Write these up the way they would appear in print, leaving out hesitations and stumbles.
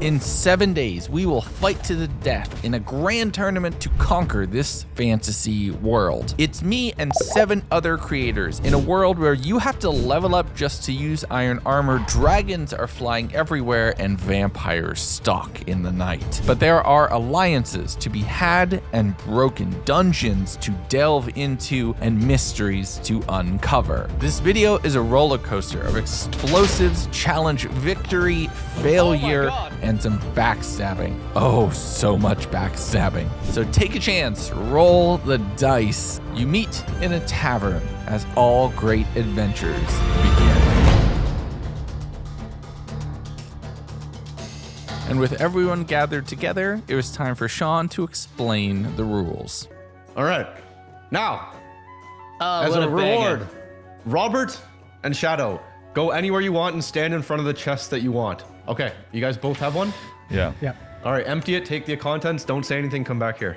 In 7 days, we will fight to the death in a grand tournament to conquer this fantasy world. It's me and 7 other creators in a world where you have to level up just to use iron armor, dragons are flying everywhere, and vampires stalk in the night. But there are alliances to be had and broken, dungeons to delve into, and mysteries to uncover. This video is a roller coaster of explosives, challenge, victory, failure, and some backstabbing. Oh, so much backstabbing. So take a chance, roll the dice. You meet in a tavern as all great adventures begin. And with everyone gathered together, it was time for Sean to explain the rules. All right. Now, as a reward, Robert and Shadow, go anywhere you want and stand in front of the chest that you want. Okay, you guys both have one? Yeah. All right, empty it, take the contents, don't say anything, come back here.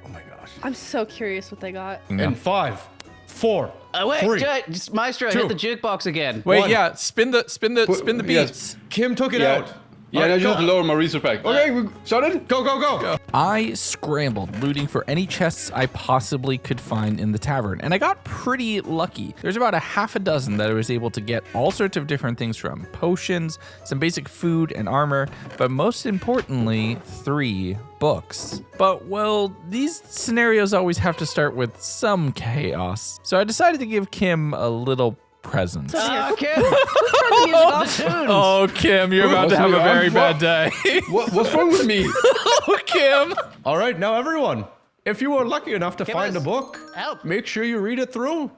Oh my gosh. I'm so curious what they got. And 5, 4, wait, 3. just Maestro, 2. hit the jukebox again. Wait, 1. yeah, spin the beats. Kim took it out. Yeah, All right, I just go. have to lower my resource pack. Okay, we started? Go. I scrambled, looting for any chests I possibly could find in the tavern, and I got pretty lucky. There's about a half a dozen that I was able to get all sorts of different things from. Potions, some basic food and armor, but most importantly, 3 books. But, well, these scenarios always have to start with some chaos. So I decided to give Kim a little present. Okay. Turn the music off tunes. Oh, Kim, you're about to have a very bad day. What's wrong with me? Oh, Kim. All right, now everyone, if you were lucky enough to find a book, Help. make sure you read it through.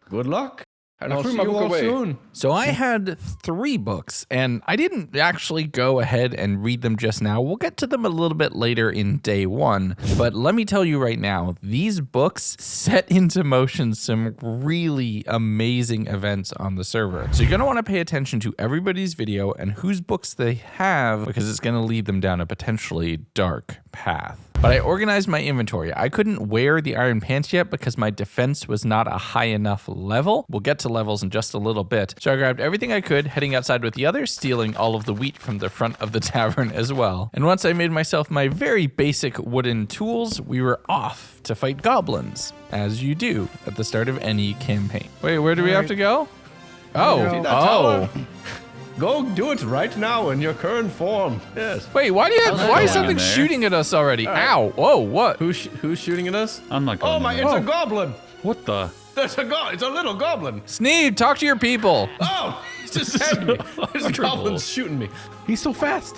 Good luck. And I'll threw see my you book all away. soon. So I had 3 books, and I didn't actually go ahead and read them just now. We'll get to them a little bit later in day 1. But let me tell you right now, these books set into motion some really amazing events on the server. So you're going to want to pay attention to everybody's video and whose books they have, because it's going to lead them down a potentially dark path. But I organized my inventory. I couldn't wear the iron pants yet because my defense was not a high enough level. We'll get to levels in just a little bit. So I grabbed everything I could, heading outside with the others, stealing all of the wheat from the front of the tavern as well. And once I made myself my very basic wooden tools, we were off to fight goblins, as you do at the start of any campaign. Wait, where do we have to go? See that tower? Go do it right now in your current form. Yes. Wait, why is something in there? shooting at us already? Ow, whoa, what? Who's shooting at us? I'm not going Oh my! in It's there. a goblin. What the? There's it's a little goblin. Sneed, talk to your people. Oh, he's just stabbed me. There's a goblin shooting me. He's so fast.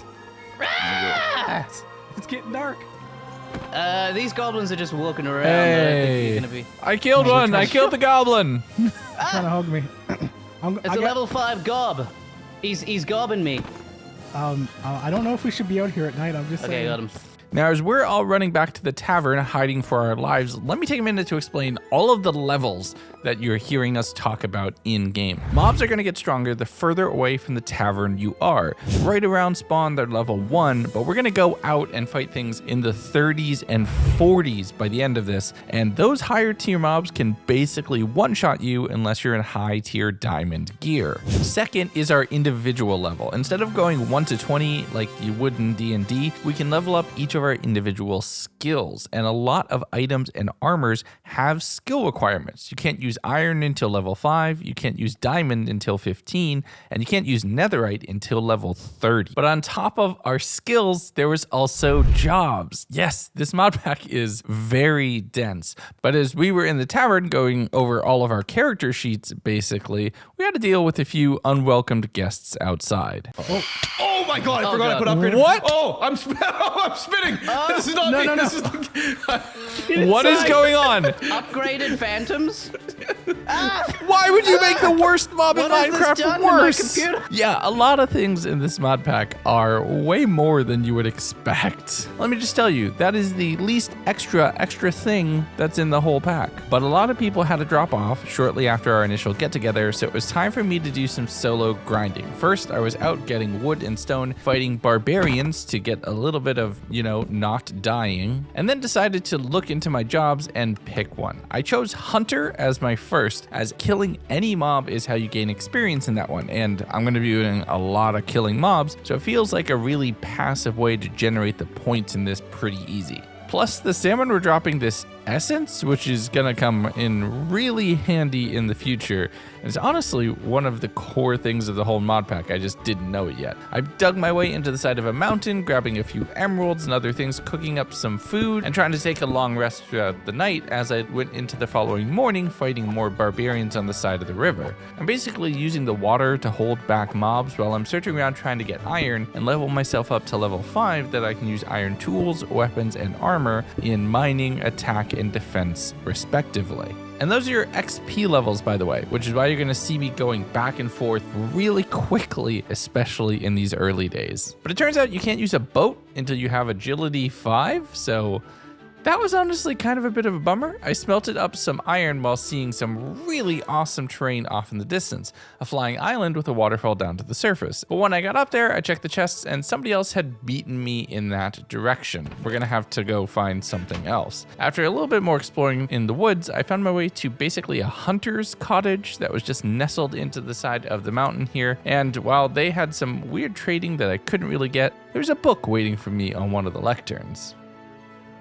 It's getting dark. These goblins are just walking around. Hey. You're gonna be. I killed one. I killed the goblin. Trying to hug me. It's a level 5 gob. He's gobbing me. I don't know if we should be out here at night. I'm just Okay, saying. got him. Now, as we're all running back to the tavern, hiding for our lives, let me take a minute to explain all of the levels that you're hearing us talk about in-game. Mobs are going to get stronger the further away from the tavern you are. Right around spawn, they're level 1, but we're going to go out and fight things in the 30s and 40s by the end of this, and those higher tier mobs can basically one-shot you unless you're in high tier diamond gear. Second is our individual level. Instead of going 1 to 20 like you would in D&D, we can level up each of our individual skills, and a lot of items and armors have skill requirements. You can't use iron until level 5, you can't use diamond until 15, and you can't use netherite until level 30. But on top of our skills, there was also jobs. Yes, this mod pack is very dense, but as we were in the tavern going over all of our character sheets, basically, we had to deal with a few unwelcomed guests outside. Oh my god! I forgot I put upgraded. What? Oh, I'm spinning. This is not me. no. This is What is going on? Upgraded phantoms? Why would you make the worst mob in What has this Minecraft done to my worse? computer? Yeah, a lot of things in this mod pack are way more than you would expect. Let me just tell you, that is the least extra thing that's in the whole pack. But a lot of people had to drop off shortly after our initial get-together, so it was time for me to do some solo grinding. First, I was out getting wood and stone town fighting barbarians to get a little bit of, not dying, and then decided to look into my jobs and pick one. I chose Hunter as my first, as killing any mob is how you gain experience in that one, and I'm going to be doing a lot of killing mobs, so it feels like a really passive way to generate the points in this pretty easy. Plus, the salmon were dropping this essence, which is gonna come in really handy in the future. And it's honestly one of the core things of the whole mod pack. I just didn't know it yet. I dug my way into the side of a mountain, grabbing a few emeralds and other things, cooking up some food, and trying to take a long rest throughout the night as I went into the following morning fighting more barbarians on the side of the river. I'm basically using the water to hold back mobs while I'm searching around trying to get iron and level myself up to level 5 that I can use iron tools, weapons, and armor in mining, attack, and defense respectively. And those are your XP levels, by the way, which is why you're going to see me going back and forth really quickly, especially in these early days. But it turns out you can't use a boat until you have agility 5, so that was honestly kind of a bit of a bummer. I smelted up some iron while seeing some really awesome terrain off in the distance, a flying island with a waterfall down to the surface. But when I got up there, I checked the chests and somebody else had beaten me in that direction. We're gonna have to go find something else. After a little bit more exploring in the woods, I found my way to basically a hunter's cottage that was just nestled into the side of the mountain here. And while they had some weird trading that I couldn't really get, there was a book waiting for me on one of the lecterns.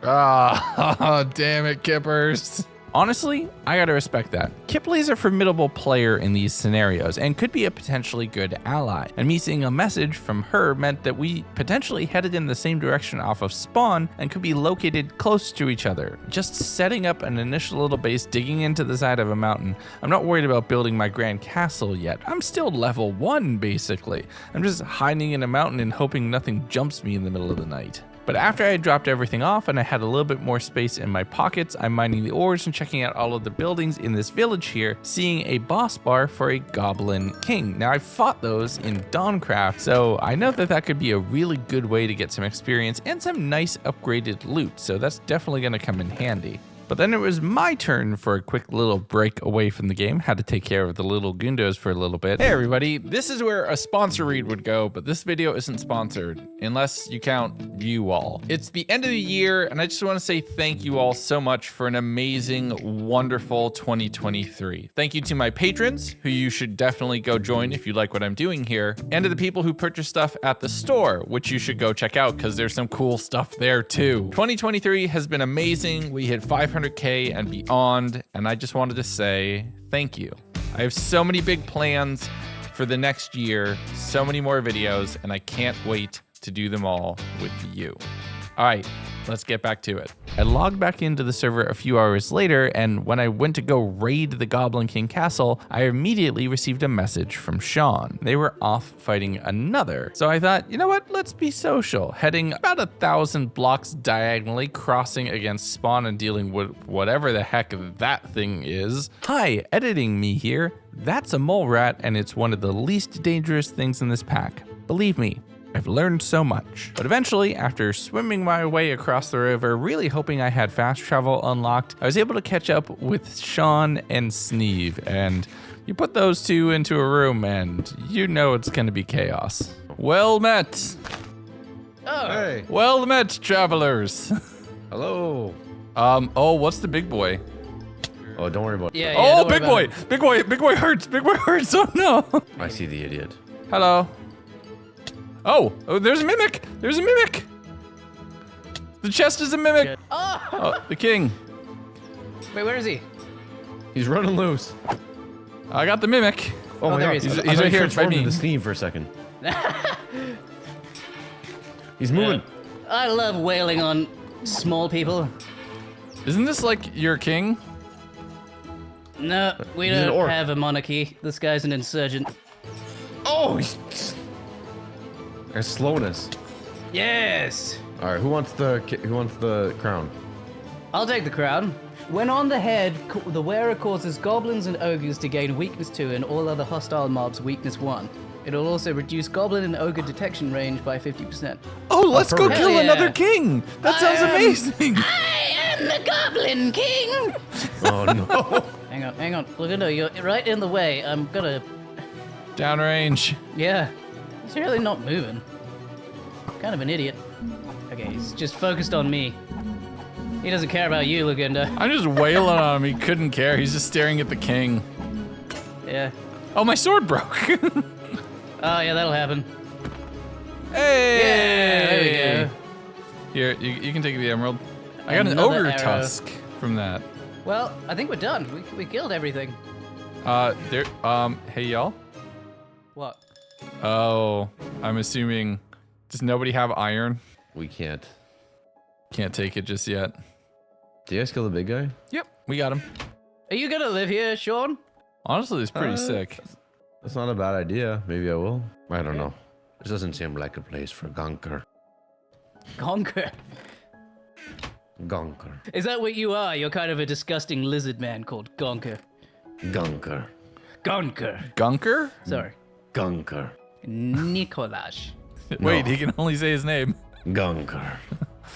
Ah, damn it, Kippers. Honestly, I gotta respect that. Kipley's a formidable player in these scenarios and could be a potentially good ally. And me seeing a message from her meant that we potentially headed in the same direction off of spawn and could be located close to each other. Just setting up an initial little base digging into the side of a mountain. I'm not worried about building my grand castle yet. I'm still level 1 basically. I'm just hiding in a mountain and hoping nothing jumps me in the middle of the night. But after I had dropped everything off and I had a little bit more space in my pockets, I'm mining the ores and checking out all of the buildings in this village here, seeing a boss bar for a Goblin King. Now, I've fought those in Dawncraft, so I know that that could be a really good way to get some experience and some nice upgraded loot, so that's definitely going to come in handy. But then it was my turn for a quick little break away from the game. Had to take care of the little Legundos for a little bit. Hey everybody, this is where a sponsor read would go, but this video isn't sponsored, unless you count you all. It's the end of the year, and I just want to say thank you all so much for an amazing, wonderful 2023. Thank you to my patrons, who you should definitely go join if you like what I'm doing here, and to the people who purchase stuff at the store, which you should go check out because there's some cool stuff there too. 2023 has been amazing. We hit 500K and beyond, and I just wanted to say thank you. I have so many big plans for the next year, so many more videos, and I can't wait to do them all with you. All right, let's get back to it. I logged back into the server a few hours later, and when I went to go raid the Goblin King castle, I immediately received a message from Sean. They were off fighting another. So I thought, you know what, let's be social. Heading about 1,000 blocks diagonally, crossing against spawn and dealing with whatever the heck that thing is. Hi, editing me here. That's a mole rat, and it's one of the least dangerous things in this pack. Believe me, I've learned so much. But eventually, after swimming my way across the river, really hoping I had fast travel unlocked, I was able to catch up with Sean and Sneeve, and you put those two into a room and you know it's gonna be chaos. Well met. Oh. Hey. Well met, travelers. Hello. Oh, what's the big boy? Oh, don't worry about it. Yeah, Oh, don't worry big boy, about it. big boy, big boy hurts, big boy hurts, oh no. I see the idiot. Hello. Oh, there's a mimic. There's a mimic. The chest is a mimic. Oh, the king. Wait, where is he? He's running loose. I got the mimic. Oh, my there god, he is. he's He's right right here here by me. into Sneeve for a second. He's moving. I love wailing on small people. Isn't this like your king? No, we He's an don't orc. have a monarchy. This guy's an insurgent. Oh, he's... There's slowness. Yes! All right, who wants the crown? I'll take the crown. When on the head, the wearer causes goblins and ogres to gain weakness 2 and all other hostile mobs weakness 1. It'll also reduce goblin and ogre detection range by 50%. Oh, let's go perfect. kill Hell yeah. another king. That sounds amazing. I am the Goblin King! Oh no. Hang on. Legundo, you're right in the way. I'm gonna... Downrange. Yeah. He's really not moving. kind of an idiot. Okay, he's just focused on me. He doesn't care about you, Legundo. I'm just wailing on him. He couldn't care. He's just staring at the king. Yeah. Oh, my sword broke. Oh, yeah, that'll happen. Hey! Yeah, there we go. Here, you can take the emerald. I got an Another ogre arrow. tusk from that. Well, I think we're done. We killed everything. Hey, y'all. What? Oh, I'm assuming, does nobody have iron? We can't. Can't take it just yet. Do you guys kill the big guy? Yep, we got him. Are you gonna live here, Sean? Honestly, it's pretty sick. That's not a bad idea. Maybe I will. I don't know. This doesn't seem like a place for Gonker. Gonker. Gonker. Is that what you are? You're kind of a disgusting lizard man called Gonker. Gonker. Gonker. Gunker? Sorry. Gonker. Nikolaj. Wait, he can only say his name. Gonker.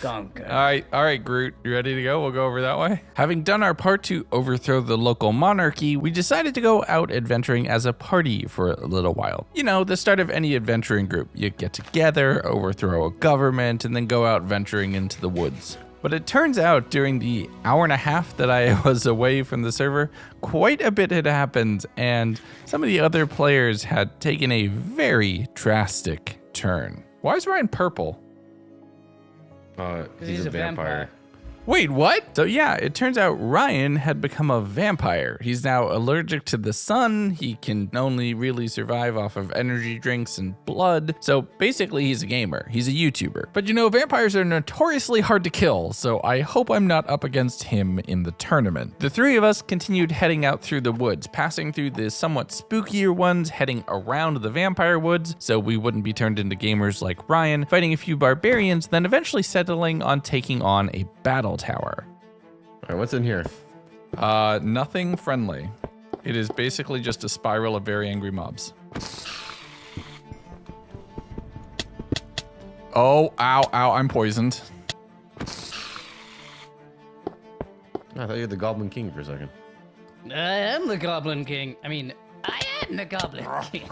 Gonker. All right, Groot, you ready to go? We'll go over that way. Having done our part to overthrow the local monarchy, we decided to go out adventuring as a party for a little while. You know, the start of any adventuring group. You get together, overthrow a government, and then go out venturing into the woods. But it turns out during the hour and a half that I was away from the server, quite a bit had happened, and some of the other players had taken a very drastic turn. Why is Ryan purple? He's a vampire. Wait, what? So yeah, it turns out Ryan had become a vampire. He's now allergic to the sun. He can only really survive off of energy drinks and blood. So basically he's a gamer. He's a YouTuber. But you know, vampires are notoriously hard to kill, so I hope I'm not up against him in the tournament. The three of us continued heading out through the woods, passing through the somewhat spookier ones, heading around the vampire woods, so we wouldn't be turned into gamers like Ryan, fighting a few barbarians, then eventually settling on taking on a battle tower. All right, what's in here? Nothing friendly. It is basically just a spiral of very angry mobs. Oh, ow, I'm poisoned. I thought you were the Goblin King for a second. I am the Goblin King. I mean, I am the Goblin King.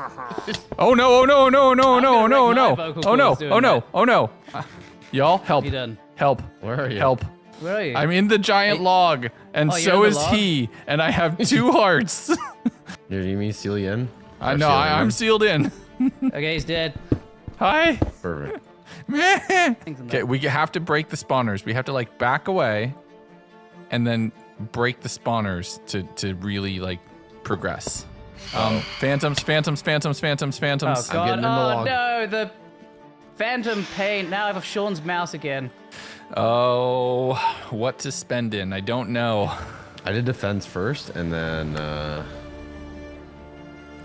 Oh no, I'm gonna wreck my vocal cords doing oh no. Y'all, help. You done? Help. Where are you? Help. Where are you? I'm in the giant log, and Oh, you're so in is the log? he, and I have 2 hearts. You mean seal you in? I Or know, seal you I'm in? sealed in. Okay, he's dead. Hi. Perfect. Okay, we have to break the spawners. We have to like back away and then break the spawners to really like progress. Phantoms. Oh god! getting in the Oh log. no, the phantom pain. Now I have Sean's mouse again. Oh, what to spend in? I don't know. I did defense first, and then I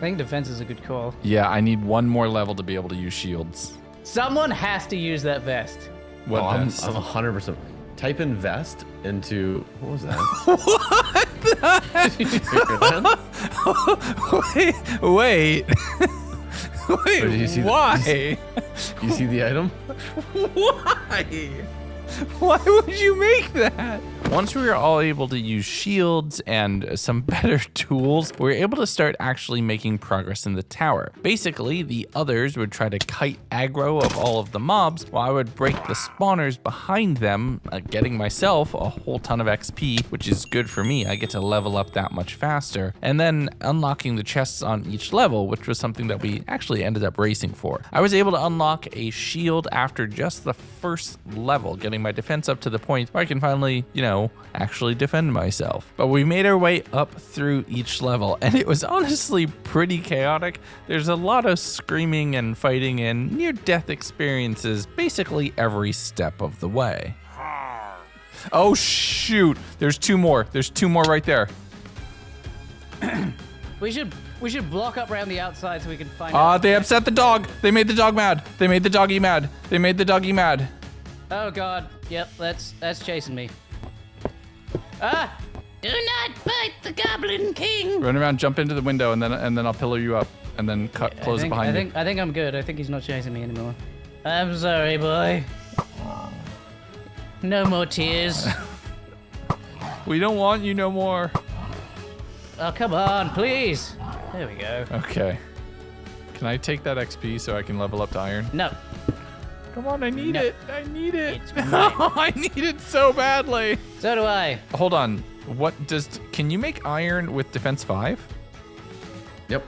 think defense is a good call. Yeah, I need 1 more level to be able to use shields. Someone has to use that vest. What I'm vest? 100%. Type in vest into what was that? Did you figure that? Wait. Wait, did you see the- why? You see the item? Why? Why would you make that? Once we were all able to use shields and some better tools, we were able to start actually making progress in the tower. Basically, the others would try to kite aggro of all of the mobs, while I would break the spawners behind them, getting myself a whole ton of XP, which is good for me. I get to level up that much faster, and then unlocking the chests on each level, which was something that we actually ended up racing for. I was able to unlock a shield after just the first level, getting my defense up to the point where I can finally, actually defend myself. But we made our way up through each level, and it was honestly pretty chaotic. There's a lot of screaming and fighting and near-death experiences basically every step of the way. Oh shoot, there's 2 more. There's 2 more right there. We should block up around the outside so we can find out. They upset the dog. They made the dog mad. They made the doggy mad. They made the doggy mad. Oh god. Yep, that's chasing me. Ah! Do not bite the Goblin King. Run around, jump into the window, and then I'll pillow you up, and then close it behind you. I think I'm good. I think he's not chasing me anymore. I'm sorry, boy. No more tears. We don't want you no more. Oh, come on, please. There we go. Okay. Can I take that XP so I can level up to iron? No. Come on, I need it. I need it. It's mine. I need it so badly. So do I. Hold on. Can you make iron with defense 5? Yep.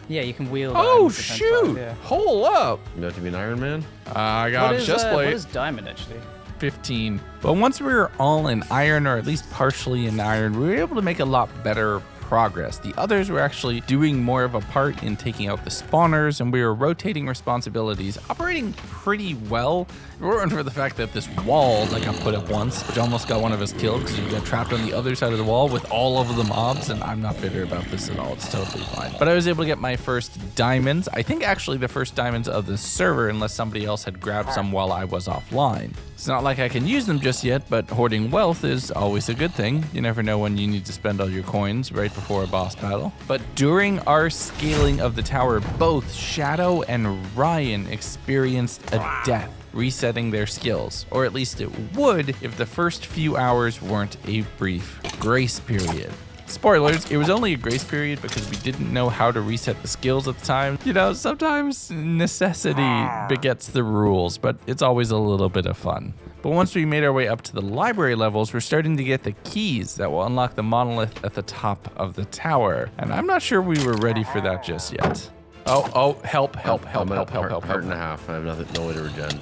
Yeah, you can wield. Oh, items defense shoot. 5, yeah. Hold up. You have to be an Iron Man? I got a chest what plate. is diamond actually? 15. But once we were all in iron, or at least partially in iron, we were able to make a lot better progress. The others were actually doing more of a part in taking out the spawners, and we were rotating responsibilities, operating pretty well. If it weren't for the fact that this wall that got put up once, which almost got one of us killed because we got trapped on the other side of the wall with all of the mobs, and I'm not bitter about this at all. It's totally fine. But I was able to get my first diamonds. I think actually the first diamonds of the server, unless somebody else had grabbed some while I was offline. It's not like I can use them just yet, but hoarding wealth is always a good thing. You never know when you need to spend all your coins right before a boss battle. But during our scaling of the tower, both Shadow and Ryan experienced a death, resetting their skills. Or at least it would if the first few hours weren't a brief grace period. Spoilers, it was only a grace period because we didn't know how to reset the skills at the time. You know, sometimes necessity begets the rules, but it's always a little bit of fun. But once we made our way up to the library levels, we're starting to get the keys that will unlock the monolith at the top of the tower. And I'm not sure we were ready for that just yet. Oh, help. Heart and a half. I have no way to regen.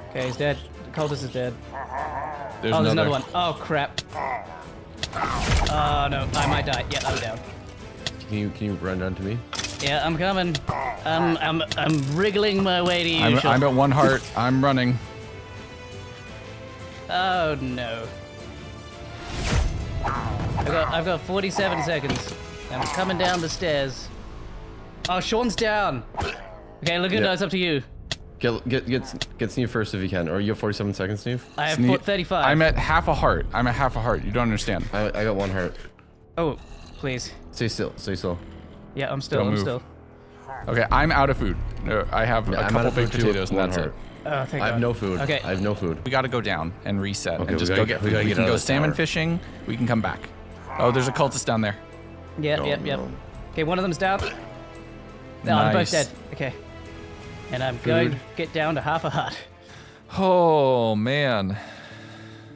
Okay, he's dead. The cultist is dead. There's There's another one. Oh crap. Oh no, I might die. Yeah, I'm down. Can you run down to me? Yeah, I'm coming. I'm wriggling my way to you. I'm at 1 heart. I'm running. Oh no. I've got 47 seconds. I'm coming down the stairs. Oh, Sean's down. Okay, Legundo, it's up to you. Get Sneeve first if you can. Or you have 47 seconds, Sneeve? I have 35. I'm at half a heart. You don't understand. I got 1 heart. Oh, please. Stay still. Yeah, I'm still. Don't I'm move. still. Okay, I'm out of food. No, I have a I'm couple out of baked food too, potatoes and 1 that's it. heart. Oh, thank I have God. no food. Okay. I have no food. We got to go down and reset Okay, and just we go gotta get we food. gotta We get can out go of the salmon tower. fishing. We can come back. Oh, there's a cultist down there. Yep. No. Okay, one of them's down. No, I'm both Nice. dead. Okay. And I'm going to get down to half a heart. Oh, man.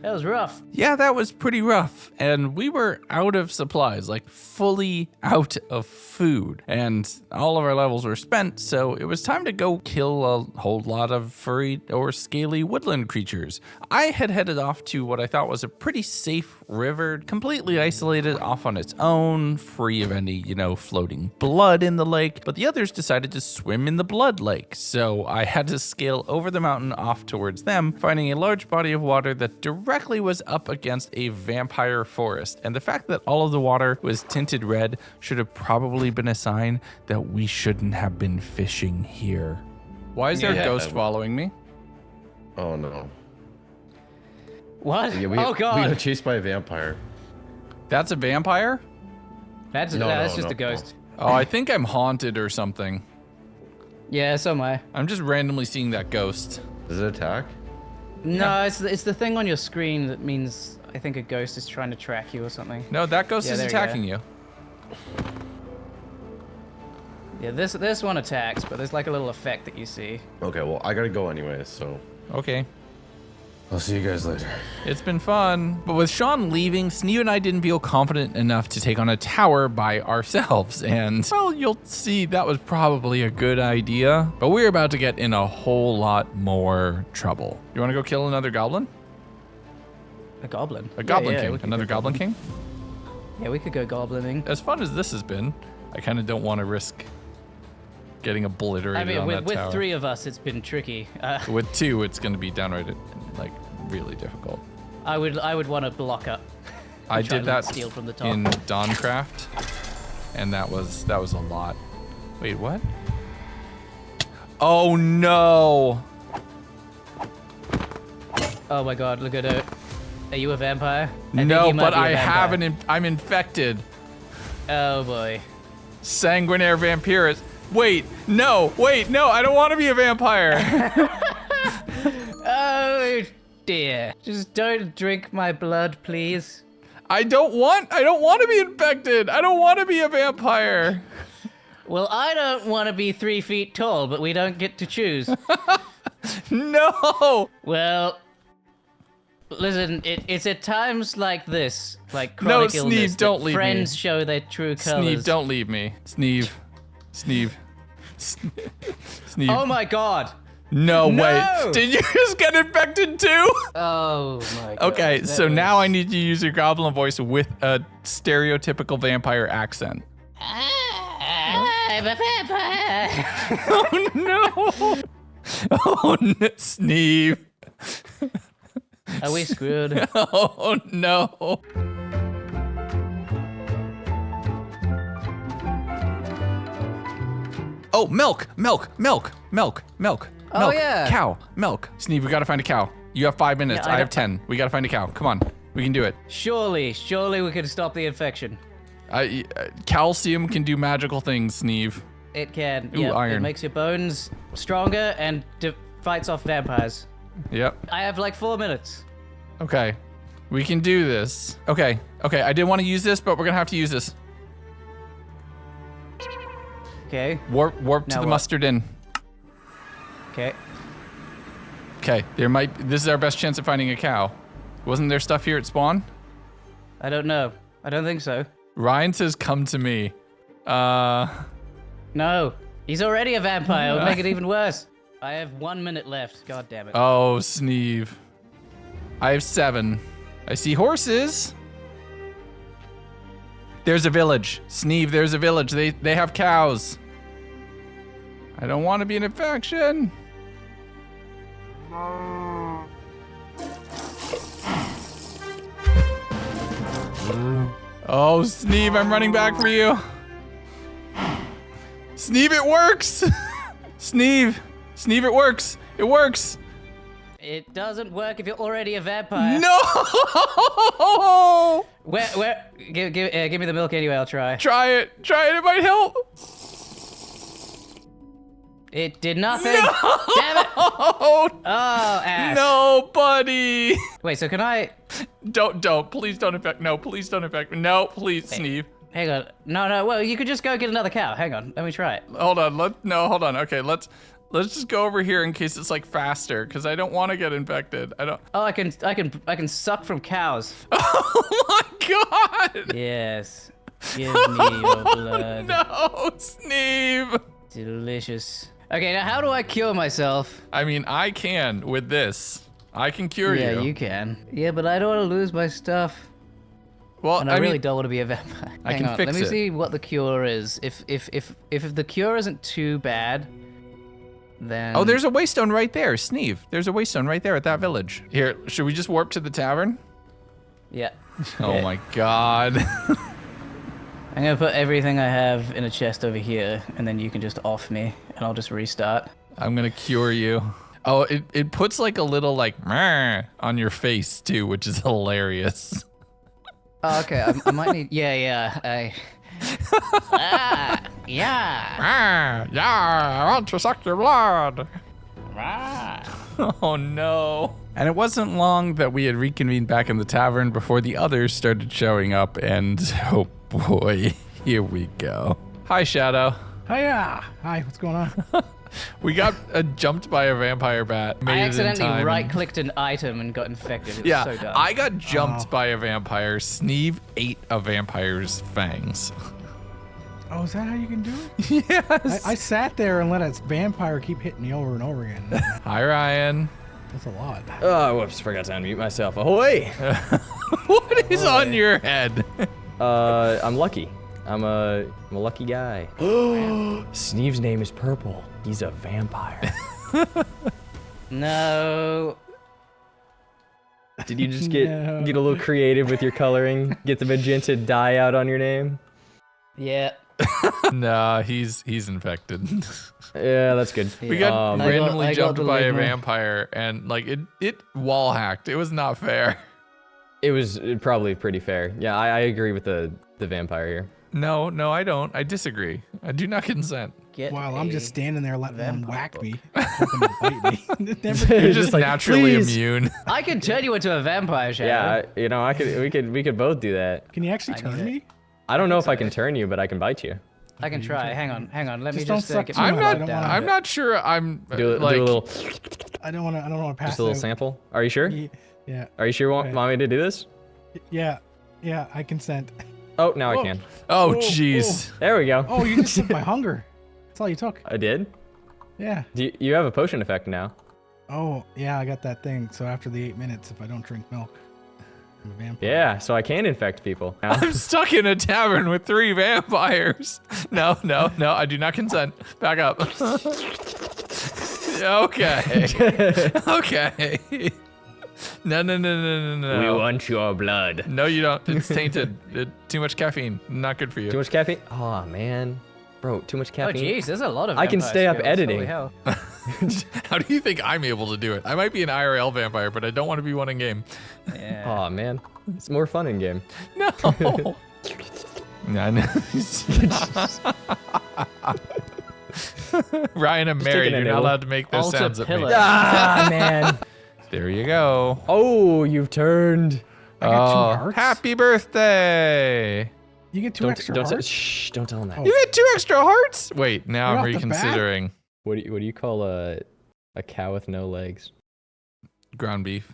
That was rough. Yeah, that was pretty rough. And we were out of supplies, like fully out of food. And all of our levels were spent, so it was time to go kill a whole lot of furry or scaly woodland creatures. I had headed off to what I thought was a pretty safe river, completely isolated off on its own, free of any, floating blood in the lake. But the others decided to swim in the blood lake. So I had to scale over the mountain off towards them, finding a large body of water that directly was up against a vampire forest. And the fact that all of the water was tinted red should have probably been a sign that we shouldn't have been fishing here. Why is there a ghost following me? Oh no. What? Yeah, Oh we God. got chased by a vampire. That's a vampire? That's No, just no, a ghost. Oh, I think I'm haunted or something. Yeah, so am I. I'm just randomly seeing that ghost. Does it attack? No, it's the thing on your screen that means I think a ghost is trying to track you or something. No, that ghost Yeah, is there you go. attacking you. Yeah, this one attacks, but there's like a little effect that you see. Okay, well I gotta go anyways, so Okay. I'll see you guys later. It's been fun. But with Sean leaving, Sneeve and I didn't feel confident enough to take on a tower by ourselves. And, well, you'll see that was probably a good idea. But we're about to get in a whole lot more trouble. You want to go kill another goblin? A goblin. A goblin Yeah, king. we could Another go goblin king? Yeah, we could go goblining. As fun as this has been, I kind of don't want to risk getting obliterated I mean, on with that tower. 3 of us, it's been tricky. With 2, it's going to be downright, like, really difficult. I would want to block up. I Try did to that steal from the top. in Dawncraft, and that was a lot. Wait, what? Oh no! Oh my God, look at it. Are you a vampire? I think No, you might but be a I vampire. haven't. I'm infected. Oh boy. Sanguinaire vampirus. Wait, no, I don't want to be a vampire. Oh dear. Just don't drink my blood, please. I don't want to be infected. I don't want to be a vampire. Well, I don't want to be 3 feet tall, but we don't get to choose. No! Well, listen, it's at times like this, like No, chronic Sneeve, illness, that don't leave me. friends show their true colors. Sneeve, don't leave me. Sneeve. Sneeve. Sneeve. Oh my god! No, No! wait. Did you just get infected too? Oh my god. Okay, that so was- now I need you to use your goblin voice with a stereotypical vampire accent. I'm a vampire! Oh no! Oh, Sneeve. Are we screwed? Oh no. Oh, milk. Oh, yeah. Cow, milk. Sneeve, we gotta find a cow. You have 5 minutes. Yeah, I I have don't- 10. We gotta find a cow. Come on. We can do it. Surely we could stop the infection. Calcium can do magical things, Sneeve. It can. Ooh, Yep, iron. It makes your bones stronger and fights off vampires. Yep. I have like 4 minutes. Okay. We can do this. Okay. I didn't want to use this, but we're gonna have to use this. Okay. Warp to Now the what? mustard inn. Okay. Okay. This is our best chance of finding a cow. Wasn't there stuff here at spawn? I don't know. I don't think so. Ryan says, "Come to me." No. He's already a vampire. It'll make it even worse. I have 1 minute left. God damn it. Oh, Sneeve. I have 7. I see horses. There's a village. Sneeve, there's a village. They have cows. I don't want to be an infection. Oh, Sneeve, I'm running back for you. Sneeve, it works. Sneeve, it works. It works. It doesn't work if you're already a vampire. No! Where? Give me the milk anyway. I'll try. Try it. It might help. It did nothing. No! Damn it. Oh, Oh, ass. no, buddy. Wait, so can I? Don't. Please don't infect. No, please don't infect me. No, please, Sneeve. Hang on. No. Well, you could just go get another cow. Hang on. Let me try it. Hold on. Hold on. Okay, let's just go over here in case it's like faster, because I don't want to get infected. I don't. Oh, I can suck from cows. Oh my god. Yes. Give me your blood. No, Sneeve. Delicious. Okay, now how do I cure myself? I mean, I can with this. I can cure you. Yeah, you can. Yeah, but I don't want to lose my stuff. Well, And I really mean, don't want to be a vampire. I Hang can on, fix let me it. see what the cure is. If the cure isn't too bad, then Oh, there's a waystone right there, Sneeve. There's a waystone right there at that village. Here, should we just warp to the tavern? yeah. Oh Okay. my god. I'm gonna put everything I have in a chest over here, and then you can just off me, and I'll just restart. I'm gonna cure you. Oh, it puts like a little like "Meh" on your face too, which is hilarious. Oh, okay. I might need. Yeah. Yeah. Yeah, I want to suck your blood. Oh no. And it wasn't long that we had reconvened back in the tavern before the others started showing up, and oh boy, here we go. Hi, Shadow. Hiya! Hi, what's going on? We got jumped by a vampire bat. Made I it in accidentally time. right-clicked an item and got infected. It was Yeah, so dumb. I got jumped by a vampire. Sneeve ate a vampire's fangs. Oh, is that how you can do it? Yes. I sat there and let a vampire keep hitting me over and over again. Hi, Ryan. That's a lot. Oh, whoops, forgot to unmute myself. Ahoy! What is on your head? I'm lucky. I'm a lucky guy. Sneeve's name is Purple. He's a vampire. No. Did you just get No. a little creative with your coloring? Get the magenta dye out on your name? Yeah. Nah, he's infected. Yeah, that's good. We got I randomly got jumped the by a Ligma. vampire, and like it wall hacked. It was not fair. It was probably pretty fair. Yeah, I agree with the vampire here. No, I don't. I disagree. I do not consent. Get While I'm just a- standing there letting them vampire whack book. me. hoping to bite me. It never- You're Just just like, naturally "Please." immune. I could turn you into a vampire, Shadow. Yeah, we could both do that. Can you actually I turn need me? I don't know if I can turn you, but I can bite you. I can try. Hang on. Let me Just don't just suck get too my much. I'm I not. don't wanna- I'm not sure. I'm Do a like. little, I don't want to pass. just a little out. sample. Are you sure? Yeah. Are you sure you want me to do this? Yeah. I consent. Oh, now I Whoa. can. Oh, Whoa, jeez. There we go. Oh, you just took my hunger. That's all you took. I did. Yeah. You have a potion effect now. Oh, yeah, I got that thing. So after the 8 minutes, if I don't drink milk, I'm a vampire. Yeah, so I can infect people. Now. I'm stuck in a tavern with 3 vampires. No, I do not consent. Back up. Okay. Okay. No. We want your blood. No, you don't. It's tainted. Too much caffeine. Not good for you. Too much caffeine? Oh, man. Bro, too much Oh, caffeine. jeez, there's a lot of I can vampire stay up skills. editing. Holy hell. How do you think I'm able to do it? I might be an IRL vampire, but I don't want to be one in game. Yeah. Oh, man. It's more fun in game. No. No. Ryan, I'm married. taking a You're not nibble. allowed to make those Altar sounds at me. pillar. Ah, man. There you go. Oh, you've turned. I got 2 Oh, hearts. happy birthday. You get 2 extra hearts? Shh, don't tell him that. Oh. You had 2 extra hearts? Wait, now Right I'm off the bat? reconsidering. What do you call a cow with no legs? Ground beef.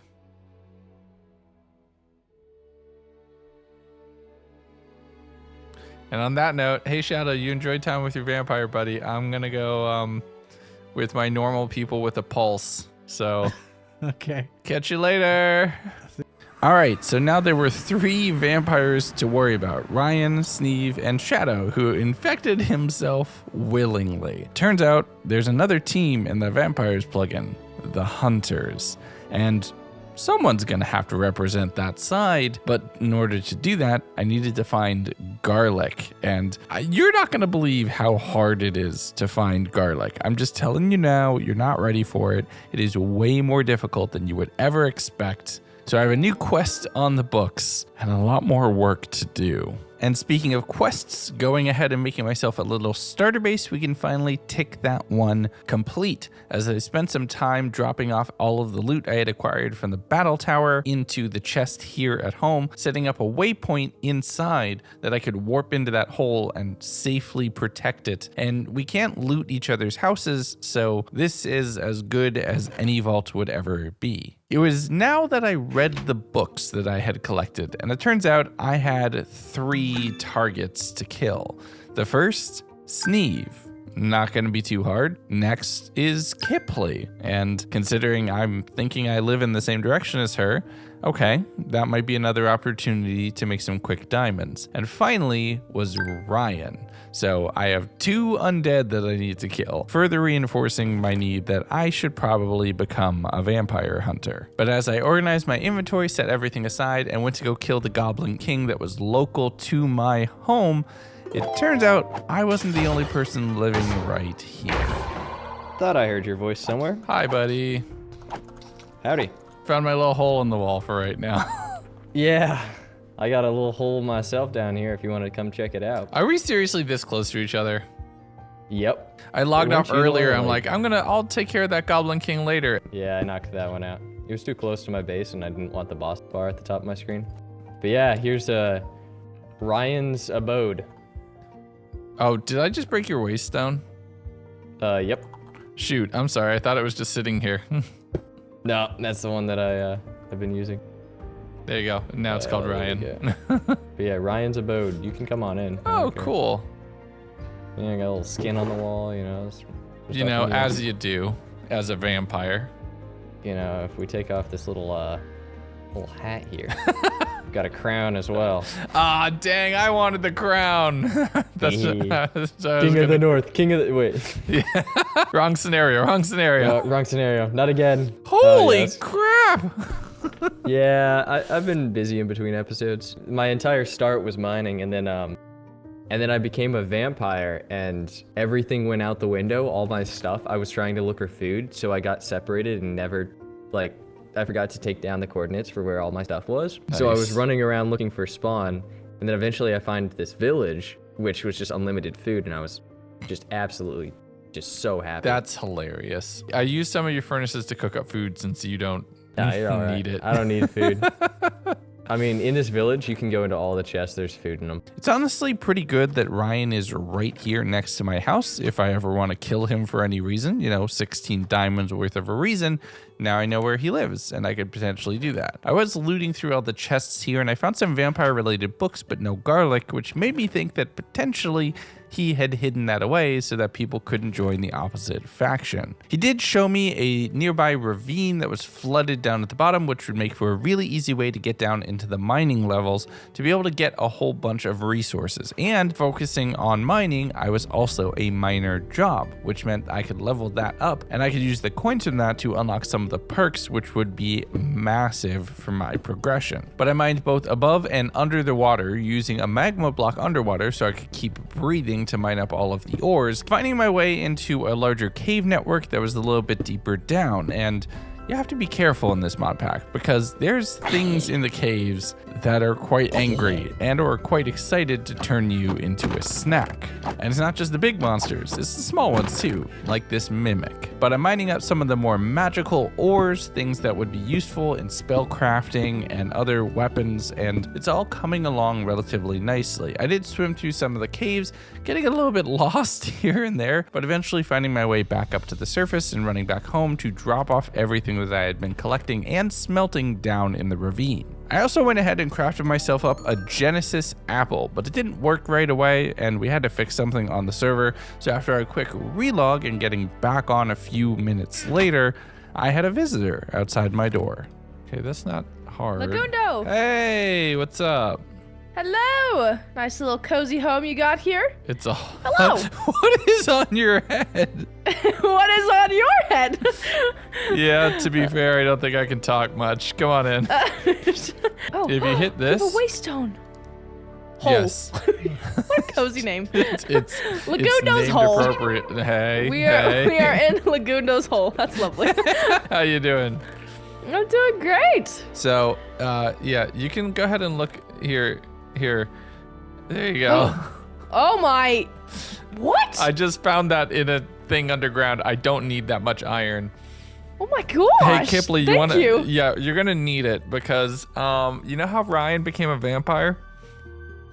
And on that note, hey Shadow, you enjoyed time with your vampire buddy. I'm gonna go with my normal people with a pulse. So Okay. catch you later. All right, so now there were 3 vampires to worry about: Ryan, Sneeve, and Shadow, who infected himself willingly. Turns out there's another team in the vampires plugin, the Hunters, and someone's gonna have to represent that side. But in order to do that, I needed to find garlic, and you're not gonna believe how hard it is to find garlic. I'm just telling you now, you're not ready for it. It is way more difficult than you would ever expect. So I have a new quest on the books and a lot more work to do. And speaking of quests, going ahead and making myself a little starter base, we can finally tick that one complete, as I spent some time dropping off all of the loot I had acquired from the battle tower into the chest here at home, setting up a waypoint inside that I could warp into that hole and safely protect it. And we can't loot each other's houses, so this is as good as any vault would ever be. It was now that I read the books that I had collected, and it turns out I had 3 targets to kill. The first, Sneeve. Not going to be too hard. Next is Kipley, and considering I'm thinking I live in the same direction as her, okay, that might be another opportunity to make some quick diamonds. And finally was Ryan. So I have 2 undead that I need to kill, further reinforcing my need that I should probably become a vampire hunter. But as I organized my inventory, set everything aside, and went to go kill the Goblin King that was local to my home, it turns out I wasn't the only person living right here. Thought I heard your voice somewhere. Hi, buddy. Howdy. Found my little hole in the wall for right now. Yeah. I got a little hole myself down here if you want to come check it out. Are we seriously this close to each other? Yep. I logged Weren't off you earlier. I'm lonely? like, I'll take care of that Goblin King later. Yeah, I knocked that one out. It was too close to my base and I didn't want the boss bar at the top of my screen. But yeah, here's Ryan's abode. Oh, did I just break your waystone? Yep. Shoot, I'm sorry. I thought it was just sitting here. No, that's the one that I have been using. There you go. Now it's called There we Ryan. But yeah, Ryan's abode. You can come on in. I Oh, don't care. cool. Yeah, I got a little skin on the wall, you know. You know, as you do, as a vampire. You know, if we take off this little hat here, got a crown as well. Ah, dang! I wanted the crown. That's so I was King of the gonna- North. King of the wait. Wrong scenario. Wrong scenario. Wrong scenario. Not again. Holy yes. crap! Yeah, I've been busy in between episodes. My entire start was mining, and then I became a vampire, and everything went out the window. All my stuff. I was trying to look for food, so I got separated and never, I forgot to take down the coordinates for where all my stuff was. So I was Nice. running around looking for spawn, and then eventually I find this village, which was just unlimited food, and I was just absolutely just so happy. That's hilarious. I used some of your furnaces to cook up food since you don't Nah, you're all right. need it. I don't need food. I mean, in this village, you can go into all the chests. There's food in them. It's honestly pretty good that Ryan is right here next to my house. If I ever want to kill him for any reason, 16 diamonds worth of a reason, now I know where he lives and I could potentially do that. I was looting through all the chests here and I found some vampire related books, but no garlic, which made me think that potentially he had hidden that away so that people couldn't join the opposite faction. He did show me a nearby ravine that was flooded down at the bottom, which would make for a really easy way to get down into the mining levels to be able to get a whole bunch of resources. And focusing on mining, I was also a miner job, which meant I could level that up and I could use the coins from that to unlock some of the perks, which would be massive for my progression. But I mined both above and under the water using a magma block underwater so I could keep breathing to mine up all of the ores, finding my way into a larger cave network that was a little bit deeper down. And you have to be careful in this mod pack because there's things in the caves that are quite angry and or quite excited to turn you into a snack. And it's not just the big monsters, it's the small ones too, like this mimic. But I'm mining up some of the more magical ores, things that would be useful in spell crafting and other weapons, and it's all coming along relatively nicely. I did swim through some of the caves, getting a little bit lost here and there, but eventually finding my way back up to the surface and running back home to drop off everything that I had been collecting and smelting down in the ravine. I also went ahead and crafted myself up a Genesis apple, but it didn't work right away and we had to fix something on the server. So after a quick relog and getting back on a few minutes later, I had a visitor outside my door. Okay, that's not hard. Legundo! Hey, what's up? Hello! Nice little cozy home you got here. It's all. Hello! What is on your head? What is on your head? Yeah, to be fair, I don't think I can talk much. Come on in. Oh, If you hit this. You have a waste stone. Hole. Yes. What a cozy name. It's Legundo's named hole. appropriate. Hey, We are hey. in Legundo's hole. That's lovely. How you doing? I'm doing great. So, yeah, you can go ahead and look here. There you go. Oh my. What? I just found that in a thing underground. I don't need that much iron. Oh my gosh. Hey, Kipley, you Thank want you. to? Yeah, you're gonna need it because, you know how Ryan became a vampire?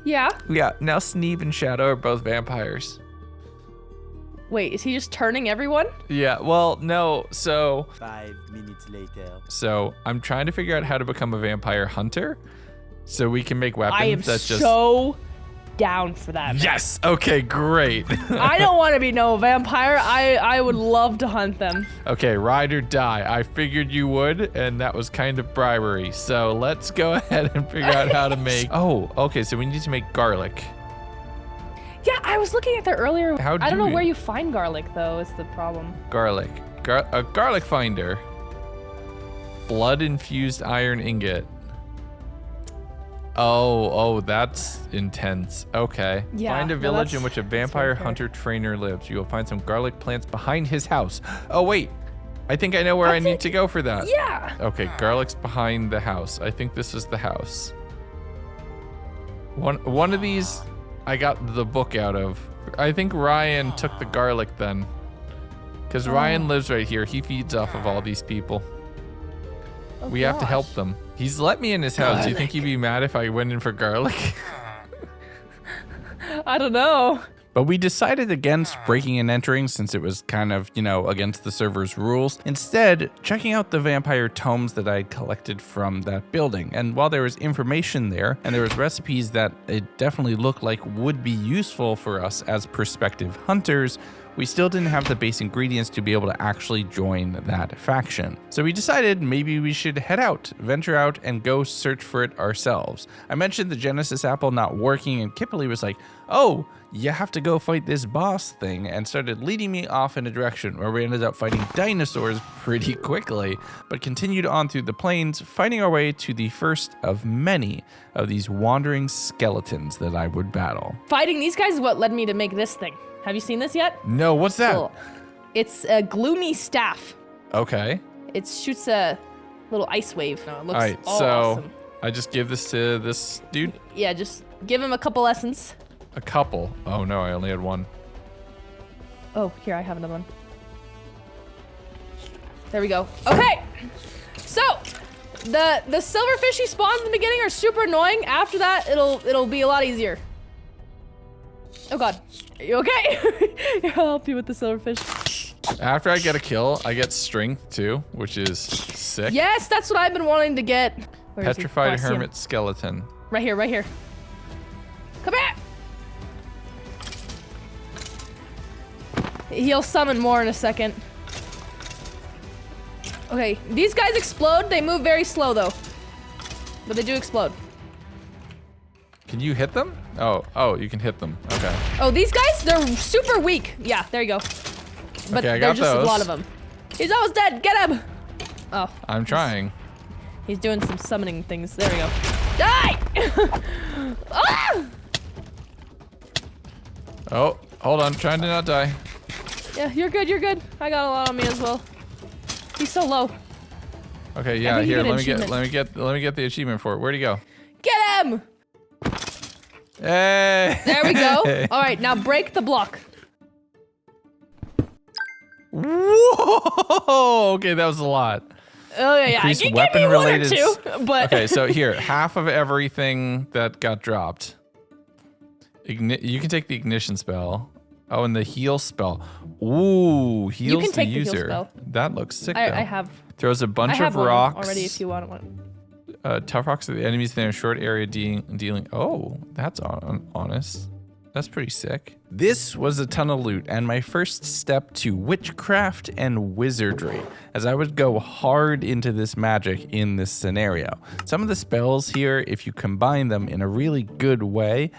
Yeah. Yeah. Now Sneeb and Shadow are both vampires. Wait, is he just turning everyone? Yeah. Well, no. So 5 minutes later. So I'm trying to figure out how to become a vampire hunter, so we can make weapons I am that just. so down for that. Man. Yes. Okay. Great. I don't want to be no vampire. I would love to hunt them. Okay. Ride or die. I figured you would, and that was kind of bribery. So let's go ahead and figure out how to make. Oh. Okay. So we need to make garlic. Yeah, I was looking at that earlier. How I don't do know we- where you find garlic though. Is the problem. Garlic. A garlic finder. Blood infused iron ingot. Oh, that's intense. Okay. Yeah, Find a no, village in that's- which a that's very vampire fair. hunter trainer lives. You will find some garlic plants behind his house. Oh, wait. I think I know where I need to go for that. Yeah. Okay, garlic's behind the house. I think this is the house. One of these I got the book out of. I think Ryan took the garlic then. Because Ryan lives right here. He feeds off of all these people. Oh, We have to help gosh. them. He's let me in his house. Do you think he'd be mad if I went in for garlic? I don't know. But we decided against breaking and entering since it was kind of, against the server's rules. Instead, checking out the vampire tomes that I collected from that building. And while there was information there and there was recipes that it definitely looked like would be useful for us as prospective hunters, we still didn't have the base ingredients to be able to actually join that faction. So we decided maybe we should head out, venture out, and go search for it ourselves. I mentioned the Genesis apple not working, and Kipley was like, oh, you have to go fight this boss thing, and started leading me off in a direction where we ended up fighting dinosaurs pretty quickly, but continued on through the plains, finding our way to the first of many of these wandering skeletons that I would battle. Fighting these guys is what led me to make this thing. Have you seen this yet? No, what's that? Cool. It's a gloomy staff. Okay. It shoots a little ice wave. No, it looks All right, so awesome. I just give this to this dude. Yeah, just give him a couple lessons. A couple. Oh no, I only had one. Oh, here, I have another one. There we go. Okay. So, The silverfish he spawns in the beginning are super annoying. After that, it'll be a lot easier. Oh god. Are you okay? I'll help you with the silverfish. After I get a kill, I get strength too, which is sick. Yes, that's what I've been wanting to get. Where is he? Petrified Oh, I see him. hermit skeleton. Right here, right here. Come here! He'll summon more in a second. Okay, these guys explode. They move very slow though. But they do explode. Can you hit them? Oh, you can hit them. Okay. Oh, these guys, they're super weak. Yeah, there you go. But Okay, I there's got just those. a lot of them. He's almost dead. Get him! Oh. I'm trying. He's doing some summoning things. There we go. Die! Ah! Oh, hold on. Trying to not die. Yeah, you're good, you're good. I got a lot on me as well. He's so low. Okay, yeah, think you here, get an let me get the achievement for it. Where'd he go? Get him! Hey! There we go. All right, now break the block. Whoa! Okay, that was a lot. Oh yeah, Increased you give weapon me one or related two, but Okay, so here, half of everything that got dropped. You can take the ignition spell. Oh, and the heal spell. Ooh, heals can take the the heal user. spell. That looks sick. though. I have. Throws a I bunch have of one rocks. already. If you want one. Tough rocks at the enemies in a short area dealing. Oh, that's honest. That's pretty sick. This was a ton of loot and my first step to witchcraft and wizardry, as I would go hard into this magic in this scenario. Some of the spells here, if you combine them in a really good way,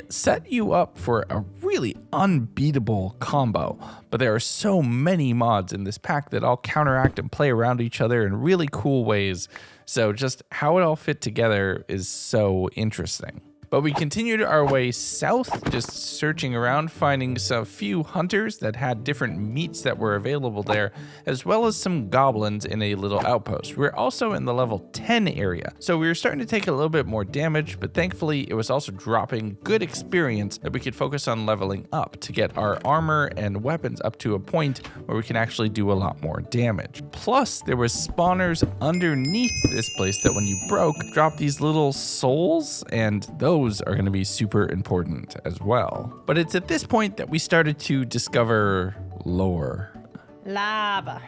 set you up for a really unbeatable combo. But there are so many mods in this pack that all counteract and play around each other in really cool ways. So just how it all fit together is so interesting. But we continued our way south, just searching around, finding some few hunters that had different meats that were available there, as well as some goblins in a little outpost. We were also in the level 10 area, so we were starting to take a little bit more damage, but thankfully it was also dropping good experience that we could focus on leveling up to get our armor and weapons up to a point where we can actually do a lot more damage. Plus, there was spawners underneath this place that when you broke, dropped these little souls, and those are going to be super important as well. But it's at this point that we started to discover lore. Lava.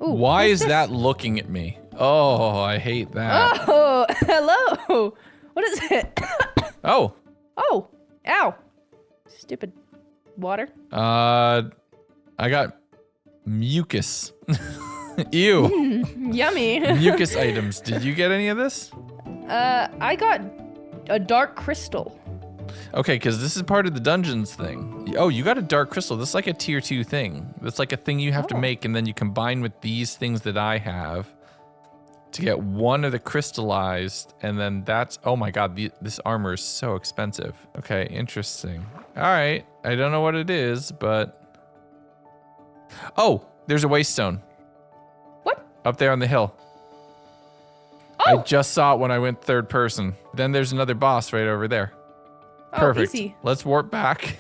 Ooh, Why what's is this? that looking at me? Oh, I hate that. Oh, hello. What is it? Oh. Oh, ow. Stupid water. I got mucus. Ew. Yummy. Mucus items. Did you get any of this? I got a dark crystal. Okay, because this is part of the dungeons thing. Oh, you got a dark crystal. This is like a tier 2 thing. That's like a thing you have to make, and then you combine with these things that I have to get one of the crystallized, and then that's, oh my god, this armor is so expensive. Okay, interesting. All right, I don't know what it is, but... Oh, there's a waystone. What? Up there on the hill. Oh! I just saw it when I went third person. Then there's another boss right over there. Oh, Perfect. easy. Let's warp back.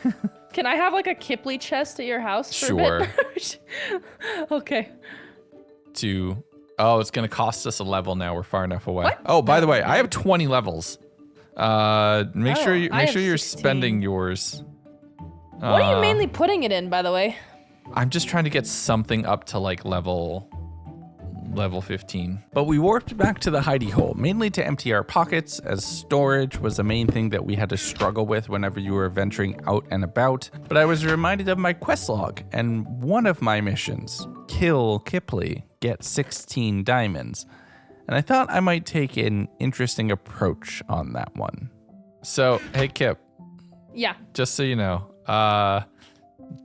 Can I have like a Kipley chest at your house for Sure. a bit? Okay. Oh, it's gonna cost us a level now. We're far enough away. What? Oh, by the way, I have 20 levels. Make sure I have you're 16. spending yours. What are you mainly putting it in, by the way? I'm just trying to get something up to like level 15. But we warped back to the hidey hole, mainly to empty our pockets, as storage was the main thing that we had to struggle with whenever you were venturing out and about. But I was reminded of my quest log, and one of my missions, kill Kipley, get 16 diamonds. And I thought I might take an interesting approach on that one. So, hey Kip, Yeah. just so you know,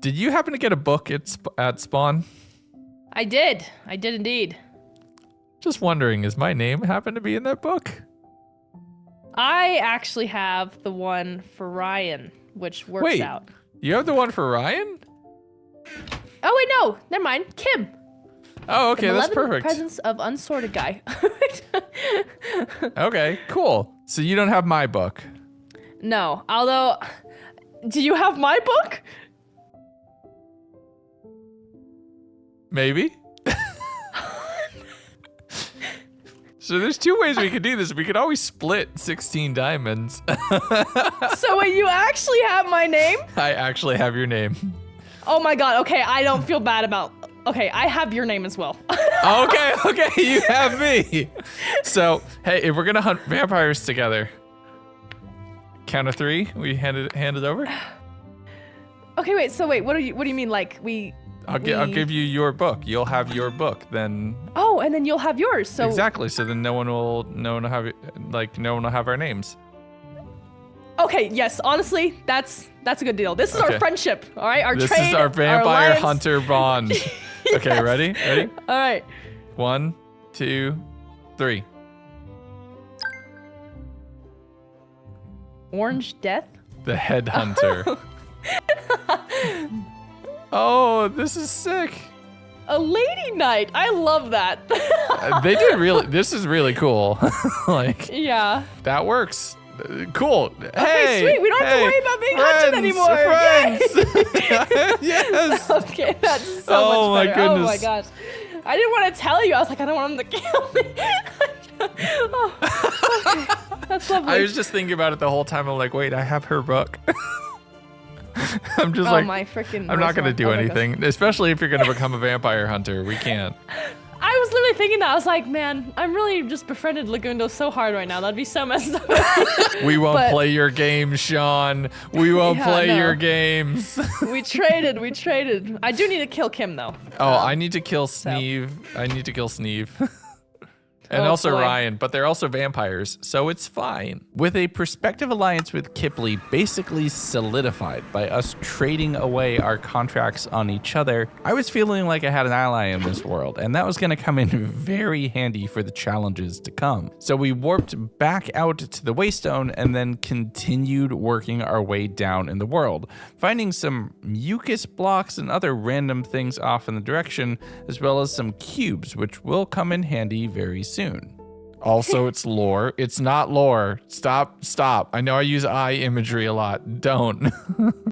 did you happen to get a book at Spawn? I did indeed. Just wondering, is my name happen to be in that book? I actually have the one for Ryan, which works Wait, out. you have the one for Ryan? Oh wait, no, never mind. Kim. Oh, okay, The that's malevolent perfect. Presence of unsorted guy. Okay, cool. So you don't have my book. No, although, do you have my book? Maybe? So there's two ways we could do this. We could always split 16 diamonds. So wait, you actually have my name? I actually have your name. Oh my god, okay, I don't feel bad about... Okay, I have your name as well. Okay, you have me. So, hey, if we're gonna hunt vampires together, count of 3, we hand it over? Okay, wait, what do you mean, like, I'll give you your book. You'll have your book, then... Oh, and then you'll have yours, so... Exactly, so then no one will have our names. Okay, yes, honestly, that's a good deal. This is our friendship, all right? Our This trade, is our vampire alliance. hunter bond. Okay, ready? All right. 1, 2, 3. Orange Death? The headhunter. Oh, this is sick. A lady knight. I love that. They did really. This is really cool. Like Yeah. that works. Cool. Okay, Hey, sweet. We don't have to worry about being hunted anymore. Friends. Yes. Okay, that's so Oh much my better. Oh my goodness. gosh. I didn't want to tell you. I was like, I don't want him to kill me. Oh, okay. That's lovely. I was just thinking about it the whole time. I'm like, wait, I have her book. I'm just oh like, my freaking. I'm not gonna do my gosh. anything, especially if you're gonna become a vampire hunter. We can't. I was literally thinking that. I was like, man, I'm really just befriended Legundo so hard right now. That'd be so messed up. We won't But- play your games, Sean. We won't Yeah, play no. your games. We traded. I do need to kill Kim though. Oh, I need to kill Sneeve. I need to kill Sneeve. And Oh, also boy. Ryan, but they're also vampires, so it's fine. With a prospective alliance with Kipley basically solidified by us trading away our contracts on each other, I was feeling like I had an ally in this world, and that was going to come in very handy for the challenges to come. So we warped back out to the Waystone and then continued working our way down in the world, finding some mucus blocks and other random things off in the direction, as well as some cubes, which will come in handy very soon. Also, it's lore. It's not lore. Stop. I know I use eye imagery a lot. Don't.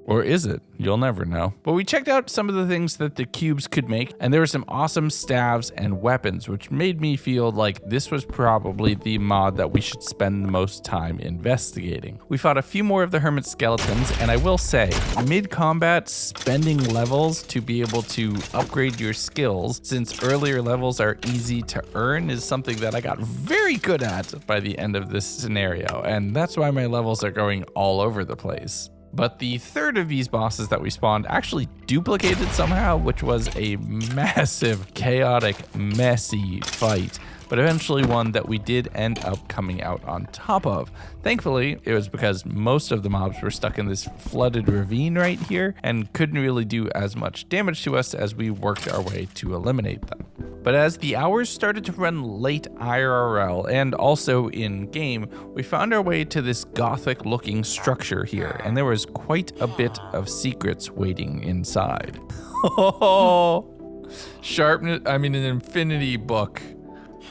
Or is it? You'll never know. But we checked out some of the things that the cubes could make, and there were some awesome staves and weapons, which made me feel like this was probably the mod that we should spend the most time investigating. We fought a few more of the hermit skeletons, and I will say, mid-combat, spending levels to be able to upgrade your skills, since earlier levels are easy to earn, is something that I got very good at by the end of this scenario, and that's why my levels are going all over the place. But the third of these bosses that we spawned actually duplicated somehow, which was a massive, chaotic, messy fight, but eventually one that we did end up coming out on top of. Thankfully, it was because most of the mobs were stuck in this flooded ravine right here and couldn't really do as much damage to us as we worked our way to eliminate them. But as the hours started to run late IRL and also in game, we found our way to this gothic looking structure here, and there was quite a bit of secrets waiting inside. Oh, sharpness, an infinity book.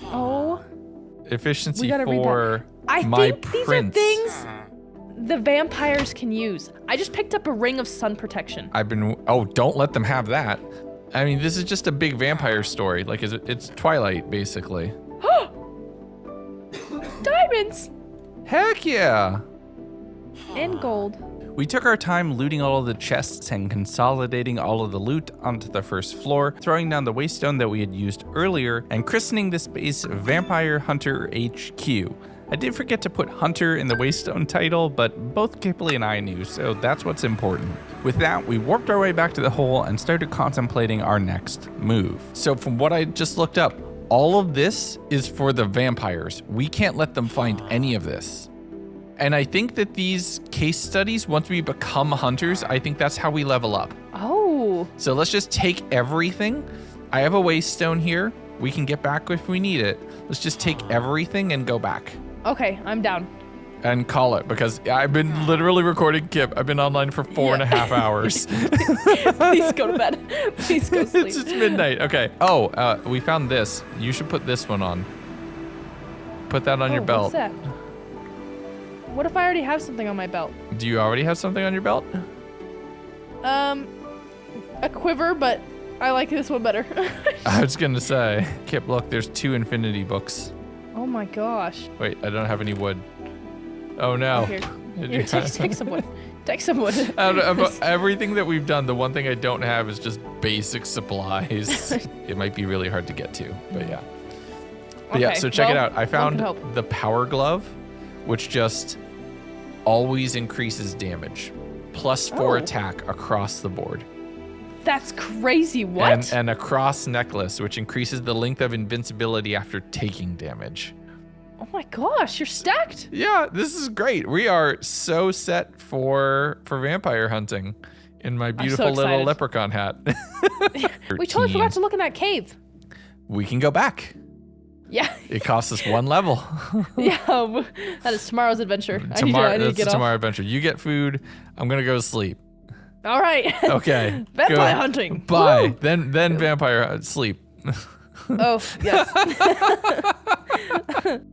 Oh. Efficiency We gotta read for I my think prince. these are things the vampires can use. I just picked up a ring of sun protection. Don't let them have that. I mean, this is just a big vampire story. Like, it's Twilight, basically. Diamonds Heck yeah. and gold. We took our time looting all of the chests and consolidating all of the loot onto the first floor, throwing down the waystone that we had used earlier, and christening this base Vampire Hunter HQ. I did forget to put Hunter in the Waystone title, but both Kipley and I knew, so that's what's important. With that, we warped our way back to the hole and started contemplating our next move. So from what I just looked up, all of this is for the vampires. We can't let them find any of this. And I think that these case studies, once we become hunters, I think that's how we level up. Oh. So let's just take everything. I have a waystone here. We can get back if we need it. Let's just take everything and go back. Okay, I'm down. And call it, because I've been literally recording Kip. I've been online for 4.5 hours. Please go to bed. Please go sleep. It's midnight. Okay. Oh, we found this. You should put this one on. Put that on your belt. What's that? What if I already have something on my belt? Do you already have something on your belt? A quiver, but I like this one better. I was gonna say, Kip, look, there's 2 infinity books. Oh my gosh. Wait, I don't have any wood. Oh no. Here, Did here you have- take some wood. Take some wood. Out of everything that we've done, the one thing I don't have is just basic supplies. It might be really hard to get to, but yeah. But yeah, Okay, so check it well, out. I one found can help. the power glove, which just always increases damage. +4 Oh. attack across the board. That's crazy. What? And a cross necklace, which increases the length of invincibility after taking damage. Oh my gosh, you're stacked. Yeah, this is great. We are so set for vampire hunting in my beautiful little excited. leprechaun hat. We totally forgot to look in that cave. We can go back. Yeah, It costs us 1 level. yeah. That is tomorrow's adventure. I Tomorrow, need to that's get the off. tomorrow adventure. You get food. I'm gonna go to sleep. All right. Okay. Vampire go. hunting. Bye. Woo! Then vampire sleep. Oh yes.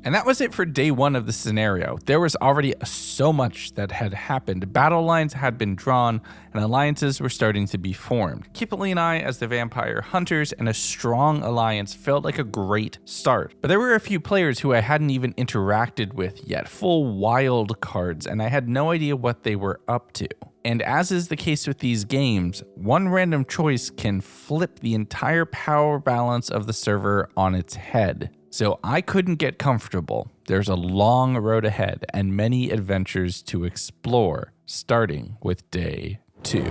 And that was it for day 1 of the scenario. There was already so much that had happened. Battle lines had been drawn, and alliances were starting to be formed. Kippley and I, as the vampire hunters, and a strong alliance felt like a great start. But there were a few players who I hadn't even interacted with yet, full wild cards, and I had no idea what they were up to. And as is the case with these games, one random choice can flip the entire power balance of the server on its head. So I couldn't get comfortable. There's a long road ahead and many adventures to explore, starting with day 2.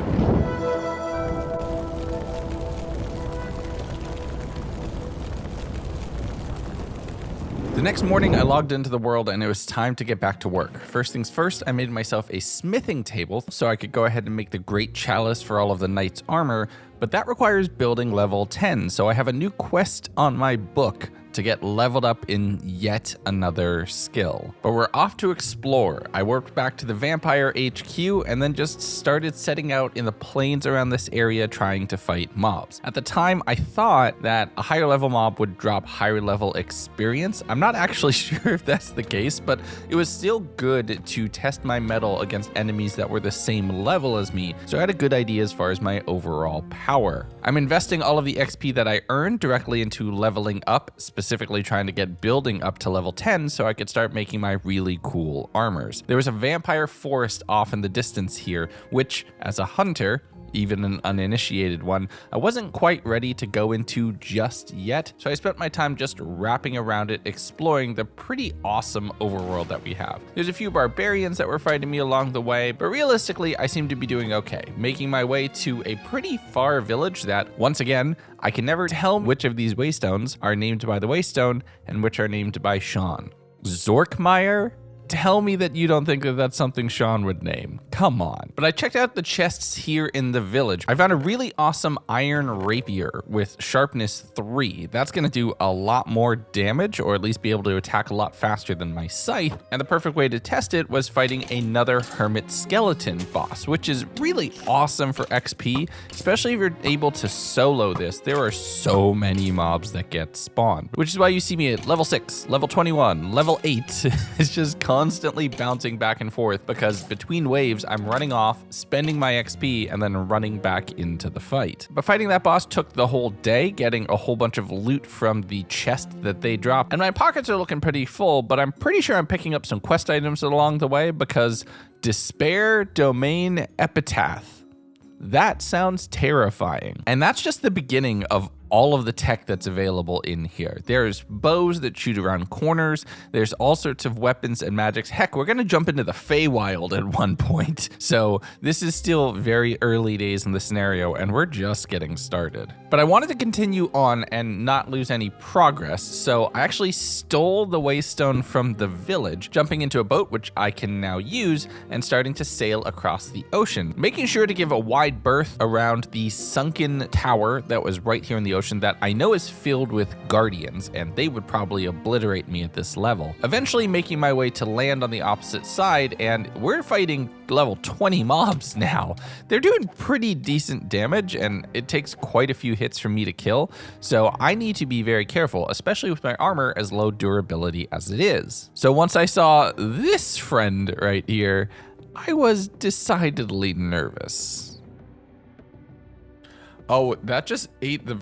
The next morning, I logged into the world and it was time to get back to work. First things first, I made myself a smithing table so I could go ahead and make the great chalice for all of the knight's armor, but that requires building level 10, so I have a new quest on my book to get leveled up in yet another skill. But we're off to explore. I warped back to the vampire HQ and then just started setting out in the plains around this area trying to fight mobs. At the time, I thought that a higher level mob would drop higher level experience. I'm not actually sure if that's the case, but it was still good to test my mettle against enemies that were the same level as me, so I had a good idea as far as my overall power. I'm investing all of the XP that I earned directly into leveling up, specifically trying to get building up to level 10 so I could start making my really cool armors. There was a vampire forest off in the distance here, which, as a hunter, even an uninitiated one, I wasn't quite ready to go into just yet, so I spent my time just wrapping around it, exploring the pretty awesome overworld that we have. There's a few barbarians that were fighting me along the way, but realistically, I seem to be doing okay, making my way to a pretty far village that, once again, I can never tell which of these waystones are named by the waystone and which are named by Sean. Zorkmeyer? Tell me that you don't think that that's something Sean would name. Come on. But I checked out the chests here in the village. I found a really awesome iron rapier with sharpness 3. That's going to do a lot more damage, or at least be able to attack a lot faster than my scythe. And the perfect way to test it was fighting another hermit skeleton boss, which is really awesome for XP, especially if you're able to solo this. There are so many mobs that get spawned, which is why you see me at level 6, level 21, level 8. It's just constantly bouncing back and forth because between waves, I'm running off, spending my XP, and then running back into the fight. But fighting that boss took the whole day, getting a whole bunch of loot from the chest that they dropped. And my pockets are looking pretty full, but I'm pretty sure I'm picking up some quest items along the way because Despair Domain Epitaph. That sounds terrifying. And that's just the beginning of all of the tech that's available in here. There's bows that shoot around corners. There's all sorts of weapons and magics. Heck, we're going to jump into the Feywild at one point. So this is still very early days in the scenario, and we're just getting started. But I wanted to continue on and not lose any progress, so I actually stole the waystone from the village, jumping into a boat, which I can now use, and starting to sail across the ocean, making sure to give a wide berth around the sunken tower that was right here in the ocean that I know is filled with guardians, and they would probably obliterate me at this level. Eventually making my way to land on the opposite side, and we're fighting level 20 mobs now. They're doing pretty decent damage, and it takes quite a few hits for me to kill, so I need to be very careful, especially with my armor as low durability as it is. So once I saw this friend right here, I was decidedly nervous. Oh, that just ate the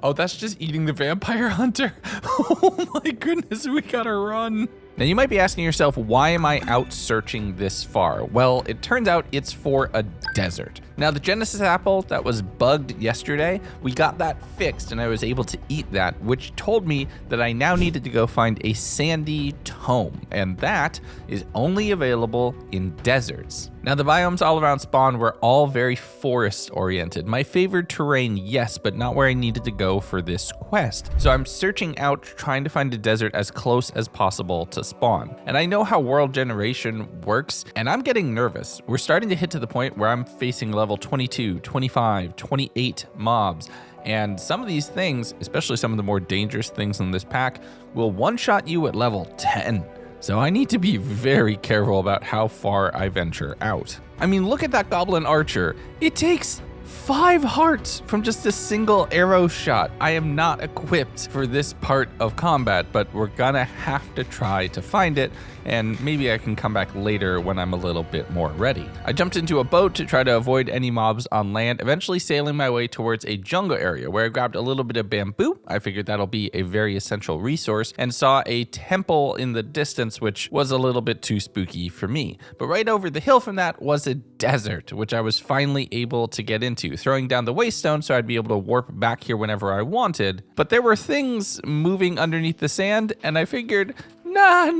Oh, that's just eating the vampire hunter. Oh my goodness, we gotta run. Now you might be asking yourself, why am I out searching this far? Well, it turns out it's for a desert. Now the Genesis apple that was bugged yesterday, we got that fixed and I was able to eat that, which told me that I now needed to go find a sandy tome, and that is only available in deserts. Now the biomes all around spawn were all very forest oriented. My favorite terrain, yes, but not where I needed to go for this quest. So I'm searching out, trying to find a desert as close as possible to spawn. And I know how world generation works, and I'm getting nervous. We're starting to hit to the point where I'm facing level 22, 25, 28 mobs. And some of these things, especially some of the more dangerous things in this pack, will one-shot you at level 10. So I need to be very careful about how far I venture out. I mean, look at that goblin archer. It takes 5 hearts from just a single arrow shot. I am not equipped for this part of combat, but we're gonna have to try to find it, and maybe I can come back later when I'm a little bit more ready. I jumped into a boat to try to avoid any mobs on land, eventually sailing my way towards a jungle area where I grabbed a little bit of bamboo. I figured that'll be a very essential resource, and saw a temple in the distance, which was a little bit too spooky for me. But right over the hill from that was a desert, which I was finally able to get into, throwing down the waystone so I'd be able to warp back here whenever I wanted. But there were things moving underneath the sand, and I figured, no,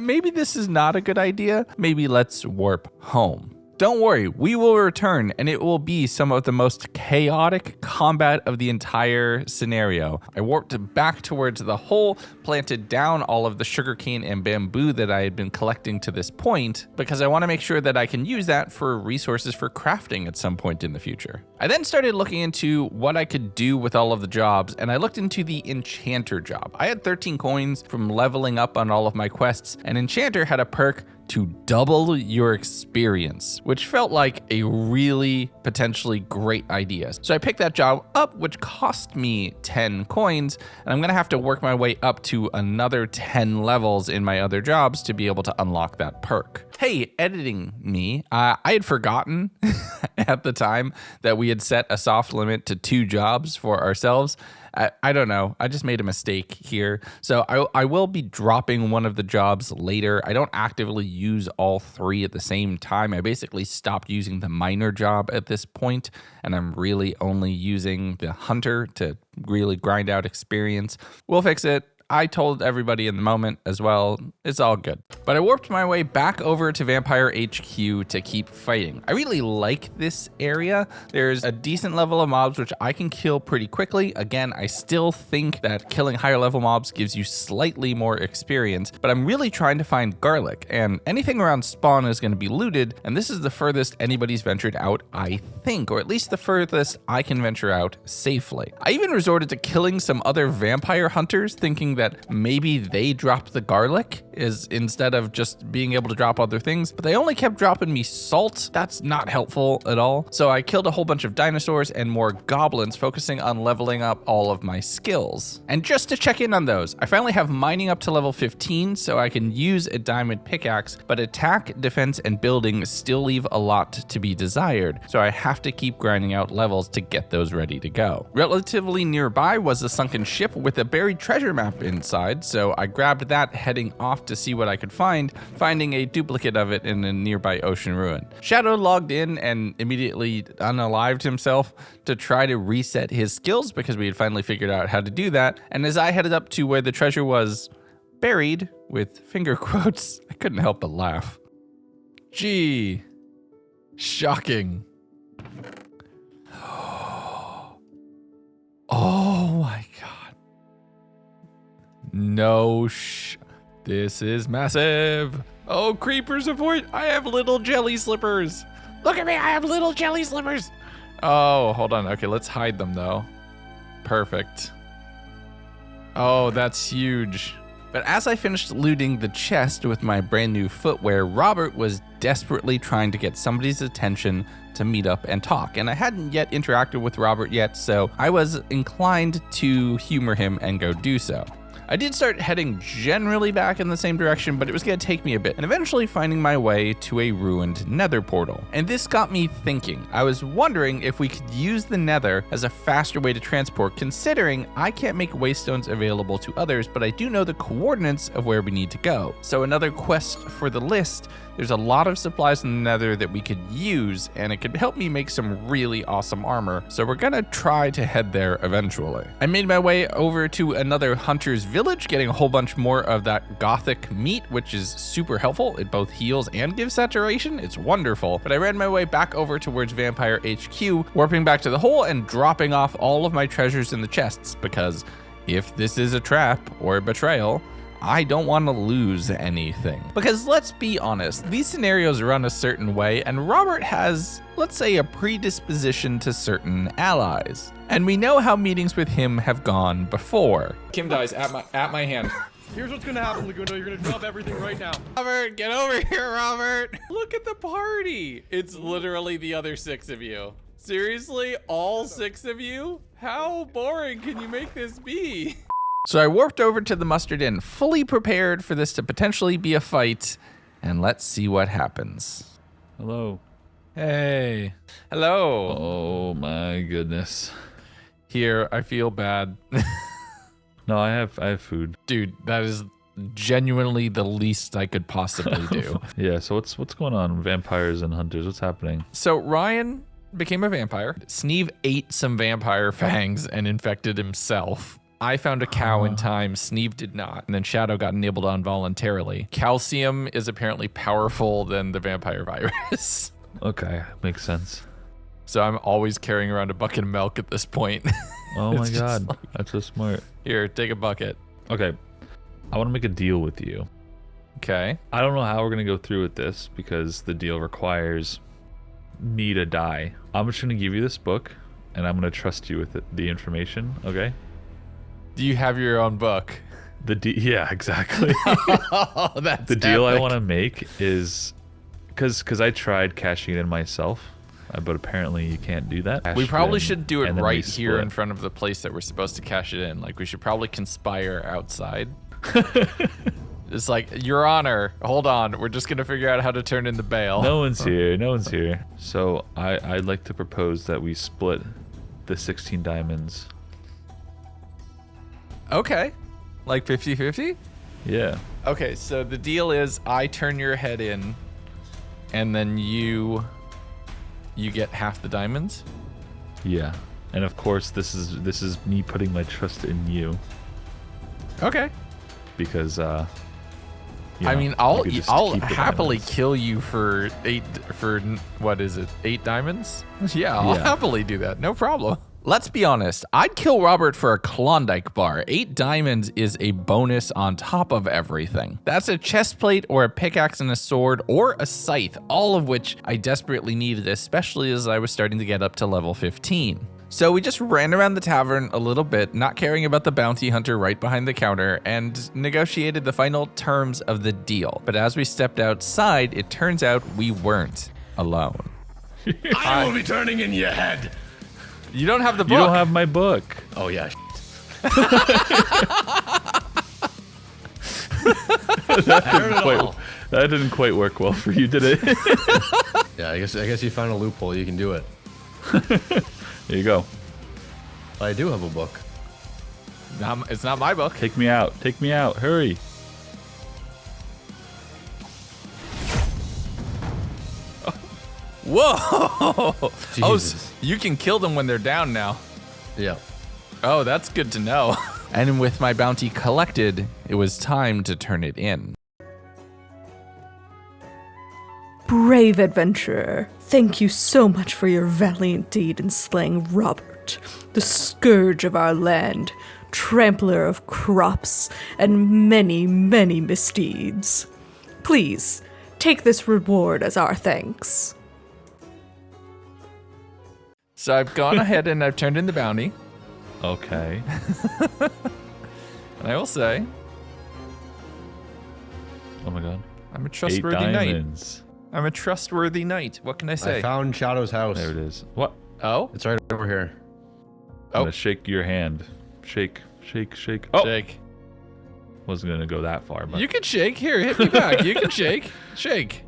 maybe this is not a good idea. Maybe let's warp home. Don't worry, we will return, and it will be some of the most chaotic combat of the entire scenario. I warped back towards the hole, planted down all of the sugarcane and bamboo that I had been collecting to this point, because I want to make sure that I can use that for resources for crafting at some point in the future. I then started looking into what I could do with all of the jobs, and I looked into the enchanter job. I had 13 coins from leveling up on all of my quests, and enchanter had a perk to double your experience, which felt like a really potentially great idea. So I picked that job up, which cost me 10 coins, and I'm gonna have to work my way up to another 10 levels in my other jobs to be able to unlock that perk. Hey, editing me, I had forgotten at the time that we had set a soft limit to 2 jobs for ourselves. I don't know. I just made a mistake here. So I will be dropping one of the jobs later. I don't actively use all 3 at the same time. I basically stopped using the miner job at this point, and I'm really only using the hunter to really grind out experience. We'll fix it. I told everybody in the moment as well. It's all good. But I warped my way back over to Vampire HQ to keep fighting. I really like this area. There's a decent level of mobs which I can kill pretty quickly. Again, I still think that killing higher level mobs gives you slightly more experience, but I'm really trying to find garlic, and anything around spawn is going to be looted, and this is the furthest anybody's ventured out, I think, or at least the furthest I can venture out safely. I even resorted to killing some other vampire hunters, thinking that maybe they dropped the garlic instead of just being able to drop other things, but they only kept dropping me salt. That's not helpful at all. So I killed a whole bunch of dinosaurs and more goblins, focusing on leveling up all of my skills. And just to check in on those, I finally have mining up to level 15, so I can use a diamond pickaxe, but attack, defense, and building still leave a lot to be desired, so I have to keep grinding out levels to get those ready to go. Relatively nearby was a sunken ship with a buried treasure map inside, so I grabbed that, heading off to see what I could find, finding a duplicate of it in a nearby ocean ruin. Shadow logged in and immediately unalived himself to try to reset his skills because we had finally figured out how to do that, and as I headed up to where the treasure was buried, with finger quotes, I couldn't help but laugh. Gee, shocking. Oh my god. No this is massive. Oh, creepers avoid. I have little jelly slippers. Look at me, I have little jelly slippers. Oh, hold on. Okay, let's hide them though. Perfect. Oh, that's huge. But as I finished looting the chest with my brand new footwear, Robert was desperately trying to get somebody's attention to meet up and talk. And I hadn't yet interacted with Robert yet, so I was inclined to humor him and go do so. I did start heading generally back in the same direction, but it was going to take me a bit, and eventually finding my way to a ruined nether portal. And this got me thinking. I was wondering if we could use the nether as a faster way to transport, considering I can't make waystones available to others, but I do know the coordinates of where we need to go. So another quest for the list. There's a lot of supplies in the nether that we could use, and it could help me make some really awesome armor. So we're gonna try to head there eventually. I made my way over to another hunter's village, getting a whole bunch more of that gothic meat, which is super helpful. It both heals and gives saturation. It's wonderful. But I ran my way back over towards Vampire HQ, warping back to the hole and dropping off all of my treasures in the chests, because if this is a trap or a betrayal, I don't want to lose anything. Because let's be honest, these scenarios run a certain way, and Robert has, let's say, a predisposition to certain allies. And we know how meetings with him have gone before. Kim dies at my hand. Here's what's gonna happen, Legundo. You're gonna drop everything right now. Robert, get over here, Robert. Look at the party. It's literally the other 6 of you. Seriously, all 6 of you? How boring can you make this be? So I warped over to the Mustard Inn, fully prepared for this to potentially be a fight, and let's see what happens. Hello. Hey. Hello. Oh my goodness. Here, I feel bad. No, I have food. Dude, that is genuinely the least I could possibly do. Yeah, so what's going on? Vampires and hunters, what's happening? So Ryan became a vampire. Sneeve ate some vampire fangs and infected himself. I found a cow in time, Sneeve did not, and then Shadow got enabled on voluntarily. Calcium is apparently powerful than the vampire virus. Okay, makes sense. So I'm always carrying around a bucket of milk at this point. Oh my It's just god, like, that's so smart. here, take a bucket. Okay, I want to make a deal with you. Okay. I don't know how we're going to go through with this because the deal requires me to die. I'm just going to give you this book and I'm going to trust you with the information, okay? Do you have your own book? Yeah, exactly. Oh, that's The deal I epic. want to make is because I tried cashing it in myself, but apparently you can't do that. We Cash probably in, should do it and then we right here in split. front of the place that we're supposed to cash it in. Like, we should probably conspire outside. It's like, Your Honor, hold on. We're just going to figure out how to turn in the bail. No one's here. No one's here. So I'd like to propose that we split the 16 diamonds. Okay. Like 50-50? Yeah. Okay, so the deal is I turn your head in, and then you get half the diamonds? Yeah. And of course, this is me putting my trust in you Okay. because I know, mean, you I'll could just I'll keep the happily diamonds. kill you for what is it? 8 diamonds? Yeah, I'll Yeah. happily do that. No problem. Let's be honest. I'd kill Robert for a Klondike bar. 8 diamonds is a bonus on top of everything. That's a chest plate or a pickaxe and a sword or a scythe, all of which I desperately needed, especially as I was starting to get up to level 15. So we just ran around the tavern a little bit, not caring about the bounty hunter right behind the counter, and negotiated the final terms of the deal. But as we stepped outside, it turns out we weren't alone. I will be turning in your head. You don't have the book. You don't have my book. Oh yeah. That didn't quite work well for you, did it? Yeah, I guess you found a loophole. You can do it. There you go. I do have a book. It's not my book. Take me out. Take me out. Hurry. Whoa! Oh, Jesus. you can kill them when they're down now. Yeah. Oh, that's good to know. And with my bounty collected, it was time to turn it in. Brave adventurer, thank you so much for your valiant deed in slaying Robert, the scourge of our land, trampler of crops, and many, many misdeeds. Please, take this reward as our thanks. So I've gone ahead and I've turned in the bounty. Okay. And I will say, Oh my god. I'm a 8 trustworthy knight. diamonds. I'm a trustworthy knight. What can I say? I found Shadow's house. There it is. What? Oh? It's right over here. I'm gonna shake your hand. Shake, shake, shake. Oh, Jake. Wasn't gonna go that far, but You can shake. Here, hit me back. You can shake. Shake.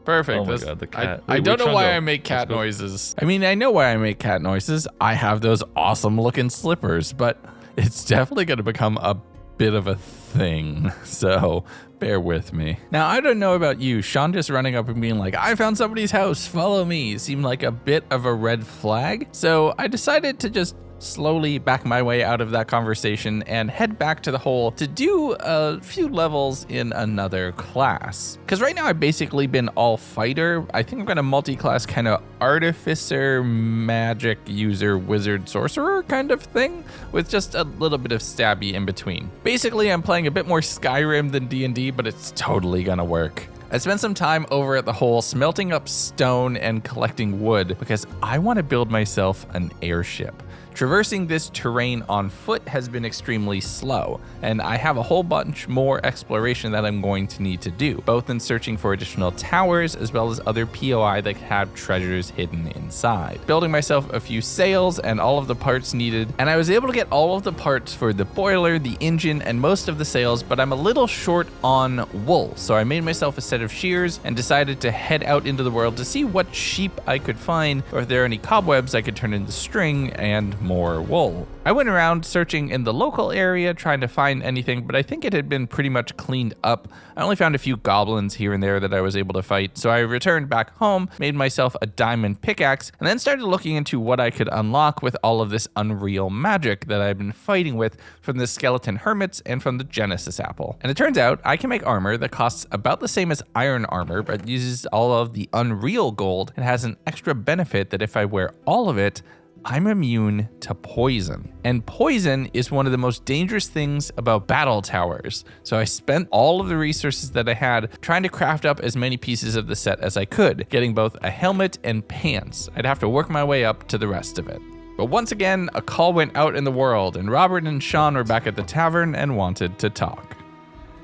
Perfect. Oh my God, the cat. I Wait, don't know Chungo. why I make cat Let's go. noises. I mean, I know why I make cat noises. I have those awesome looking slippers, but it's definitely going to become a bit of a thing. So bear with me. Now, I don't know about you. Sean just running up and being like, I found somebody's house. Follow me. Seemed like a bit of a red flag. So I decided to just slowly back my way out of that conversation and head back to the hole to do a few levels in another class. Because right now I've basically been all fighter. I think I'm going to multi-class kind of artificer, magic user, wizard, sorcerer kind of thing with just a little bit of stabby in between. Basically, I'm playing a bit more Skyrim than D&D, but it's totally going to work. I spent some time over at the hole smelting up stone and collecting wood because I want to build myself an airship. Traversing this terrain on foot has been extremely slow, and I have a whole bunch more exploration that I'm going to need to do, both in searching for additional towers as well as other POI that have treasures hidden inside. Building myself a few sails and all of the parts needed, and I was able to get all of the parts for the boiler, the engine, and most of the sails, but I'm a little short on wool, so I made myself a set of shears and decided to head out into the world to see what sheep I could find, or if there are any cobwebs I could turn into string and more wool. I went around searching in the local area trying to find anything, but I think it had been pretty much cleaned up. I only found a few goblins here and there that I was able to fight, so I returned back home, made myself a diamond pickaxe, and then started looking into what I could unlock with all of this unreal magic that I've been fighting with from the skeleton hermits and from the Genesis apple. And it turns out I can make armor that costs about the same as iron armor, but uses all of the unreal gold and has an extra benefit that if I wear all of it, I'm immune to poison. And poison is one of the most dangerous things about battle towers. So I spent all of the resources that I had trying to craft up as many pieces of the set as I could, getting both a helmet and pants. I'd have to work my way up to the rest of it. But once again, a call went out in the world, and Robert and Sean were back at the tavern and wanted to talk.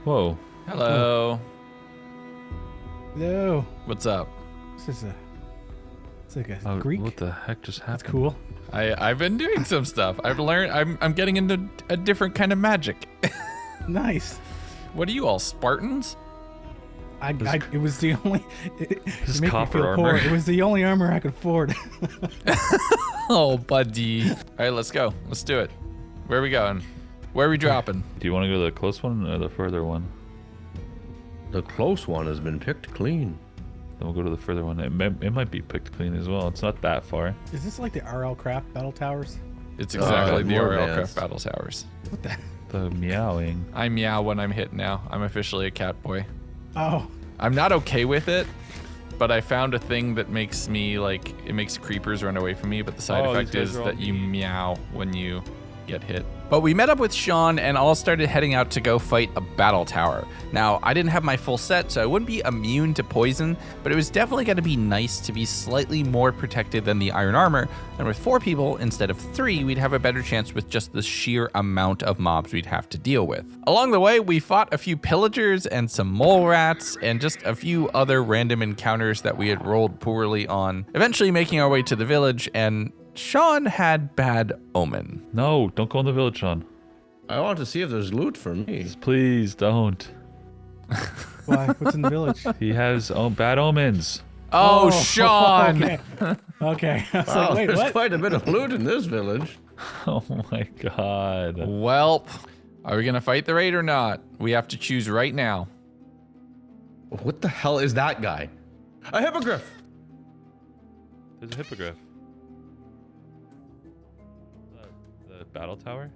Whoa. Hello. No. What's up? This is it's like a Greek. What the heck just happened? That's cool. I've been doing some stuff. I've learned. I'm getting into a different kind of magic. Nice. What are you all, Spartans? It was the only. It This made me copper feel poor. armor. It was the only armor I could afford. Oh, buddy. All right, let's go. Let's do it. Where are we going? Where are we dropping? Do you want to go to the close one or the further one? The close one has been picked clean. Then we'll go to the further one. It might be picked clean as well. It's not that far. Is this like the RL Craft Battle Towers? It's exactly the more RL advanced. Craft Battle Towers. What the? The meowing. I meow when I'm hit now. I'm officially a cat boy. Oh, I'm not okay with it, but I found a thing that makes me like, it makes creepers run away from me, but the side Oh, effect these guys is are all that you mean. meow when you get hit. But we met up with Sean and all started heading out to go fight a battle tower. Now, I didn't have my full set, so I wouldn't be immune to poison, but it was definitely going to be nice to be slightly more protected than the iron armor. And with 4 people instead of 3, we'd have a better chance with just the sheer amount of mobs we'd have to deal with. Along the way, we fought a few pillagers and some mole rats and just a few other random encounters that we had rolled poorly on, eventually making our way to the village, and Sean had bad omen. No, don't go in the village, Sean. I want to see if there's loot for me. Please don't. why? What's in the village? He has bad omens. Oh, Sean! Okay. Okay. I was Wow, like, wait, there's what? quite a bit of loot in this village. Oh my god. Welp, are we gonna fight the raid or not? We have to choose right now. What the hell is that guy? A hippogriff! There's a hippogriff. The battle tower?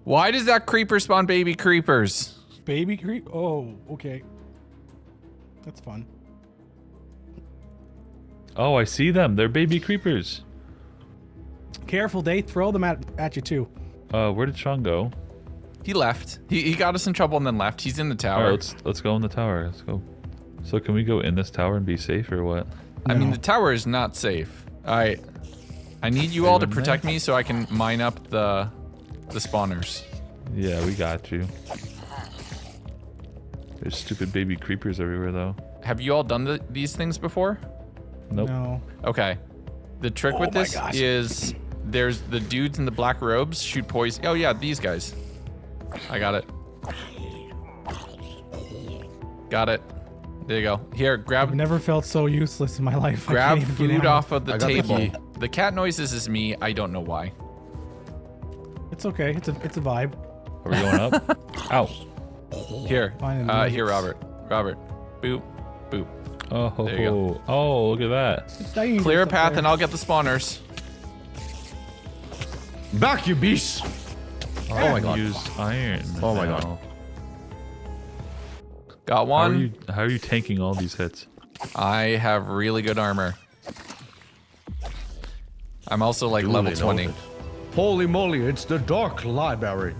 Why does that creeper spawn baby creepers? Baby creep? Oh, okay. That's fun. Oh, I see them. They're baby creepers. Careful, they throw them at you too. Where did Sean go? He left. He got us in trouble and then left. He's in the All tower. right, let's go in the tower. Let's go. So can we go in this tower and be safe or what? I mean, No. the tower is not safe. All right. I need you all to protect me so I can mine up the spawners. Yeah, we got you. There's stupid baby creepers everywhere though. Have you all done these things before? Nope. No. Okay. The trick with my this gosh. is there's the dudes in the black robes shoot poison. Oh yeah, these guys. I got it. Got it. There you go. Here, grab I've never felt so useless in my life. I grab can't even get food out. off of the I got the table. key. The cat noises is me. I don't know why. It's okay. It's a vibe. Are we going up? Ow. Here. Fine, Here, Robert. Robert. Boop. Boop. Oh, ho, There you go. ho. Oh, look at that. It's dangerous Clear a up path there. and I'll get the spawners. Back, you beast! Oh my god. Use iron. Oh my now. god. Got one. How are you tanking all these hits? I have really good armor. I'm also like level Duly 20. noted. Holy moly, it's the Dark Library.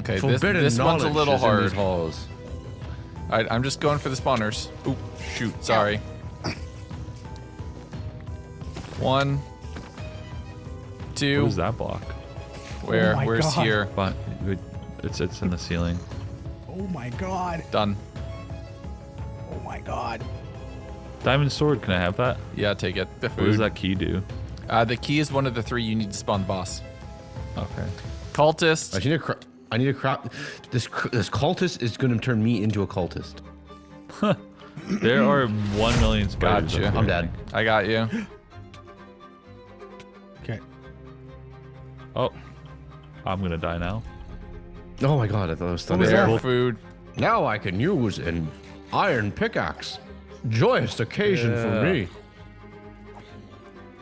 Okay, Forbidden this one's a knowledge little is in hard. these halls. Alright, I'm just going for the spawners. Oop, shoot, sorry. 1, 2. What is that block? Where? Oh my Where's God. here? But it's in the ceiling. Oh my god. Done. Oh my god. Diamond sword, can I have that? Yeah, take it. The What does food. that key do? The key is one of the 3 you need to spawn the boss. Okay. Cultist. I need a crap. This cultist is gonna turn me into a cultist. There are 1 million spiders. Gotcha. up I'm here. dead. I got you. Okay. Oh. I'm gonna die now. Oh my god, I thought it was What was thunder. There, that? food. Now I can use an iron pickaxe. Joyous occasion for me.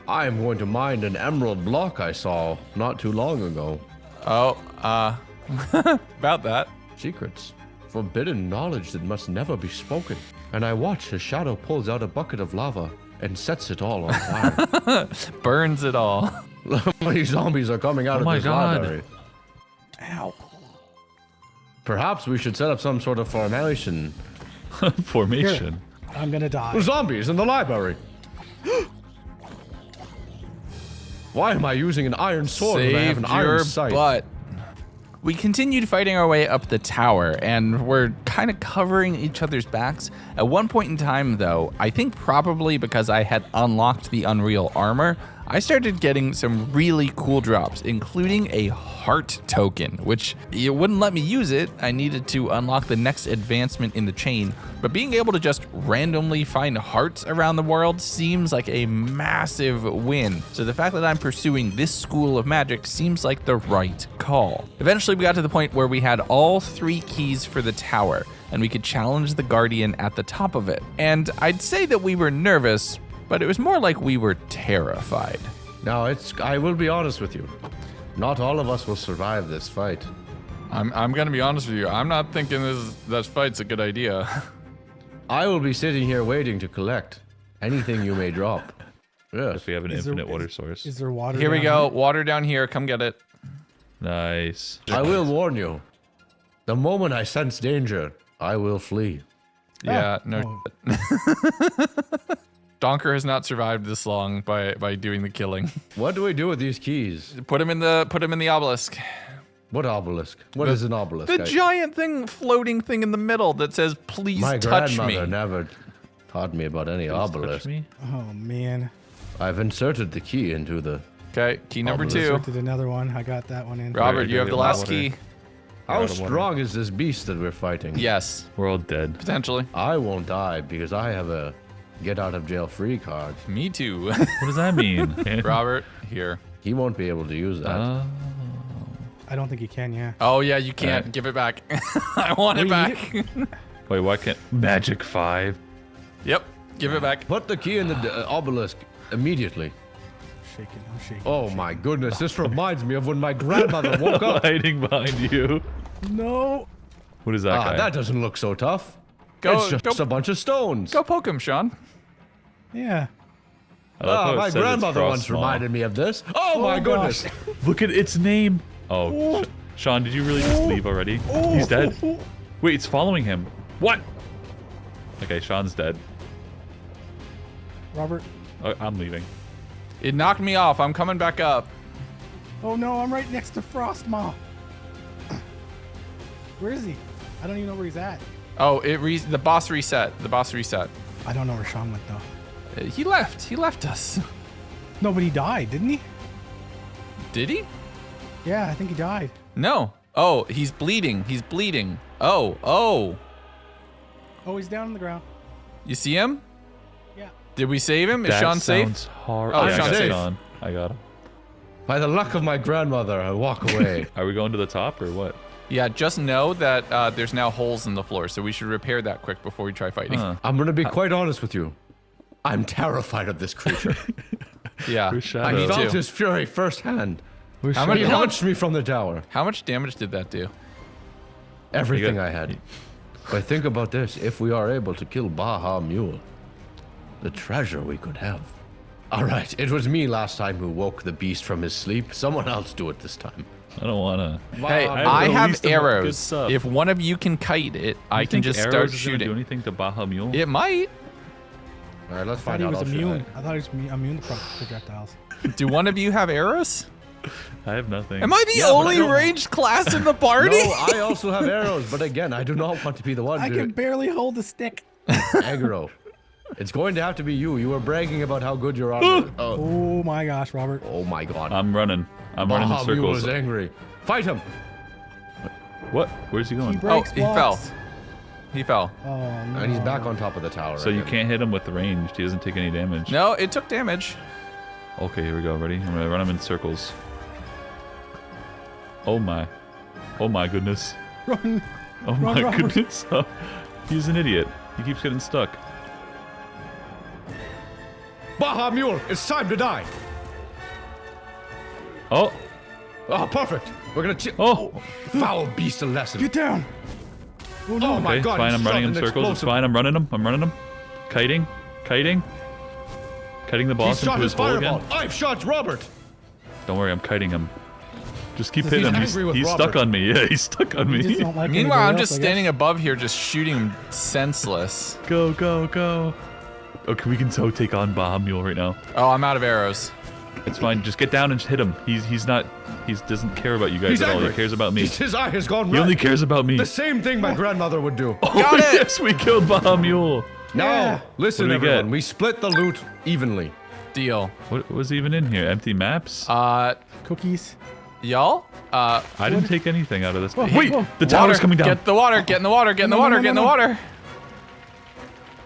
I am going to mine an emerald block I saw not too long ago. Oh, about that. Secrets. Forbidden knowledge that must never be spoken. And I watch as Shadow pulls out a bucket of lava and sets it all on fire. Burns it all. These zombies are coming out Oh of my this God. library. Ow. Perhaps we should set up some sort of formation. Formation. I'm gonna die. Zombies in the library. Why am I using an iron sword when I have Save an your iron sight? butt. We continued fighting our way up the tower, and we're kind of covering each other's backs. At one point in time, though, I think probably because I had unlocked the Unreal Armor, I started getting some really cool drops, including a heart token, which it wouldn't let me use it. I needed to unlock the next advancement in the chain, but being able to just randomly find hearts around the world seems like a massive win. So the fact that I'm pursuing this school of magic seems like the right call. Eventually, we got to the point where we had all 3 keys for the tower, and we could challenge the Guardian at the top of it. And I'd say that we were nervous, but it was more like we were terrified. Now, I will be honest with you. Not all of us will survive this fight. I'm gonna be honest with you. I'm not thinking this fight's a good idea. I will be sitting here waiting to collect anything you may drop. Yes. If we have an Is there- infinite water source. Is there water? Here we down go. here? Water down here. Come get it. Nice. I will warn you. The moment I sense danger, I will flee. Yeah. No. Oh. Donker has not survived this long by doing the killing. What do we do with these keys? Put him in the obelisk. What obelisk? What is an obelisk? The giant thing, floating thing in the middle that says "Please My touch grandmother me." never taught me about any Please touch obelisk. me. Oh man. I've inserted the key into the... Okay. Key number Obelisk. 2. Inserted another one. I got that one in. Robert, you have the last Water. key. How out of water. strong is this beast that we're fighting? Yes. We're all dead. Potentially. I won't die because I have a get out of jail free card. Me too. What does that mean? Robert, here. He won't be able to use that. I don't think you can. Yeah. Oh yeah, you can't. Alright. Give it back. I want it We back. Wait, why can't Magic 5? Yep. Give it back. Put the key in the obelisk immediately. Shaking. I'm shaking. Oh my goodness, this reminds me of when my grandmother woke up. Hiding behind you. No. What is that Ah, guy? that doesn't look so tough. Go- it's just go- a bunch of stones. Go poke him, Sean. Yeah. I love how it my says it's grandmother cross once small. reminded me of this. Oh, my gosh. goodness. Look at its name. Oh, Sean, did you really just leave already? He's dead. Wait, it's following him. What? Okay, Sean's dead. Robert. Oh, I'm leaving. It knocked me off. I'm coming back up. Oh no, I'm right next to Frostmaw. Where is he? I don't even know where he's at. Oh, the boss reset. The boss reset. I don't know where Sean went though. He left. He left us. No, but he died, didn't he? Did he? Yeah, I think he died. No. Oh, he's bleeding. He's bleeding. Oh. Oh, he's down on the ground. You see him? Yeah. Did we save him? Is That Sean safe? sounds hard. Oh, yeah, I Sean's got safe. Sean. I got him. By the luck of my grandmother, I walk away. Are we going to the top or what? Yeah, just know that there's now holes in the floor, so we should repair that quick before we try fighting. I'm gonna be quite honest with you. I'm terrified of this creature. Yeah, Where's Shadow? I me felt too. his fury firsthand. Where's How much- He Shadow? launched me from the tower. How much damage did that do? Everything You got- I had. But think about this. If we are able to kill Baha Mule, the treasure we could have. All right, it was me last time who woke the beast from his sleep. Someone else do it this time. I don't wanna. Hey, Wow. I have released him with good arrows. stuff. If one of you can kite it, I You can think just arrows start is gonna do shooting. anything to Baha Mule? It might. All right, let's I thought find he out. was I'll shoot immune. it. I thought he was immune to projectiles. Do one of you have arrows? I have nothing. Am I the Yeah, but I only don't- ranged class in the party? No, I also have arrows, but again, I do not want to be the one I to can barely hold the stick. aggro. It's going to have to be you. You were bragging about how good your armor is. Oh, Oh my gosh, Robert. oh my god. I'm running. I'm running in Baha Mule circles. is angry. Fight him. What? Where's he He going? Oh, breaks he fell. blocks. He fell. Oh no. And he's back on top of the tower. So you again. can't hit him with ranged. He doesn't take any damage. No, it took damage. Okay, here we go. Ready? I'm gonna run him in circles. Oh my. Oh my goodness. Run. Oh Run, my Robert. goodness. He's an idiot. He keeps getting stuck. Baha Mule, it's time to die. Oh. Oh, perfect. We're gonna Oh. foul beast a lesson. Get down. Oh no. Oh my Okay, god. fine. he I'm running in shot an circles. It's explosive- fine. I'm running him. I'm running him. Kiting. Kiting. Kiting the He boss shot into his his hole fireball. again. I've shot Robert. Don't worry, I'm kiting him. Just keep He's hitting him. angry with He's Robert. stuck on me. Yeah, he's stuck on You just me. don't like Meanwhile, anybody I'm else, just I guess. standing above here, just shooting him senseless. Go, go, go. Okay, we can so take on Baha Mule right now. Oh, I'm out of arrows. It's fine. Just get down and just hit him. He doesn't care about you guys He's at all. angry. He cares about me. His eye has gone He red. only cares about me. The same thing my grandmother would do. Got it! Yes, we killed Baha Mule. Now, Yeah. listen, What do we everyone. get? We split the loot evenly. Deal. What was even in here? Empty maps? Cookies. Y'all? I didn't take anything out of this. Whoa, Wait, whoa. the tower's Water. coming down. Get the water, get in the water, get in the No, no, water, no, get in the no, no. water.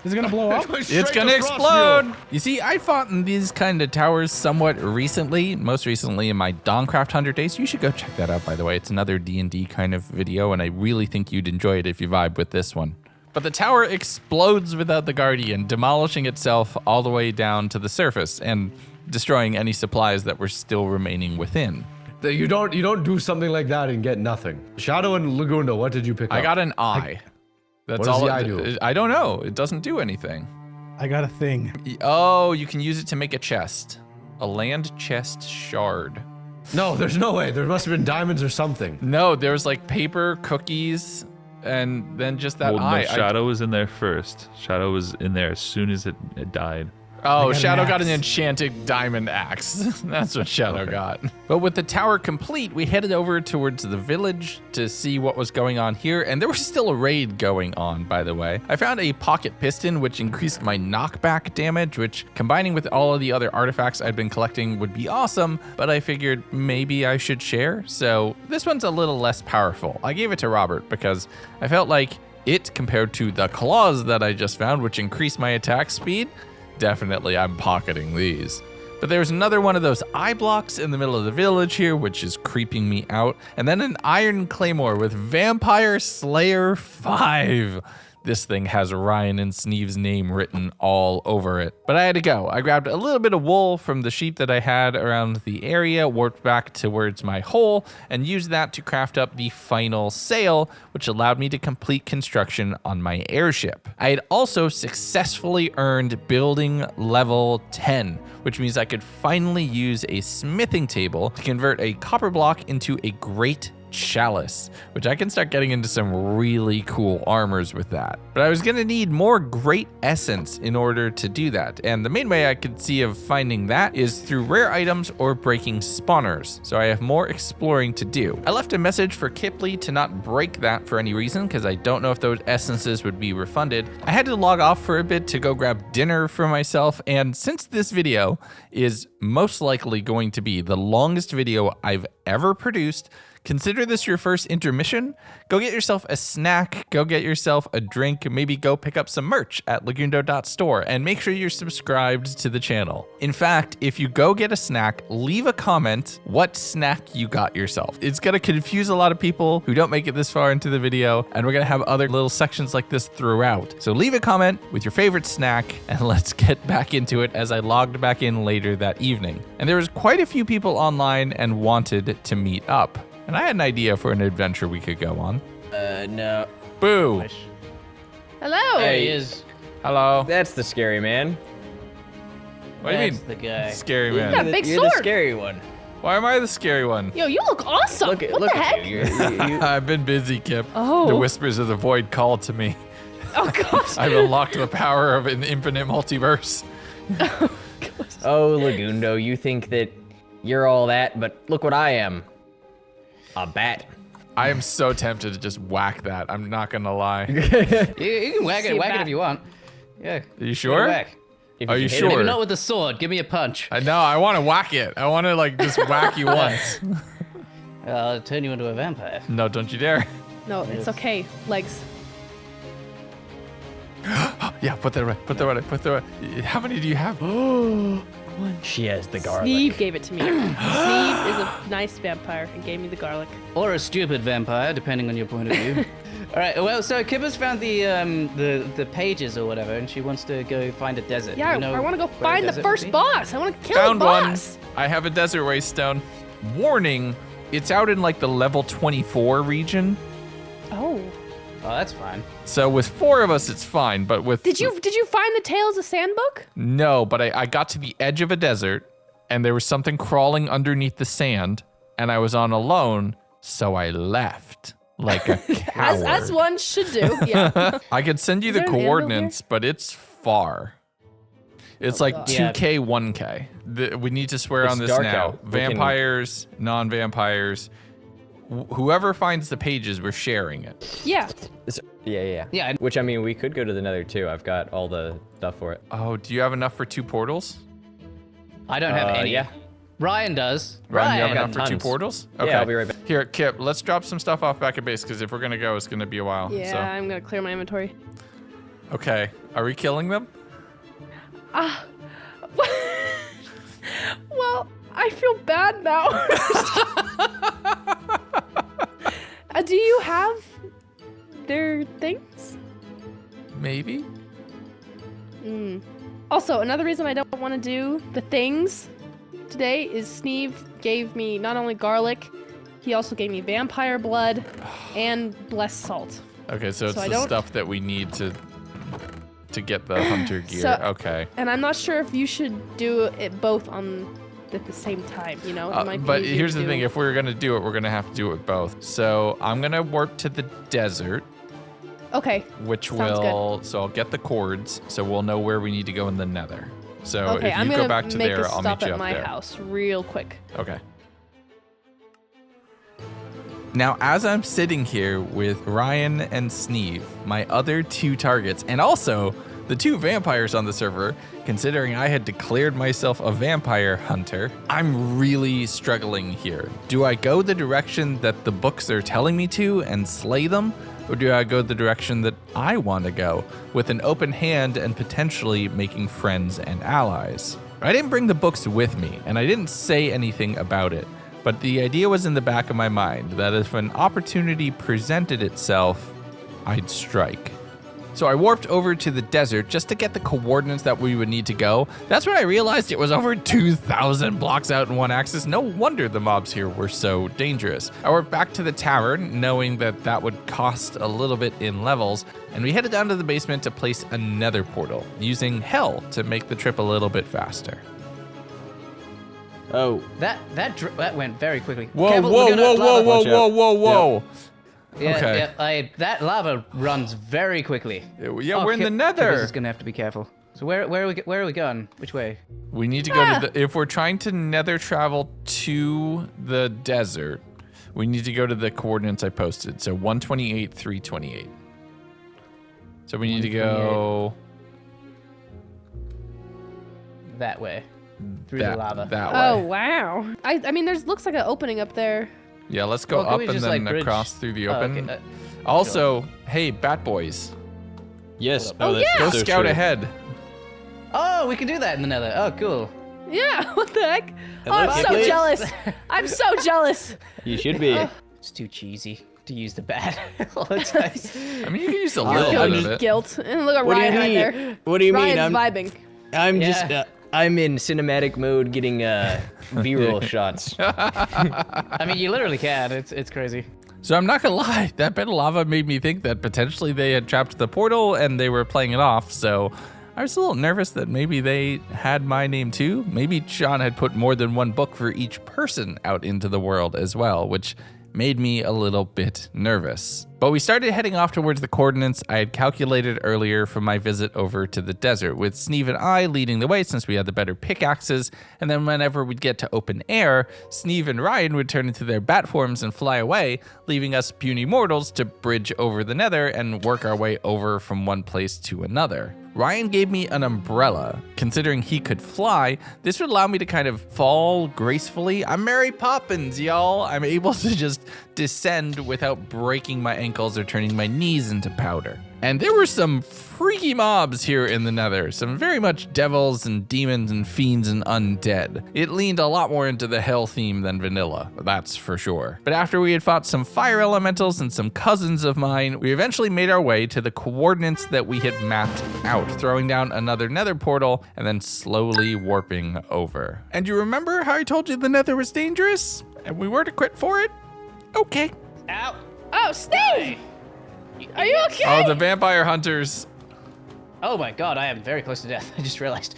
Is it gonna blow up? It's gonna explode! You see, I fought in these kind of towers somewhat recently, most recently in my Dawncraft 100 days. You should go check that out, by the way. It's another D&D kind of video, and I really think you'd enjoy it if you vibe with this one. But the tower explodes without the Guardian, demolishing itself all the way down to the surface and destroying any supplies that were still remaining within. You don't do something like that and get nothing. Shadow and Legundo, what did you pick up? I got an eye. That's What does all the eye do? I don't know. It doesn't do anything. I got a thing. Oh, you can use it to make a chest. A land chest shard. No, there's no way. There must have been diamonds or something. No, there was like paper, cookies, and then just that Well, eye. no, Shadow was in there first. Shadow was in there as soon as it died. Oh, got an Shadow got an axe. enchanted diamond axe. That's what Shadow got. But with the tower complete, we headed over towards the village to see what was going on here. And there was still a raid going on, by the way. I found a pocket piston, which increased my knockback damage, which combining with all of the other artifacts I'd been collecting would be awesome. But I figured maybe I should share. So this one's a little less powerful. I gave it to Robert because I felt like it compared to the claws that I just found, which increased my attack speed. Definitely, I'm pocketing these. But there's another one of those eye blocks in the middle of the village here, which is creeping me out. And then an iron claymore with Vampire Slayer 5. This thing has Ryan and Sneeve's name written all over it. But I had to go. I grabbed a little bit of wool from the sheep that I had around the area, warped back towards my hole, and used that to craft up the final sail, which allowed me to complete construction on my airship. I had also successfully earned building level 10, which means I could finally use a smithing table to convert a copper block into a great chalice, which I can start getting into some really cool armors with that. But I was gonna need more great essence in order to do that, and the main way I could see of finding that is through rare items or breaking spawners, so I have more exploring to do. I left a message for Kipley to not break that for any reason, because I don't know if those essences would be refunded. I had to log off for a bit to go grab dinner for myself, and since this video is most likely going to be the longest video I've ever produced, Consider this your first intermission. Go get yourself a snack, go get yourself a drink, maybe go pick up some merch at legundo.store, and make sure you're subscribed to the channel. In fact, if you go get a snack, leave a comment what snack you got yourself. It's gonna confuse a lot of people who don't make it this far into the video, and we're gonna have other little sections like this throughout. So leave a comment with your favorite snack, and let's get back into it as I logged back in later that evening. And there was quite a few people online and wanted to meet up. And I had an idea for an adventure we could go on. No. Boo! Hello. There he is. Hello. That's the scary man. What do you That's mean? the guy. Scary You man. got a big You're sword. the scary one. Why am I the scary one? Yo, you look awesome. Look at what the heck? you. You- I've been busy, Kip. Oh. The whispers of the void called to me. Oh gosh. I've unlocked the power of an infinite multiverse. Oh, Legundo, you think that you're all that, but look what I am. A bat. I am so tempted to just whack that. I'm not gonna lie. You can whack See it back. if you want. Yeah. Are you sure? Whack. If Are you can hit sure? him- Maybe not with the sword. Give me a punch. I know. I want to whack it. I want to like just whack you once. I'll turn you into a vampire. No, don't you dare. No, it's okay. Legs. Yeah, put that away. Put that away. Put that away. How many do you have? She has the garlic. Sneeve gave it to me. Sneeve is a nice vampire and gave me the garlic. Or a stupid vampire, depending on your point of view. All right. Well, so Kippa's found the pages or whatever, and she wants to go find a desert. Yeah, You know I want to go where a find the desert would first be? boss. I want to kill Found the one. boss. I have a desert waste stone. Warning, it's out in like the level 24 region. Oh. Oh, that's fine. So with 4 of us, it's fine. But with Did you find the Tales of Sand book? No, but I got to the edge of a desert, and there was something crawling underneath the sand, and I was on alone, so I left like a coward. As one should do. Yeah. I could send you Is the there an anvil coordinates, but it's far. It's like God. 2K, 1K. We need to swear It's on this dark now. out. We can- Vampires, non-vampires. Whoever finds the pages, we're sharing it. Yeah. Yeah. Yeah. Which, I mean, we could go to the Nether, too. I've got all the stuff for it. Oh, do you have enough for 2 portals? I don't have any. Yeah. Ryan does. Ryan, you have I've got enough for 2 tons. portals? Yeah, I'll be right back. Here, Kip, let's drop some stuff off back at base, because if we're going to go, it's going to be a while. Yeah, So. I'm going to clear my inventory. Okay, are we killing them? Well, I feel bad now. Do you have their things? Maybe? Also, another reason I don't want to do the things today is Sneeve gave me not only garlic, he also gave me vampire blood and blessed salt. Okay, so it's I the don't- stuff that we need to get the hunter gear. So- Okay. And I'm not sure if you should do it both at the same time, you know? It might be But easier here's to the do. thing, if we're gonna do it, we're gonna have to do it with both. So I'm gonna warp to the desert, Okay. which Sounds will, so I'll get the cords, so we'll know where we need to go in the nether. So Okay, if I'm you gonna go back to make there, a I'll stop meet you at up my there. house real quick. Okay. Now, as I'm sitting here with Ryan and Sneeve, my other 2 targets, and also the 2 vampires on the server, considering I had declared myself a vampire hunter, I'm really struggling here. Do I go the direction that the books are telling me to and slay them? Or do I go the direction that I want to go, with an open hand and potentially making friends and allies? I didn't bring the books with me, and I didn't say anything about it. But the idea was in the back of my mind that if an opportunity presented itself, I'd strike. So I warped over to the desert just to get the coordinates that we would need to go. That's when I realized it was over 2,000 blocks out in one axis. No wonder the mobs here were so dangerous. I warped back to the tavern, knowing that that would cost a little bit in levels, and we headed down to the basement to place a nether portal, using hell to make the trip a little bit faster. Oh, That went very quickly. Whoa, Careful, whoa, we're gonna whoa, have whoa, lava. whoa, Watch whoa, out. whoa, whoa. Yeah, Okay. yeah, that lava runs very quickly. Yeah, we're in the nether. Kippa's just gonna have to be careful. So where are we going? Which way? We need to go to the, if we're trying to nether travel to the desert, we need to go to the coordinates I posted. So 128, 328. So we need to go That way. Through the lava. that Oh, way. wow. I mean, looks like an opening up there. Yeah, let's go Well, can up we and just, then like, bridge? across through the Oh, open. okay, Also, hey, Bat Boys, Yes. Oh, that's yeah. go so scout true. ahead. Oh, we can do that in the nether. Oh, cool. Yeah, what the heck? Oh, I'm Hello, so Kitty. jealous. I'm so jealous. You should be. It's too cheesy to use the bat all the time. I mean, you can use a I little feel bit of it. Guilt. And look at What do you Ryan right mean? there. What do you mean? Ryan's I'm vibing. just Yeah. I'm in cinematic mode getting B-roll shots. I mean, you literally can. It's crazy. So I'm not gonna lie, that bit of lava made me think that potentially they had trapped the portal and they were playing it off. So I was a little nervous that maybe they had my name too. Maybe Sean had put more than one book for each person out into the world as well, which made me a little bit nervous. But we started heading off towards the coordinates I had calculated earlier from my visit over to the desert, with Sneeve and I leading the way since we had the better pickaxes, and then whenever we'd get to open air, Sneeve and Ryan would turn into their bat forms and fly away, leaving us puny mortals to bridge over the nether and work our way over from one place to another. Ryan gave me an umbrella. Considering he could fly, this would allow me to kind of fall gracefully. I'm Mary Poppins, y'all. I'm able to just descend without breaking my ankles or turning my knees into powder. And there were some freaky mobs here in the nether, some very much devils and demons and fiends and undead. It leaned a lot more into the hell theme than vanilla, that's for sure. But after we had fought some fire elementals and some cousins of mine, we eventually made our way to the coordinates that we had mapped out, throwing down another nether portal and then slowly warping over. And you remember how I told you the nether was dangerous? And we were to quit for it? Okay. Ow. Oh, Steve! Are you okay? Oh, the vampire hunters. Oh my god, I am very close to death. I just realized.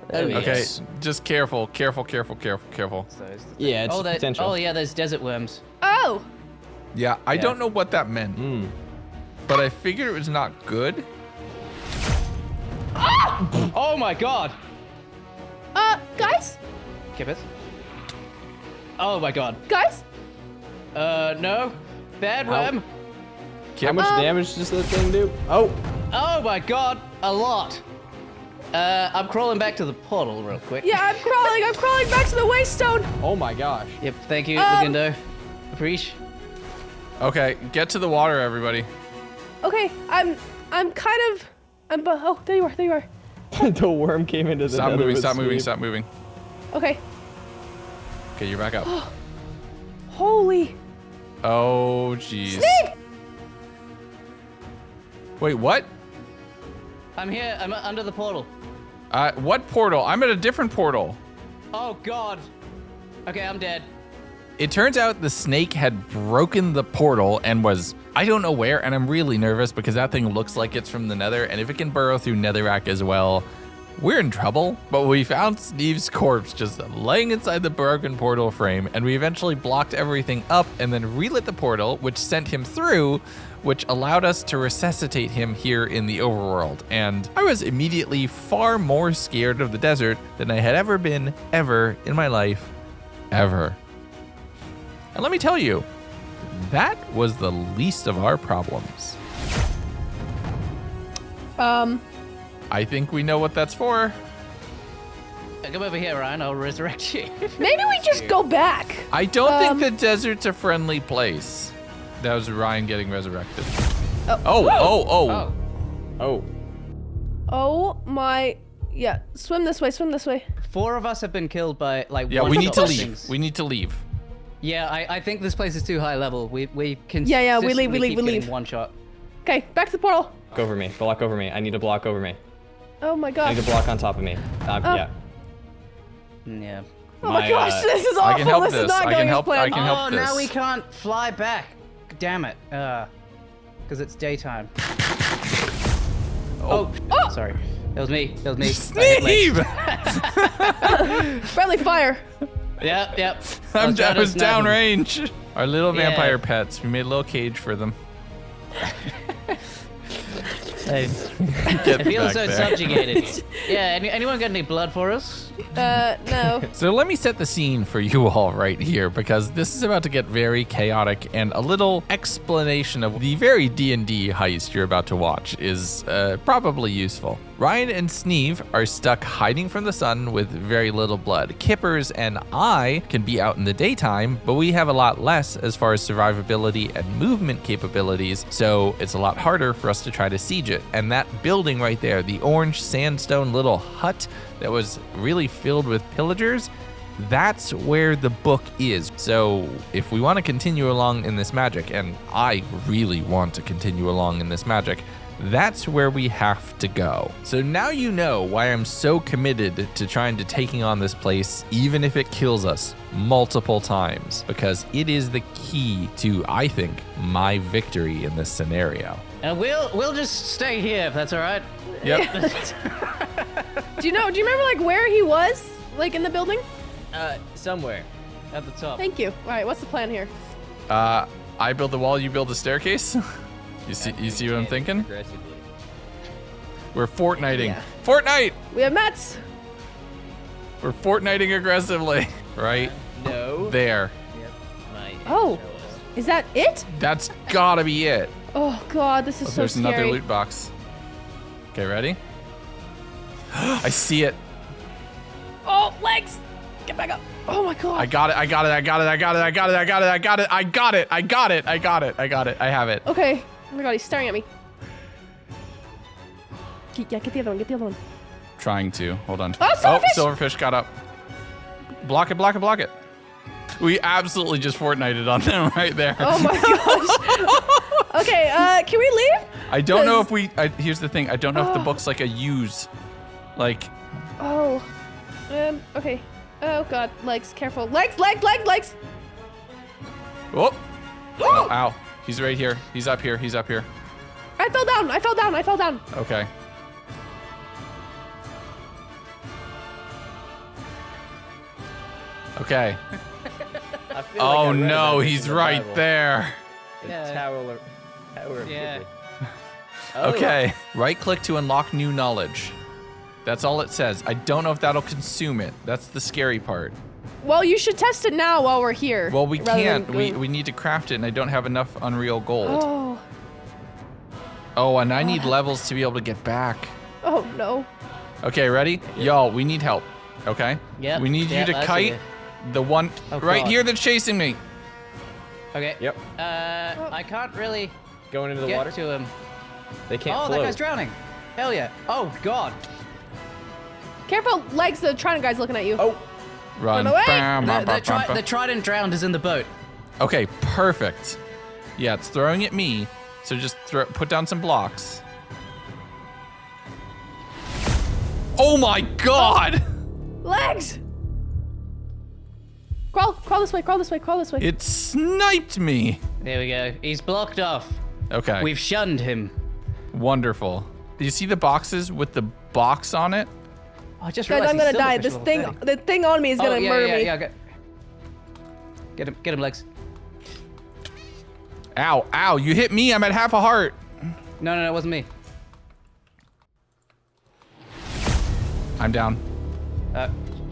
There we go. Okay, just careful. So it's Yeah, it's potential. Oh yeah, there's desert worms. Oh! Yeah, I Yeah. don't know what that meant, but I figured it was not good. Oh my god. Guys? Kippeth. Oh my god. Guys? No. Bad worm. How much damage does the thing do? Oh, Oh my god, a lot. I'm crawling back to the portal real quick. Yeah, I'm crawling back to the waystone. oh my gosh. Yep, thank you, Legundo. Appreciate. Okay, get to the water, everybody. Okay, oh, there you are. The worm came into the Stop nether moving, with stop moving, Sneeve. stop moving. Okay. Okay, you're back up. Holy. Oh, jeez. Steve! Wait, what? I'm here, I'm under the portal. What portal? I'm at a different portal. Oh god. Okay, I'm dead. It turns out the snake had broken the portal and was, I don't know where, and I'm really nervous because that thing looks like it's from the nether, and if it can burrow through netherrack as well, we're in trouble. But we found Sneeve's corpse just laying inside the broken portal frame, and we eventually blocked everything up and then relit the portal, which sent him through, which allowed us to resuscitate him here in the overworld. And I was immediately far more scared of the desert than I had ever been, ever in my life, ever. And let me tell you, that was the least of our problems. I think we know what that's for. Come over here, Ryan, I'll resurrect you. Maybe we just go back. I don't think the desert's a friendly place. That was Ryan getting resurrected. Oh. Oh. Oh my. Yeah, swim this way. 4 of us have been killed by like Yeah, one we need to shot leave. things. We need to leave. Yeah, I think this place is too high level. We can Yeah, we leave, keep we leave. getting one shot. Okay, back to the portal. Block over me. I need to block over me. Oh my I god. need to block on top of me. Yeah. Yeah. Oh my my, gosh, this is I can awful. help This this. is not I going can as help- planned. I can help Oh, this. now we can't fly back. Damn it. Because it's daytime. Oh. Sorry. That was me. I hit legs. Sneeve! Friendly fire. Yep. I trying to was snap him. downrange. Our little Yeah. vampire pets. We made a little cage for them. I Get feel back so there. subjugated. Yeah, anyone got any blood for us? No. So let me set the scene for you all right here, because this is about to get very chaotic, and a little explanation of the very D&D heist you're about to watch is probably useful. Ryan and Sneeve are stuck hiding from the sun with very little blood. Kippers and I can be out in the daytime, but we have a lot less as far as survivability and movement capabilities, so it's a lot harder for us to try to siege it. And that building right there, the orange sandstone little hut that was really filled with pillagers, that's where the book is. So if we want to continue along in this magic, and I really want to continue along in this magic, that's where we have to go. So now you know why I'm so committed to trying to taking on this place, even if it kills us multiple times, because it is the key to, I think, my victory in this scenario. We'll just stay here if that's all right. Yep. Do you remember like where he was? Like in the building? Somewhere at the top. Thank you. All right, what's the plan here? I build the wall, you build the staircase. You see what I'm thinking? Aggressively. We're Fortniting. Yeah. Fortnite! We have Mets. We're Fortniting aggressively. Right No. there. Oh, is that it? That's gotta be it. Oh God, this is so There's scary. another loot box. Okay, ready? I see it. Oh, legs! Get back up. Oh my God. I got it. I got it. I got it. I got it. I got it. I got it. I got it. I got it. I got it. I got it. I got it. I have it. Okay. Oh my God, he's staring at me. Yeah, get the other one. Get the other one. Trying to. Hold on. Oh, silverfish! Silverfish got up. Block it. Block it. Block it. We absolutely just Fortnited on them right there. Oh my gosh. Okay, can we leave? I don't know if we. Here's the thing. I don't know if the book's like a use. Like. Oh. Okay. Oh God, legs, careful. Legs, legs, legs, legs! Oh. Oh, ow. He's right here. He's up here. He's up here. I fell down, I fell down, I fell down. Okay. Okay. I feel like I Oh read about no, this he's in the right Bible. there. Yeah. Tower of Yeah. Ghibli. Oh. Okay. Right click to unlock new knowledge. That's all it says. I don't know if that'll consume it. That's the scary part. Well, you should test it now while we're here. Well, we rather can't. than We go- need to craft it, and I don't have enough Unreal Gold. Oh. Oh, and I need levels to be able to get back. Oh no. Okay, ready? Y'all, we need help. Okay? Yep, We need yep, you to I see kite it. the one Oh, right God. here that's chasing me. Okay. Yep. I can't really Going into the get water. to him. They can't Oh, float. that guy's drowning. Hell yeah. Oh God. Careful, legs, the Trident guy's looking at you. Oh. Run. Run away! Bam, bam, The bam, bam, bam. trident drowned is in the boat. Okay, perfect. Yeah, it's throwing at me. So just put down some blocks. Oh my God! Legs! Crawl this way, crawl this way, crawl this way. It sniped me. There we go. He's blocked off. Okay. We've shunned him. Wonderful. Do you see the boxes with the box on it? I just Guys, realized I'm gonna he's die. silverfish This level thing, 30. the thing on me is gonna murder me. Yeah. Get him, legs. Ow, ow, you hit me. I'm at half a heart. No, it wasn't me. I'm down.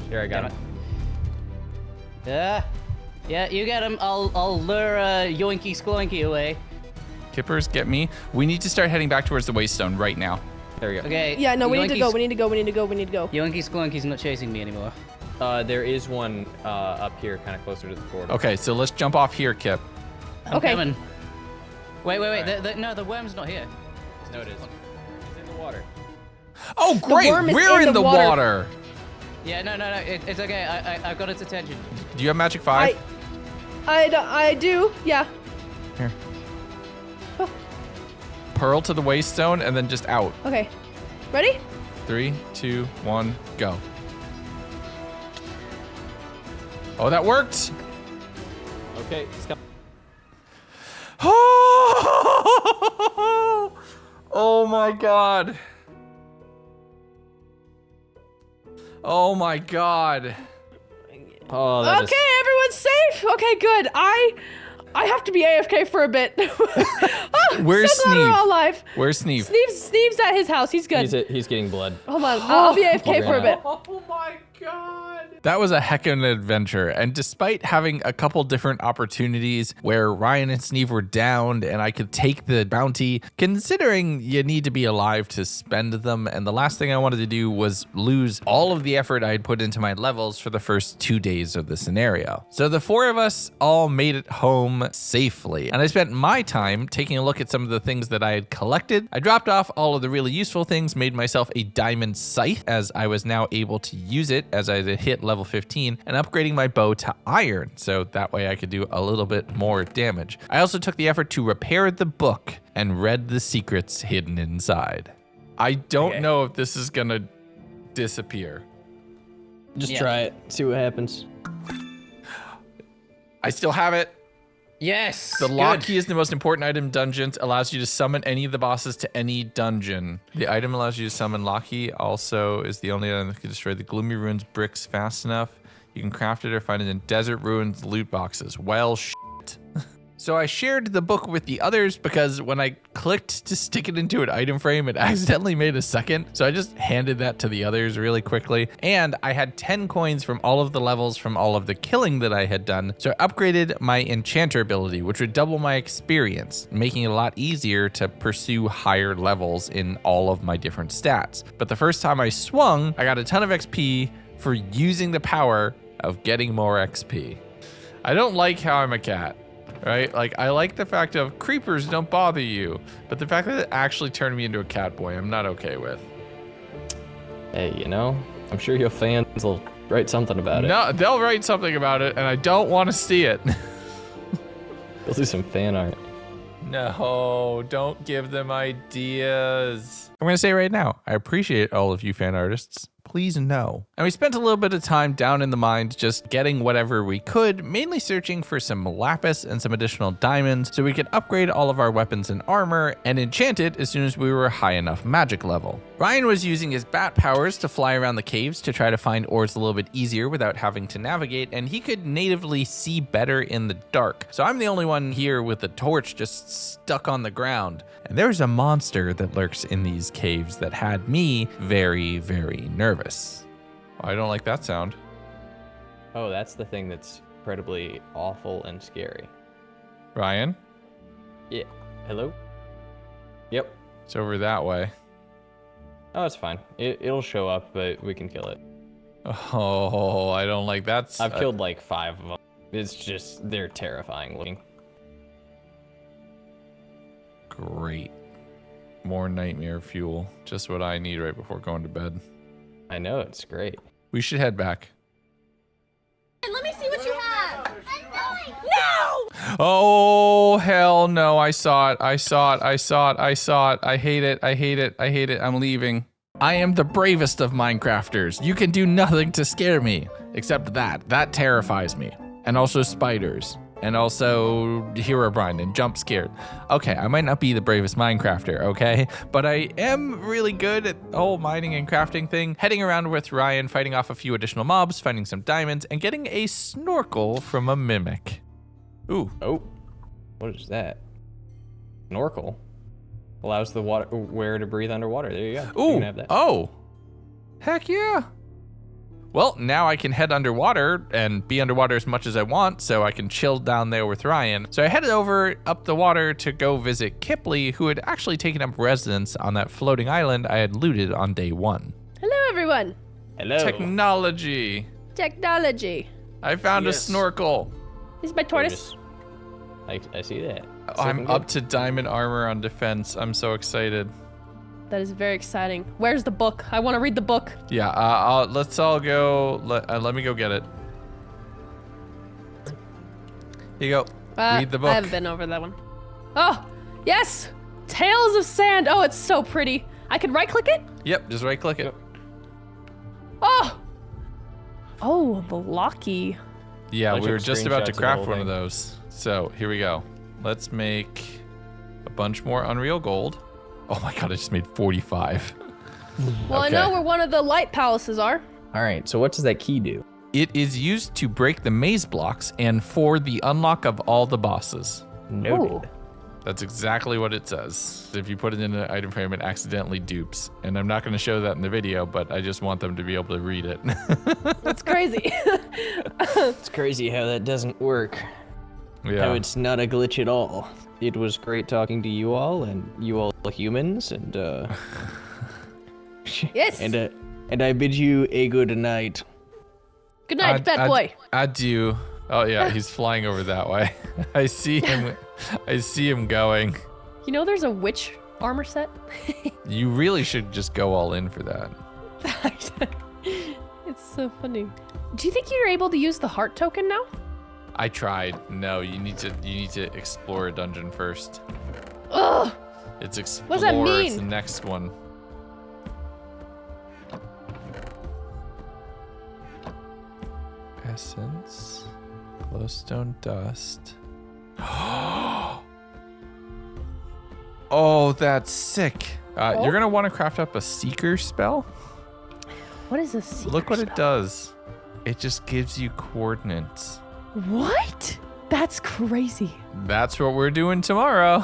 Here, I got Damn him. Yeah, you get him. I'll lure Yoinky Skloinky away. Kippers, get me. We need to start heading back towards the Waystone right now. There we go. Okay. Yeah, no, we need to go. Yoinky's- We need to go. We need to go. We need to go. Yoinky Skloinky's not chasing me anymore. There is one up here, kind of closer to the portal. Okay, so let's jump off here, Kip. I'm Okay. coming. Wait. Alright. No, the worm's not here. No, it is. It's in the water. Oh, great. worm is We're in in the the water. water. Yeah, no, it's okay. I've got its attention. Do you have Magic 5? I do. Yeah. Here. Pearl to the Waystone and then just out. Okay. Ready? 3, 2, 1, go. Oh, that worked. Okay, it's coming. Oh my God. Oh my God. Oh, that Okay, everyone's safe. Okay, good. I have to be AFK for a bit. Where's so glad we're Sneeve? all alive. Where's Sneeve? Sneeve's at his house. He's good. he's getting blood. Hold on. I'll be AFK for a bit. Oh my God. That was a heck of an adventure, and despite having a couple different opportunities where Ryan and Sneeve were downed and I could take the bounty, considering you need to be alive to spend them, and the last thing I wanted to do was lose all of the effort I had put into my levels for the first 2 days of the scenario. So the 4 of us all made it home safely, and I spent my time taking a look at some of the things that I had collected. I dropped off all of the really useful things, made myself a diamond scythe as I was now able to use it as I had hit level 15, and upgrading my bow to iron so that way I could do a little bit more damage. I also took the effort to repair the book and read the secrets hidden inside. I don't know if this is gonna disappear. Just try it. See what happens. I still have it. Yes. The lock key is the most important item in dungeons. Allows you to summon any of the bosses to any dungeon. The item allows you to summon lock key. Also is the only item that can destroy the Gloomy Ruins bricks fast enough. You can craft it or find it in Desert Ruins loot boxes. Well, shit. So I shared the book with the others because when I clicked to stick it into an item frame, it accidentally made a second. So I just handed that to the others really quickly. And I had 10 coins from all of the levels from all of the killing that I had done. So I upgraded my enchanter ability, which would double my experience, making it a lot easier to pursue higher levels in all of my different stats. But the first time I swung, I got a ton of XP for using the power of getting more XP. I don't like how I'm a cat. Right? Like, I like the fact of creepers don't bother you, but the fact that it actually turned me into a cat boy, I'm not okay with. Hey, you know, I'm sure your fans will write something about it. No, they'll write something about it, and I don't want to see it. They'll do some fan art. No, don't give them ideas. I'm going to say right now, I appreciate all of you fan artists. Please no. And we spent a little bit of time down in the mines just getting whatever we could, mainly searching for some lapis and some additional diamonds so we could upgrade all of our weapons and armor and enchant it as soon as we were high enough magic level. Ryan was using his bat powers to fly around the caves to try to find ores a little bit easier without having to navigate, and he could natively see better in the dark. So I'm the only one here with the torch just stuck on the ground. And there's a monster that lurks in these caves that had me very, very nervous. Oh, I don't like that sound. Oh, that's the thing that's incredibly awful and scary. Ryan? Yeah. Hello? Yep. It's over that way. Oh, it's fine. It'll show up, but we can kill it. Oh, I don't like that. I've killed like 5 of them. It's just, they're terrifying looking. Great. More nightmare fuel. Just what I need right before going to bed. I know, it's great. We should head back. Let me see what you have. No! Oh, hell no. I saw it. I saw it. I saw it. I saw it. I hate it. I hate it. I hate it. I'm leaving. I am the bravest of Minecrafters. You can do nothing to scare me. Except that. That terrifies me. And also spiders. And also Herobrine and jump scared. Okay, I might not be the bravest Minecrafter, okay? But I am really good at the whole mining and crafting thing. Heading around with Ryan, fighting off a few additional mobs, finding some diamonds, and getting a snorkel from a mimic. Ooh. Oh, what is that? Snorkel. Allows the water wearer to breathe underwater. There you go. Ooh. You can have that. Oh. Heck yeah. Well, now I can head underwater and be underwater as much as I want, so I can chill down there with Ryan. So I headed over up the water to go visit Kipley, who had actually taken up residence on that floating island I had looted on day 1. Hello, everyone. Hello. Technology. Technology. I found a snorkel. This is my tortoise. I see that. I'm up to diamond armor on defense. I'm so excited. That is very exciting. Where's the book? I want to read the book. Yeah, let's all go. Let me go get it. Here you go. Read the book. I haven't been over that one. Oh, yes. Tales of Sand. Oh, it's so pretty. I can right-click it? Yep, just right-click it. Oh. Oh, the locky. Yeah, I we were took just about to screenshots of the craft whole one of thing. those. So here we go. Let's make a bunch more Unreal Gold. Oh my god, I just made 45. Well, Okay. I know where one of the light palaces are. All right, so what does that key do? It is used to break the maze blocks and for the unlock of all the bosses. Noted. That's exactly what it says. If you put it in an item frame, it accidentally dupes. And I'm not going to show that in the video, but I just want them to be able to read it. That's crazy. It's crazy how that doesn't work. Yeah. How it's not a glitch at all. It was great talking to you all, and you all humans, and Yes. and I bid you a good night. Good night, bad boy. Adieu. Oh yeah, he's flying over that way. I see him. I see him going. You know there's a witch armor set? You really should just go all in for that. It's so funny. Do you think you're able to use the heart token now? I tried. No, you need to explore a dungeon first. Ugh. It's explore. What does that mean? It's the next one. Essence. Glowstone dust. Oh, that's sick. You're gonna want to craft up a seeker spell. What is a seeker Look what it spell? does. It just gives you coordinates. What? That's crazy. That's what we're doing tomorrow.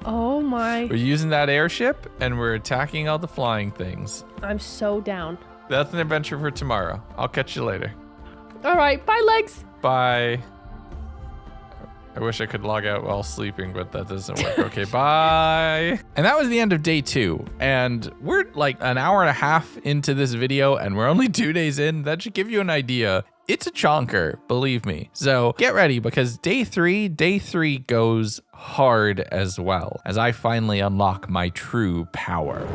Oh my. We're using that airship and we're attacking all the flying things. I'm so down. That's an adventure for tomorrow. I'll catch you later. All right, bye legs. Bye. I wish I could log out while sleeping, but that doesn't work. Okay, bye. And that was the end of day 2. And we're like an hour and a half into this video and we're only 2 days in. That should give you an idea. It's a chonker, believe me. So get ready because day 3 goes hard as well as I finally unlock my true power.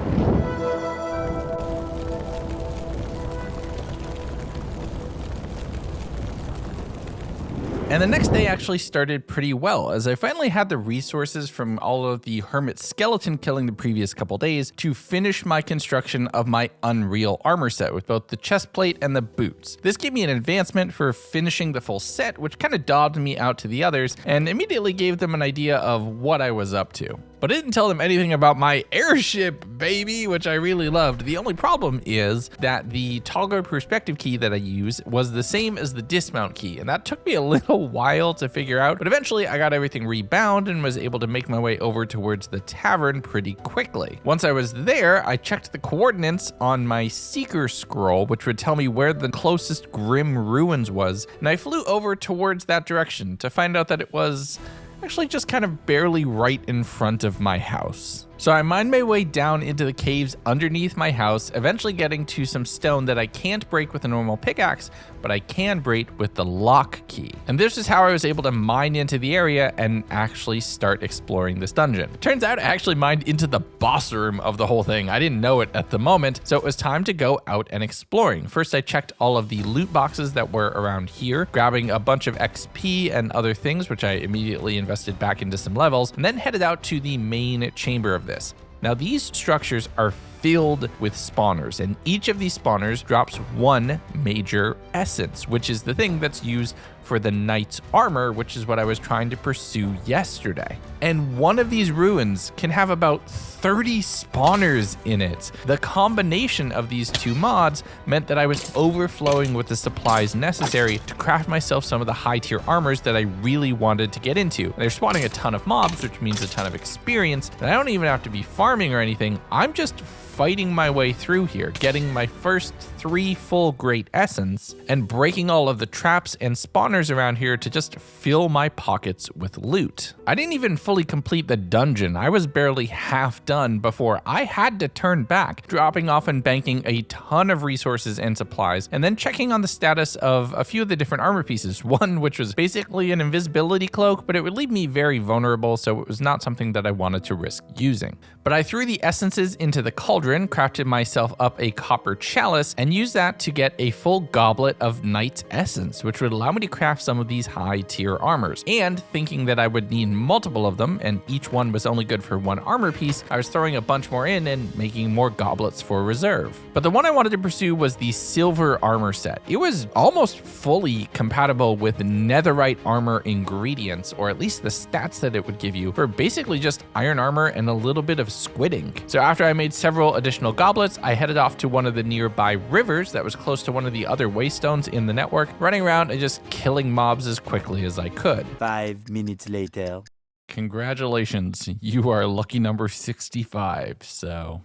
And the next day actually started pretty well, as I finally had the resources from all of the hermit skeleton killing the previous couple days to finish my construction of my Unreal armor set with both the chest plate and the boots. This gave me an advancement for finishing the full set, which kind of dobbed me out to the others and immediately gave them an idea of what I was up to. But I didn't tell them anything about my airship, baby, which I really loved. The only problem is that the toggle perspective key that I use was the same as the dismount key, and that took me a little while to figure out, but eventually I got everything rebound and was able to make my way over towards the tavern pretty quickly. Once I was there, I checked the coordinates on my seeker scroll, which would tell me where the closest grim ruins was, and I flew over towards that direction to find out that it was actually just kind of barely right in front of my house. So I mined my way down into the caves underneath my house, eventually getting to some stone that I can't break with a normal pickaxe, but I can break with the lock key. And this is how I was able to mine into the area and actually start exploring this dungeon. Turns out I actually mined into the boss room of the whole thing. I didn't know it at the moment, so it was time to go out and exploring. First, I checked all of the loot boxes that were around here, grabbing a bunch of XP and other things, which I immediately invested back into some levels, and then headed out to the main chamber of this. Now these structures are filled with spawners, and each of these spawners drops one major essence, which is the thing that's used for the knight's armor, which is what I was trying to pursue yesterday. And one of these ruins can have about 30 spawners in it. The combination of these two mods meant that I was overflowing with the supplies necessary to craft myself some of the high tier armors that I really wanted to get into. They're spawning a ton of mobs, which means a ton of experience, and I don't even have to be farming or anything. I'm just fighting my way through here, getting my first 3 full great essence and breaking all of the traps and spawners around here to just fill my pockets with loot. I didn't even fully complete the dungeon. I was barely half done before I had to turn back, dropping off and banking a ton of resources and supplies, and then checking on the status of a few of the different armor pieces. One which was basically an invisibility cloak, but it would leave me very vulnerable, so it was not something that I wanted to risk using. But I threw the essences into the cauldron, crafted myself up a copper chalice, and used that to get a full goblet of knight's essence, which would allow me to craft some of these high tier armors. And thinking that I would need multiple of them, and each one was only good for 1 armor piece, I was throwing a bunch more in and making more goblets for reserve. But the one I wanted to pursue was the silver armor set. It was almost fully compatible with netherite armor ingredients, or at least the stats that it would give you for basically just iron armor and a little bit of squid ink. So after I made several additional goblets, I headed off to one of the nearby rivers that was close to one of the other waystones in the network, running around and just killing mobs as quickly as I could. 5 minutes later. Congratulations. You are lucky number 65, so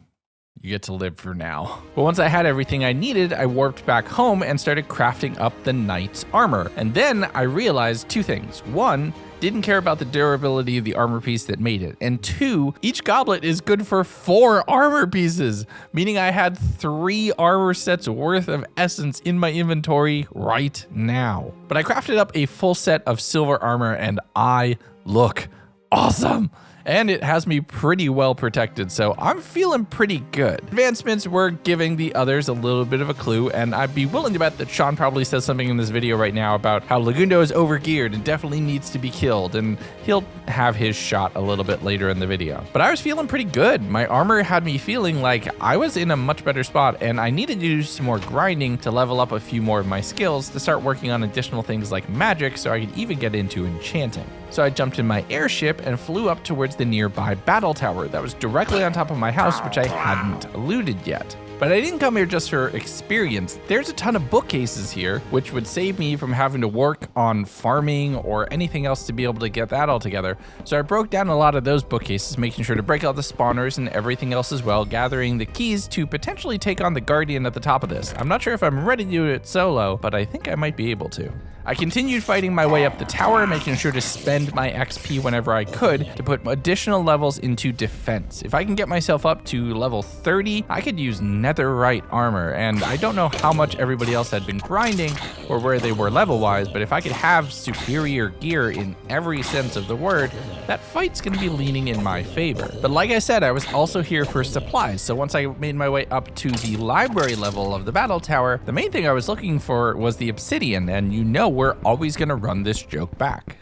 you get to live for now. But once I had everything I needed, I warped back home and started crafting up the knight's armor. And then I realized two things. One, didn't care about the durability of the armor piece that made it. And two, each goblet is good for 4 armor pieces, meaning I had 3 armor sets worth of essence in my inventory right now. But I crafted up a full set of silver armor and I look awesome. And it has me pretty well protected, so I'm feeling pretty good. Advancements were giving the others a little bit of a clue, and I'd be willing to bet that Sean probably says something in this video right now about how Legundo is overgeared and definitely needs to be killed, and he'll have his shot a little bit later in the video. But I was feeling pretty good. My armor had me feeling like I was in a much better spot, and I needed to do some more grinding to level up a few more of my skills to start working on additional things like magic so I could even get into enchanting. So I jumped in my airship and flew up towards the nearby battle tower that was directly on top of my house, which I hadn't looted yet. But I didn't come here just for experience. There's a ton of bookcases here, which would save me from having to work on farming or anything else to be able to get that all together. So I broke down a lot of those bookcases, making sure to break out the spawners and everything else as well, gathering the keys to potentially take on the guardian at the top of this. I'm not sure if I'm ready to do it solo, but I think I might be able to. I continued fighting my way up the tower, making sure to spend my XP whenever I could to put additional levels into defense. If I can get myself up to level 30, I could use netherite armor, and I don't know how much everybody else had been grinding or where they were level-wise, but if I could have superior gear in every sense of the word, that fight's gonna be leaning in my favor. But like I said, I was also here for supplies, so once I made my way up to the library level of the battle tower, the main thing I was looking for was the obsidian, and you know we're always gonna run this joke back.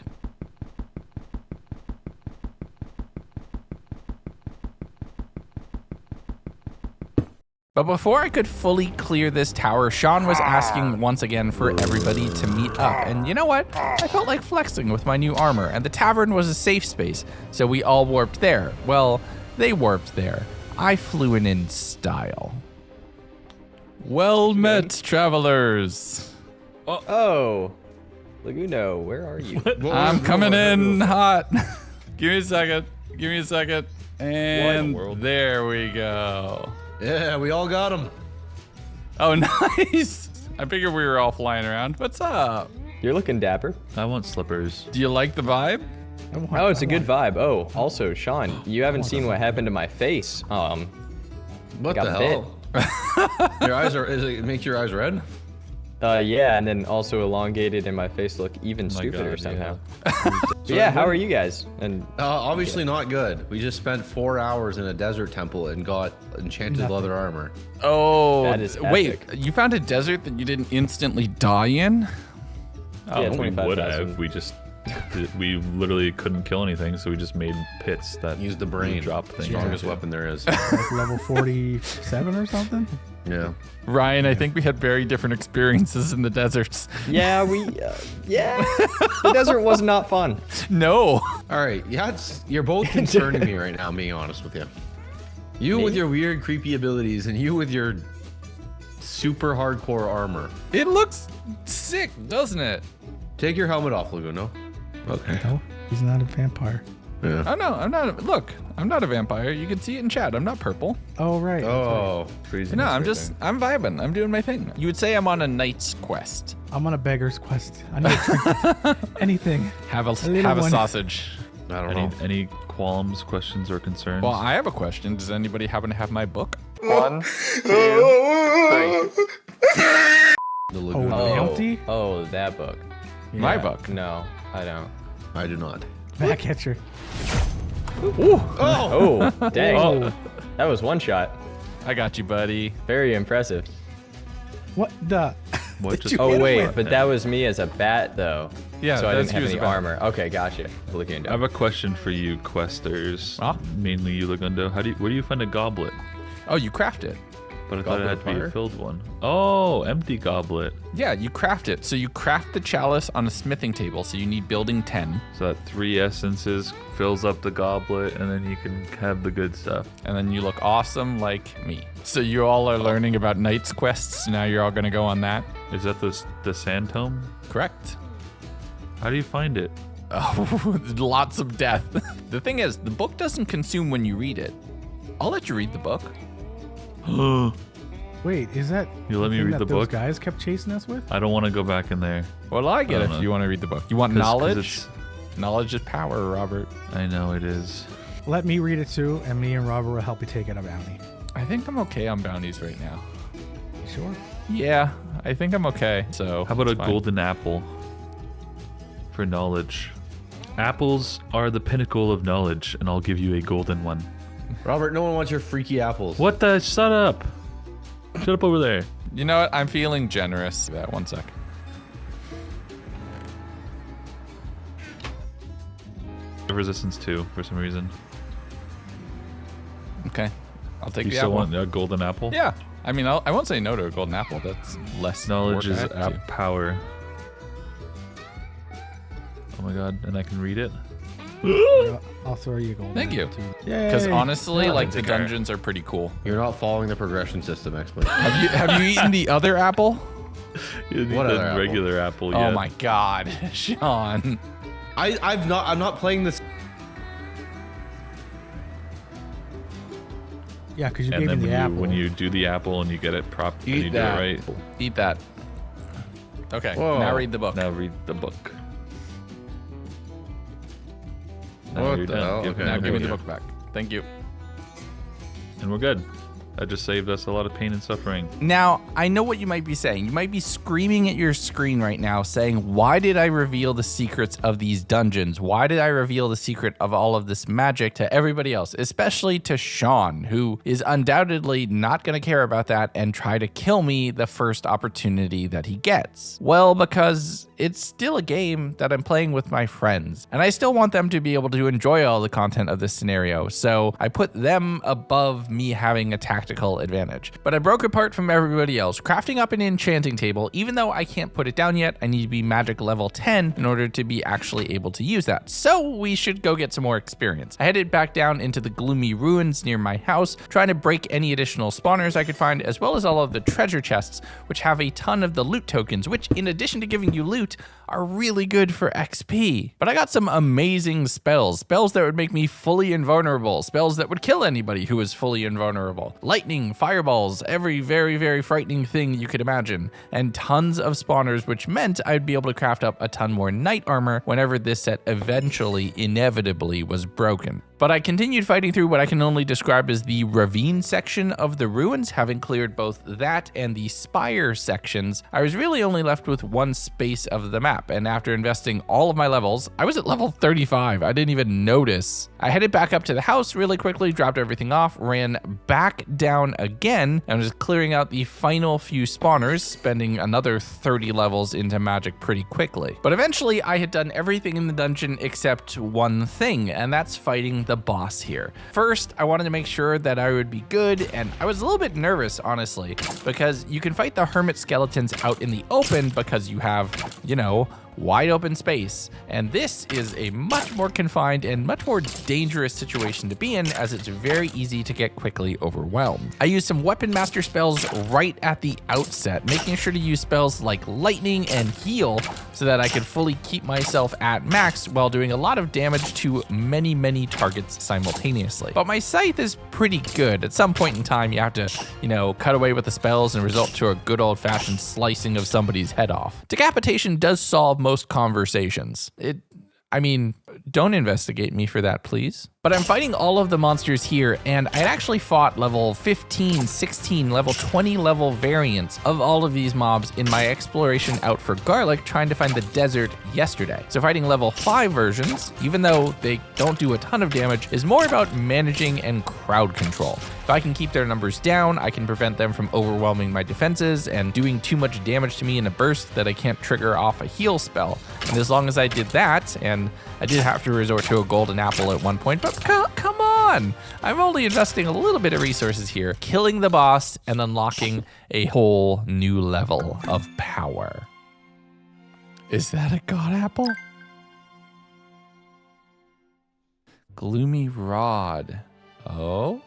But before I could fully clear this tower, Sean was asking once again for everybody to meet up. And you know what? I felt like flexing with my new armor, and the tavern was a safe space, so we all warped there. Well, they warped there. I flew in style. Well met, travelers. Oh, Legundo, where are you? I'm coming in hot. Give me a second. Give me a second. And there we go. Yeah, we all got him. Oh, nice. I figured we were all flying around. What's up? You're looking dapper. I want slippers. Do you like the vibe? Oh, it's a good vibe. Oh, also, Sean, you haven't seen what happened to my face. What got the bit. hell? Your eyes are, it makes your eyes red? Yeah, and then also elongated and my face look even stupider God, somehow. But yeah, how are you guys? And Obviously not good. We just spent 4 hours in a desert temple and got enchanted leather armor. Oh, That is wait. epic. You found a desert that you didn't instantly die in? Oh, Yeah, we 25,000. would have. We literally couldn't kill anything, so we just made pits that Use the brain. drop things. Strongest weapon there is. Like level 47 or something? Yeah. Ryan, I think we had very different experiences in the deserts. yeah, yeah, the desert was not fun. No. All right. Yeah, you're both concerning me right now, I'm being honest with you. You with your weird, creepy abilities, and you with your super hardcore armor. It looks sick, doesn't it? Take your helmet off, Legundo. Okay. No, he's not a vampire. Yeah. Oh, no, I'm not. Look, I'm not a vampire. You can see it in chat. I'm not purple. Oh, right. Oh. No, I'm vibing. I'm doing my thing. You would say I'm on a knight's quest. I'm on a beggar's quest. I need a trinket. Anything. Have a little one. sausage. I don't know. Any qualms, questions, or concerns? Well, I have a question. Does anybody happen to have my book? 1, 2, 3. The Oh, Legundo. bounty? Oh, that book. My Yeah, book. No, I don't. I do not. Back catcher. Oh, dang. Oh. That was one shot. I got you, buddy. Very impressive. What the? What Did just- you Oh, hit him wait, with? but that was me as a bat, though. Yeah, So I that's didn't have you as any a bat. armor. Okay, gotcha. Looking I have a question for you, questers. Ah? Mainly you, Legundo. Where do you find a goblet? Oh, you craft it. But I thought it Goblet had of to be fire? a filled one. Oh, empty goblet. Yeah, you craft it. So you craft the chalice on a smithing table. So you need building 10. So that 3 essences fills up the goblet, and then you can have the good stuff. And then you look awesome like me. So you all are learning about knight's quests. Now you're all going to go on that. Is that the sand tome? Correct. How do you find it? Oh, lots of death. The thing is, the book doesn't consume when you read it. I'll let you read the book. Wait, is that You let me thing read that the those book? guys kept chasing us with? I don't want to go back in there. Well, I get I it don't if know. you want to read the book. You want 'Cause knowledge? Knowledge is power, Robert. I know it is. Let me read it too, and me and Robert will help you take it a bounty. I think I'm okay on bounties right now. You sure? Yeah, I think I'm okay. So How about a it's fine. golden apple for knowledge? Apples are the pinnacle of knowledge, and I'll give you a golden one. Robert, no one wants your freaky apples. What the? Shut up. Shut up over there. You know what? I'm feeling generous. That 1 sec. Resistance 2 for some reason. Okay, I'll take You the still apple. want a golden apple? Yeah, I mean, I won't say no to a golden apple. That's less Knowledge work is I have to do. power. Oh my god, and I can read it? I'll throw you a gold. Thank you. Yeah. Because honestly, Yeah, like the it's okay. dungeons are pretty cool. You're not following the progression system, X-Men. Have you eaten the other apple? You need What the other apple? regular apple, Oh yeah. my god, Sean. I'm not playing this. Yeah, because you And gave then me the apple. when you do the apple and you get it and Eat you that. do it right, Eat that. Okay, Whoa. now read the book. now read the book. Now What you're the done. hell? Give- Okay, Now now give me go the again. book back. Thank you. And we're good. That just saved us a lot of pain and suffering. Now, I know what you might be saying. You might be screaming at your screen right now saying, why did I reveal the secrets of these dungeons? Why did I reveal the secret of all of this magic to everybody else, especially to Sean, who is undoubtedly not going to care about that and try to kill me the first opportunity that he gets? Well, because it's still a game that I'm playing with my friends, and I still want them to be able to enjoy all the content of this scenario, so I put them above me having a tactical advantage. But I broke apart from everybody else, crafting up an enchanting table. Even though I can't put it down yet, I need to be magic level 10 in order to be actually able to use that. So we should go get some more experience. I headed back down into the gloomy ruins near my house, trying to break any additional spawners I could find, as well as all of the treasure chests, which have a ton of the loot tokens, which in addition to giving you loot, are really good for XP. But I got some amazing spells that would make me fully invulnerable, spells that would kill anybody who was fully invulnerable. Lightning, fireballs, every very, very frightening thing you could imagine, and tons of spawners, which meant I'd be able to craft up a ton more knight armor whenever this set eventually, inevitably was broken. But I continued fighting through what I can only describe as the ravine section of the ruins, having cleared both that and the spire sections. I was really only left with one space of the map, and after investing all of my levels, I was at level 35. I didn't even notice. I headed back up to the house really quickly, dropped everything off, ran back down again, and was clearing out the final few spawners, spending another 30 levels into magic pretty quickly. But eventually, I had done everything in the dungeon except one thing, and that's fighting the boss here. First, I wanted to make sure that I would be good, and I was a little bit nervous, honestly, because you can fight the hermit skeletons out in the open because you have, you know, wide open space. And this is a much more confined and much more dangerous situation to be in, as it's very easy to get quickly overwhelmed. I used some weapon master spells right at the outset, making sure to use spells like lightning and heal so that I could fully keep myself at max while doing a lot of damage to many, many targets simultaneously. But my scythe is pretty good. At some point in time, you have to, you know, cut away with the spells and result to a good old-fashioned slicing of somebody's head off. Decapitation does solve most conversations. I mean, don't investigate me for that, please. But I'm fighting all of the monsters here, and I actually fought level 15, 16, level 20 level variants of all of these mobs in my exploration out for Garlic, trying to find the desert yesterday. So fighting level 5 versions, even though they don't do a ton of damage, is more about managing and crowd control. If I can keep their numbers down, I can prevent them from overwhelming my defenses and doing too much damage to me in a burst that I can't trigger off a heal spell. And as long as I did that, and I did have to resort to a golden apple at one point, but come on! I'm only investing a little bit of resources here, killing the boss and unlocking a whole new level of power. Is that a god apple? Gloomy rod. Oh?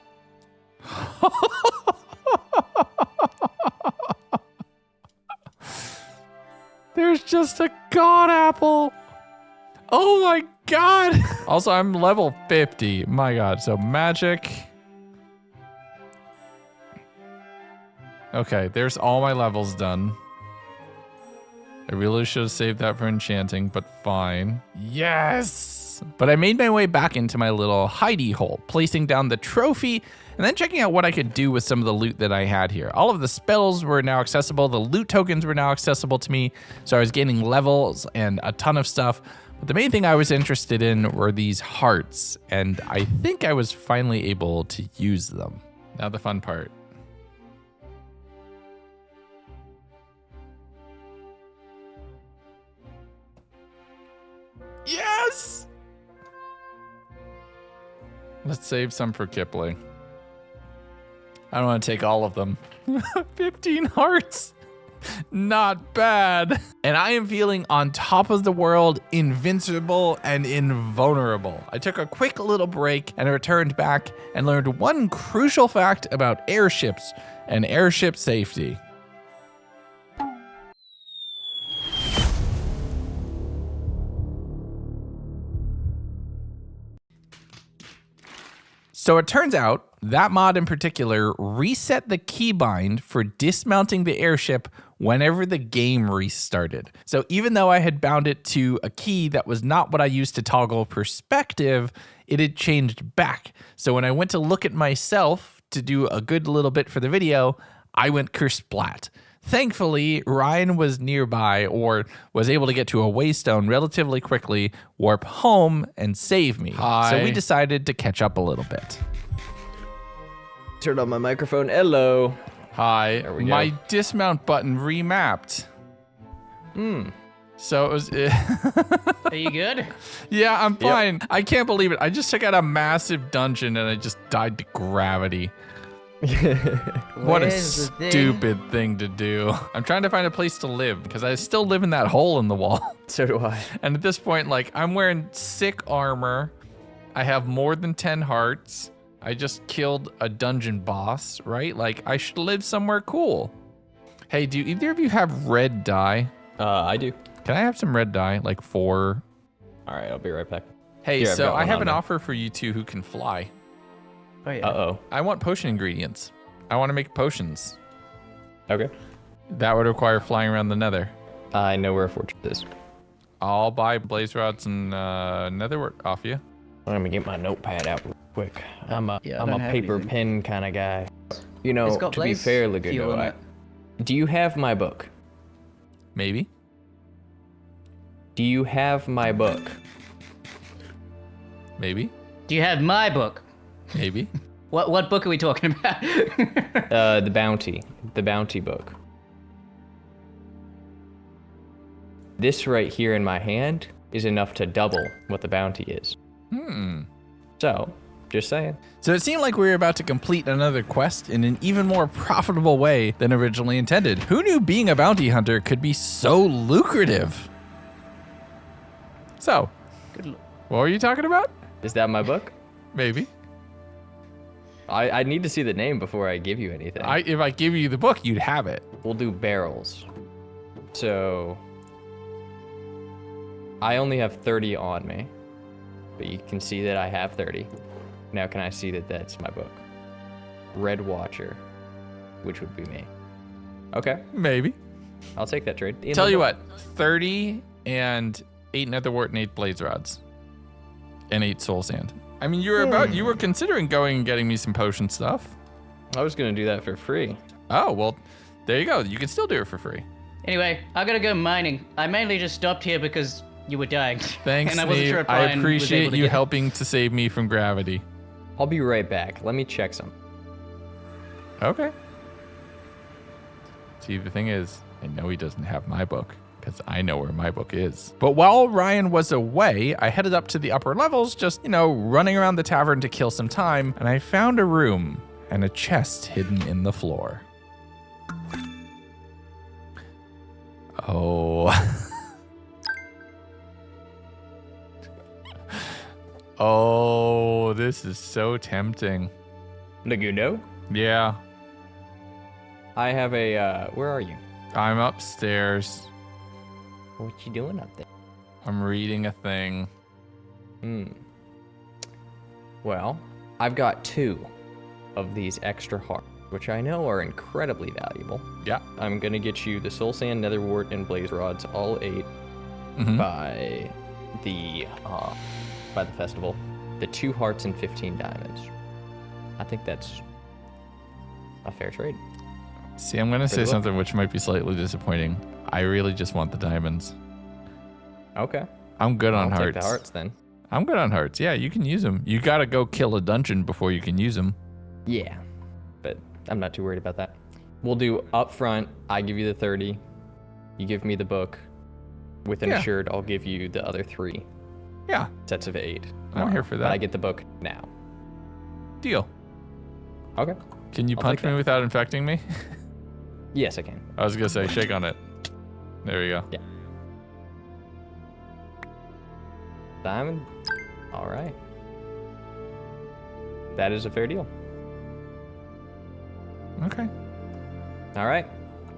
There's just a god apple. Oh my god. Also, I'm level 50. My god. So magic. Okay, there's all my levels done. I really should have saved that for enchanting, but fine. Yes! But I made my way back into my little hidey hole, placing down the trophy and then checking out what I could do with some of the loot that I had here. All of the spells were now accessible. The loot tokens were now accessible to me. So I was gaining levels and a ton of stuff. But the main thing I was interested in were these hearts. And I think I was finally able to use them. Now the fun part. Yes! Let's save some for Kipling. I don't want to take all of them. 15 hearts. Not bad. And I am feeling on top of the world, invincible and invulnerable. I took a quick little break and returned back and learned one crucial fact about airships and airship safety. So it turns out that mod in particular reset the keybind for dismounting the airship whenever the game restarted. So even though I had bound it to a key that was not what I used to toggle perspective, it had changed back. So when I went to look at myself to do a good little bit for the video, I went kersplat. Thankfully, Ryan was nearby or was able to get to a waystone relatively quickly, warp home, and save me. Hi. So we decided to catch up a little bit. Turn on my microphone. Hello. Hi. There we go. My dismount button remapped. So it was... Are you good? Yeah, I'm fine. I can't believe it. I just took out a massive dungeon and I just died to gravity. What a Where's the thing? stupid thing to do. I'm trying to find a place to live because I still live in that hole in the wall. So do I. And at this point, like, I'm wearing sick armor. I have more than 10 hearts. I just killed a dungeon boss, right? Like, I should live somewhere cool. Hey, do either of you have red dye? I do. Can I have some red dye? Like 4? All right, I'll be right back. Hey, Here, I've so got I one have on an me. offer for you two who can fly. Oh yeah. Uh-oh. I want potion ingredients. I want to make potions. Okay. That would require flying around the nether. I know where a fortress is. I'll buy blaze rods and netherwort off you. I'm gonna get my notepad out real quick. I'm a Yeah, I don't have paper anything. pen kind of guy. You It's know, got to be blaze fair, fuel Legundo, in it. do you have my book? Maybe. Do you have my book? Maybe. Do you have my book? Maybe. What book are we talking about? The bounty book. This right here in my hand is enough to double what the bounty is. So, just saying. So it seemed like we were about to complete another quest in an even more profitable way than originally intended. Who knew being a bounty hunter could be so lucrative? So, what were you talking about? Is that my book? Maybe. I need to see the name before I give you anything. If I give you the book, you'd have it. We'll do barrels. So, I only have 30 on me, but you can see that I have 30. Now can I see that that's my book? Red Watcher, which would be me. Okay, Maybe. I'll take that trade. In Tell the you book. what, 30 and 8 netherwort and 8 blaze rods. And 8 soul sand. I mean, you were considering going and getting me some potion stuff. I was gonna do that for free. Oh, well, there you go. You can still do it for free. Anyway, I gotta go mining. I mainly just stopped here because you were dying. Thanks, and I wasn't Nate. sure if I Ryan was able appreciate to you get- helping to save me from gravity. I'll be right back. Let me check some. Okay. See, the thing is, I know he doesn't have my book because I know where my book is. But while Ryan was away, I headed up to the upper levels, just, running around the tavern to kill some time, and I found a room and a chest hidden in the floor. Oh. Oh, this is so tempting. Legundo? Yeah, I have a, where are you? I'm upstairs. What you doing up there? I'm reading a thing. Well, I've got 2 of these extra hearts, which I know are incredibly valuable. Yeah. I'm gonna get you the Soul Sand, Netherwort, and Blaze Rods, all 8 by the festival. The 2 hearts and 15 diamonds. I think that's a fair trade. See, I'm going to say something which might be slightly disappointing. I really just want the diamonds. Okay. I'm good on I'll hearts. take the hearts then. I'm good on hearts. Yeah, you can use them. You got to go kill a dungeon before you can use them. Yeah, but I'm not too worried about that. We'll do up front. I give you the 30. You give me the book. With an assured, I'll give you the other 3 Yeah, sets of 8. I'm here for that. But I get the book now. Deal. Okay. Can you I'll punch take me that. without infecting me? Yes, I can. I was going to say, shake on it. There you go. Yeah. Diamond. All right. That is a fair deal. Okay. All right.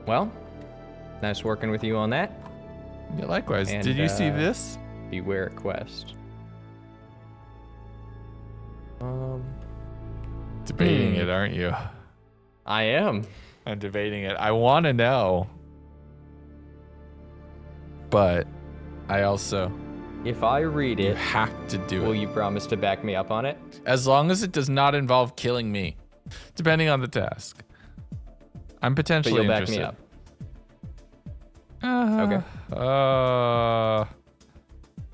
Well, nice working with you on that. Yeah, likewise. And, Did you see this? Beware quest. Debating it, aren't you? I am. I'm debating it. I want to know. But I also If I read it, have to do will it. you promise to back me up on it? As long as it does not involve killing me, depending on the task. I'm But potentially you'll back interested. me up. Okay.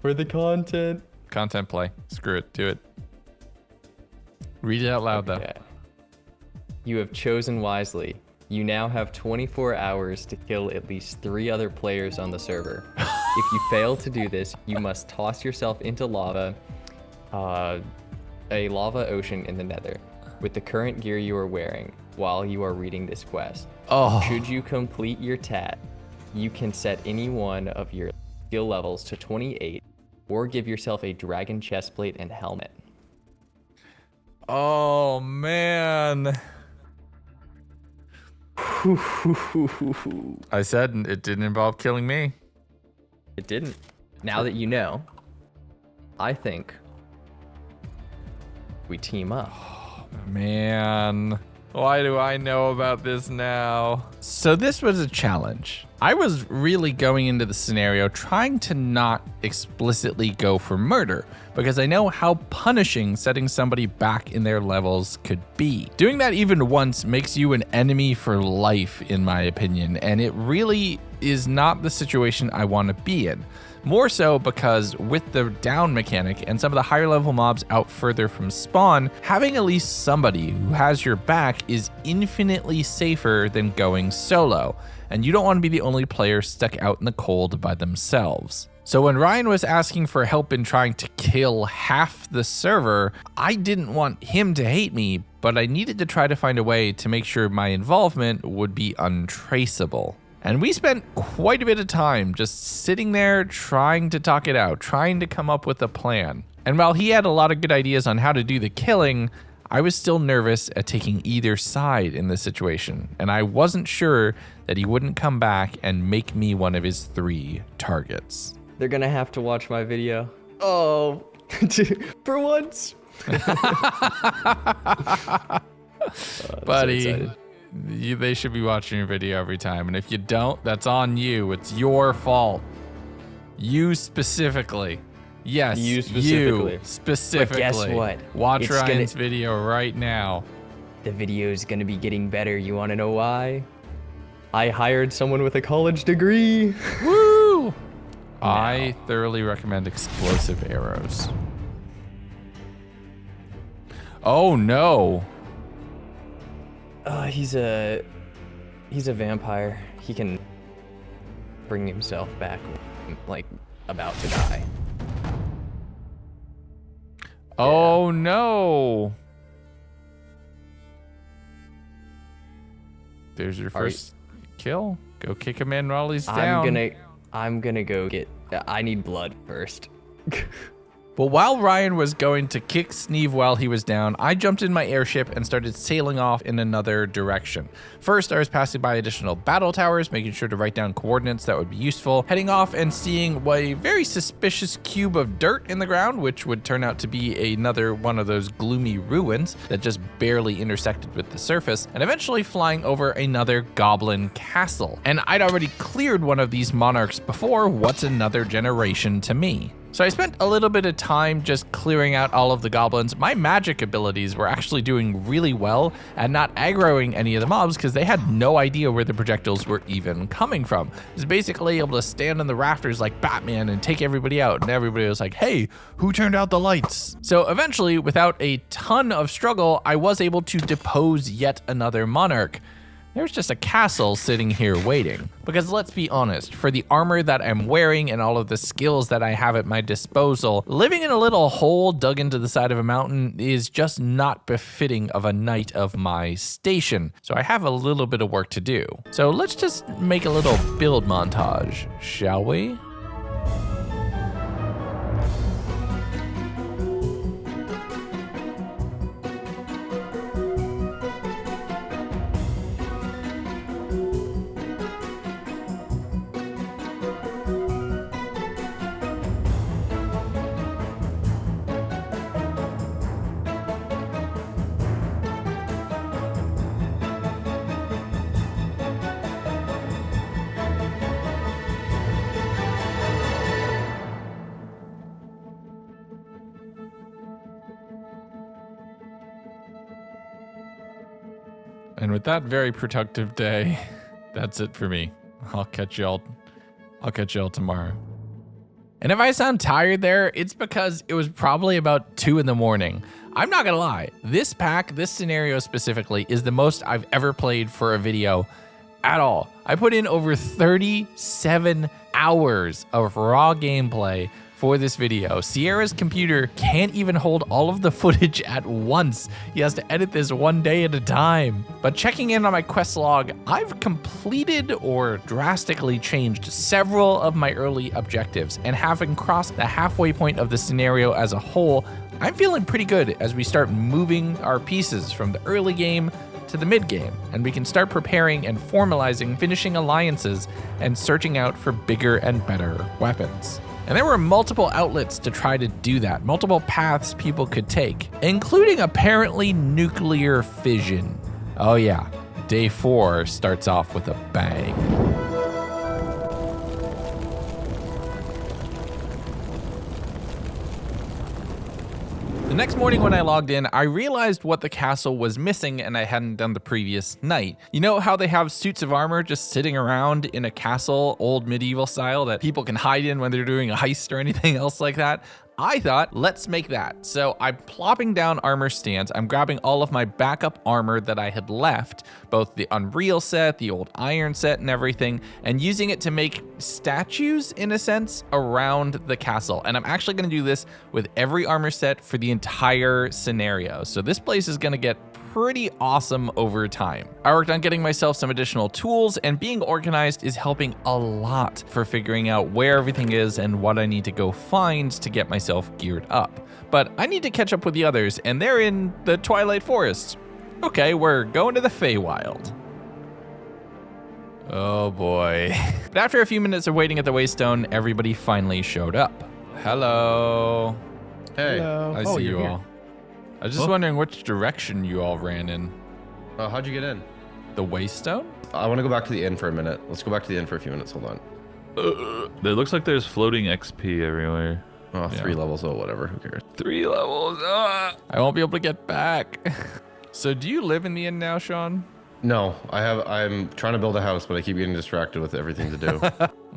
For the content. Content play. Screw it. Do it. Read it out loud, Okay. You have chosen wisely. You now have 24 hours to kill at least 3 other players on the server. If you fail to do this, you must toss yourself into lava, a lava ocean in the nether, with the current gear you are wearing while you are reading this quest. Oh. Should you complete your task, you can set any one of your skill levels to 28 or give yourself a dragon chestplate and helmet. Oh, man. I said it didn't involve killing me. It didn't. Now that you know, I think we team up. Man, why do I know about this now? So this was a challenge. I was really going into the scenario trying to not explicitly go for murder because I know how punishing setting somebody back in their levels could be. Doing that even once makes you an enemy for life, in my opinion, and it really is not the situation I want to be in. More so because with the down mechanic and some of the higher level mobs out further from spawn, having at least somebody who has your back is infinitely safer than going solo, and you don't want to be the only player stuck out in the cold by themselves. So when Ryan was asking for help in trying to kill half the server, I didn't want him to hate me, but I needed to try to find a way to make sure my involvement would be untraceable. And we spent quite a bit of time just sitting there trying to talk it out, trying to come up with a plan. And while he had a lot of good ideas on how to do the killing, I was still nervous at taking either side in this situation. And I wasn't sure that he wouldn't come back and make me one of his 3 targets. They're gonna have to watch my video. Oh, for once. Buddy, they should be watching your video every time. And if you don't, that's on you. It's your fault. You specifically. Yes, You specifically. You specifically. But guess what? Watch It's Ryan's video right now. The video is gonna be getting better. You wanna know why? I hired someone with a college degree. Woo! I thoroughly recommend explosive arrows. Oh no. He's a vampire. He can bring himself back, like, about to die. Oh no. There's your first kill. Go kick him in while he's down. I'm gonna go get. I need blood first. But while Ryan was going to kick Sneeve while he was down, I jumped in my airship and started sailing off in another direction. First, I was passing by additional battle towers, making sure to write down coordinates that would be useful, heading off and seeing a very suspicious cube of dirt in the ground, which would turn out to be another one of those gloomy ruins that just barely intersected with the surface, and eventually flying over another goblin castle. And I'd already cleared one of these monarchs before. What's another generation to me? So I spent a little bit of time just clearing out all of the goblins. My magic abilities were actually doing really well at not aggroing any of the mobs because they had no idea where the projectiles were even coming from. I was basically able to stand on the rafters like Batman and take everybody out, and everybody was like, hey, who turned out the lights? So eventually, without a ton of struggle, I was able to depose yet another monarch. There's just a castle sitting here waiting. Because let's be honest, for the armor that I'm wearing and all of the skills that I have at my disposal, living in a little hole dug into the side of a mountain is just not befitting of a knight of my station. So I have a little bit of work to do. So let's just make a little build montage, shall we? And with that very productive day, that's it for me. I'll catch y'all tomorrow. And if I sound tired there, it's because it was probably about 2 a.m. I'm not gonna lie, this pack, this scenario specifically, is the most I've ever played for a video at all. I put in over 37 hours of raw gameplay for this video. Sierra's computer can't even hold all of the footage at once. He has to edit this one day at a time. But checking in on my quest log, I've completed or drastically changed several of my early objectives, and having crossed the halfway point of the scenario as a whole, I'm feeling pretty good as we start moving our pieces from the early game to the mid game, and we can start preparing and formalizing finishing alliances and searching out for bigger and better weapons. And there were multiple outlets to try to do that, multiple paths people could take, including apparently nuclear fission. Oh yeah, day 4 starts off with a bang. The next morning when I logged in, I realized what the castle was missing and I hadn't done the previous night. You know how they have suits of armor just sitting around in a castle, old medieval style, that people can hide in when they're doing a heist or anything else like that? I thought, let's make that. So I'm plopping down armor stands. I'm grabbing all of my backup armor that I had left, both the Unreal set, the old Iron set and everything, and using it to make statues, in a sense, around the castle. And I'm actually gonna do this with every armor set for the entire scenario. So this place is gonna get pretty awesome over time. I worked on getting myself some additional tools, and being organized is helping a lot for figuring out where everything is and what I need to go find to get myself geared up. But I need to catch up with the others, and they're in the Twilight Forest. Okay, we're going to the Feywild. Oh boy. But after a few minutes of waiting at the Waystone, everybody finally showed up. Hello. Hey. Hello. I Oh, see you're you here. all. I was just wondering which direction you all ran in. How'd you get in? The Waystone? I want to go back to the inn for a minute. Let's go back to the inn for a few minutes. Hold on. It looks like there's floating XP everywhere. Oh, 3 levels. Oh, whatever. Who cares? 3 levels. Ah. I won't be able to get back. So do you live in the inn now, Sean? No, I'm trying to build a house, but I keep getting distracted with everything to do.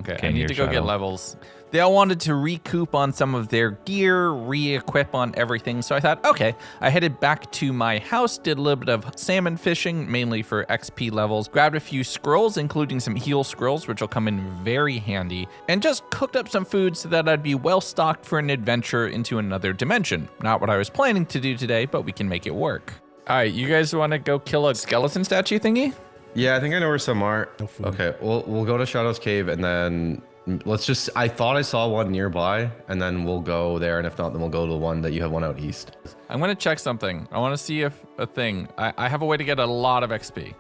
Okay, I Can't need hear to go get Shadow. levels. They all wanted to recoup on some of their gear, re-equip on everything, so I thought, okay. I headed back to my house, did a little bit of salmon fishing, mainly for XP levels, grabbed a few scrolls, including some heal scrolls, which will come in very handy, and just cooked up some food so that I'd be well stocked for an adventure into another dimension. Not what I was planning to do today, but we can make it work. All right, you guys want to go kill a skeleton statue thingy? Yeah, I think I know where some are. No food. Okay, we'll go to Shadow's Cave, and then I thought I saw one nearby, and then we'll go there, and if not, then we'll go to the one that you have one out east. I'm gonna check something. I want to see if a thing. I have a way to get a lot of XP.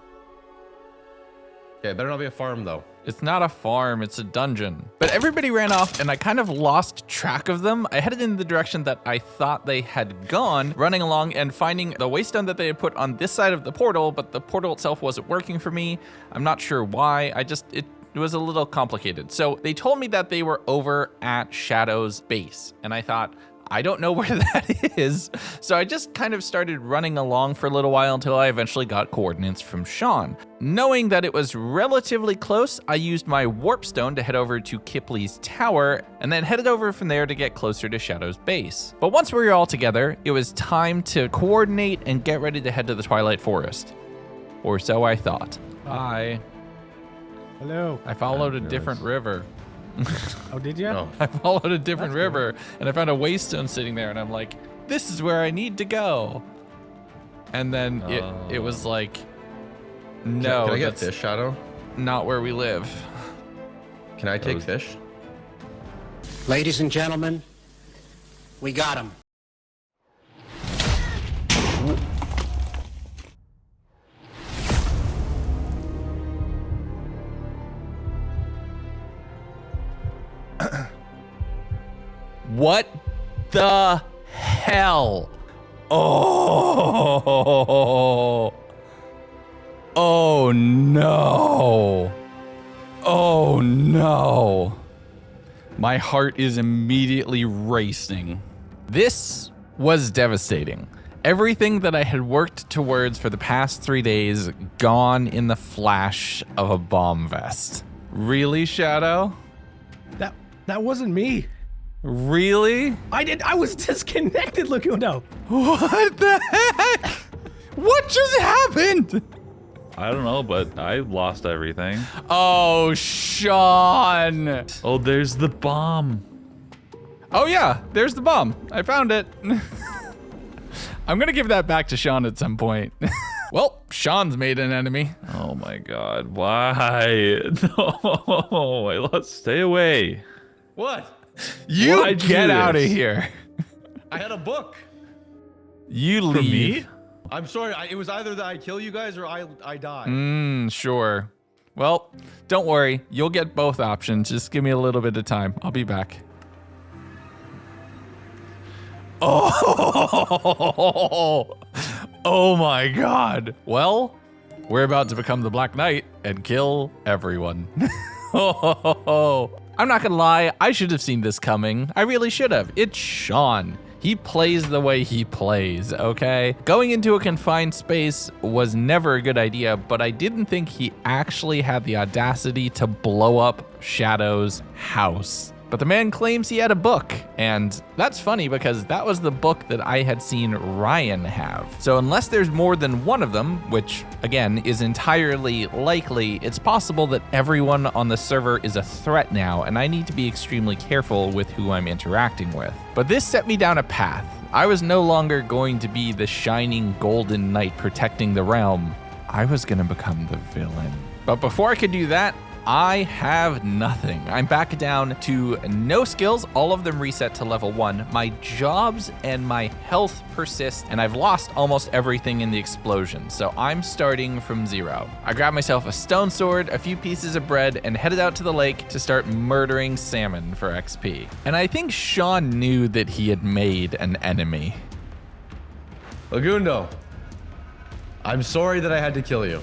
Okay, it better not be a farm, though. It's not a farm, it's a dungeon. But everybody ran off and I kind of lost track of them. I headed in the direction that I thought they had gone, running along and finding the waystone that they had put on this side of the portal, but the portal itself wasn't working for me. I'm not sure why. It was a little complicated. So they told me that they were over at Shadow's base. And I thought, I don't know where that is. So I just kind of started running along for a little while until I eventually got coordinates from Sean. Knowing that it was relatively close, I used my warp stone to head over to Kipley's tower and then headed over from there to get closer to Shadow's base. But once we were all together, it was time to coordinate and get ready to head to the Twilight Forest. Or so I thought. Bye. Hello. I followed a different river. Oh, did you? No. I followed a different That's good. river and I found a waystone sitting there and I'm like, this is where I need to go. And then it was like, no, Can I get that's fish, Shadow? not where we live. Can I take fish? Ladies and gentlemen, we got him. What the hell? Oh. Oh no. Oh no. My heart is immediately racing. This was devastating. Everything that I had worked towards for the past 3 days gone in the flash of a bomb vest. Really, Shadow? That wasn't me. Really? I was disconnected, Legundo. What the heck? What just happened? I don't know, but I lost everything. Oh, Sean. Oh, there's the bomb. Oh yeah, there's the bomb. I found it. I'm gonna give that back to Sean at some point. Well, Sean's made an enemy. Oh my god, why? No, I lost. Stay away. What? You Why'd you get do out of this? here. I had a book. You For leave. me? I'm sorry. It was either that I kill you guys or I die. Sure. Well, don't worry. You'll get both options. Just give me a little bit of time. I'll be back. Oh, oh my God. Well, we're about to become the Black Knight and kill everyone. I'm not gonna lie, I should have seen this coming. I really should have. It's Sean. He plays the way he plays, okay? Going into a confined space was never a good idea, but I didn't think he actually had the audacity to blow up Shadow's house. But the man claims he had a book, and that's funny because that was the book that I had seen Ryan have. So unless there's more than one of them, which again is entirely likely, it's possible that everyone on the server is a threat now, and I need to be extremely careful with who I'm interacting with. But this set me down a path. I was no longer going to be the shining golden knight protecting the realm. I was gonna become the villain. But before I could do that, I have nothing. I'm back down to no skills, all of them reset to level 1. My jobs and my health persist, and I've lost almost everything in the explosion, so I'm starting from 0. I grabbed myself a stone sword, a few pieces of bread, and headed out to the lake to start murdering salmon for XP. And I think Sean knew that he had made an enemy. Legundo, I'm sorry that I had to kill you.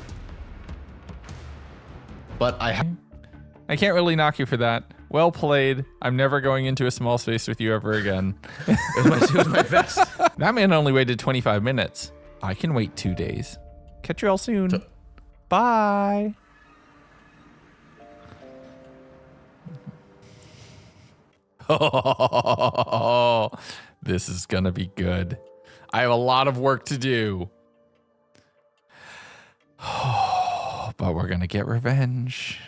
But I can't really knock you for that. Well played. I'm never going into a small space with you ever again. it was my vest. That man only waited 25 minutes. I can wait 2 days. Catch you all soon. Bye. Oh, this is gonna be good. I have a lot of work to do. But we're gonna get revenge.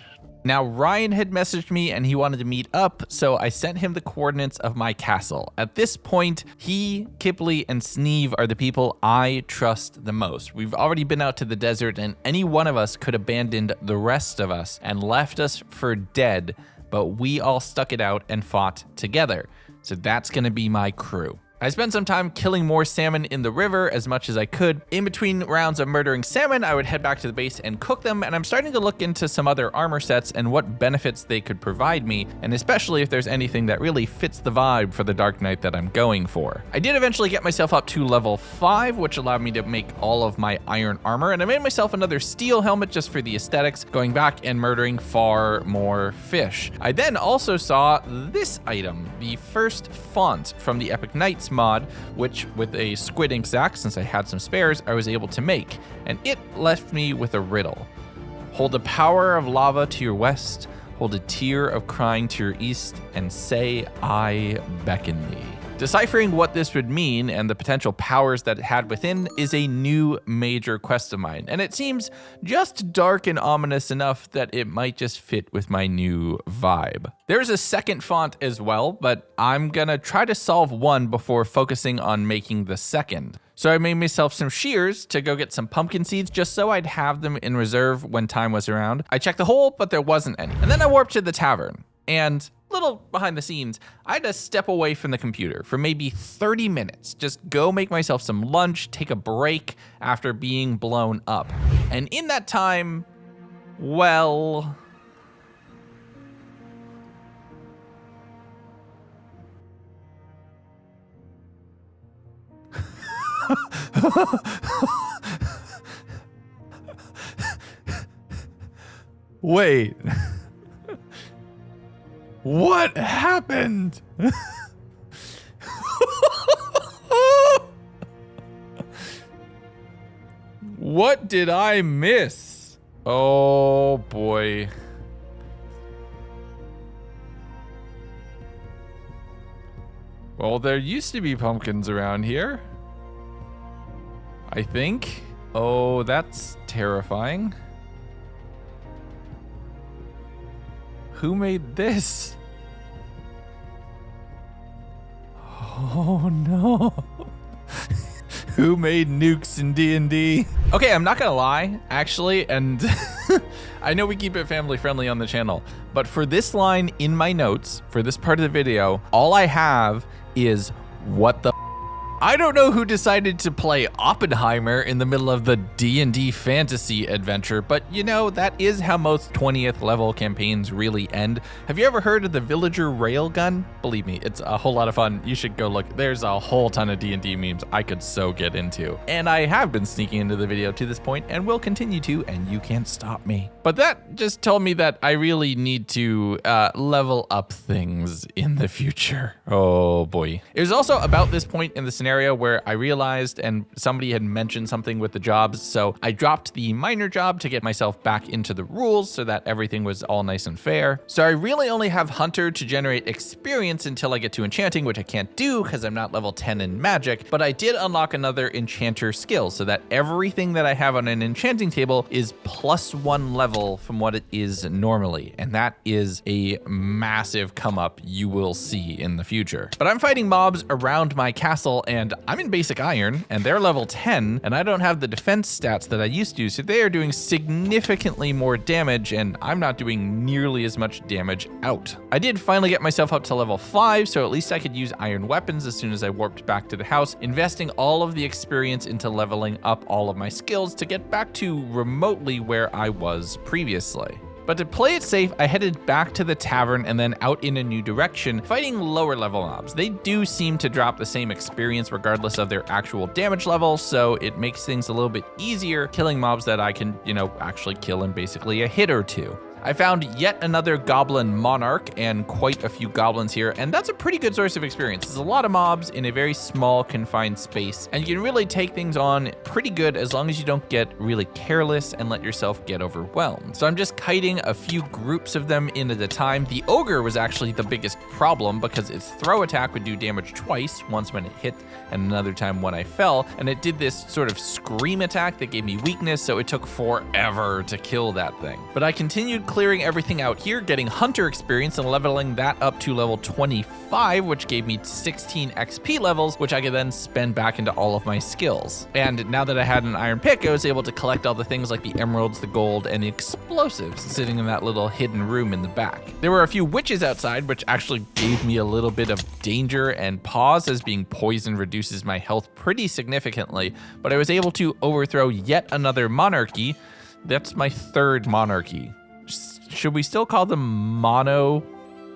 Now, Ryan had messaged me and he wanted to meet up, so I sent him the coordinates of my castle. At this point, he, Kipley, and Sneeve are the people I trust the most. We've already been out to the desert and any one of us could have abandoned the rest of us and left us for dead, but we all stuck it out and fought together. So that's gonna be my crew. I spent some time killing more salmon in the river as much as I could. In between rounds of murdering salmon, I would head back to the base and cook them, and I'm starting to look into some other armor sets and what benefits they could provide me, and especially if there's anything that really fits the vibe for the Dark Knight that I'm going for. I did eventually get myself up to level 5, which allowed me to make all of my iron armor, and I made myself another steel helmet just for the aesthetics, going back and murdering far more fish. I then also saw this item, the first font from the Epic Knights mod, which with a squid ink sack, since I had some spares, I was able to make, and it left me with a riddle. Hold the power of lava to your west, hold a tear of crying to your east, and say, I beckon thee. Deciphering what this would mean and the potential powers that it had within is a new major quest of mine, and it seems just dark and ominous enough that it might just fit with my new vibe. There's a second font as well, but I'm gonna try to solve one before focusing on making the second. So I made myself some shears to go get some pumpkin seeds just so I'd have them in reserve when time was around. I checked the hole, but there wasn't any. And then I warped to the tavern, and little behind the scenes, I had to step away from the computer for maybe 30 minutes. Just go make myself some lunch, take a break after being blown up. And in that time, well, wait. What happened? What did I miss? Oh boy. Well, there used to be pumpkins around here, I think. Oh, that's terrifying. Who made this? Oh no. Who made nukes in D&D? Okay, I'm not gonna lie, actually, and I know we keep it family friendly on the channel, but for this line in my notes, for this part of the video, all I have is what the I don't know who decided to play Oppenheimer in the middle of the D&D fantasy adventure, but you know, that is how most 20th level campaigns really end. Have you ever heard of the villager railgun? Believe me, it's a whole lot of fun. You should go look. There's a whole ton of D&D memes I could so get into. And I have been sneaking into the video to this point and will continue to, and you can't stop me. But that just told me that I really need to level up things in the future. Oh boy. It was also about this point in the scenario where I realized and somebody had mentioned something with the jobs, so I dropped the minor job to get myself back into the rules so that everything was all nice and fair. So I really only have Hunter to generate experience until I get to Enchanting, which I can't do because I'm not level 10 in Magic, but I did unlock another Enchanter skill so that everything that I have on an Enchanting table is +1 level from what it is normally, and that is a massive come up you will see in the future. But I'm fighting mobs around my castle, and I'm in basic iron, and they're level 10, and I don't have the defense stats that I used to, so they are doing significantly more damage, and I'm not doing nearly as much damage out. I did finally get myself up to level 5, so at least I could use iron weapons as soon as I warped back to the house, investing all of the experience into leveling up all of my skills to get back to remotely where I was previously. But to play it safe, I headed back to the tavern and then out in a new direction, fighting lower level mobs. They do seem to drop the same experience regardless of their actual damage level, so it makes things a little bit easier killing mobs that I can, actually kill in basically a hit or two. I found yet another goblin monarch and quite a few goblins here, and that's a pretty good source of experience. There's a lot of mobs in a very small, confined space, and you can really take things on pretty good as long as you don't get really careless and let yourself get overwhelmed. So I'm just kiting a few groups of them in at a time. The ogre was actually the biggest problem because its throw attack would do damage twice, once when it hit and another time when I fell, and it did this sort of scream attack that gave me weakness, so it took forever to kill that thing. But I continued clearing everything out here, getting hunter experience and leveling that up to level 25, which gave me 16 XP levels, which I could then spend back into all of my skills. And now that I had an iron pick, I was able to collect all the things like the emeralds, the gold, and the explosives sitting in that little hidden room in the back. There were a few witches outside, which actually gave me a little bit of danger and pause, as being poisoned reduces my health pretty significantly, but I was able to overthrow yet another monarchy. That's my third monarchy. Should we still call them mono?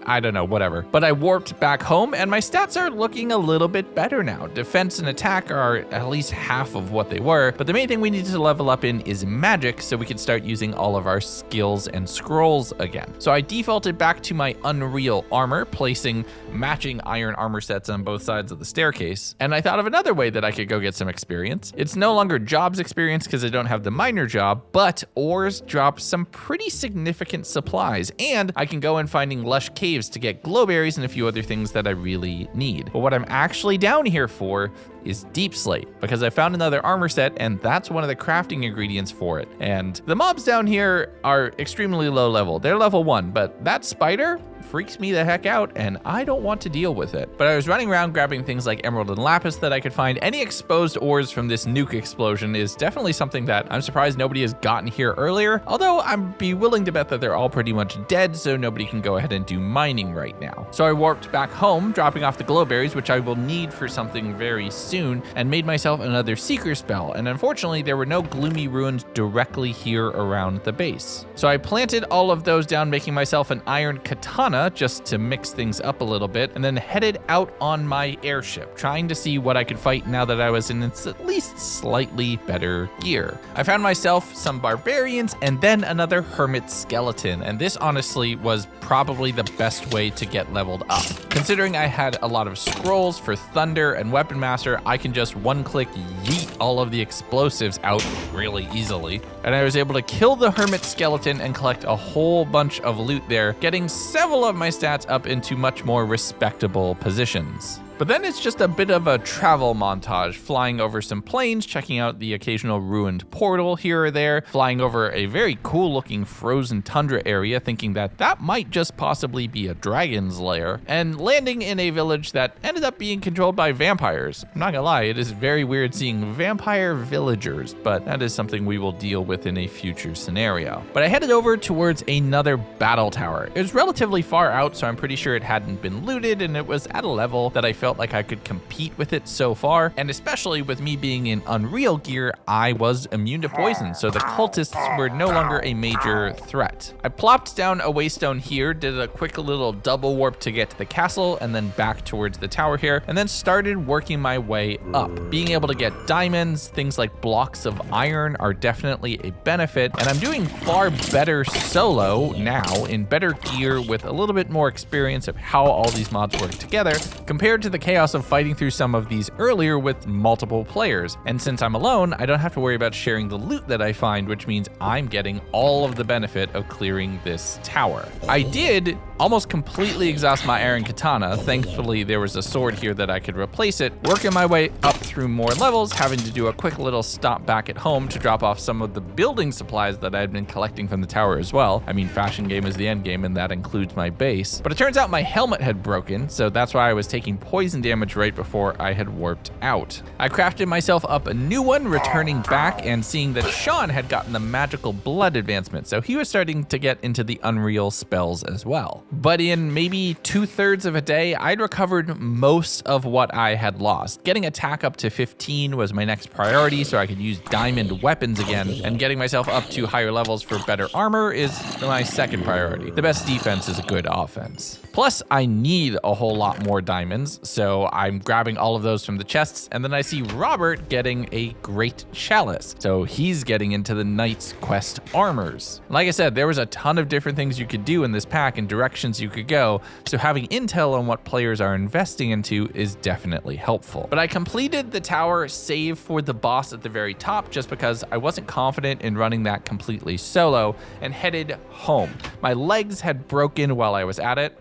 I don't know, whatever. But I warped back home and my stats are looking a little bit better now. Defense and attack are at least half of what they were, but the main thing we need to level up in is magic so we can start using all of our skills and scrolls again. So I defaulted back to my Unreal armor, placing matching iron armor sets on both sides of the staircase. And I thought of another way that I could go get some experience. It's no longer jobs experience because I don't have the miner job, but ores drop some pretty significant supplies, and I can go in finding lush caves to get glowberries and a few other things that I really need. But what I'm actually down here for is deep slate, because I found another armor set and that's one of the crafting ingredients for it. And the mobs down here are extremely low level. They're level 1, but that spider freaks me the heck out and I don't want to deal with it. But I was running around grabbing things like emerald and lapis that I could find. Any exposed ores from this nuke explosion is definitely something that I'm surprised nobody has gotten here earlier, although I'd be willing to bet that they're all pretty much dead, so nobody can go ahead and do mining right now. So I warped back home, dropping off the glowberries, which I will need for something very soon, and made myself another seeker spell. And unfortunately, there were no gloomy ruins directly here around the base. So I planted all of those down, making myself an iron katana just to mix things up a little bit, and then headed out on my airship, trying to see what I could fight now that I was in its at least slightly better gear. I found myself some barbarians and then another hermit skeleton, and this honestly was probably the best way to get leveled up. Considering I had a lot of scrolls for thunder and weapon master, I can just one-click yeet all of the explosives out really easily, and I was able to kill the hermit skeleton and collect a whole bunch of loot there, getting several of my stats up into much more respectable positions. But then it's just a bit of a travel montage, flying over some plains, checking out the occasional ruined portal here or there, flying over a very cool looking frozen tundra area, thinking that that might just possibly be a dragon's lair, and landing in a village that ended up being controlled by vampires. I'm not gonna lie, it is very weird seeing vampire villagers, but that is something we will deal with in a future scenario. But I headed over towards another battle tower. It was relatively far out, so I'm pretty sure it hadn't been looted, and it was at a level that I felt like I could compete with it so far, and especially with me being in Unreal gear, I was immune to poison, so the cultists were no longer a major threat. I plopped down a waystone here, did a quick little double warp to get to the castle, and then back towards the tower here, and then started working my way up. Being able to get diamonds, things like blocks of iron are definitely a benefit, and I'm doing far better solo now, in better gear with a little bit more experience of how all these mods work together, compared to the chaos of fighting through some of these earlier with multiple players. And since I'm alone, I don't have to worry about sharing the loot that I find, which means I'm getting all of the benefit of clearing this tower. I did almost completely exhaust my iron katana. Thankfully, there was a sword here that I could replace it, working my way up through more levels, having to do a quick little stop back at home to drop off some of the building supplies that I had been collecting from the tower as well. I mean, fashion game is the end game, and that includes my base. But it turns out my helmet had broken, so that's why I was taking poison damage right before I had warped out. I crafted myself up a new one, returning back and seeing that Sean had gotten the magical blood advancement, so he was starting to get into the Unreal spells as well. But in maybe 2/3 of a day, I'd recovered most of what I had lost. Getting attack up to 15 was my next priority, so I could use diamond weapons again, and getting myself up to higher levels for better armor is my second priority. The best defense is a good offense. Plus, I need a whole lot more diamonds, so I'm grabbing all of those from the chests, and then I see Robert getting a great chalice, so he's getting into the Knight's Quest armors. Like I said, there was a ton of different things you could do in this pack and directions you could go, so having intel on what players are investing into is definitely helpful. But I completed the tower save for the boss at the very top just because I wasn't confident in running that completely solo, and headed home. My legs had broken while I was at it.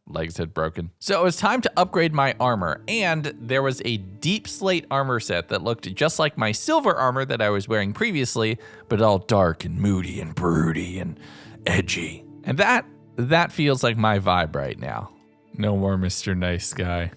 legs had broken. So it was time to upgrade my armor, and there was a deep slate armor set that looked just like my silver armor that I was wearing previously, but all dark and moody and broody and edgy. And that feels like my vibe right now. No more Mr. Nice Guy.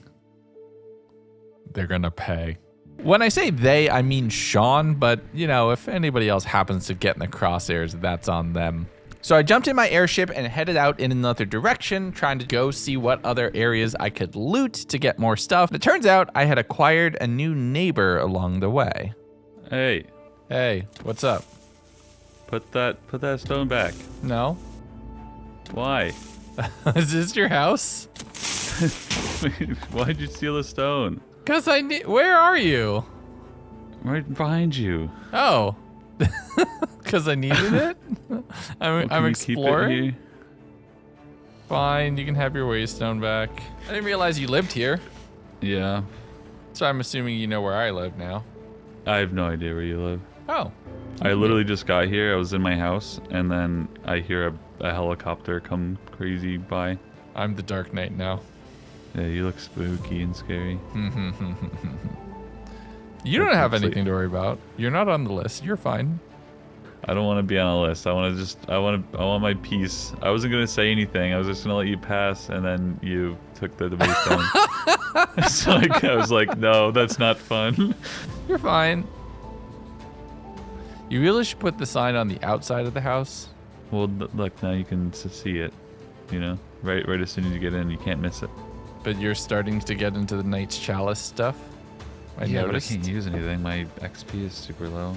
They're gonna pay. When I say they, I mean Sean, but if anybody else happens to get in the crosshairs, that's on them. So I jumped in my airship and headed out in another direction, trying to go see what other areas I could loot to get more stuff. It turns out I had acquired a new neighbor along the way. Hey, what's up? put that stone back. No? Why? Is this your house? Why'd you steal a stone? Because where are you? Right behind you. Oh. Because I needed it? I'm exploring. Fine, you can have your waystone back. I didn't realize you lived here. Yeah. So I'm assuming you know where I live now. I have no idea where you live. Oh. I literally just got here. I was in my house, and then I hear a helicopter come crazy by. I'm the Dark Knight now. Yeah, you look spooky and scary. You don't have anything to worry about. You're not on the list. You're fine. I don't want to be on a list. I want my peace. I wasn't gonna say anything. I was just gonna let you pass, and then you took the waystone. So I was like, no, that's not fun. You're fine. You really should put the sign on the outside of the house. Well, look, now you can see it. Right as soon as you get in, you can't miss it. But you're starting to get into the Knight's Chalice stuff. I noticed. But I can't use anything. My XP is super low.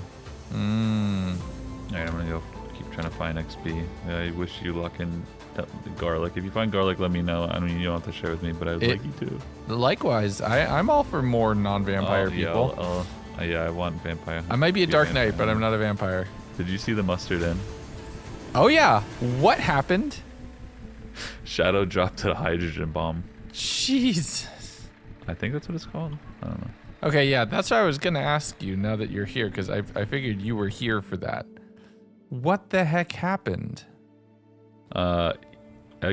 Alright, I'm gonna go keep trying to find XP. I wish you luck in garlic. If you find garlic, let me know. I mean, you don't have to share with me, but I would like you to. Likewise, I'm all for more non-vampire people. Yeah, I want vampire. I might be a Dark Knight, but I'm not a vampire. Did you see the mustard in? Oh yeah, what happened? Shadow dropped a hydrogen bomb. Jeez. I think that's what it's called. I don't know. Okay, yeah, that's what I was gonna ask you now that you're here, because I figured you were here for that. What the heck happened? I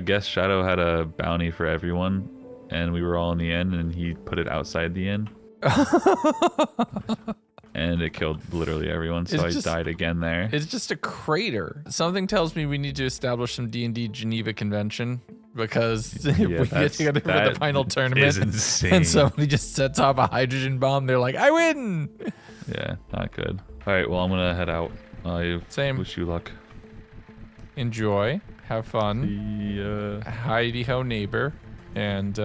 guess Shadow had a bounty for everyone, and we were all in the inn, and he put it outside the inn. And it killed literally everyone, so I died again there. It's just a crater. Something tells me we need to establish some D&D Geneva Convention, because if we get together for the final tournament and somebody just sets off a hydrogen bomb, they're like, I win! Yeah, not good. All right, well, I'm going to head out. Same. Wish you luck. Enjoy. Have fun. Heidi-ho, neighbor. And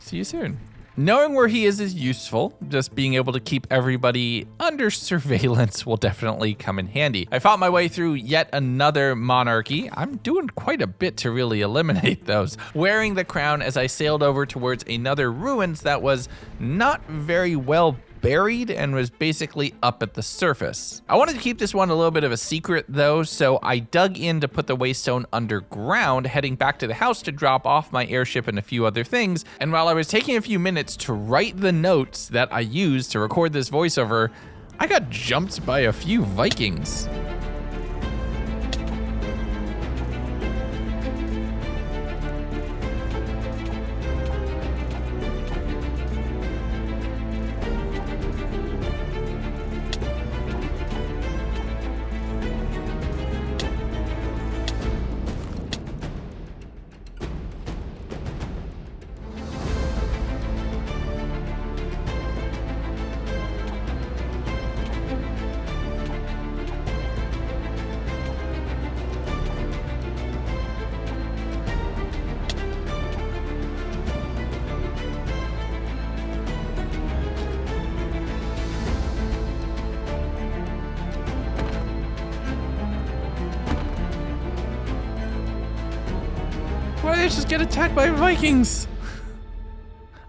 see you soon. Knowing where he is useful. Just being able to keep everybody under surveillance will definitely come in handy. I fought my way through yet another monarchy. I'm doing quite a bit to really eliminate those. Wearing the crown as I sailed over towards another ruins that was not very well buried and was basically up at the surface. I wanted to keep this one a little bit of a secret though, so I dug in to put the waystone underground, heading back to the house to drop off my airship and a few other things. And while I was taking a few minutes to write the notes that I used to record this voiceover, I got jumped by a few Vikings. Why did I just get attacked by Vikings?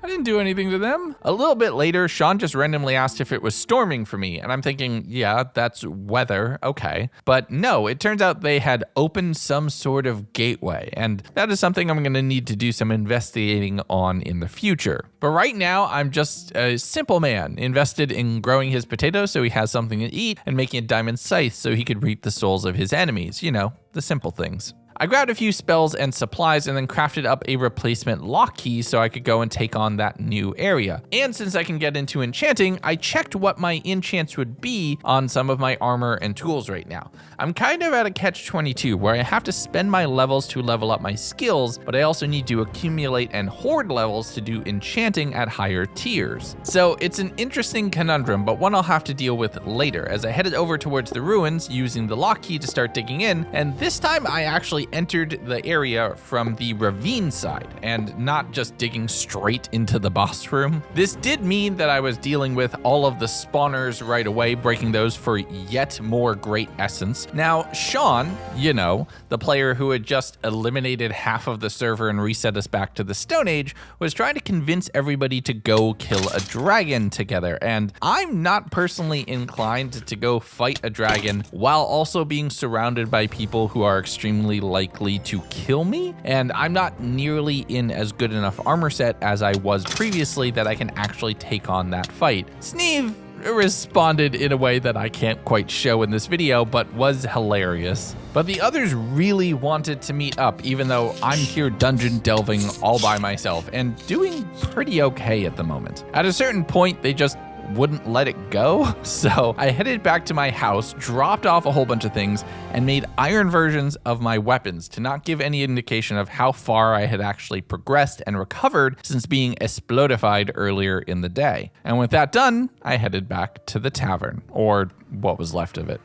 I didn't do anything to them. A little bit later, Sean just randomly asked if it was storming for me, and I'm thinking, yeah, that's weather, okay. But no, it turns out they had opened some sort of gateway, and that is something I'm gonna need to do some investigating on in the future. But right now, I'm just a simple man, invested in growing his potatoes so he has something to eat, and making a diamond scythe so he could reap the souls of his enemies, you know, the simple things. I grabbed a few spells and supplies and then crafted up a replacement lock key so I could go and take on that new area. And since I can get into enchanting, I checked what my enchants would be on some of my armor and tools right now. I'm kind of at a catch-22 where I have to spend my levels to level up my skills, but I also need to accumulate and hoard levels to do enchanting at higher tiers. So it's an interesting conundrum, but one I'll have to deal with later as I headed over towards the ruins using the lock key to start digging in, and this time I actually entered the area from the ravine side and not just digging straight into the boss room. This did mean that I was dealing with all of the spawners right away, breaking those for yet more great essence. Now, Sean, you know, the player who had just eliminated half of the server and reset us back to the Stone Age, was trying to convince everybody to go kill a dragon together, and I'm not personally inclined to go fight a dragon while also being surrounded by people who are extremely likely to kill me, and I'm not nearly in as good enough armor set as I was previously that I can actually take on that fight. Sneeve responded in a way that I can't quite show in this video, but was hilarious. But the others really wanted to meet up, even though I'm here dungeon delving all by myself and doing pretty okay at the moment. At a certain point, they just wouldn't let it go. So I headed back to my house, dropped off a whole bunch of things, and made iron versions of my weapons to not give any indication of how far I had actually progressed and recovered since being explodified earlier in the day. And with that done, I headed back to the tavern, or what was left of it.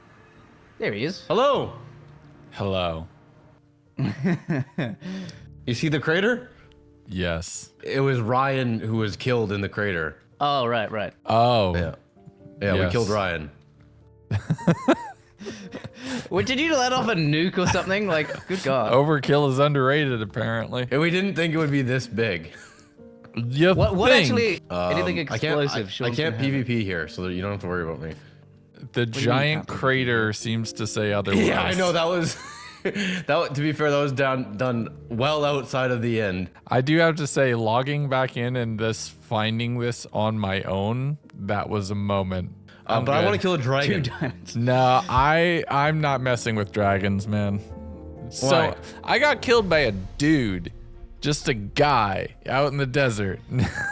There he is. Hello. Hello. You see the crater? Yes. It was Ryan who was killed in the crater. Oh, right. Oh. Yeah, Yes. we killed Ryan. What, did you let off a nuke or something? Like, good God. Overkill is underrated, apparently. And we didn't think it would be this big. You What think actually, anything explosive? I Sean's can't gonna have it. PvP here, so that you don't have to worry about me. the giant crater seems to say otherwise. Yeah, I know that was. To be fair, that was done well outside of the end. I do have to say, logging back in and finding this on my own, that was a moment. But I want to kill a dragon. 2 diamonds. No, I'm not messing with dragons, man. So Why? I got killed by a dude, just a guy out in the desert.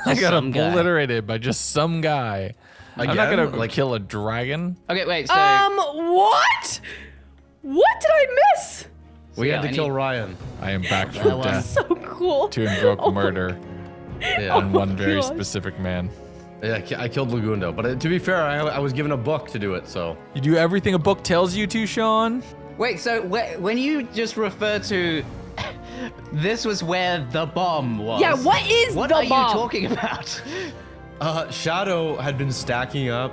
I got Some guy. obliterated by just some guy. I'm not Again? gonna Like- kill a dragon. Okay, wait, so... What? What did I miss? We yeah, had to I kill need- Ryan. I am back from was- death So cool. to invoke Oh, murder Yeah, on one very gosh. specific man. yeah, I killed Legundo. But to be fair, I was given a book to do it, so. You do everything a book tells you to, Sean? Wait, so when you just refer to... this was where the bomb was. Yeah, what is what the are bomb? you talking about? Shadow had been stacking up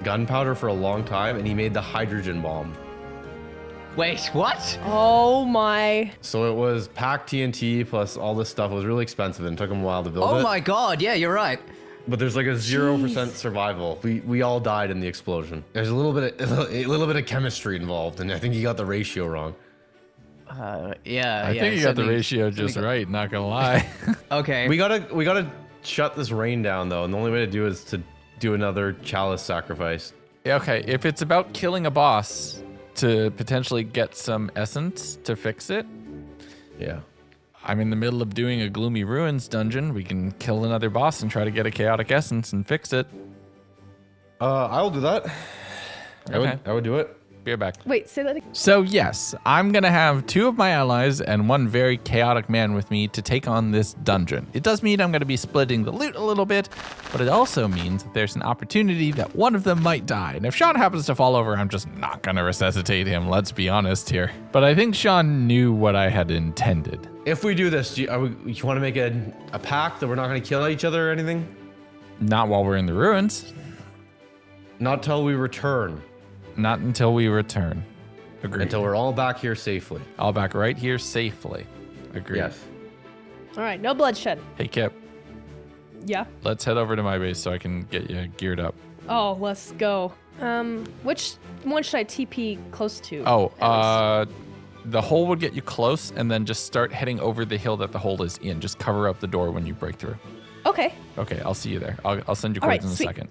gunpowder for a long time, and he made the hydrogen bomb. Wait, what? Oh my. So it was packed TNT plus all this stuff. It was really expensive and it took him a while to build it. Oh my God, yeah, you're right. But there's like a 0% survival. We all died in the explosion. There's a little bit of chemistry involved, and I think he got the ratio wrong. Yeah, I think you got the ratio just right, not gonna lie. Okay. We gotta shut this rain down though, and the only way to do it is to do another chalice sacrifice. Okay, if it's about killing a boss to potentially get some essence to fix it, Yeah. I'm in the middle of doing a Gloomy Ruins dungeon. We can kill another boss and try to get a chaotic essence and fix it. I'll do that. Okay. I would do it. Be right back. Wait, say that again. So yes, I'm gonna have 2 of my allies and 1 very chaotic man with me to take on this dungeon. It does mean I'm gonna be splitting the loot a little bit, but it also means that there's an opportunity that one of them might die. And if Sean happens to fall over, I'm just not gonna resuscitate him, let's be honest here. But I think Sean knew what I had intended. If we do this, you want to make a pact that we're not going to kill each other or anything? Not while we're in the ruins. Not till we return. Not until we return. Agreed. Until we're all back here safely. All back right here safely. Agreed. Yes. All right, no bloodshed. Hey Kip, Yeah. let's head over to my base so I can get you geared up. Oh, let's go. Which one should I TP close to? Oh, the hole would get you close, and then just start heading over the hill that the hole is in. Just cover up the door when you break through. Okay. Okay, I'll see you there. I'll send you All right, codes in a sweet. second.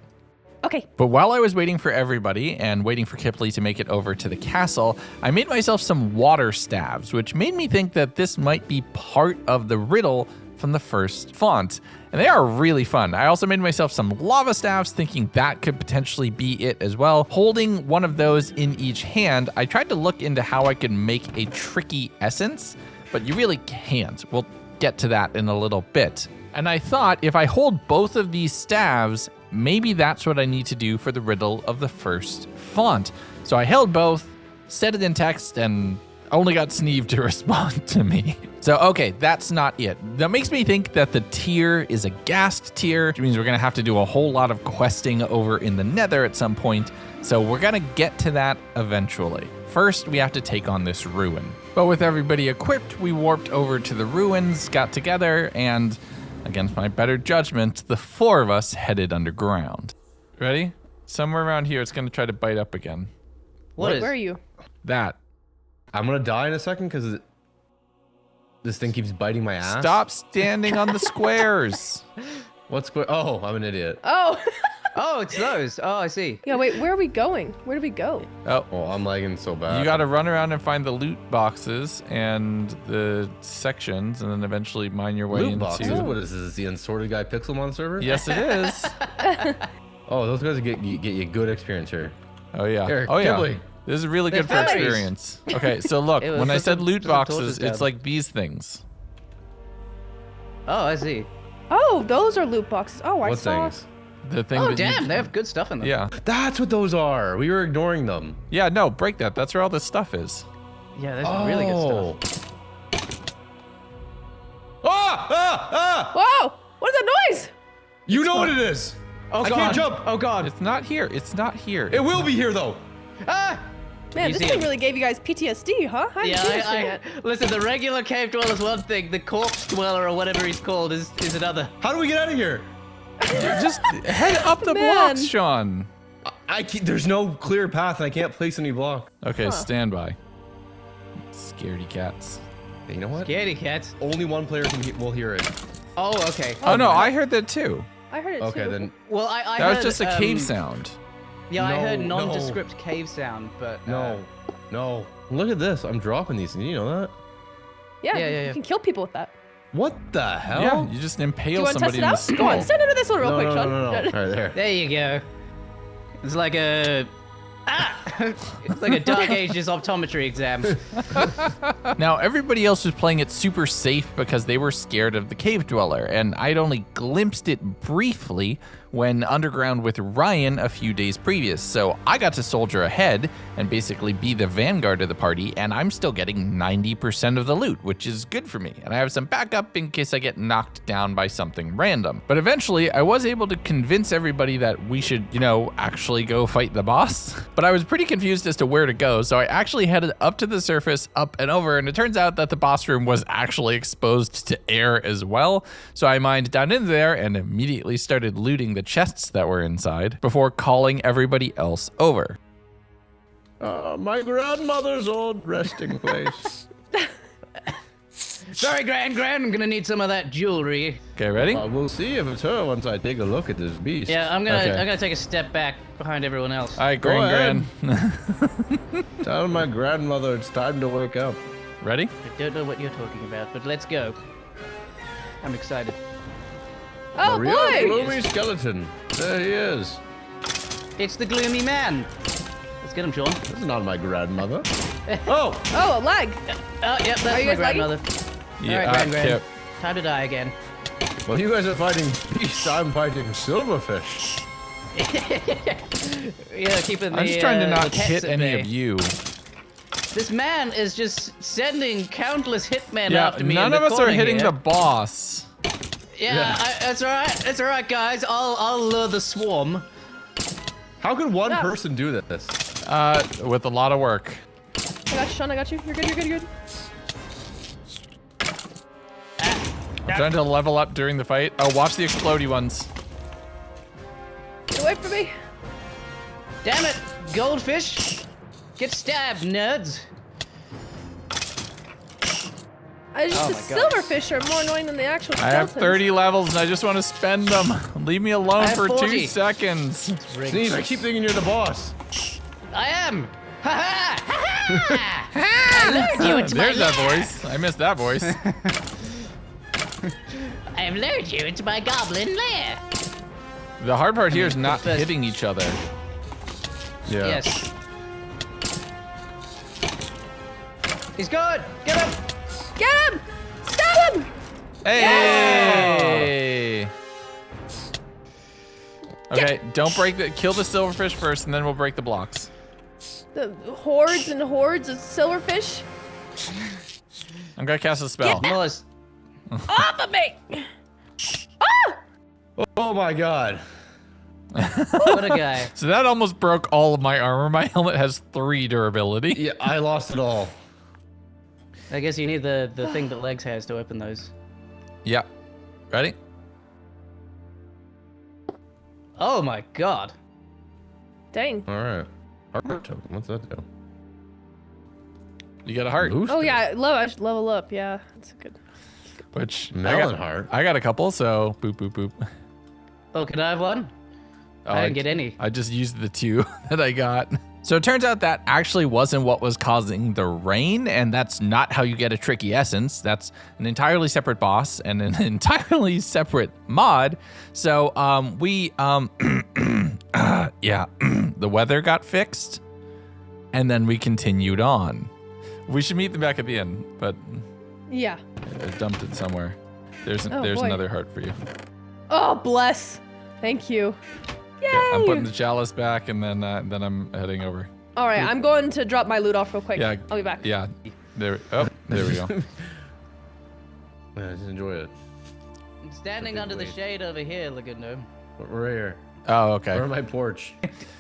Okay. But while I was waiting for everybody and waiting for Kipley to make it over to the castle, I made myself some water staves, which made me think that this might be part of the riddle from the first font. And they are really fun. I also made myself some lava staves, thinking that could potentially be it as well. Holding one of those in each hand, I tried to look into how I could make a tricky essence, but you really can't. We'll get to that in a little bit. And I thought if I hold both of these staves, maybe that's what I need to do for the riddle of the first font. So I held both, said it in text, and only got Sneeve to respond to me. So, okay, that's not it. That makes me think that the tier is a ghast tier, which means we're gonna have to do a whole lot of questing over in the Nether at some point. So we're gonna get to that eventually. First, we have to take on this ruin. But with everybody equipped, we warped over to the ruins, got together, and against my better judgment, the 4 of us headed underground. Ready? Somewhere around here, it's gonna try to bite up again. What? Where are you? That. I'm gonna die in a second because this thing keeps biting my ass. Stop standing on the squares. What's going? Oh, I'm an idiot. Oh. Oh, it's those. Oh, I see. Yeah, wait, where are we going? Where do we go? Oh, Oh, I'm lagging so bad. you gotta run around and find the loot boxes and the sections, and then eventually mine your way Loot into. boxes. What is this? Is the unsorted guy Pixelmon server? Yes, it is. Oh, those guys get you good experience here. Oh yeah. Here, Oh yeah. Kipley. This is really good for They're fairies. experience. Okay, so look, It was when I just said a- loot just a tortoise boxes, it's tab. like these things. Oh, I see. Oh, those are loot boxes. Oh, I What saw. things? The thing Oh, that damn, you, they have good stuff in them. Yeah. That's what those are. We were ignoring them. Yeah, no, break that. That's where all this stuff is. Yeah, that's really good stuff. Ah! Ah! Ah! Whoa! What is that noise? You know what it is. Oh, I God. can't jump. Oh, God. It's not here. It's not here. It will be here though. Ah! Man, this Easy. thing really gave you guys PTSD, huh? How did you do this shit? Listen, the regular cave dweller is one thing. The corpse dweller or whatever he's called is another. How do we get out of here? Just head up the Man. blocks, Sean. I can't, there's no clear path and I can't place any block. Okay, stand by. Scaredy cats. Hey, you know what? Scaredy cats. Only one player will hear it. Oh, okay. Oh no, I heard that too. I heard it Okay, too. then Well, I That heard, was just a cave sound. Yeah, I heard No, no. nondescript cave sound, but no. No. Look at this. I'm dropping these. Did you know that? Yeah, Yeah. you can kill people with that. What the hell? Yeah, you just Do you impale want to test somebody it in the out? skull. Go on, stand under this one real No, quick, no, Sean. no, no, no. All right, there. there you go. It's like a it's like a Dark Ages optometry exam. Now, everybody else was playing it super safe because they were scared of the cave dweller, and I'd only glimpsed it briefly when underground with Ryan a few days previous. So I got to soldier ahead and basically be the vanguard of the party, and I'm still getting 90% of the loot, which is good for me. And I have some backup in case I get knocked down by something random. But eventually, I was able to convince everybody that we should, actually go fight the boss. But I was pretty confused as to where to go, so I actually headed up to the surface, up and over, and it turns out that the boss room was actually exposed to air as well. So I mined down in there and immediately started looting the chests that were inside before calling everybody else over. My grandmother's old resting place. Sorry, Gran, I'm gonna need some of that jewelry. Okay, ready? We'll see if it's her once I take a look at this beast. Yeah, I'm Okay. gonna take a step back behind everyone else. All right, Go Gran. Tell my grandmother it's time to wake up. Ready? I don't know what you're talking about, but let's go. I'm excited. Oh, A real boy! gloomy skeleton. There he is. It's the gloomy man. Let's get him, Sean. This is not my grandmother. Oh! Oh, a leg. Oh, yep, that's Are my you guys lagging? grandmother. Yeah, Alright, Gran. Kip. Time to die again. Well, you guys are fighting beasts. I'm fighting silverfish. Yeah, keeping the I'm just trying to the not pets hit at any bay. of you. This man is just sending countless hitmen Yeah, after me. none in the of us are corner hitting here. the boss. Yeah, that's alright. It's alright, guys. I'll lure the swarm. How could one Yeah. person do this? With a lot of work. I got you, Sean. I got you. You're good. You're good. You're good. I'm trying to level up during the fight. Oh, watch the explodey ones. Get away from me. Damn it, goldfish! Get stabbed, nerds! The silverfish are more annoying than the actual I have skeletons. 30 levels and I just want to spend them. Leave me alone I have for 40. 2 seconds. Sneeze, I keep thinking you're the boss. I am. Ha ha! Ha ha! I lured you into my There's that lair. voice. I missed that voice. I have lured you into my goblin lair. The hard part here is not first- hitting each other. Yeah. Yes. He's good. Get him. Get him! Stab him! Hey! Okay, don't break the. Kill the silverfish first, and then we'll break the blocks. The hordes and hordes of silverfish. I'm gonna cast a spell. Melissa. Off of me! Ah! Oh my god. What a guy. So that almost broke all of my armor. My helmet has 3 durability. Yeah, I lost it all. I guess you need the thing that Legs has to open those. Yep. Ready? Oh my god. Dang. All right. Heart token. What's that do? You got a heart. Oh yeah, I should level up. Yeah, that's good. Which Melon heart. I got a couple, so boop boop boop. Oh, can I have one? Oh, I didn't get any. I just used the 2 that I got. So it turns out that actually wasn't what was causing the rain, and that's not how you get a tricky essence. That's an entirely separate boss and an entirely separate mod. So yeah, the weather got fixed, and then we continued on. We should meet them back at the end, but Yeah. I dumped it somewhere. There's Oh, there's boy. another heart for you. Oh, bless. Thank you. Yay! I'm putting the chalice back, and then I'm heading over. All right, I'm going to drop my loot off real quick. Yeah, I'll be back. Yeah, there. Oh, there we go. Yeah, just enjoy it. I'm standing under the shade over here, Legundo. Right here. Oh, okay. We're on my porch.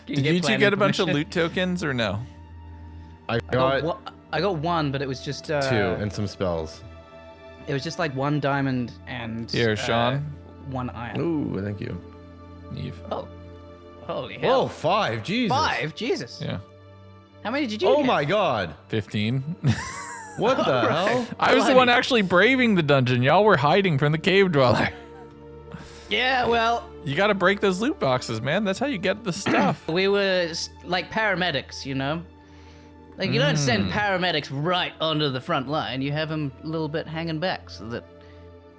Did you two get a bunch of loot tokens or no? I got I got one, but it was just 2 and some spells. It was just like 1 diamond and Here, Sean. 1 iron. Ooh, thank you. Eve. Oh, holy hell! Whoa, 5. Jesus. 5, Jesus. Yeah. How many did you? Oh get? my god. 15. What the hell? I was the one actually braving the dungeon. Y'all were hiding from the cave dweller. Yeah, well, You gotta break those loot boxes, man. That's how you get the stuff. we were like paramedics, you know. Like you don't send paramedics right onto the front line. You have them a little bit hanging back so that,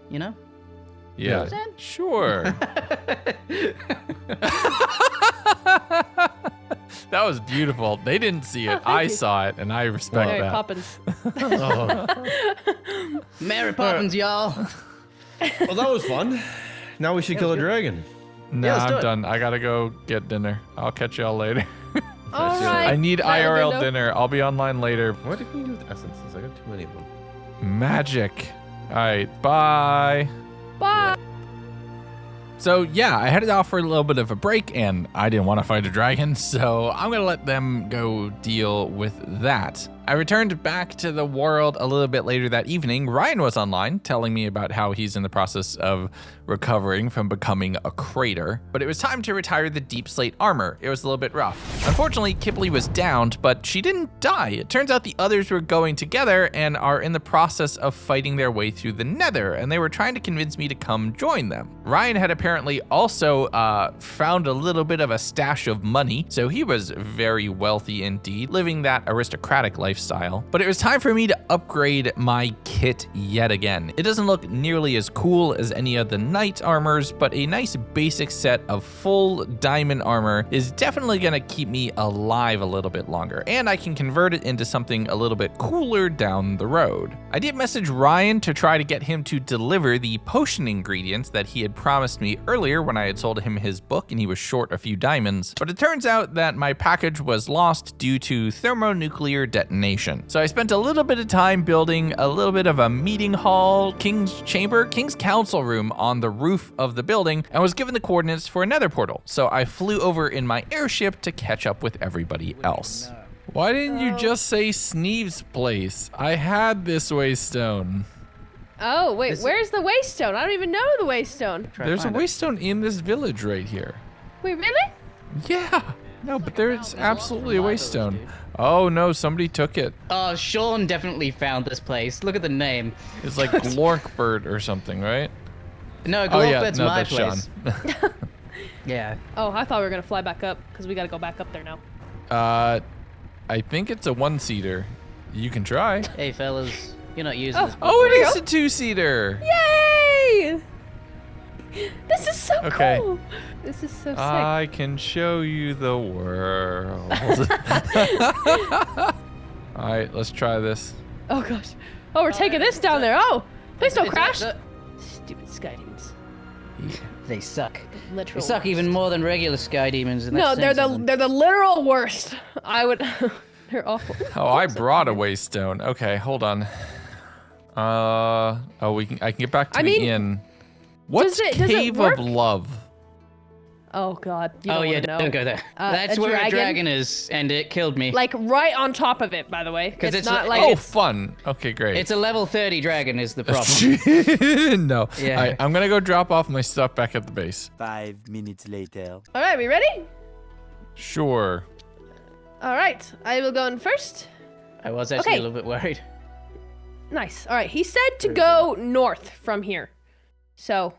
you know. Yeah. Understand? Sure. That was beautiful. They didn't see it. I saw it, and I respect Mary that. Poppins. Mary Poppins, y'all. Well, that was fun. Now we should kill a dragon. Nah, let's do I'm it. done. I gotta go get dinner. I'll catch y'all later. All right. I need Bye, IRL Legundo. dinner. I'll be online later. What did we do with essences? I got too many of them. Magic. All right. Bye. Bye. So yeah, I headed off for a little bit of a break, and I didn't want to fight a dragon, so I'm gonna let them go deal with that. I returned back to the world a little bit later that evening. Ryan was online telling me about how he's in the process of recovering from becoming a crater, but it was time to retire the deep slate armor. It was a little bit rough. Unfortunately, Kipley was downed, but she didn't die. It turns out the others were going together and are in the process of fighting their way through the nether, and they were trying to convince me to come join them. Ryan had apparently also found a little bit of a stash of money, so he was very wealthy indeed, living that aristocratic lifestyle. But it was time for me to upgrade my kit yet again. It doesn't look nearly as cool as any of the knight armors, but a nice basic set of full diamond armor is definitely gonna keep me alive a little bit longer, and I can convert it into something a little bit cooler down the road. I did message Ryan to try to get him to deliver the potion ingredients that he had promised me earlier when I had sold him his book and he was short a few diamonds, but it turns out that my package was lost due to thermonuclear detonation. So I spent a little bit of time building a little bit of a meeting hall, king's chamber, king's council room on the roof of the building, and was given the coordinates for a nether portal. So I flew over in my airship to catch up with everybody else. Why didn't you just say Sneeve's place? I had this waystone. Oh, wait, where's the waystone? I don't even know the waystone. There's a waystone in this village right here. Wait, really? Yeah. No, but there's absolutely a waste stone. dude. Oh no, somebody took it. Oh, Sean definitely found this place. Look at the name. It's like Glorkbird or something, right? No, Oh yeah, Glorkbird's no, my that's Sean. place. Yeah. Oh, I thought we were gonna fly back up because we gotta go back up there now. I think it's a one-seater. You can try. Hey, fellas, you're not using this. Oh, it There we is go. a two-seater. Yay! This is so Okay. cool. This is so sick. I can show you the world. All right, let's try this. Oh gosh. Oh, we're taking this down there. Oh, please don't crash. It's- Stupid sky demons. They suck. Literal. They suck even more than regular sky demons. And No, that's they're the literal worst. I would. They're awful. Oh, I brought a waste stone. Okay, hold on. Oh, I can get back to I the mean, inn. What's does it Cave work? of Love? Oh god. You Oh don't yeah, wanna know. don't go there. That's a where dragon? a dragon is, and it killed me. Like right on top of it, by the way. 'Cause It's it's not like- like Oh, it's. fun. Okay, great. It's a level 30 dragon is the problem. No. Yeah. All right, I'm gonna go drop off my stuff back at the base. 5 minutes later. All right, we ready? Sure. All right, I will go in first. I was actually Okay. a little bit worried. Nice. All right, he said to go north from here. So.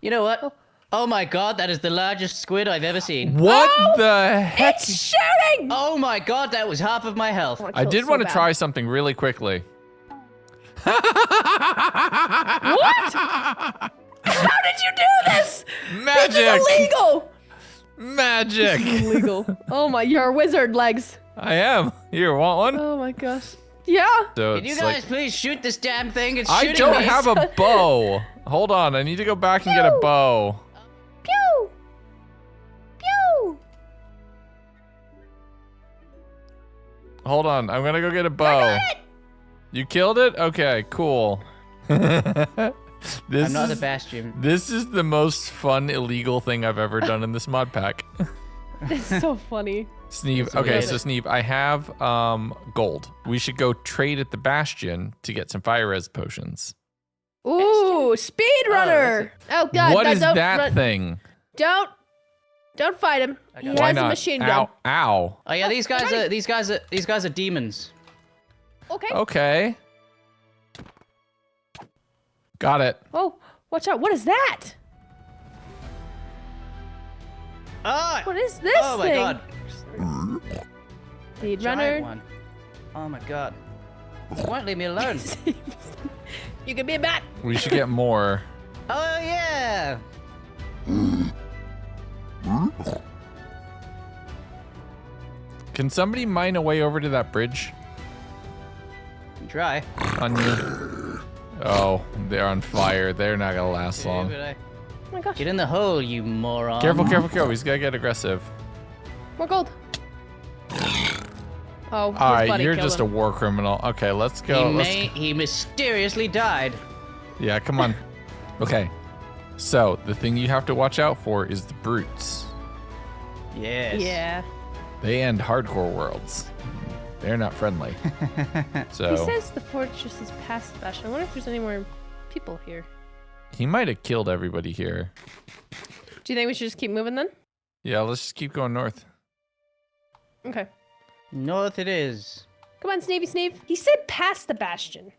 You know what? Oh my god, that is the largest squid I've ever seen. What Oh, the heck? It's shooting! Oh my god, that was half of my health. wanna I kill it did so want to bad. try something really quickly. What? How did you do this? Magic! This is illegal. Magic! Illegal. Oh my, you're a wizard, Legs. I am. Here, want one? Oh my gosh. Yeah. So Can you it's guys like, please shoot this damn thing? It's I shooting don't me. have a bow. Hold on, I need to go back and get a bow. Pew. Pew. Hold on, I'm gonna go get a bow. You killed it? Okay, cool. I'm not the bastion. This is the most fun illegal thing I've ever done in this mod pack. This is so funny. Sneeve. Okay, so Sneeve, I have gold. We should go trade at the Bastion to get some fire res potions. Ooh, speedrunner. Oh god. What no, is don't that run- thing? Don't fight him. He Why has not? a machine Ow! gun. Ow! Oh yeah, these guys are demons. Okay. Okay. Got it. Oh, watch out. What is that? Ah! What is this Oh my thing? god. Speed Giant runner. one. Oh my god. It won't leave me alone. You can be a bat. We should get more. Oh yeah. Can somebody mine a way over to that bridge? Try. On you. Oh, they're on fire. They're not gonna last long. Oh my gosh. Get in the hole, you moron. Careful, careful, careful. He's gotta get aggressive. More gold. Oh, All right, you're just a war criminal. Okay, let's go. He mysteriously died. Yeah, come on. Okay. So, the thing you have to watch out for is the brutes. Yes. Yeah. They end hardcore worlds. They're not friendly. He So, says the fortress is past the bastion. I wonder if there's any more people here. he might have killed everybody here. Do you think we should just keep moving then? Yeah, let's just keep going north. Okay. North it is. Come on, Sneevy Sneeve. He said past the bastion.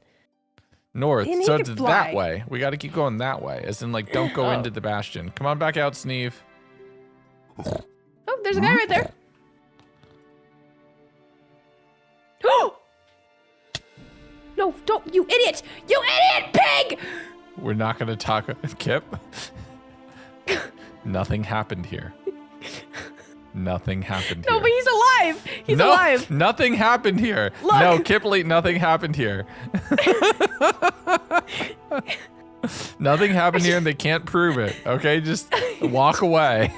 North. And he So could it's fly. that way. We got to keep going that way. As in, like, don't go into the bastion. Come on back out, Sneeve. Oh, there's a guy right there. No, don't, you idiot! You idiot pig! We're not going to talk. Kip? Nothing happened here. Nothing happened here. No, but he's alive! He's No, alive! Nothing happened here. Look. No, Kipley, nothing happened here. Nothing happened here and they can't prove it. Okay, just walk away.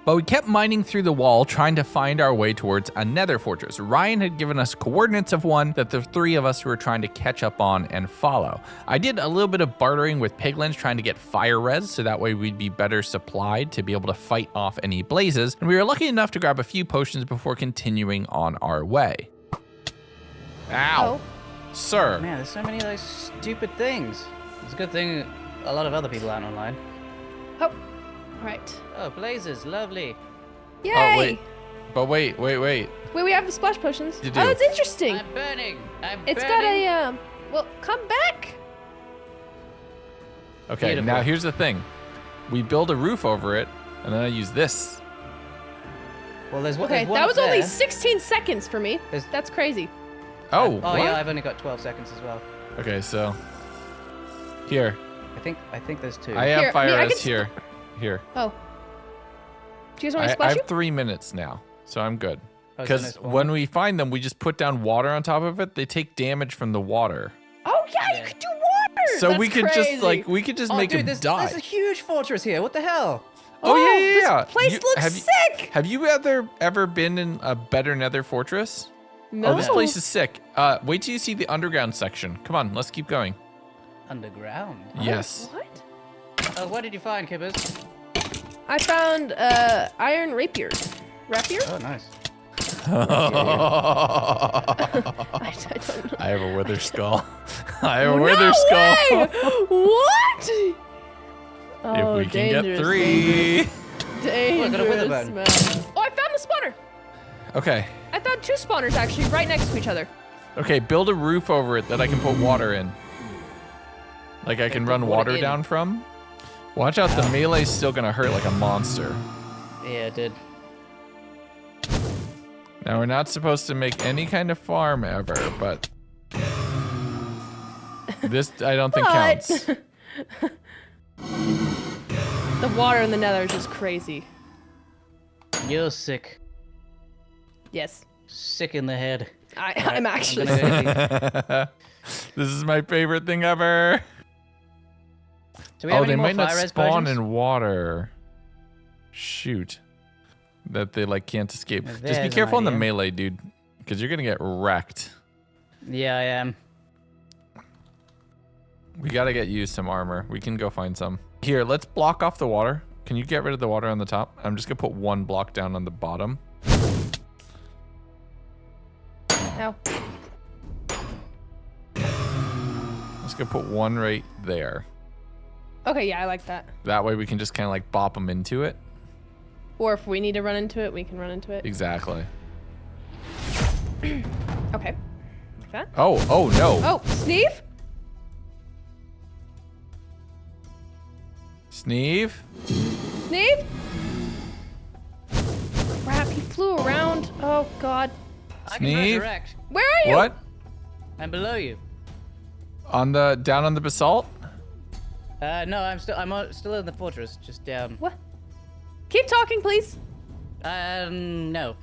But we kept mining through the wall, trying to find our way towards another fortress. Ryan had given us coordinates of one that the three of us were trying to catch up on and follow. I did a little bit of bartering with piglins, trying to get fire res, so that way we'd be better supplied to be able to fight off any blazes. And we were lucky enough to grab a few potions before continuing on our way. Ow. Oh. Sir. Man, there's so many of those stupid things. It's a good thing a lot of other people aren't online. Oh, right. Oh, blazes, lovely. Yay! Oh, wait. But wait. Wait, we have the splash potions. You do. Oh, it's interesting. I'm burning. It's got a, well, come back. Okay, Beautiful. now here's the thing. We build a roof over it, and then I use this. Well, there's one. Okay, there's one that up was only there. 16 seconds for me. There's- That's crazy. Oh, Oh what? yeah, I've only got 12 seconds as well. Okay, so here. I think there's 2. I have Here, fire I mean, I res can here. Here. Oh. Do you guys want me to I splash you? have 3 minutes now, so I'm good. Oh, so Because there's one. when we find them, we just put down water on top of it. They take damage from the water. Oh yeah, you could do water. So That's we could crazy. just like make dude, them there's die. a huge fortress here. What the hell? Oh yeah, yeah, this yeah. place looks have sick. Have you ever been in a better Nether fortress? No. Oh, this place is sick. Wait till you see the underground section. Come on, let's keep going. Underground. Yes. What? What did you find, Kibbers? I found iron rapier. Rapier? Oh, nice. I don't know. I have a wither skull. I have a No wither skull. way! What? Oh, If we can get dangerous, 3. Dangerous, I got a wither bone. man. Oh, I found the spawner. Okay. I found 2 spawners actually, right next to each other. Okay, build a roof over it that I can put water in. Like I can put run water water in. down from. Watch out, the melee's still gonna hurt like a monster. Yeah, it did. Now we're not supposed to make any kind of farm ever, but this I don't think counts. The water in the nether is just crazy. You're sick. Yes. Sick in the head. I'm actually I'm sick. gonna- This is my favorite thing ever. Do we have Oh, any they more might not fire res spawn potions? in water. Shoot. That they like can't escape. Just be There's an careful in the idea. melee, dude, because you're gonna get wrecked. Yeah, I am. We gotta get you some armor. We can go find some. Here, let's block off the water. Can you get rid of the water on the top? I'm just gonna put 1 block down on the bottom. Ow. Let's go put 1 right there. Okay, yeah, I like that. That way we can just kind of like bop them into it. Or if we need to run into it, we can run into it. Exactly. Okay. Like that. Oh no. Oh, Sneeve? Sneeve? Sneeve? Crap, he flew around. Oh, God. I can Sneeve? resurrect. Where are you? What? I'm below you. Down on the basalt? No, I'm still in the fortress, just down. What? Keep talking, please. No.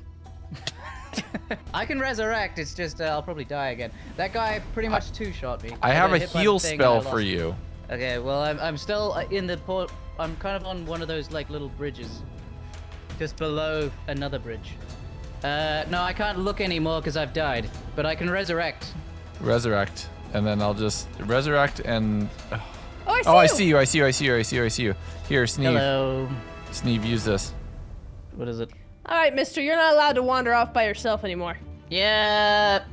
I can resurrect. It's just I'll probably die again. That guy pretty much 2-shot me. I got have a hit by the heal thing and spell I for lost. you. Okay, well I'm still in the port. I'm kind of on one of those like little bridges, just below another bridge. No, I can't look anymore because I've died, but I can resurrect. Resurrect. And then I'll just resurrect and... Oh, I see you. I see you. Here, Sneeve. Hello. Sneeve, use this. What is it? All right, mister, you're not allowed to wander off by yourself anymore. Yeah.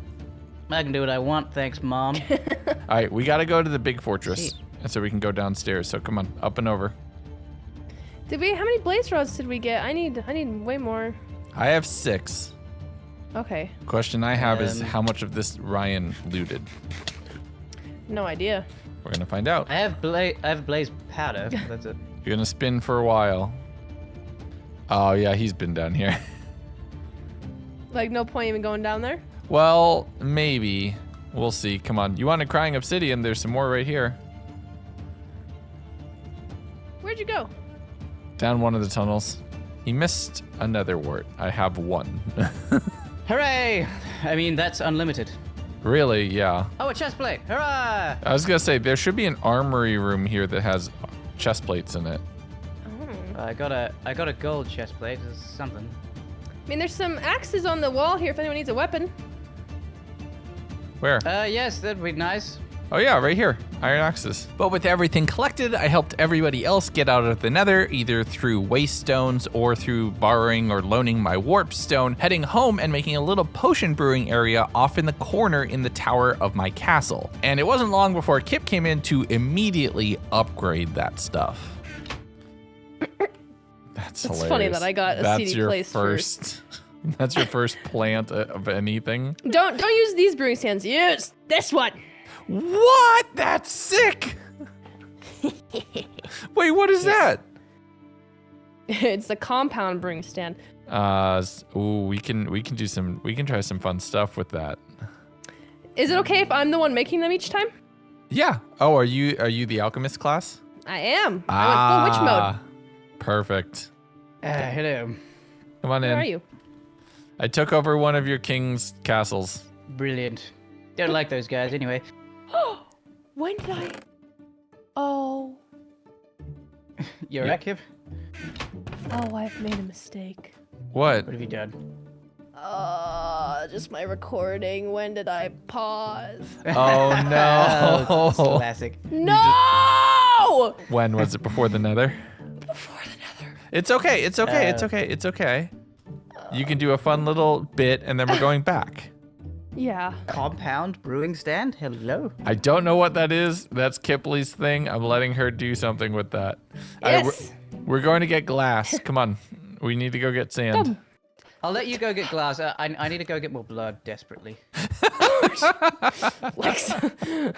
I can do what I want, thanks, Mom. All right, we gotta go to the big fortress. Sweet. And so we can go downstairs. So come on, up and over. How many blaze rods did we get? I need way more. I have 6. Okay. Question I have is Um, how much of this Ryan looted? No idea. We're gonna find out. I have blaze powder. That's it. You're gonna spin for a while. Oh yeah, he's been down here. Like, no point even going down there? Well, maybe. We'll see. Come on. You want a crying obsidian? There's some more right here. Where'd you go? Down one of the tunnels. He missed another wart. I have 1. Hooray! I mean, that's unlimited. Really? Yeah. Oh, a chest plate! Hurrah! I was gonna say there should be an armory room here that has chest plates in it. I got a gold chest plate. It's something. I mean, there's some axes on the wall here if anyone needs a weapon. Where? Yes, that'd be nice. Oh yeah, right here. Iron axes. But with everything collected, I helped everybody else get out of the nether, either through waste stones or through borrowing or loaning my warp stone, heading home and making a little potion brewing area off in the corner in the tower of my castle. And it wasn't long before Kip came in to immediately upgrade that stuff. That's That's It's hilarious. funny that I got a That's CD your placed first. That's your first plant of anything. Don't use these brewing stands. Use this one. What? That's sick. Wait, what is that? It's the compound brewing stand. We can try some fun stuff with that. Is it okay if I'm the one making them each time? Yeah. Oh, are you the alchemist class? I am. I went full witch mode. Perfect. Hello. Come on in. Where are you? I took over one of your king's castles. Brilliant. Don't like those guys anyway. When did I? Oh. You're Yeah. Akib? Oh, I've made a mistake. What? What have you done? Just my recording. When did I pause? Oh no. Classic. No! When was it? Before the nether? Before the nether. It's okay. It's okay. It's okay. It's okay. You can do a fun little bit and then we're going back. Yeah. Compound brewing stand? Hello. I don't know what that is. That's Kipley's thing. I'm letting her do something with that. Yes. We're going to get glass. Come on. We need to go get sand. Come. I'll let you go get glass. I need to go get more blood desperately. Lex. I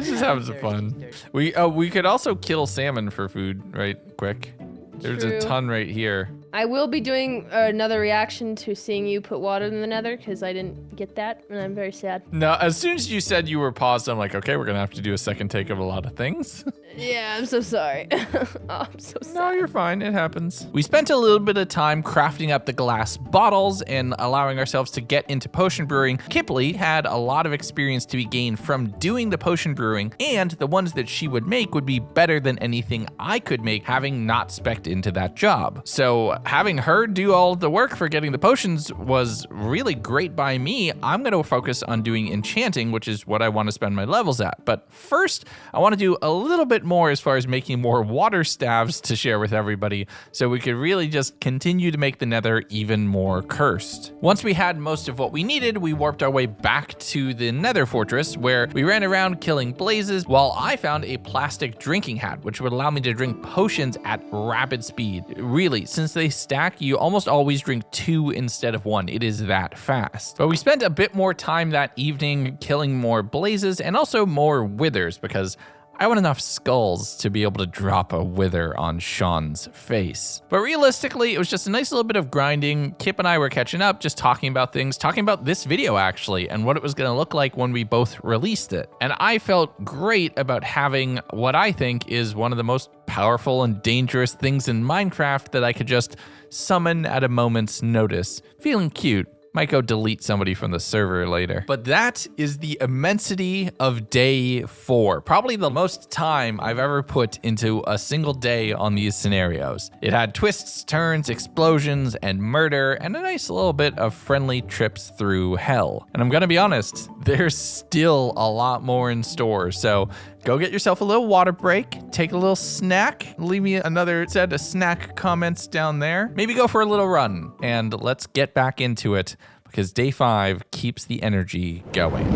just having some fun. We could also kill salmon for food, right? Quick. There's a True. ton right here. I will be doing another reaction to seeing you put water in the nether because I didn't get that and I'm very sad. No, as soon as you said you were paused, I'm like, okay, we're gonna have to do a second take of a lot of things. Yeah, I'm so sorry. Oh, I'm so sad. No, you're fine. It happens. We spent a little bit of time crafting up the glass bottles and allowing ourselves to get into potion brewing. Kipley had a lot of experience to be gained from doing the potion brewing, and the ones that she would make would be better than anything I could make, having not spec'd into that job. So having her do all of the work for getting the potions was really great by me. I'm going to focus on doing enchanting, which is what I want to spend my levels at. But first, I want to do a little bit more as far as making more water staves to share with everybody so we could really just continue to make the nether even more cursed. Once we had most of what we needed, we warped our way back to the nether fortress where we ran around killing blazes while I found a plastic drinking hat, which would allow me to drink potions at rapid speed. Really, since they stack, you almost always drink 2 instead of 1. It is that fast. But we spent a bit more time that evening killing more blazes and also more withers because I want enough skulls to be able to drop a wither on Sean's face. But realistically, it was just a nice little bit of grinding. Kip and I were catching up, just talking about things, talking about this video actually, and what it was gonna look like when we both released it. And I felt great about having what I think is one of the most powerful and dangerous things in Minecraft that I could just summon at a moment's notice. Feeling cute. Might go delete somebody from the server later. But that is the immensity of day 4. Probably the most time I've ever put into a single day on these scenarios. It had twists, turns, explosions, and murder, and a nice little bit of friendly trips through hell. And I'm gonna be honest, there's still a lot more in store, so go get yourself a little water break, take a little snack, leave me another set of snack comments down there. Maybe go for a little run, and let's get back into it because day 5 keeps the energy going.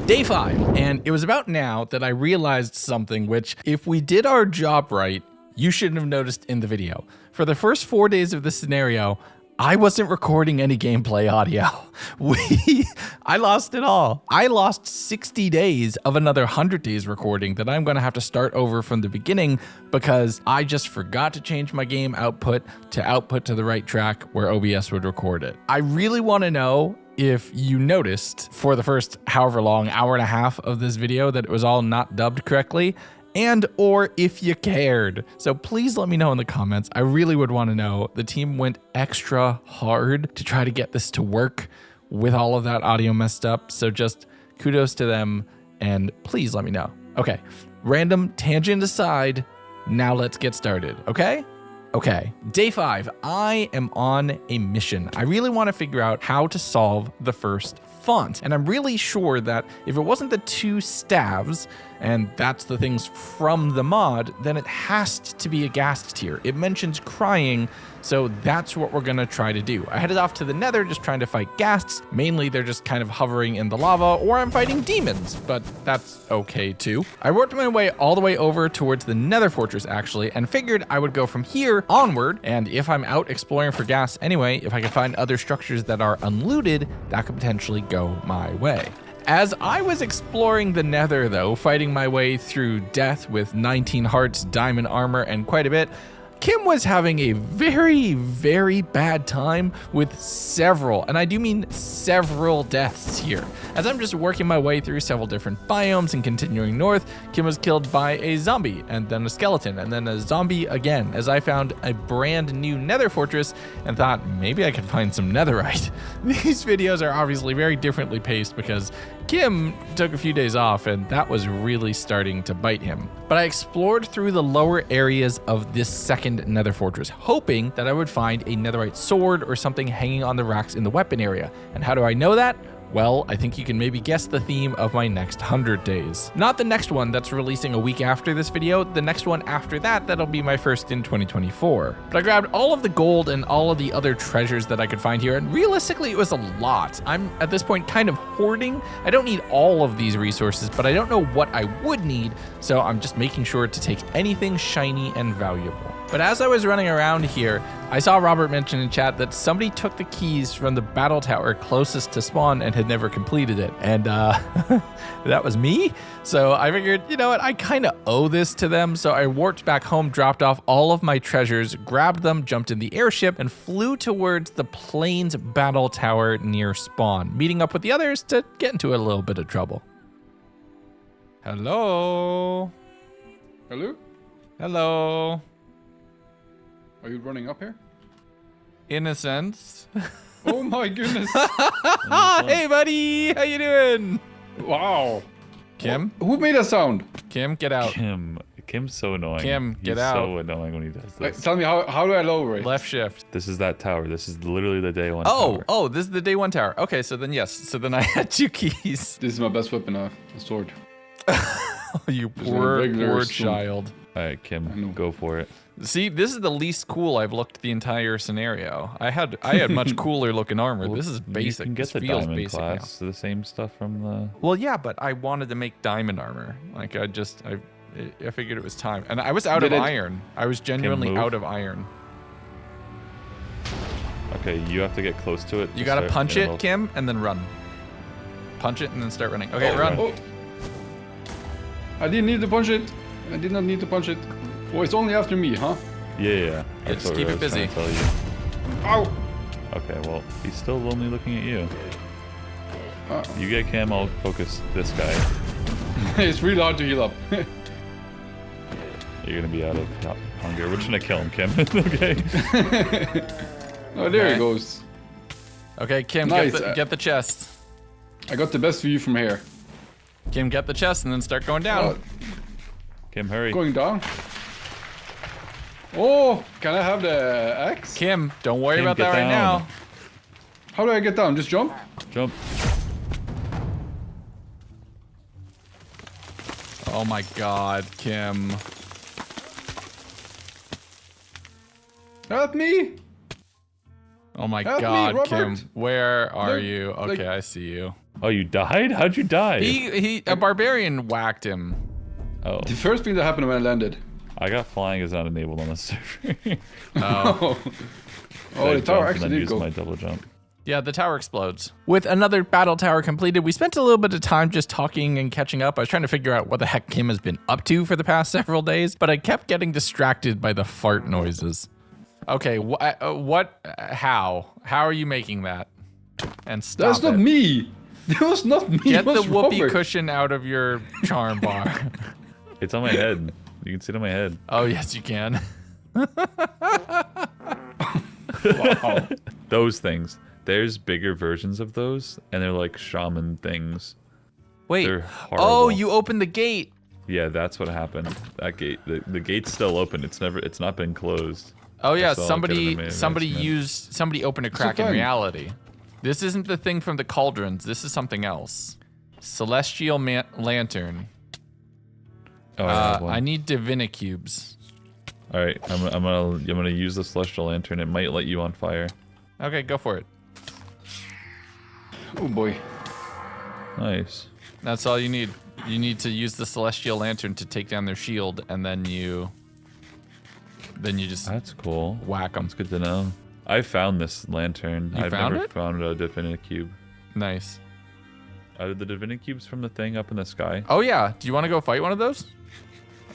Day 5, and it was about now that I realized something which, if we did our job right, you shouldn't have noticed in the video. For the first 4 days of this scenario, I wasn't recording any gameplay audio. I lost it all. I lost 60 days of another 100 days recording that I'm gonna have to start over from the beginning because I just forgot to change my game output to the right track where OBS would record it. I really wanna know if you noticed for the first however long, hour and a half of this video that it was all not dubbed correctly, and or if you cared. So please let me know in the comments. I really would want to know. The team went extra hard to try to get this to work with all of that audio messed up. So just kudos to them and please let me know. Okay, random tangent aside, now let's get started, okay? Okay, day 5, I am on a mission. I really want to figure out how to solve the first font. And I'm really sure that if it wasn't the 2 staves, and that's the things from the mod, then it has to be a ghast tier. It mentions crying, so that's what we're gonna try to do. I headed off to the nether just trying to fight ghasts. Mainly they're just kind of hovering in the lava, or I'm fighting demons, but that's okay too. I worked my way all the way over towards the nether fortress actually, and figured I would go from here onward, and if I'm out exploring for ghasts anyway, if I can find other structures that are unlooted, that could potentially go my way. As I was exploring the nether though, fighting my way through death with 19 hearts, diamond armor, and quite a bit, Kim was having a very, very bad time with several, and I do mean several deaths here. As I'm just working my way through several different biomes and continuing north, Kim was killed by a zombie, and then a skeleton, and then a zombie again, as I found a brand new nether fortress and thought maybe I could find some netherite. These videos are obviously very differently paced because Kim took a few days off and that was really starting to bite him. But I explored through the lower areas of this second nether fortress, hoping that I would find a netherite sword or something hanging on the racks in the weapon area. And how do I know that? Well, I think you can maybe guess the theme of my next 100 days. Not the next one that's releasing a week after this video, the next one after that, that'll be my first in 2024. But I grabbed all of the gold and all of the other treasures that I could find here, and realistically, it was a lot. I'm at this point kind of hoarding. I don't need all of these resources, but I don't know what I would need, so I'm just making sure to take anything shiny and valuable. But as I was running around here, I saw Robert mention in chat that somebody took the keys from the battle tower closest to spawn and had never completed it. And that was me. So I figured, you know what, I kind of owe this to them. So I warped back home, dropped off all of my treasures, grabbed them, jumped in the airship, and flew towards the plains battle tower near spawn, meeting up with the others to get into a little bit of trouble. Hello? Hello? Hello? Are you running up here? Innocence. Oh my goodness. Hey buddy, how you doing? Wow. Kim? Who made that sound? Kim, get out. Kim's so annoying. Kim, get He's out. so annoying when he does this. Wait, tell me, how do I lower it? Left shift. This is that tower. This is literally the day one tower. Oh, this is the day 1 tower. Okay, so then yes. So then I had 2 keys. This is my best weapon, a sword. You There's a poor regular stone. child. All right, Kim, go for it. See, this is the least cool I've looked the entire scenario. I had much cooler looking armor. This is basic. You can get This the feels diamond basic now. class, the same stuff from the... Well, yeah, but I wanted to make diamond armor. Like I figured it was time. And I was out of iron. I was genuinely move. out of iron. Okay, you have to get close to it. You gotta punch it, Kim, and then run. Punch it and then start running. Okay, run. Oh. I didn't need to punch it. I did not need to punch it. Oh, it's only after me, huh? Yeah. That's just what keep I it was trying busy. to tell you. Ow! Okay, well, he's still only looking at you. You get Kim, I'll focus this guy. It's really hard to heal up. You're gonna be out of hunger. We're just gonna kill him, Kim. Okay. Oh, there he goes. Okay, Kim, Nice. get the chest. I got the best view from here. Kim, get the chest and then start going down. Kim, hurry. Going down. Oh, can I have the axe? Kim, don't worry Kim, about get that right down. now. How do I get down? Just jump? Jump. Oh my god, Kim. Help me! Oh my Help me, god, Robert. Kim. Where are Look, you? Okay, like- I see you. Oh, you died? How'd you die? A barbarian whacked him. Oh, The first thing that happened when I landed. I got flying is not enabled on the server. Oh, I the tower jumped and actually then did used go. my double jump. Yeah, the tower explodes. With another battle tower completed, we spent a little bit of time just talking and catching up. I was trying to figure out what the heck Kim has been up to for the past several days, but I kept getting distracted by the fart noises. Okay, how are you making that? And stop That's not it. me! That was not me. Get it the was whoopee Robert. cushion out of your charm bar. It's on my head. You can see it on my head. Oh, yes, you can. Wow. Those things. There's bigger versions of those, and they're like shaman things. Wait. They're horrible. Oh, you opened the gate. Yeah, that's what happened. That gate, the gate's still open. It's not been closed. Oh yeah, That's all somebody good in the somebody investment. opened a crack in fun. reality. This isn't the thing from the cauldrons. This is something else. Celestial lantern. Oh, I have one. I need Divinicubes. All right, I'm gonna use the celestial lantern. It might light you on fire. Okay, go for it. Oh boy. Nice. That's all you need. You need to use the celestial lantern to take down their shield, and then you just That's cool. whack them. That's good to know. I found this lantern. You I've found never it? found a Divinicube. Nice. Are the Divinicubes from the thing up in the sky? Oh yeah. Do you want to go fight one of those?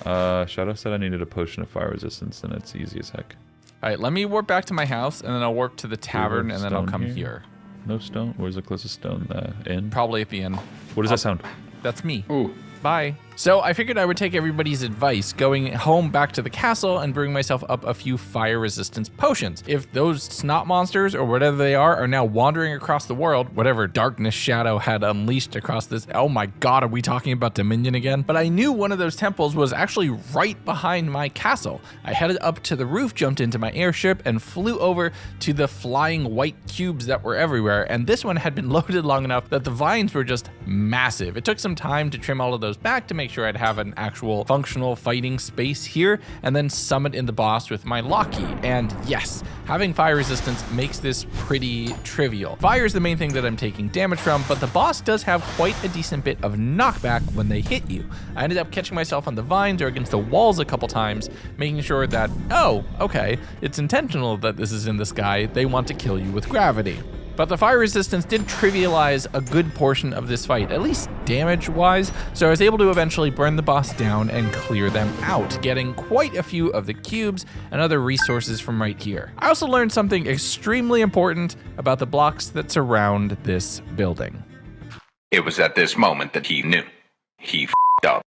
Shadow said I needed a potion of fire resistance, and it's easy as heck. All right. Let me warp back to my house, and then I'll warp to the tavern, and then I'll stone come here? here. No stone? Where's the closest stone? Inn? Probably at the end. What does that sound? That's me. Ooh. Bye. So I figured I would take everybody's advice, going home back to the castle and brewing myself up a few fire resistance potions. If those snot monsters or whatever they are now wandering across the world, whatever darkness Shadow had unleashed across this, oh my god, are we talking about Dominion again? But I knew one of those temples was actually right behind my castle. I headed up to the roof, jumped into my airship, and flew over to the flying white cubes that were everywhere, and this one had been loaded long enough that the vines were just massive. It took some time to trim all of those back to make sure I'd have an actual functional fighting space here, and then summon in the boss with my lock key. And yes, having fire resistance makes this pretty trivial. Fire is the main thing that I'm taking damage from, but the boss does have quite a decent bit of knockback when they hit you. I ended up catching myself on the vines or against the walls a couple times, making sure that, oh, okay, it's intentional that this is in the sky. They want to kill you with gravity. But the fire resistance did trivialize a good portion of this fight, at least damage-wise, so I was able to eventually burn the boss down and clear them out, getting quite a few of the cubes and other resources from right here. I also learned something extremely important about the blocks that surround this building. It was at this moment that he knew. He f***ed up.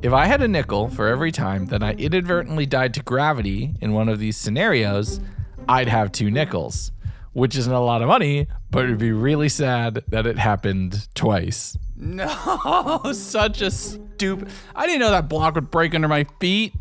If I had a nickel for every time that I inadvertently died to gravity in one of these scenarios, I'd have 2 nickels, which isn't a lot of money, but it'd be really sad that it happened twice. No, such a stupid. I didn't know that block would break under my feet.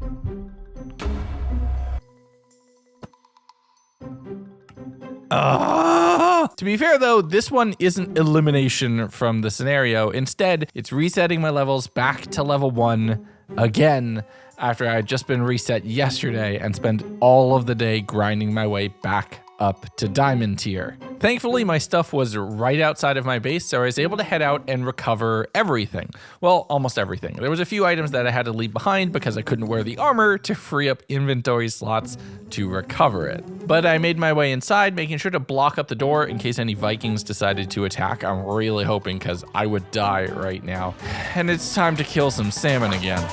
To be fair though, this one isn't elimination from the scenario. Instead, it's resetting my levels back to level 1 again after I had just been reset yesterday and spent all of the day grinding my way back up to diamond tier. Thankfully, my stuff was right outside of my base, so I was able to head out and recover everything. Well, almost everything. There was a few items that I had to leave behind because I couldn't wear the armor to free up inventory slots to recover it. But I made my way inside, making sure to block up the door in case any Vikings decided to attack. I'm really hoping because I would die right now. And it's time to kill some salmon again.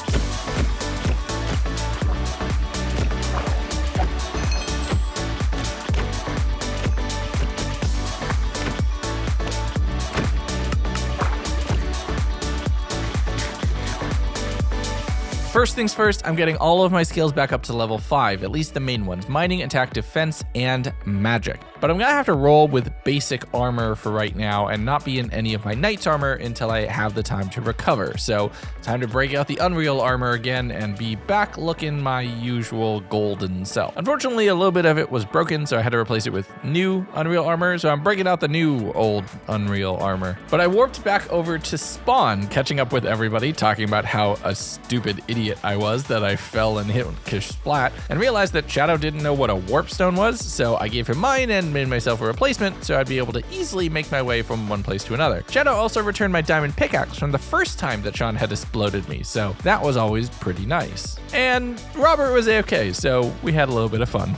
First things first, I'm getting all of my skills back up to level 5, at least the main ones, mining, attack, defense, and magic. But I'm gonna have to roll with basic armor for right now and not be in any of my knight's armor until I have the time to recover. So time to break out the Unreal armor again and be back looking my usual golden self. Unfortunately, a little bit of it was broken, so I had to replace it with new Unreal armor, so I'm breaking out the new old Unreal armor. But I warped back over to spawn, catching up with everybody, talking about how a stupid idiot I was that I fell and hit Kishsplat, and realized that Shadow didn't know what a warp stone was, so I gave him mine and made myself a replacement so I'd be able to easily make my way from one place to another. Shadow also returned my diamond pickaxe from the first time that Sean had exploded me, so that was always pretty nice. And Robert was A-okay, so we had a little bit of fun.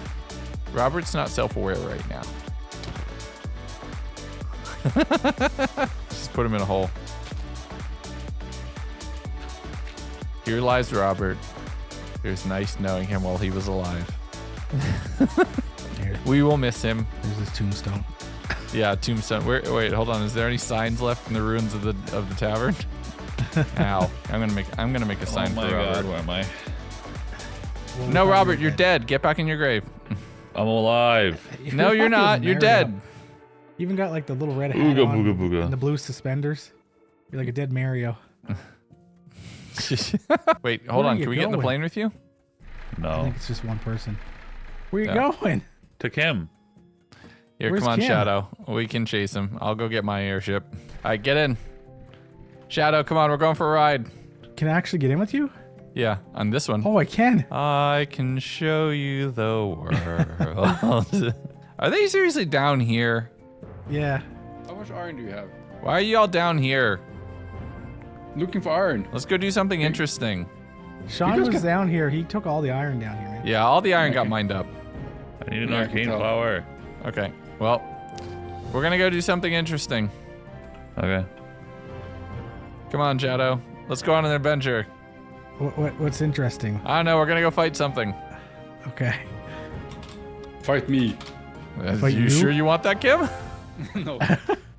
Robert's not self-aware right now. Just put him in a hole. Here lies Robert. It was nice knowing him while he was alive. We will miss him. There's his tombstone. Yeah, tombstone. Wait, hold on. Is there any signs left in the ruins of the tavern? Ow! I'm gonna make a sign for Robert. Oh my God, where am I? No, Robert, you're dead. Get back in your grave. I'm alive. No, you're not. You're dead. You even got like the little red hat Ooga on booga booga. and the blue suspenders. You're like a dead Mario. Wait, hold on. Can we get in the plane with you? I No. think it's just one person. Where you going? Took him. Here, Where's come on, Kim? Shadow. We can chase him. I'll go get my airship. All right, get in. Shadow, come on. We're going for a ride. Can I actually get in with you? Yeah, on this one. Oh, I can. I can show you the world. Are they seriously down here? Yeah. How much iron do you have? Why are you all down here? Looking for iron. Let's go do something interesting. Sean was down here. He took all the iron down here, man. Yeah, all the iron got mined up. I need an Yeah, I can arcane tell. flower. Okay, well, we're gonna go do something interesting. Okay. Come on, Shadow. Let's go on an adventure. What's interesting? I don't know, we're gonna go fight something. Okay. Fight me. Fight you you? sure you want that, Kim? No.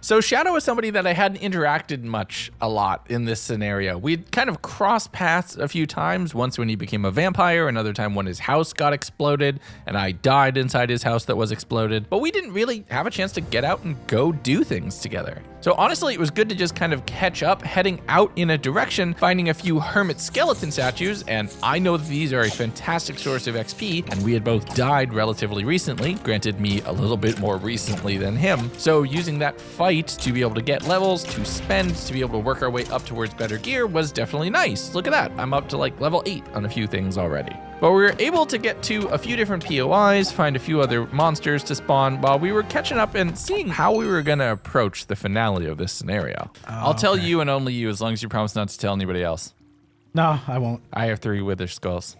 So Shadow is somebody that I hadn't interacted much a lot in this scenario. We'd kind of crossed paths a few times, once when he became a vampire, another time when his house got exploded, and I died inside his house that was exploded, but we didn't really have a chance to get out and go do things together. So honestly, it was good to just kind of catch up, heading out in a direction, finding a few hermit skeleton statues, and I know that these are a fantastic source of XP, and we had both died relatively recently, granted me a little bit more recently than him, so using that fight to be able to get levels, to spend, to be able to work our way up towards better gear was definitely nice. Look at that, I'm up to like level 8 on a few things already. But we were able to get to a few different POIs, find a few other monsters to spawn while we were catching up and seeing how we were gonna approach the finale of this scenario. I'll tell you and only you as long as you promise not to tell anybody else. No, I won't. I have 3 wither skulls.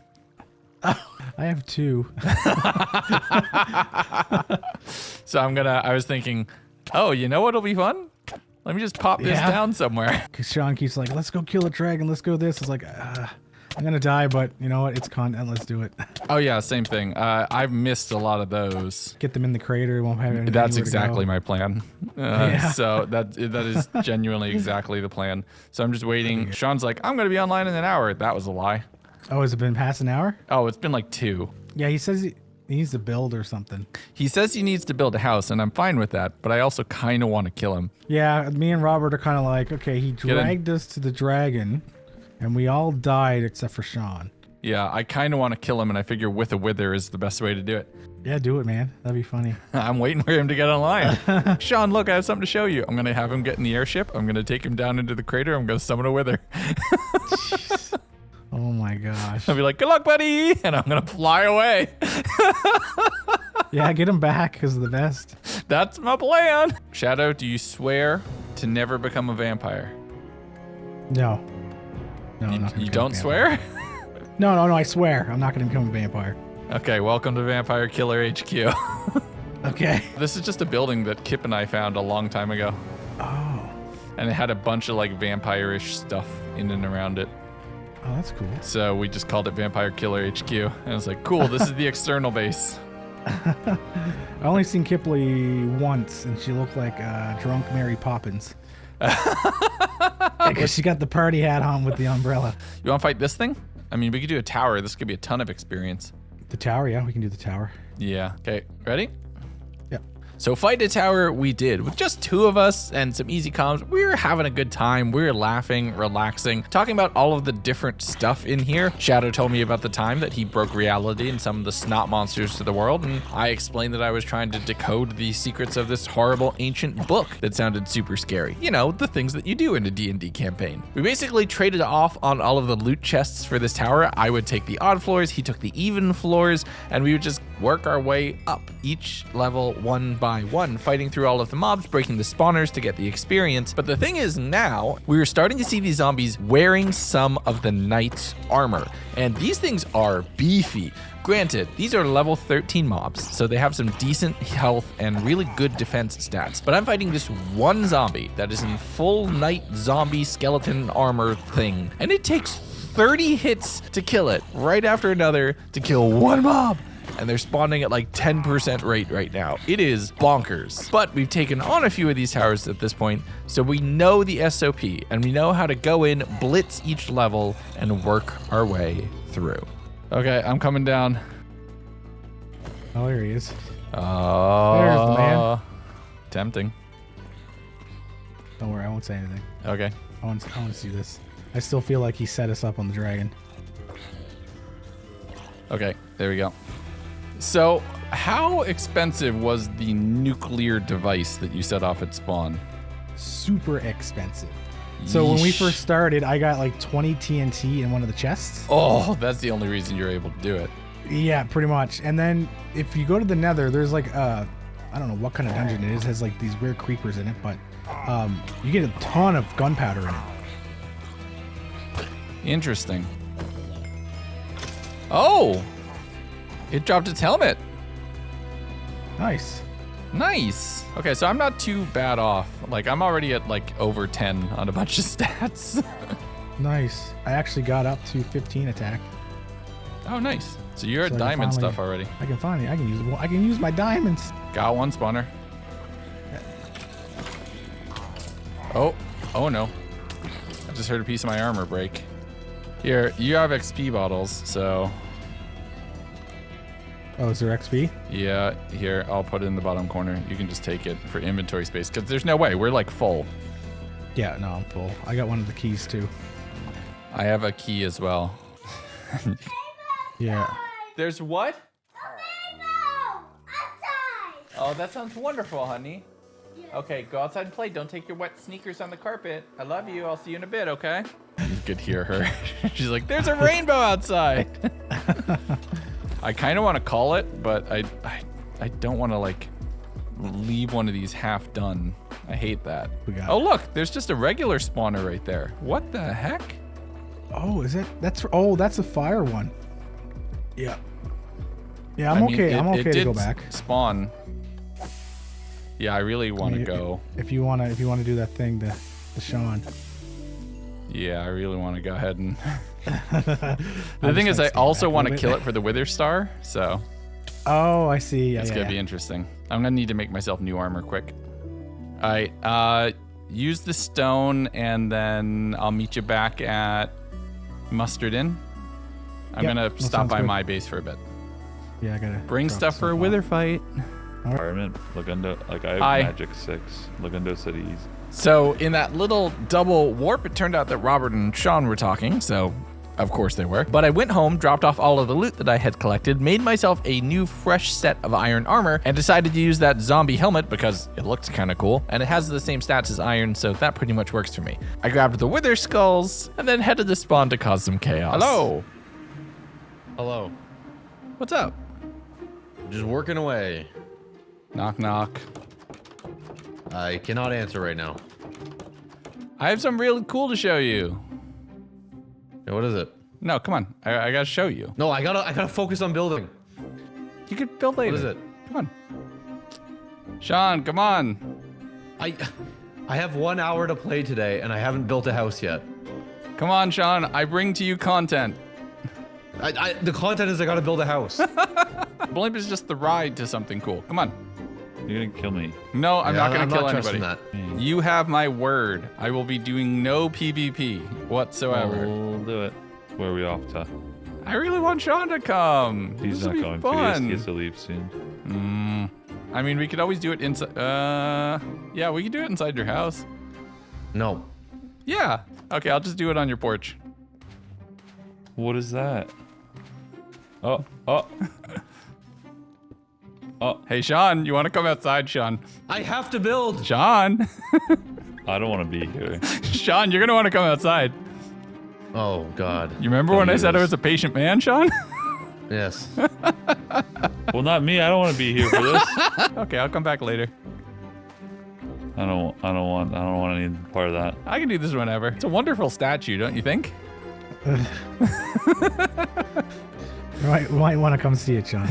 I have 2. So I was thinking, oh, you know what'll be fun? Let me just pop this down somewhere. Because Sean keeps like, let's go kill a dragon, let's go this. It's like, I'm gonna die, but you know what? It's content, let's do it. Oh yeah, same thing. I've missed a lot of those. Get them in the crater, it won't have anything. That's exactly my plan. Yeah. So that is genuinely exactly the plan. So I'm just waiting. Sean's like, I'm gonna be online in an hour. That was a lie. Oh, has it been past an hour? Oh, it's been like 2. Yeah, he says he needs to build or something. He says he needs to build a house, and I'm fine with that, but I also kind of want to kill him. Yeah, me and Robert are kind of like, okay, he dragged us to the dragon, and we all died except for Sean. Yeah, I kind of want to kill him, and I figure with a wither is the best way to do it. Yeah, do it, man. That'd be funny. I'm waiting for him to get online. Sean, look, I have something to show you. I'm going to have him get in the airship. I'm going to take him down into the crater. I'm going to summon a wither. Oh my gosh. I'll be like, good luck, buddy. And I'm going to fly away. Yeah, get him back because of the vest. That's my plan. Shadow, do you swear to never become a vampire? No. No, I'm not gonna You become a don't vampire. swear? No, I swear. I'm not going to become a vampire. Okay, welcome to Vampire Killer HQ. Okay. This is just a building that Kip and I found a long time ago. Oh. And it had a bunch of like vampire-ish stuff in and around it. Oh, that's cool. So we just called it Vampire Killer HQ. And I was like, cool, this is the external base. I only seen Kipley once, and she looked like drunk Mary Poppins. Because she got the party hat on with the umbrella. You want to fight this thing? I mean, we could do a tower. This could be a ton of experience. The tower, yeah, we can do the tower. Yeah. Okay, ready? Yeah. So fight a tower we did with just 2 of us and some easy comms. We were having a good time. We were laughing, relaxing, talking about all of the different stuff in here. Shadow told me about the time that he broke reality and some of the snot monsters to the world, and I explained that I was trying to decode the secrets of this horrible ancient book that sounded super scary. You know, the things that you do in a D&D campaign. We basically traded off on all of the loot chests for this tower. I would take the odd floors, he took the even floors, and we would just work our way up each level one by one, fighting through all of the mobs, breaking the spawners to get the experience. But the thing is now, we were starting to see these zombies wearing some of the knight's armor, and these things are beefy. Granted, these are level 13 mobs, so they have some decent health and really good defense stats. But I'm fighting this one zombie that is in full knight zombie skeleton armor thing, and it takes 30 hits to kill it, right after another, to kill one mob. And they're spawning at like 10% rate right now. It is bonkers. But we've taken on a few of these towers at this point, so we know the SOP, and we know how to go in, blitz each level, and work our way through. Okay, I'm coming down. Oh, there he is. Oh, there's the man. Tempting. Don't worry, I won't say anything. Okay. I want to see this. I still feel like he set us up on the dragon. Okay, there we go. So, how expensive was the nuclear device that you set off at spawn? Super expensive. So when we first started, I got like 20 TNT in one of the chests. Oh, that's the only reason you're able to do it. Yeah, pretty much. And then if you go to the Nether, there's like I don't know what kind of dungeon it is. It has like these weird creepers in it, but you get a ton of gunpowder in it. Interesting. Oh! It dropped its helmet. Nice. Nice. Okay, so I'm not too bad off. Like, I'm already at like over 10 on a bunch of stats. Nice. I actually got up to 15 attack. Oh, nice. So you're at So diamond stuff already. I can use my diamonds. Got one spawner. Oh no. I just heard a piece of my armor break. Here, you have XP bottles, so Oh, is there XP? yeah, here, I'll put it in the bottom corner. You can just take it for inventory space, because there's no way. We're like full. Yeah, no, I'm full. I got one of the keys too. I have a key as well. Yeah. There's what? Oh, that sounds wonderful, honey. Okay, go outside and play. Don't take your wet sneakers on the carpet. I love you. I'll see you in a bit, okay? You could hear her. She's like, there's a rainbow outside. I kind of want to call it, but I don't want to, like, leave one of these half done. I hate that. Oh, look, there's just a regular spawner right there. What the heck? Oh, is it? That's a fire one. Yeah. Yeah, I'm okay. I'm okay to go back. Spawn. Yeah, I really want to go. If you wanna do that thing to Sean. Yeah, I really want to go ahead and. The thing is, I also want to kill it for the Wither Star, so. Oh, I see. Yeah, it's gonna be interesting. I'm gonna need to make myself new armor quick. All right, use the stone, and then I'll meet you back at Mustard Inn. I'm gonna stop by my base for a bit. Yeah, I gotta bring stuff for a Wither fight. Environment, Legundo, like I have magic 6. Legundo said easy. So in that little double warp, it turned out that Robert and Sean were talking, so of course they were. But I went home, dropped off all of the loot that I had collected, made myself a new fresh set of iron armor, and decided to use that zombie helmet because it looked kind of cool, and it has the same stats as iron, so that pretty much works for me. I grabbed the Wither Skulls, and then headed to spawn to cause some chaos. Hello. Hello. What's up? Just working away. Knock, knock. I cannot answer right now. I have something really cool to show you. Yeah, what is it? No, come on. I gotta show you. No, I gotta focus on building. You could build later. What is it? Come on. Sean, come on. I have 1 hour to play today, and I haven't built a house yet. Come on, Sean. I bring to you content. The content is I gotta build a house. Blimp is just the ride to something cool. Come on. You're gonna kill me. No, I'm not gonna kill trusting anybody. That. You have my word. I will be doing no PvP whatsoever. We'll do it. Where are we off to? I really want Sean to come. He's this not will going be fun. to. He has to leave soon. I mean, we could always do it inside. Yeah, we could do it inside your house. No. Yeah. Okay, I'll just do it on your porch. What is that? Oh, oh. Oh, hey, Sean, you want to come outside, Sean? I have to build. Sean. I don't want to be here. Sean, you're going to want to come outside. Oh, God. You remember when I said I was a patient man, Sean? Yes. Well, not me. I don't want to be here for this. Okay, I'll come back later. I don't want any part of that. I can do this whenever. It's a wonderful statue, don't you think? You might want to come see it, Sean.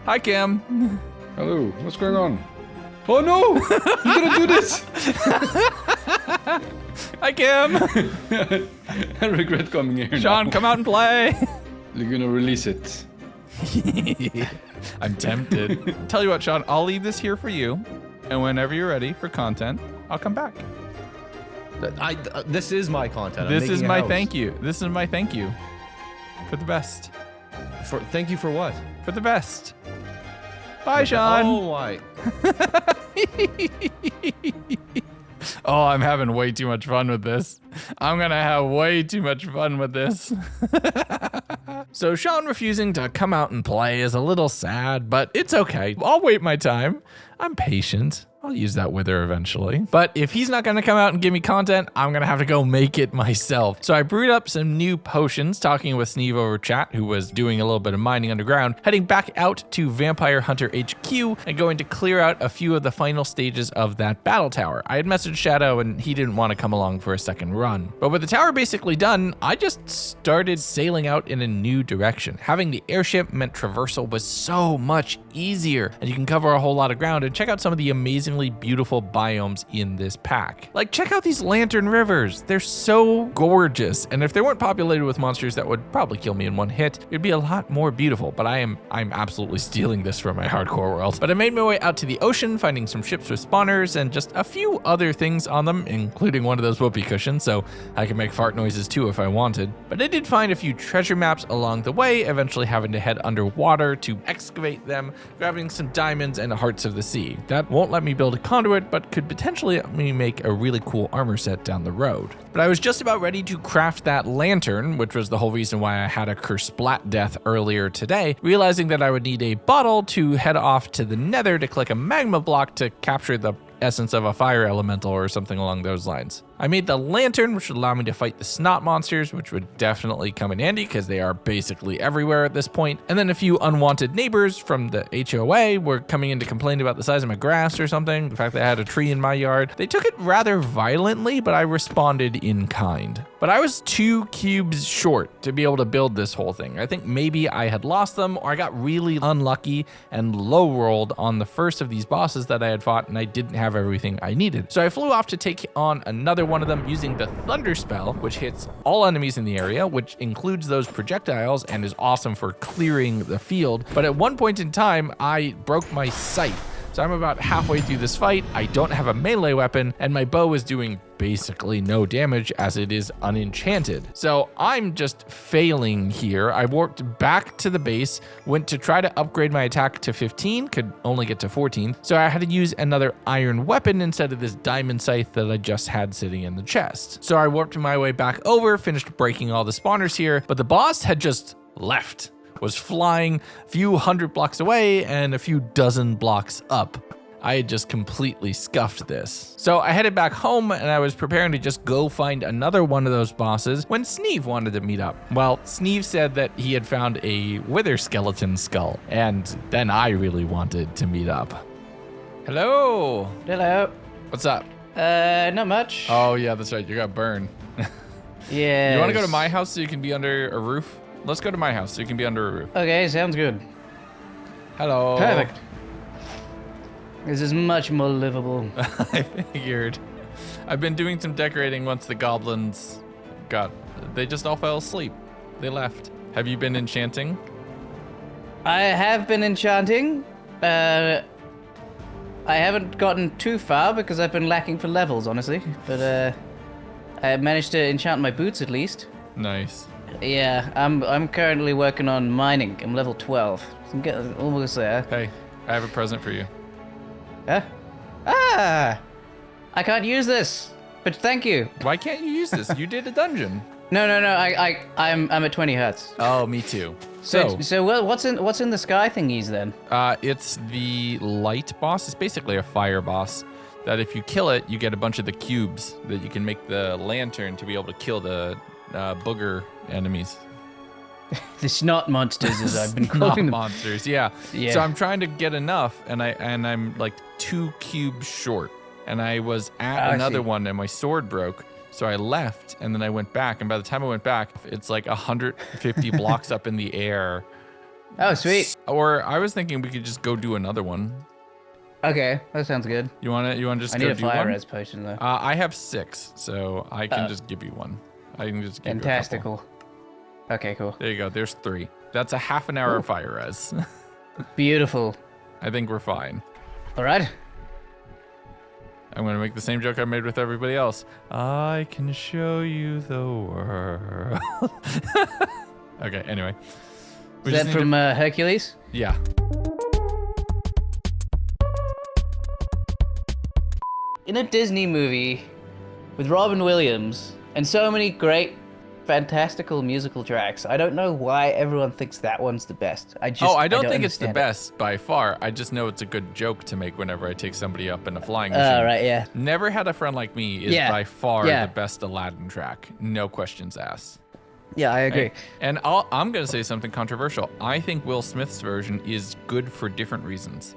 Hi, Cam. Hello, what's going on? Oh no! You're gonna do this! Hi, Cam. I regret coming here Sean, now. come out and play. You're gonna release it. I'm tempted. Tell you what, Sean, I'll leave this here for you. And whenever you're ready for content, I'll come back. This is my content. This is my thank you. This is my thank you. For the best. Thank you for what? For the best. Bye, Sean. Oh, why? Oh, I'm having way too much fun with this. I'm gonna have way too much fun with this. So Sean refusing to come out and play is a little sad, but it's okay. I'll wait my time. I'm patient. I'll use that wither eventually. But if he's not going to come out and give me content, I'm going to have to go make it myself. So I brewed up some new potions, talking with Sneeve over chat, who was doing a little bit of mining underground, heading back out to Vampire Hunter HQ and going to clear out a few of the final stages of that battle tower. I had messaged Shadow and he didn't want to come along for a second run. But with the tower basically done, I just started sailing out in a new direction. Having the airship meant traversal was so much easier, and you can cover a whole lot of ground and check out some of the amazingly beautiful biomes in this pack. Like, check out these lantern rivers. They're so gorgeous, and if they weren't populated with monsters that would probably kill me in one hit, it'd be a lot more beautiful. But I'm absolutely stealing this from my hardcore world. But I made my way out to the ocean, finding some ships with spawners and just a few other things on them, including one of those whoopee cushions, so I can make fart noises too if I wanted. But I did find a few treasure maps along the way, eventually having to head underwater to excavate them, grabbing some diamonds and hearts of the sea. That won't let me build a conduit, but could potentially let me make a really cool armor set down the road. But I was just about ready to craft that lantern, which was the whole reason why I had a curse splat death earlier today, realizing that I would need a bottle to head off to the nether to click a magma block to capture the essence of a fire elemental or something along those lines. I made the lantern, which would allow me to fight the snot monsters, which would definitely come in handy because they are basically everywhere at this point. And then a few unwanted neighbors from the HOA were coming in to complain about the size of my grass or something, the fact that I had a tree in my yard. They took it rather violently, but I responded in kind. But I was 2 cubes short to be able to build this whole thing. I think maybe I had lost them, or I got really unlucky and low rolled on the first of these bosses that I had fought, and I didn't have everything I needed. So I flew off to take on another one of them using the Thunder spell, which hits all enemies in the area, which includes those projectiles and is awesome for clearing the field. But at one point in time, I broke my sight. So I'm about halfway through this fight. I don't have a melee weapon, and my bow is doing basically no damage as it is unenchanted. So I'm just failing here. I warped back to the base, went to try to upgrade my attack to 15, could only get to 14. So I had to use another iron weapon instead of this diamond scythe that I just had sitting in the chest. So I warped my way back over, finished breaking all the spawners here, but the boss had just left. Was flying a few hundred blocks away and a few dozen blocks up. I had just completely scuffed this. So I headed back home and I was preparing to just go find another one of those bosses when Sneeve wanted to meet up. Well, Sneeve said that he had found a wither skeleton skull, and then I really wanted to meet up. Hello. Hello. What's up? Not much. Oh yeah, that's right. You got burned. Yeah. You want to go to my house so you can be under a roof? Let's go to my house so you can be under a roof. Okay, sounds good. Hello. Perfect. This is much more livable. I figured. I've been doing some decorating once the goblins they just all fell asleep. They left. Have you been enchanting? I have been enchanting. I haven't gotten too far because I've been lacking for levels, honestly. But I managed to enchant my boots at least. Nice. Yeah, I'm currently working on mining. I'm level 12. I'm getting almost there. Hey, I have a present for you. Huh? Ah! I can't use this, but thank you. Why can't you use this? You did a dungeon. No. I'm at 20 hertz. Oh, me too. So what's in the sky thingies then? It's the light boss. It's basically a fire boss. That if you kill it, you get a bunch of the cubes that you can make the lantern to be able to kill the booger enemies. The snot monsters, as I've been calling them. Monsters, yeah. So I'm trying to get enough, and I'm like 2 cubes short. And I was at another one, and my sword broke. So I left, and then I went back. And by the time I went back, it's like 150 blocks up in the air. Oh, sweet. Or I was thinking we could just go do another one. Okay, that sounds good. You want to just I go need a do fire one? res potion though. I have 6, so I can just give you one. I can just give Fantastical. you a couple. Okay, cool. There you go. There's 3. That's a half an hour of fire res. Beautiful. I think we're fine. All right. I'm going to make the same joke I made with everybody else. I can show you the world. Okay, anyway. Is that from Hercules? Yeah. In a Disney movie with Robin Williams and so many great fantastical musical tracks. I don't know why everyone thinks that one's the best. I don't think it's the understand it. best by far. I just know it's a good joke to make whenever I take somebody up in a flying machine. Right, yeah. Never Had a Friend Like Me is by far the best Aladdin track. No questions asked. Yeah, I agree. And I'm going to say something controversial. I think Will Smith's version is good for different reasons.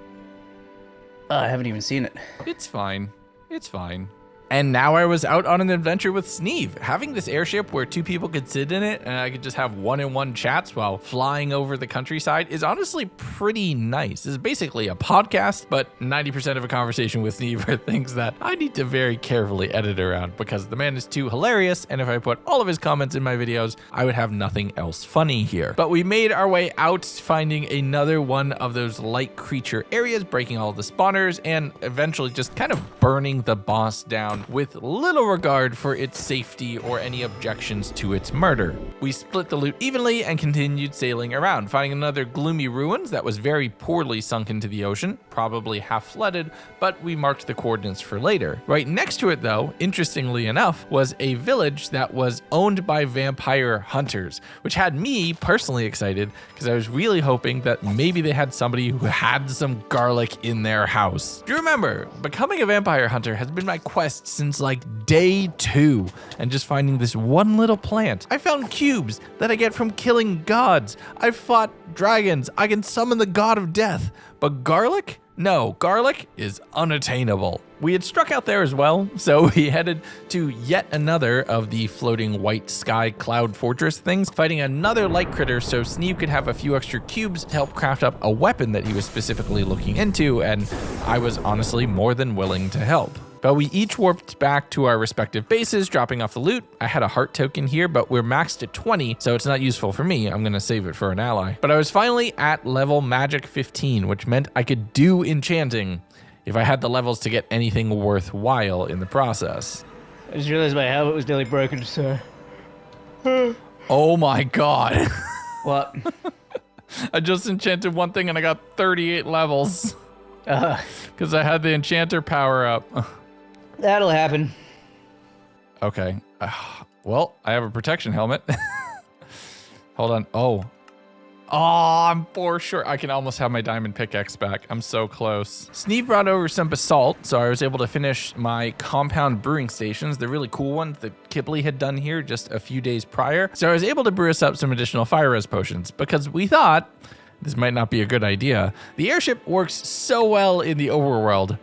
I haven't even seen it. It's fine. It's fine. And now I was out on an adventure with Sneeve. Having this airship where two people could sit in it and I could just have one-on-one chats while flying over the countryside is honestly pretty nice. This is basically a podcast, but 90% of a conversation with Sneeve are things that I need to very carefully edit around because the man is too hilarious, and if I put all of his comments in my videos, I would have nothing else funny here. But we made our way out, finding another one of those light creature areas, breaking all the spawners, and eventually just kind of burning the boss down with little regard for its safety or any objections to its murder. We split the loot evenly and continued sailing around, finding another gloomy ruins that was very poorly sunk into the ocean, probably half flooded, but we marked the coordinates for later. Right next to it though, interestingly enough, was a village that was owned by vampire hunters, which had me personally excited because I was really hoping that maybe they had somebody who had some garlic in their house. Do you remember, becoming a vampire hunter has been my quest since like day 2, and just finding this one little plant. I found cubes that I get from killing gods. I fought dragons. I can summon the god of death. But garlic? No, garlic is unattainable. We had struck out there as well, so we headed to yet another of the floating white sky cloud fortress things, fighting another light critter so Sneeve could have a few extra cubes to help craft up a weapon that he was specifically looking into, and I was honestly more than willing to help. But we each warped back to our respective bases, dropping off the loot. I had a heart token here, but we're maxed at 20, so it's not useful for me. I'm gonna save it for an ally. But I was finally at level magic 15, which meant I could do enchanting if I had the levels to get anything worthwhile in the process. I just realized my helmet was nearly broken, so... Oh my god. What? I just enchanted one thing and I got 38 levels. Because I had the enchanter power up. That'll happen. Okay. Well, I have a protection helmet. Hold on. Oh, I'm for sure. I can almost have my diamond pickaxe back. I'm so close. Sneeve brought over some basalt, so I was able to finish my compound brewing stations, the really cool ones that Kipley had done here just a few days prior. So I was able to brew us up some additional fire res potions because we thought this might not be a good idea. The airship works so well in the overworld.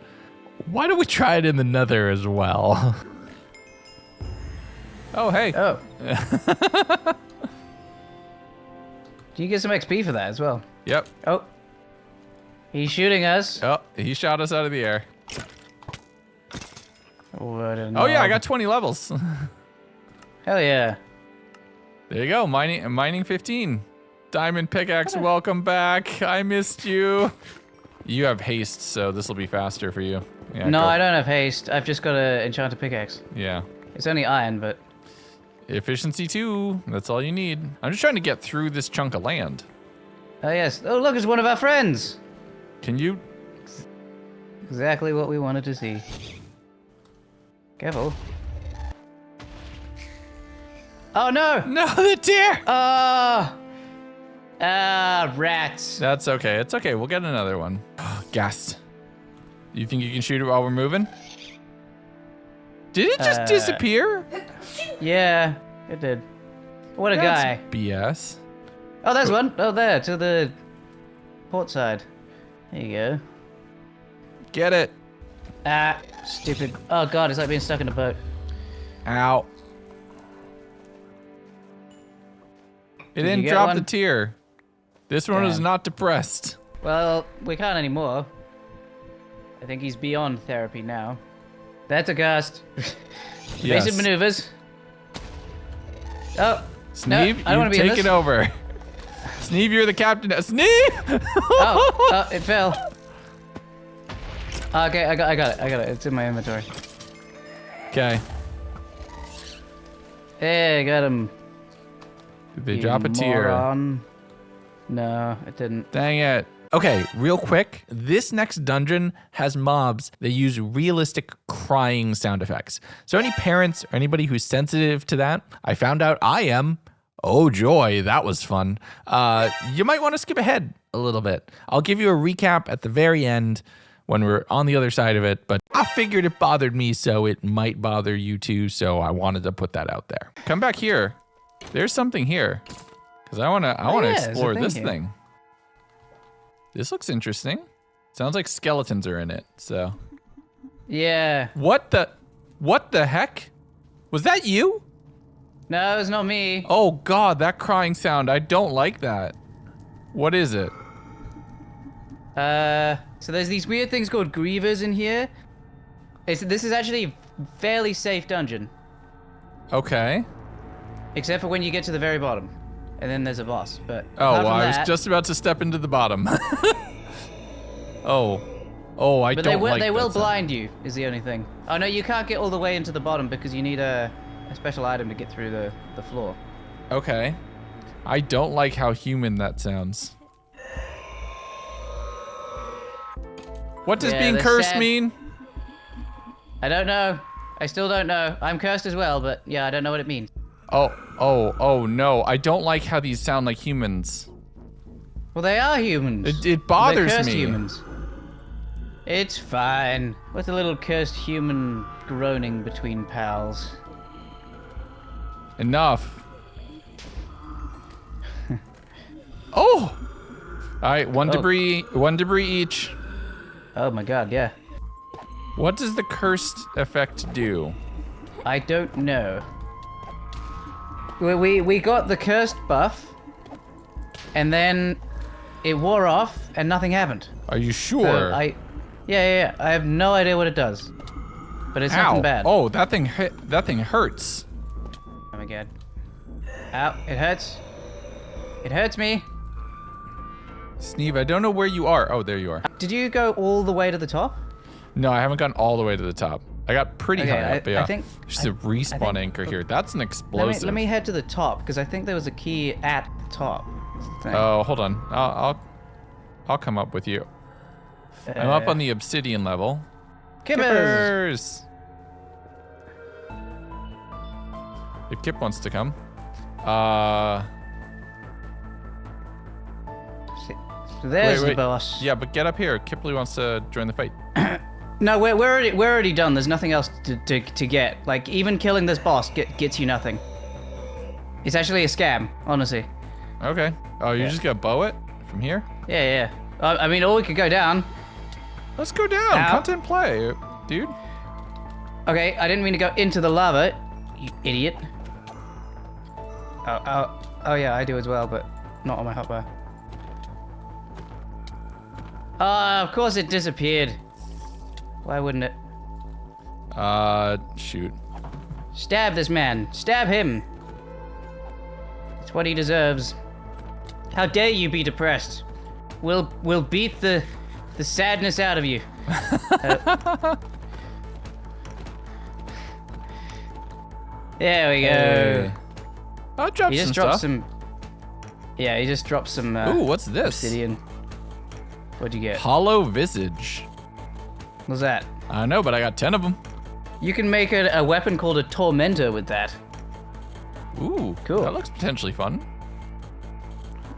Why don't we try it in the nether as well? Oh, hey. Oh. Do you get some XP for that as well? Yep. Oh. He's shooting us. Oh, he shot us out of the air. What a Oh yeah, I got 20 levels. Hell yeah. There you go, mining 15. Diamond pickaxe, welcome back. I missed you. You have haste, so this will be faster for you. Yeah, no, I don't have haste. I've just got an enchanted pickaxe. Yeah. It's only iron, but... Efficiency 2, that's all you need. I'm just trying to get through this chunk of land. Oh yes. Oh look, it's one of our friends. Can you... Exactly what we wanted to see. Careful. Oh no! No, the deer! Rats. That's okay. It's okay. We'll get another one. Ghast. You think you can shoot it while we're moving? Did it just disappear? Yeah, it did. What a guy. BS. Oh, there's one. Oh, there, to the port side. There you go. Get it. Ah, stupid. Oh god, it's like being stuck in a boat. Ow. It didn't drop the tier. This one is not depressed. Well, we can't anymore. I think he's beyond therapy now. That's a ghast. Basic maneuvers. Oh, Sneeve, no, I don't want to be in take this. it over. Sneeve, you're the captain. Sneeve! Oh, it fell. Okay, I got it. It's in my inventory. Okay. Hey, I got him. Did they drop a tier? Moron. No, it didn't. Dang it. Okay, real quick. This next dungeon has mobs that use realistic crying sound effects. So any parents or anybody who's sensitive to that, I found out I am. Oh joy, that was fun. You might want to skip ahead a little bit. I'll give you a recap at the very end when we're on the other side of it, but I figured it bothered me, so it might bother you too, so I wanted to put that out there. Come back here. There's something here, because I want to explore this thing. This looks interesting. Sounds like skeletons are in it, so. Yeah. What the heck? Was that you? No, it's not me. Oh god, that crying sound. I don't like that. What is it? So there's these weird things called grievers in here. This is actually a fairly safe dungeon. Okay. Except for when you get to the very bottom. And then there's a boss, but oh, well, I that, was just about to step into the bottom. oh, I but don't like they will that sound. blind you, is the only thing. Oh no, you can't get all the way into the bottom because you need a special item to get through the floor. Okay. I don't like how human that sounds. What does being cursed mean? I don't know. I still don't know. I'm cursed as well, but yeah, I don't know what it means. Oh no. I don't like how these sound like humans. Well, they are humans. It bothers They're cursed me. Humans. It's fine. What's a little cursed human groaning between pals? Enough. Oh! Alright, one debris each. Oh my god, yeah. What does the cursed effect do? I don't know. We got the cursed buff, and then it wore off, and nothing happened. Are you sure? So yeah. I have no idea what it does, but it's nothing bad. Oh, that thing hurts. Oh my god. Ow, it hurts. It hurts me. Sneeve, I don't know where you are. Oh, there you are. Did you go all the way to the top? No, I haven't gone all the way to the top. I got pretty high up, but yeah. I think, there's a respawn anchor here. That's an explosive. Let me head to the top, because I think there was a key at the top. Oh, hold on. I'll come up with you. I'm up on the obsidian level. Kippers! If Kip wants to come. So there's wait. the boss. Yeah, but get up here. Kipley wants to join the fight. No, we're already done. There's nothing else to get. Like, even killing this boss gets you nothing. It's actually a scam, honestly. Okay. Oh, you just gotta bow it from here? Yeah. I mean, or we could go down. Let's go down. Ow. Content play, dude. Okay, I didn't mean to go into the lava, you idiot. Oh yeah, I do as well, but not on my hotbar. Of course it disappeared. Why wouldn't it? Shoot. Stab this man. Stab him. It's what he deserves. How dare you be depressed? We'll beat the sadness out of you. There we go. Hey. I'll drop He just some dropped stuff. some. Yeah, he just dropped some. Ooh, what's this? Obsidian. What'd you get? Hollow visage. What's that? I don't know, but I got 10 of them. You can make a weapon called a tormentor with that. Ooh, cool. That looks potentially fun.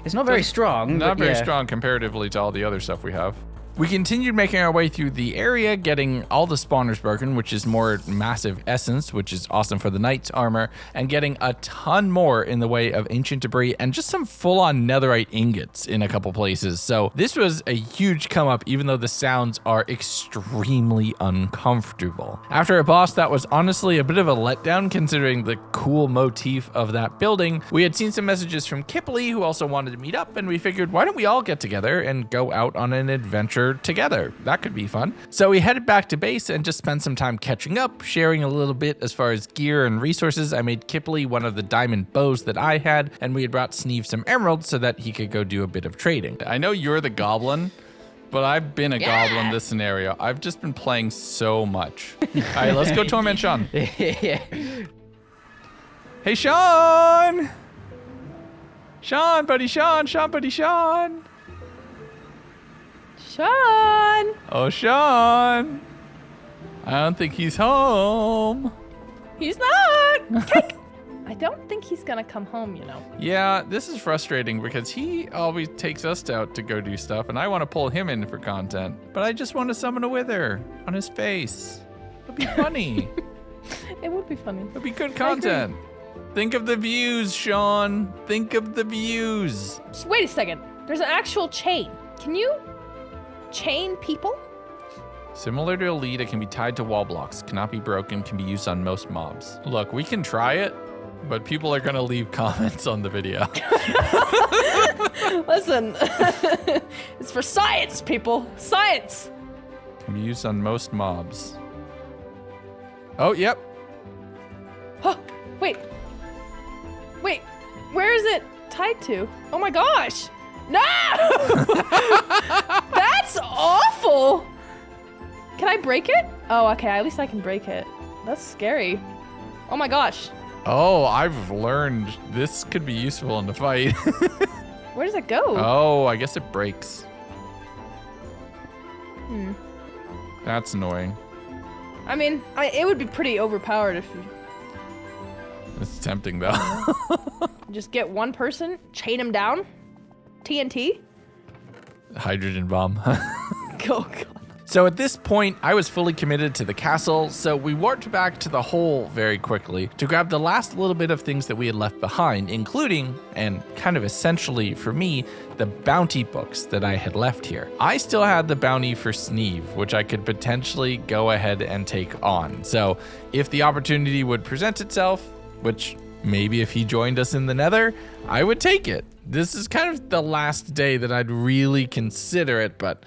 It's not very strong. Not but very yeah. strong comparatively to all the other stuff we have. We continued making our way through the area, getting all the spawners broken, which is more massive essence, which is awesome for the knight's armor, and getting a ton more in the way of ancient debris and just some full-on netherite ingots in a couple places. So this was a huge come up, even though the sounds are extremely uncomfortable. After a boss that was honestly a bit of a letdown considering the cool motif of that building, we had seen some messages from Kipley, who also wanted to meet up, and we figured, why don't we all get together and go out on an adventure together? That could be fun. So we headed back to base and just spent some time catching up, sharing a little bit as far as gear and resources. I made Kipley one of the diamond bows that I had, and we had brought Sneeve some emeralds so that he could go do a bit of trading. I know you're the goblin, but I've been a goblin this scenario. I've just been playing so much. All right, let's go torment Sean. Hey, Sean! Sean, buddy Sean! Sean, buddy Sean! Sean! Oh, Sean. I don't think he's home. He's not! Cake! I don't think he's gonna come home, you know. Yeah, this is frustrating because he always takes us out to go do stuff, and I want to pull him in for content. But I just want to summon a wither on his face. It'll be funny. It would be funny. It'll be good content. Think of the views, Sean. Think of the views. Just wait a second. There's an actual chain. Can you chain people? Similar to a lead, it can be tied to wall blocks, cannot be broken, can be used on most mobs. Look, we can try it, but people are gonna leave comments on the video. Listen, it's for science, people. Science. Can be used on most mobs. Oh, yep. Huh, wait. Wait, where is it tied to? Oh my gosh. No! That's awful. Can I break it? Oh, okay, at least I can break it. That's scary. Oh my gosh. Oh, I've learned this could be useful in the fight. Where does it go? Oh, I guess it breaks. Hmm. That's annoying. I mean, it would be pretty overpowered if you It's tempting though. just get one person, chain him down, TNT. Hydrogen bomb. Oh god. So at this point, I was fully committed to the castle, so we warped back to the hole very quickly to grab the last little bit of things that we had left behind, including, and kind of essentially for me, the bounty books that I had left here. I still had the bounty for Sneeve, which I could potentially go ahead and take on. So if the opportunity would present itself, which maybe if he joined us in the Nether, I would take it. This is kind of the last day that I'd really consider it, but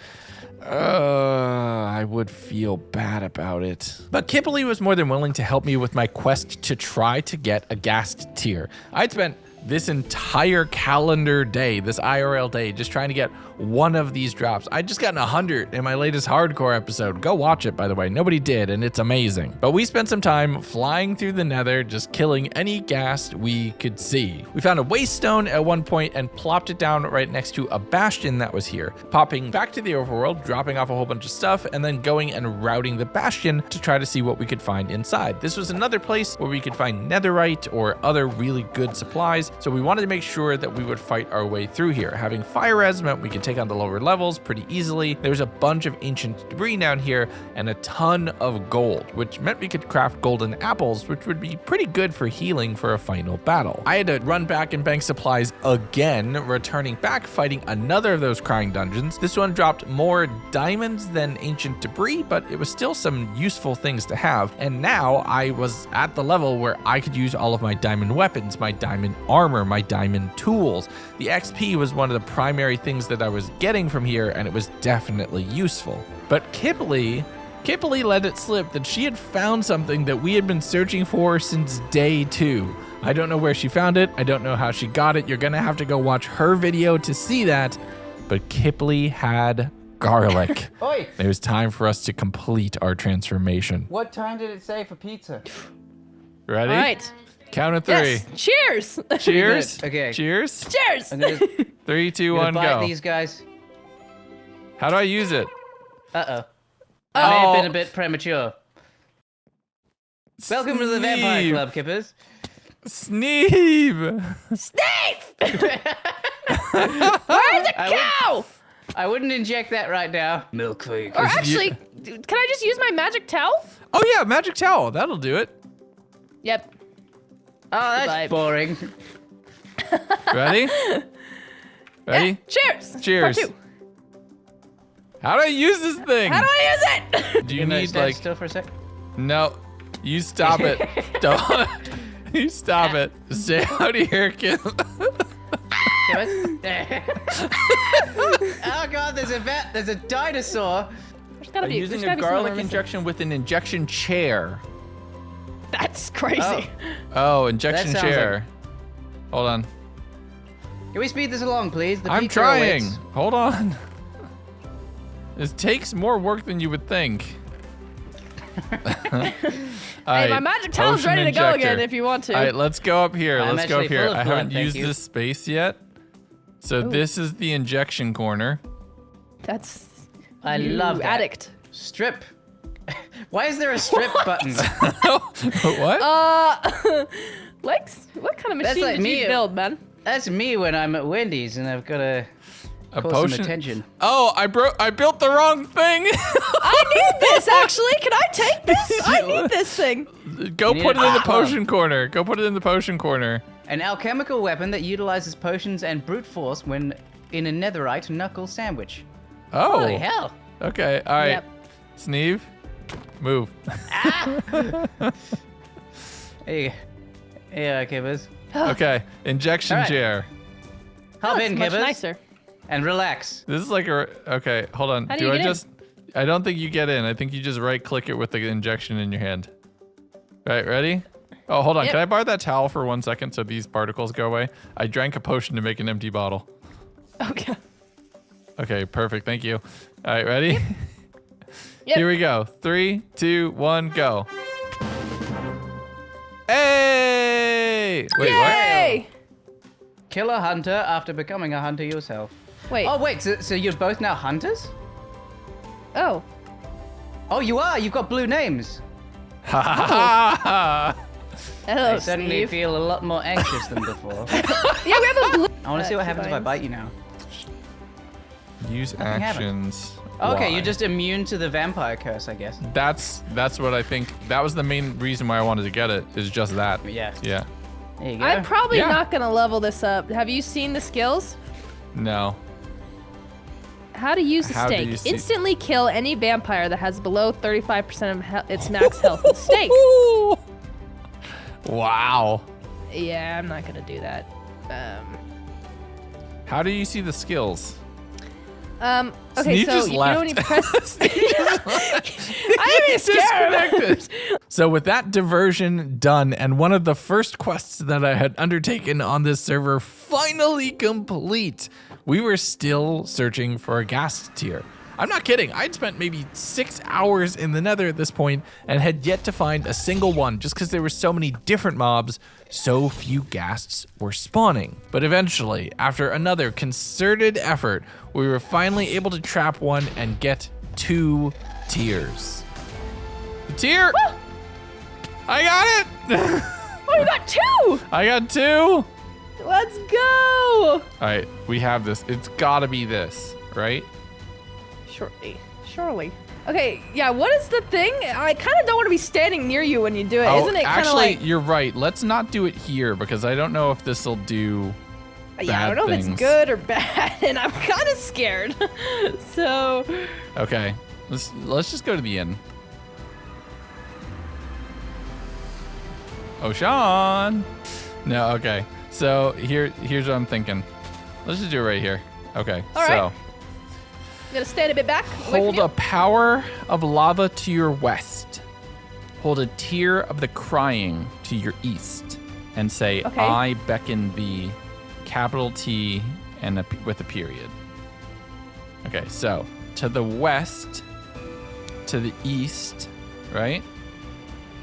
I would feel bad about it. But Kipley was more than willing to help me with my quest to try to get a ghast tier. I'd spent this entire calendar day, this IRL day, just trying to get one of these drops. I'd just gotten 100 in my latest hardcore episode. Go watch it, by the way. Nobody did, and it's amazing. But we spent some time flying through the Nether, just killing any ghast we could see. We found a waste stone at one point and plopped it down right next to a bastion that was here, popping back to the overworld, dropping off a whole bunch of stuff, and then going and routing the bastion to try to see what we could find inside. This was another place where we could find netherite or other really good supplies, so we wanted to make sure that we would fight our way through here. Having fire res meant we could take on the lower levels pretty easily. There's a bunch of ancient debris down here and a ton of gold, which meant we could craft golden apples, which would be pretty good for healing for a final battle. I had to run back and bank supplies again, returning back, fighting another of those crying dungeons. This one dropped more diamonds than ancient debris, but it was still some useful things to have. And now I was at the level where I could use all of my diamond weapons, my diamond armor, my diamond tools. The XP was one of the primary things that I was getting from here, and it was definitely useful. But Kipley let it slip that she had found something that we had been searching for since day 2. I don't know where she found it. I don't know how she got it. You're gonna have to go watch her video to see that. But Kipley had garlic. Oi! It was time for us to complete our transformation. What time did it say for pizza? Ready? All right. Count of 3. Yes. Cheers. Cheers. Good. Okay. Cheers. Cheers. I'm gonna, 3, 2, gonna 1, bite go. these guys. How do I use it? Uh-oh. I may have been a bit premature. Welcome to the Vampire Sneeve. Club, Kippers. Sneeve. Steve. Where's the cow? I wouldn't inject that right now. Milkweed. Or actually, can I just use my magic towel? Oh yeah, magic towel. That'll do it. Yep. Oh, that's Goodbye. boring. Ready? Ready? Yeah. Cheers. Cheers. Part 2. How do I use this thing? How do I use it? Do you Can I need stand like? still for a sec? No. You stop it. Don't. You stop it. Stay out of here, kid. Oh god, there's a dinosaur. There's gotta be. Using there's a gotta be garlic somewhere missing. injection with an injection chair. That's crazy. Oh, injection That sounds chair. Hold on. Can we speed this along, please? The I'm pizza trying. awaits. Hold on. This takes more work than you would think. Hey, my magic towel's ready to go again if you want to. All right, let's go up here. I'm Let's go up actually here. full of I blood, haven't thank used you. this space yet. So this is the injection corner. That's I love that. Addict. Strip. Why is there a strip button? What? Lex, what kind of That's machine like did me. you build, man? That's me when I'm at Wendy's and I've got to A cause potion? some attention. Oh, I built the wrong thing. I need this, actually. Can I take this? I need this thing. Go You put need it in a the potion corner. Go put it in the potion corner. An alchemical weapon that utilizes potions and brute force when in a netherite knuckle sandwich. Oh. Holy hell. Okay, all right. Yep. Sneeve, move. Hey. Yeah, Kibbers. Okay, injection All right. chair. Hop That's in, much Kibbers. nicer. And relax. This is like a. Okay, hold on. How do you I get in? just? I don't think you get in. I think you just right click it with the injection in your hand. Right, ready? Oh, hold on. Yep. Can I borrow that towel for 1 second so these particles go away? I drank a potion to make an empty bottle. Okay. Okay, perfect. Thank you. All right, ready? Yep. Here we go. 3, 2, 1, go. Hey! Wait, what? Yay! Kill a hunter after becoming a hunter yourself. Wait. Oh, wait, so you're both now hunters? Oh. Oh, you are? You've got blue names. Ha ha ha ha! Hello, I suddenly Steve. feel a lot more anxious than before. Yeah, we have a blue. I want to see what happens if I bite you now. Use Nothing happened. actions. Okay, Y. you're just immune to the vampire curse, I guess. That's what I think. That was the main reason why I wanted to get it. Is just that. Yeah. Yeah. There you go. I'm probably Yeah. not gonna level this up. Have you seen the skills? No. How to use a How do stake. you see- Instantly kill any vampire that has below 35% of its max health with stake. Wow. Yeah, I'm not gonna do that. How do you see the skills? Okay, Sneak so just you left. know when you press. I'm even scared. Disconnected. So with that diversion done, and one of the first quests that I had undertaken on this server finally complete, we were still searching for a ghast tier. I'm not kidding. I'd spent maybe 6 hours in the nether at this point and had yet to find a single one just because there were so many different mobs, so few ghasts were spawning. But eventually, after another concerted effort, we were finally able to trap one and get 2 tiers. The tier! I got it! Oh, you got 2! I got 2! Let's go! All right, we have this. It's gotta be this, right? Surely. Okay, yeah, what is the thing? I kind of don't want to be standing near you when you do it. Isn't it kind of actually, like... you're right. Let's not do it here because I don't know if this will do Yeah, I don't know bad if things. it's good or bad, and I'm kind of scared. So... Okay, let's just go to the inn. Oh, Sean. No, okay. So here's what I'm thinking. Let's just do it right here. Okay, All so. right. You gotta stand a bit back. Away Hold from a power of lava to your west. Hold a tear of the crying to your east. And say, Okay. I beckon thee, capital T and with a period. Okay, so to the west, to the east, right?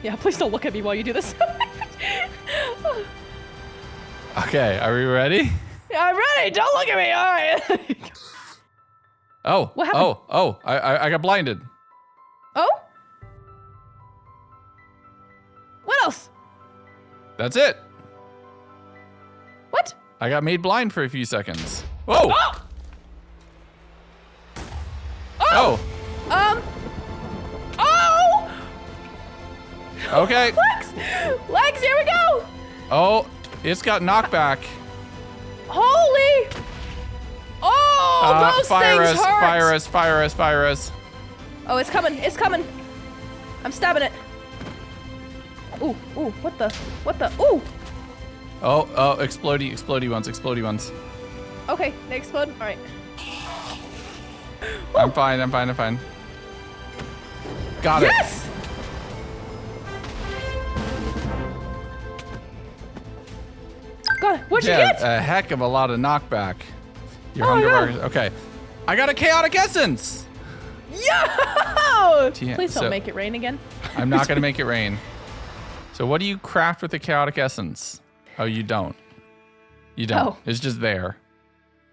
Yeah, please don't look at me while you do this. Okay, are we ready? Yeah, I'm ready. Don't look at me. All right. Oh, What happened? I got blinded. Oh? What else? That's it. What? I got made blind for a few seconds. Whoa! Oh! Oh! Okay. Legs, here we go! Oh, it's got knockback. Holy! Oh, those Fire things us, hurt! fire us, fire us, fire us. Oh, it's coming, it's coming. I'm stabbing it. Ooh, what the, ooh. Oh, explodey ones. Okay, they explode, all right. I'm fine. Got it. Yes! God, what'd you Yeah, get? a heck of a lot of knockback. Your Oh, hunger yeah. bar. Okay, I got a chaotic essence. Yo! Yeah, Please don't so- make it rain again. I'm not gonna make it rain. So what do you craft with the chaotic essence? Oh, you don't. You don't. Oh. It's just there.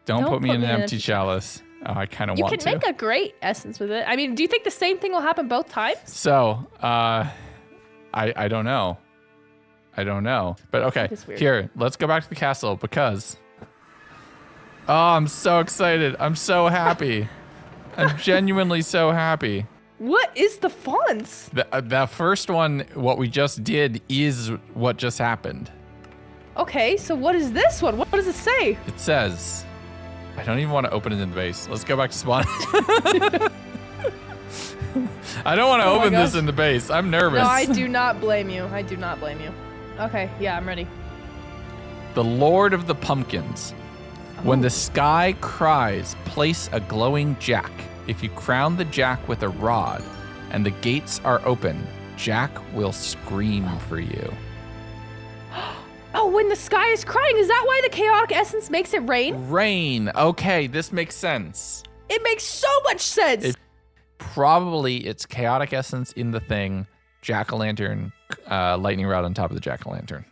Don't put me in an empty chalice. I kind of You want can to. make a great essence with it. I mean, do you think the same thing will happen both times? So, I don't know. I don't know. But okay, It's weird. here, let's go back to the castle because... Oh, I'm so excited. I'm so happy. I'm genuinely so happy. What is the fonts? The first one, what we just did, is what just happened. Okay, so what is this one? What does it say? It says... I don't even want to open it in the base. Let's go back to spawn. I don't want to open this in the base. I'm nervous. No, I do not blame you. I do not blame you. Okay, yeah, I'm ready. The Lord of the Pumpkins. When the sky cries, place a glowing jack. If you crown the jack with a rod and the gates are open, Jack will scream for you. Oh, when the sky is crying, is that why the chaotic essence makes it rain? Rain. Okay, this makes sense. It makes so much sense. Probably it's chaotic essence in the thing, jack-o'-lantern, lightning rod on top of the jack-o'-lantern.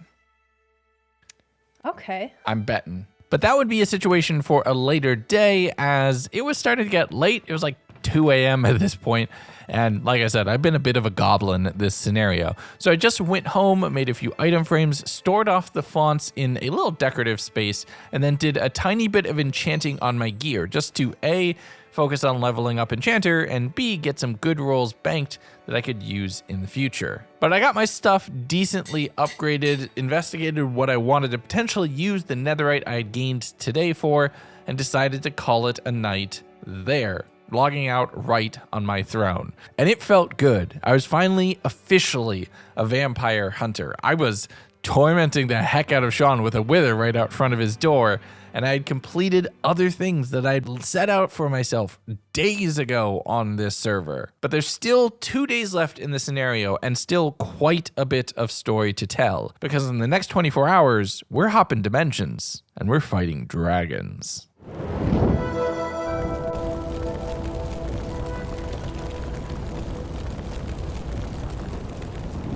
Okay. I'm betting. But that would be a situation for a later day as it was starting to get late. It was like 2 a.m. at this point. And like I said, I've been a bit of a goblin at this scenario. So I just went home, made a few item frames, stored off the fonts in a little decorative space, and then did a tiny bit of enchanting on my gear just to A, focus on leveling up Enchanter, and B, get some good rolls banked that I could use in the future. But I got my stuff decently upgraded, investigated what I wanted to potentially use the netherite I had gained today for, and decided to call it a night there, logging out right on my throne. And it felt good. I was finally officially a vampire hunter. I was tormenting the heck out of Sean with a wither right out front of his door, and I had completed other things that I'd set out for myself days ago on this server. But there's still 2 days left in the scenario and still quite a bit of story to tell, because in the next 24 hours, we're hopping dimensions and we're fighting dragons.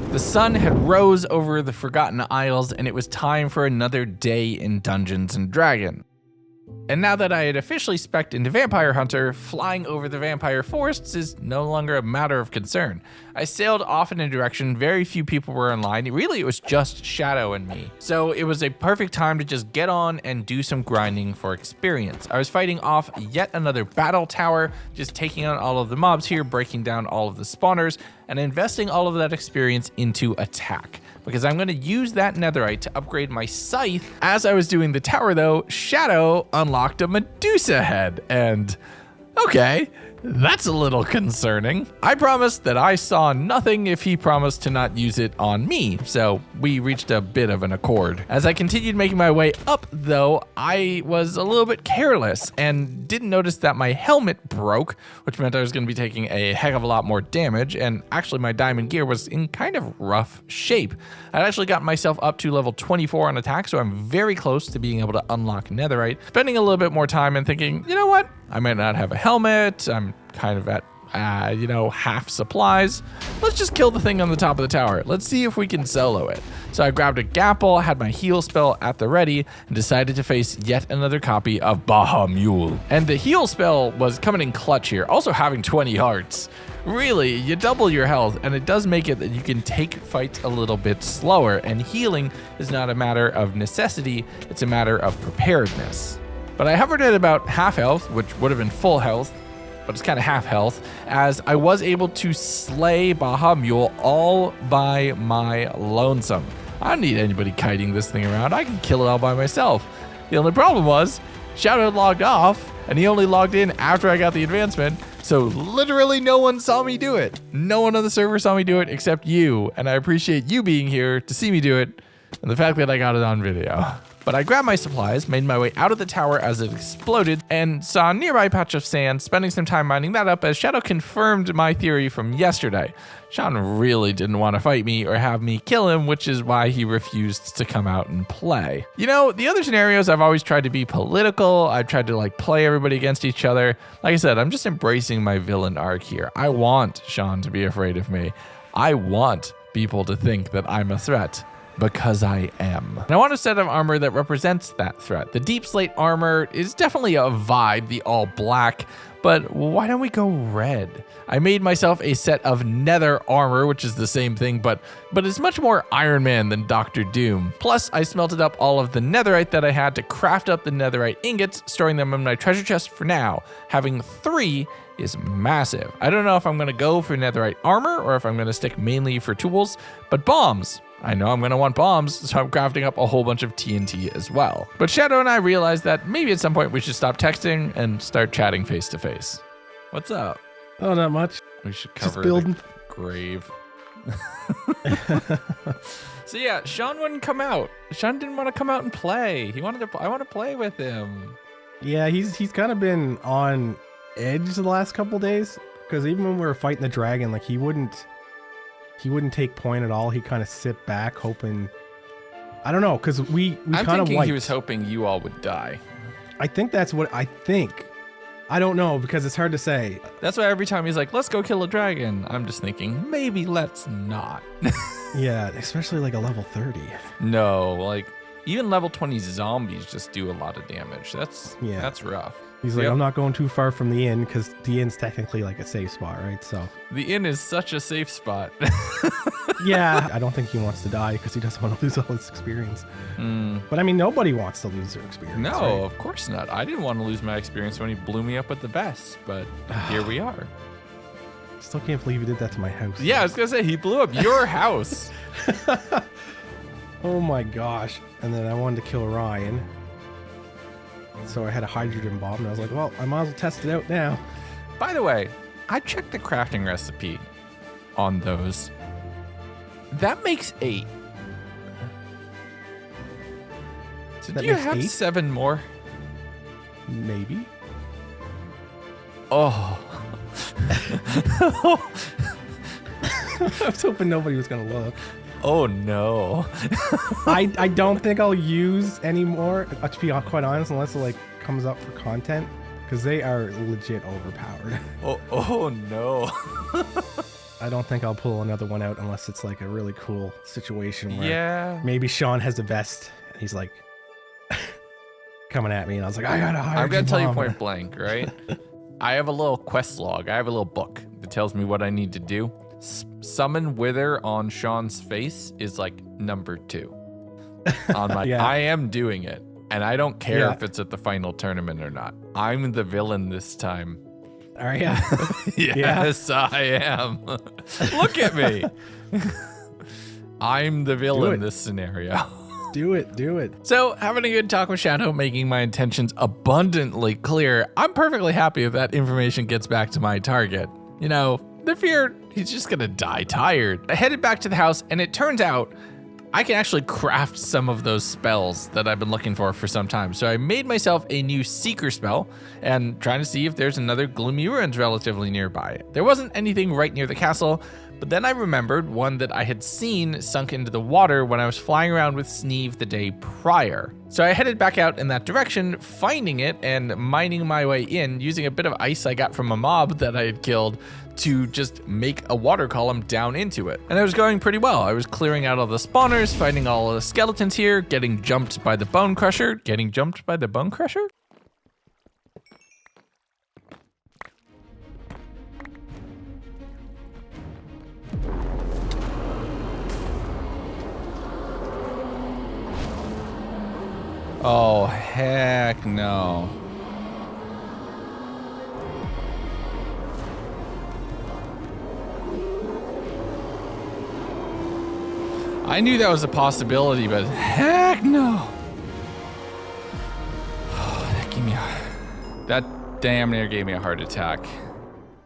The sun had rose over the Forgotten Isles, and it was time for another day in Dungeons & Dragons. And now that I had officially spec'd into Vampire Hunter, flying over the vampire forests is no longer a matter of concern. I sailed off in a direction very few people were online. Really, it was just Shadow and me. So it was a perfect time to just get on and do some grinding for experience. I was fighting off yet another battle tower, just taking on all of the mobs here, breaking down all of the spawners, and investing all of that experience into attack. Because I'm going to use that netherite to upgrade my scythe. As I was doing the tower though, Shadow unlocked a Medusa head, and okay, that's a little concerning. I promised that I saw nothing if he promised to not use it on me, so we reached a bit of an accord. As I continued making my way up though, I was a little bit careless and didn't notice that my helmet broke, which meant I was going to be taking a heck of a lot more damage, and actually my diamond gear was in kind of rough shape. I'd actually gotten myself up to level 24 on attack, so I'm very close to being able to unlock netherite, spending a little bit more time and thinking, you know what? I might not have a helmet. I'm kind of at, half supplies. Let's just kill the thing on the top of the tower. Let's see if we can solo it. So I grabbed a gapple, had my heal spell at the ready, and decided to face yet another copy of Bahamut. And the heal spell was coming in clutch here, also having 20 hearts. Really, you double your health, and it does make it that you can take fights a little bit slower, and healing is not a matter of necessity, it's a matter of preparedness. But I hovered at about half health, which would have been full health, but it's kind of half health, as I was able to slay Bahamut all by my lonesome. I don't need anybody kiting this thing around, I can kill it all by myself. The only problem was, Shadow had logged off, and he only logged in after I got the advancement, so literally no one saw me do it. No one on the server saw me do it except you, and I appreciate you being here to see me do it, and the fact that I got it on video. But I grabbed my supplies, made my way out of the tower as it exploded, and saw a nearby patch of sand, spending some time mining that up as Shadow confirmed my theory from yesterday. Sean really didn't want to fight me or have me kill him, which is why he refused to come out and play. You know, the other scenarios I've always tried to be political, I've tried to play everybody against each other. Like I said, I'm just embracing my villain arc here. I want Sean to be afraid of me. I want people to think that I'm a threat. because I am. And I want a set of armor that represents that threat. The deep slate armor is definitely a vibe, the all black, but why don't we go red? I made myself a set of nether armor, which is the same thing, but it's much more Iron Man than Doctor Doom. Plus, I smelted up all of the netherite that I had to craft up the netherite ingots, storing them in my treasure chest for now. Having 3 is massive. I don't know if I'm gonna go for netherite armor or if I'm gonna stick mainly for tools, but bombs. I know I'm gonna want bombs, so I'm crafting up a whole bunch of TNT as well. But Shadow and I realized that maybe at some point we should stop texting and start chatting face to face. What's up? Oh, not much. We should Just cover building. the grave. So yeah, Sean wouldn't come out. Sean didn't want to come out and play. He wanted to. I want to play with him. Yeah, he's kind of been on edge the last couple days, because even when we were fighting the dragon, like he wouldn't take point at all. He kind of sit back hoping. I don't know, because we kind of he was hoping you all would die. I think that's what I think. I don't know, because it's hard to say. That's why every time he's like, let's go kill a dragon, I'm just thinking, maybe let's not. Yeah, especially like a level 30. No, like even level 20 zombies just do a lot of damage. That's rough. He's like, I'm not going too far from the inn, because the inn's technically like a safe spot, right? So the inn is such a safe spot. Yeah, I don't think he wants to die because he doesn't want to lose all his experience. But I mean, nobody wants to lose their experience. No, right? of course not. I didn't want to lose my experience when he blew me up with the vest, but here we are. Still can't believe he did that to my house. Yeah, I was gonna say he blew up your house. Oh my gosh. And then I wanted to kill Ryan. So I had a hydrogen bomb, and I was like, well, I might as well test it out now. By the way, I checked the crafting recipe on those. That makes 8. So That do you makes have 8? 7 more? Maybe. Oh. I was hoping nobody was going to look. Oh no. I don't think I'll use any more, to be quite honest, unless it like comes up for content, because they are legit overpowered. Oh no. I don't think I'll pull another one out unless it's like a really cool situation where Yeah. maybe Sean has the vest and he's like coming at me, and I was like, I gotta hire. I'm gonna tell you point blank, right? I have a little quest log. I have a little book that tells me what I need to do. Summon Wither on Sean's face is like number 2 on my. Yeah. I am doing it, and I don't care Yeah. if it's at the final tournament or not. I'm the villain this time. All right, yeah. Yes, I am. Look at me. I'm the villain in this scenario. Do it. So, having a good talk with Shadow, making my intentions abundantly clear, I'm perfectly happy if that information gets back to my target. You know, the fear he's just gonna die tired. I headed back to the house, and it turns out I can actually craft some of those spells that I've been looking for some time. So I made myself a new Seeker spell and trying to see if there's another Gloomy Ruins relatively nearby. There wasn't anything right near the castle, but then I remembered one that I had seen sunk into the water when I was flying around with Sneeve the day prior. So I headed back out in that direction, finding it and mining my way in, using a bit of ice I got from a mob that I had killed to just make a water column down into it. And it was going pretty well. I was clearing out all the spawners, finding all the skeletons here, getting jumped by the bone crusher. Getting jumped by the bone crusher? Oh, heck no. I knew that was a possibility, but heck no. That damn near gave me a heart attack.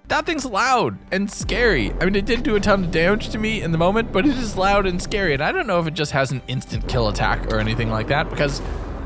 That thing's loud and scary. I mean, it did do a ton of damage to me in the moment, but it is loud and scary. And I don't know if it just has an instant kill attack or anything like that, because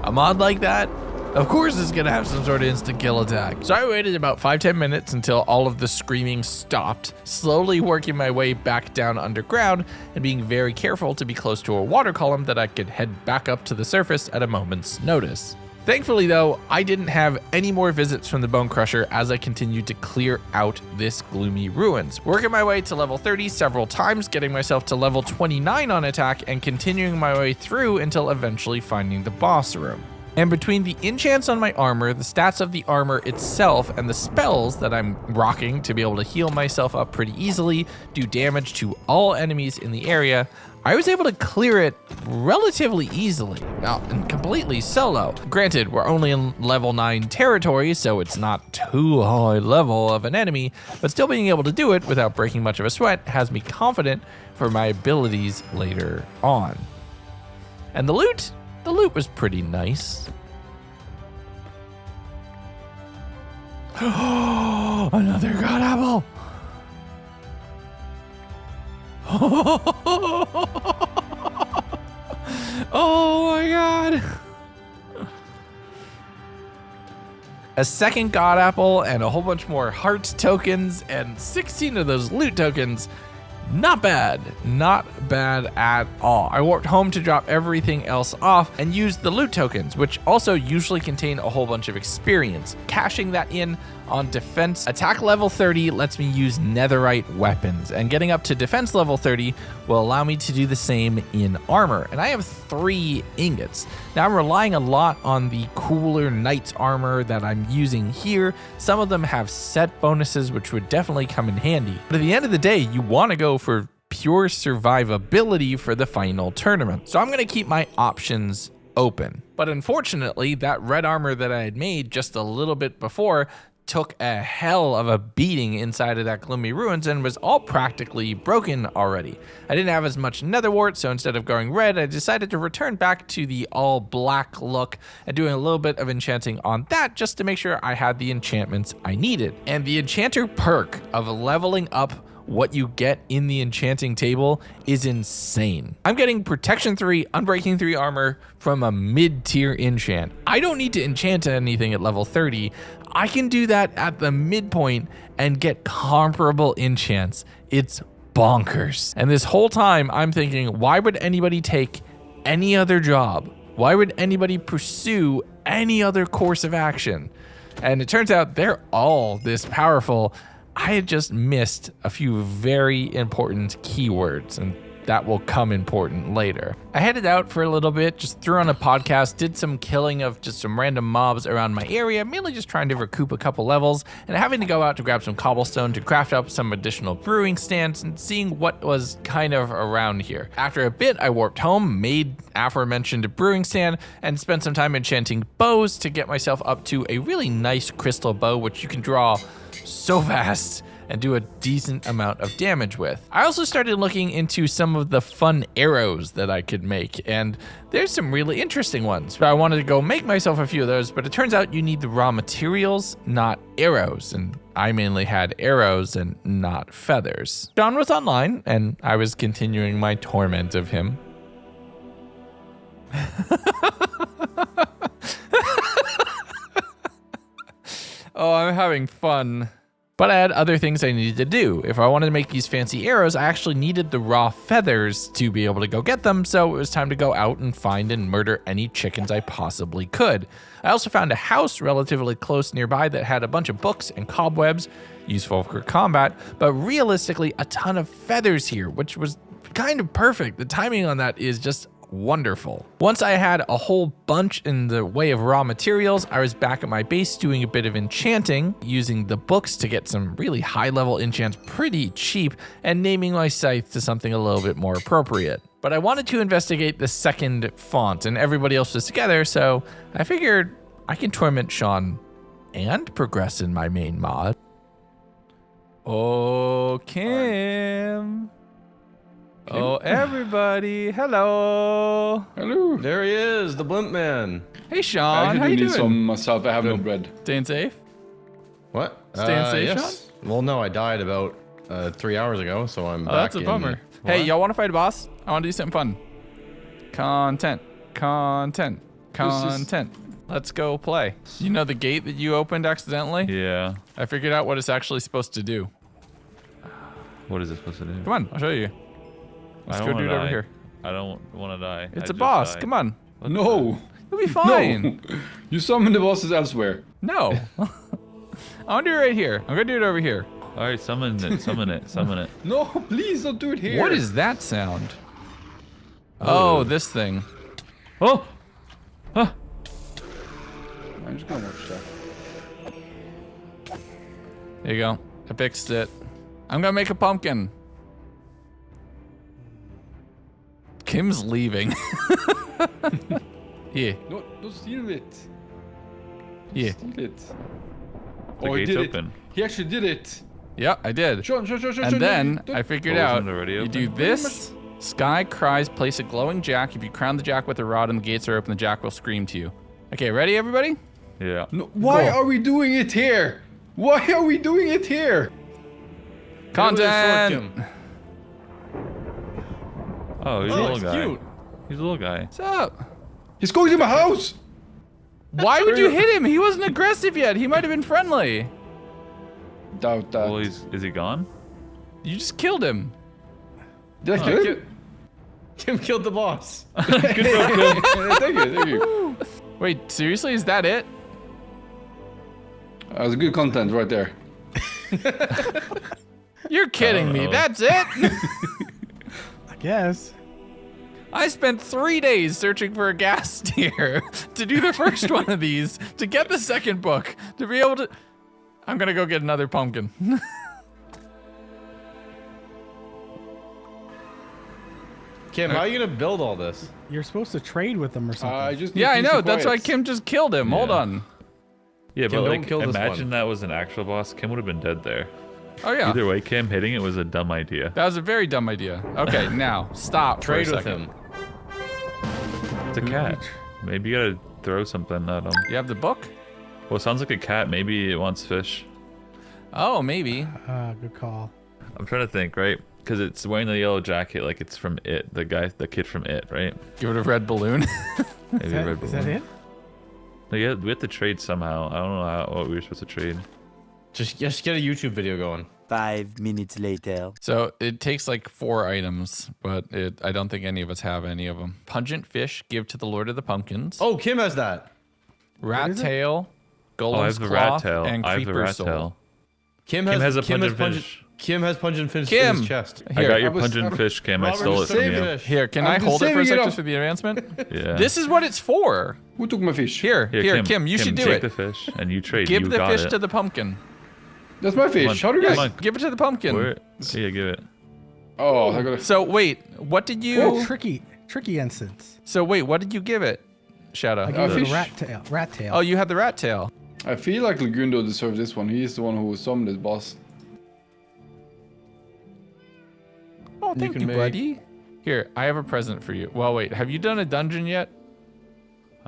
a mod like that, of course it's gonna have some sort of instant kill attack. So I waited about 5-10 minutes until all of the screaming stopped, slowly working my way back down underground and being very careful to be close to a water column that I could head back up to the surface at a moment's notice. Thankfully, though, I didn't have any more visits from the Bone Crusher as I continued to clear out this gloomy ruins. Working my way to level 30 several times, getting myself to level 29 on attack, and continuing my way through until eventually finding the boss room. And between the enchants on my armor, the stats of the armor itself, and the spells that I'm rocking to be able to heal myself up pretty easily, do damage to all enemies in the area, I was able to clear it relatively easily, and completely solo. Granted, we're only in level 9 territory, so it's not too high level of an enemy, but still being able to do it without breaking much of a sweat has me confident for my abilities later on. And the loot was pretty nice. Another god apple. Oh my god. A second god apple and a whole bunch more heart tokens and 16 of those loot tokens. Not bad at all. I walked home to drop everything else off and used the loot tokens, which also usually contain a whole bunch of experience. Cashing that in on defense attack level 30 lets me use netherite weapons, and getting up to defense level 30 will allow me to do the same in armor. And I have 3 ingots. Now I'm relying a lot on the cooler knight's armor that I'm using here. Some of them have set bonuses, which would definitely come in handy. But at the end of the day, you want to go for pure survivability for the final tournament. So I'm going to keep my options open. But unfortunately, that red armor that I had made just a little bit before took a hell of a beating inside of that gloomy ruins and was all practically broken already. I didn't have as much nether wart, so instead of going red, I decided to return back to the all black look and doing a little bit of enchanting on that just to make sure I had the enchantments I needed. And the enchanter perk of leveling up what you get in the enchanting table is insane. I'm getting protection 3, unbreaking 3 armor from a mid-tier enchant. I don't need to enchant anything at level 30. I can do that at the midpoint and get comparable enchants. It's bonkers. And this whole time I'm thinking, why would anybody take any other job? Why would anybody pursue any other course of action? And it turns out they're all this powerful. I had just missed a few very important keywords, and that will come important later. I headed out for a little bit, just threw on a podcast, did some killing of just some random mobs around my area, mainly just trying to recoup a couple levels, and having to go out to grab some cobblestone to craft up some additional brewing stands and seeing what was kind of around here. After a bit, I warped home, made aforementioned brewing stand, and spent some time enchanting bows to get myself up to a really nice crystal bow, which you can draw so fast and do a decent amount of damage with. I also started looking into some of the fun arrows that I could make, and there's some really interesting ones. I wanted to go make myself a few of those, but it turns out you need the raw materials, not arrows, and I mainly had arrows and not feathers. John was online, and I was continuing my torment of him. Oh, I'm having fun. But I had other things I needed to do. If I wanted to make these fancy arrows, I actually needed the raw feathers to be able to go get them, so it was time to go out and find and murder any chickens I possibly could. I also found a house relatively close nearby that had a bunch of books and cobwebs, useful for combat, but realistically a ton of feathers here, which was kind of perfect. The timing on that is just wonderful. Once I had a whole bunch in the way of raw materials, I was back at my base doing a bit of enchanting, using the books to get some really high level enchants pretty cheap, and naming my scythe to something a little bit more appropriate. But I wanted to investigate the second font, and everybody else was together, so I figured I can torment Sean and progress in my main mod. Oh, Kim. Oh, everybody. Hello. Hello. There he is, the blimp man. Hey, Sean. How you need doing? some myself. I have no bread. Staying safe? What? Staying safe, yes. Sean? Well, no, I died about 3 hours ago, so I'm back. That's a bummer. Hey, y'all want to fight a boss? I want to do something fun. Content. Let's go play. You know the gate that you opened accidentally? Yeah. I figured out what it's actually supposed to do. What is it supposed to do? Come on, I'll show you. Let's go do it over here. I don't want to die. It's a boss. Come on. No. It'll be fine. No. You summon the bosses elsewhere. No. I want to do it right here. I'm gonna do it over here. All right, summon it, summon it, summon it. No, please don't do it here. What is that sound? Oh, this thing. Oh! Huh. I'm just gonna watch that. There you go. I fixed it. I'm gonna make a pumpkin. Kim's leaving. Here. No, don't steal it. Yeah. Steal it. The Oh, he gate's did open. it. He actually did it. Yeah, I did. Sean. And then I figured Oh, out isn't it already you open? do this. Sky cries, place a glowing jack. If you crown the jack with a rod and the gates are open, the jack will scream to you. Okay, ready, everybody? Yeah. No, why Go. are we doing it here? Why are we doing it here? Content. Oh, he's a little guy. Cute. He's a little guy. What's up? He's going to my house. Why would you hit him? He wasn't aggressive yet. He might have been friendly. Doubt that. Well, is he gone? You just killed him. Did I kill him? Kim killed the boss. Thank you. Wait, seriously? Is that it? That was good content right there. You're kidding me. That's it? I guess. I spent 3 days searching for a gas tier to do the first one of these, to get the second book, to be able to... I'm gonna go get another pumpkin. Kim, how are you gonna build all this? You're supposed to trade with them or something. I just need Yeah, I peace know. and That's why quiet. Kim just killed him. Hold Yeah. on. Yeah, Kim, but don't like, kill this imagine one. that was an actual boss. Kim would have been dead there. Oh, yeah. Either way, Kim hitting it was a dumb idea. That was a very dumb idea. Okay, now, stop for a Trade with second. him. It's a cat. Maybe you gotta throw something at him. You have the book? Well, it sounds like a cat. Maybe it wants fish. Oh, maybe. Good call. I'm trying to think, right? Because it's wearing the yellow jacket, like it's from It. The kid from It, right? Give it a red balloon. Maybe a red Is that balloon. it? No, yeah, we have to trade somehow. I don't know what we were supposed to trade. Just get a YouTube video going. 5 minutes later. So it takes like 4 items, but I don't think any of us have any of them. Pungent fish, give to the Lord of the Pumpkins. Oh, Kim has that. Rat tail, Oh, I golem's have the rat cloth, tail. and I have the creeper rat soul. tail. Kim Kim has a Kim pungent fish. Kim has pungent fish in Kim! his chest. I Here, got your I was- pungent fish, Kim. I Robert stole it was from saving you. fish. Here, can I'm I just hold it for a saving it sec up. just for the advancement? Yeah. This is what it's for. Who took my fish? Here, Kim, you should do take it. the fish and you trade. Give you the got fish it. to the pumpkin. That's my fish. How do you Come guys? on. Give it to the pumpkin. Where? Yeah, give it. Oh, I gotta. So wait, what did you? Oh, tricky instance. So wait, what did you give it, Shadow? I gave it fish. a rat tail. Oh, you had the rat tail. I feel like Legundo deserves this one. He's the one who summoned this boss. Oh, thank can you, make- buddy. Here, I have a present for you. Well, wait, have you done a dungeon yet?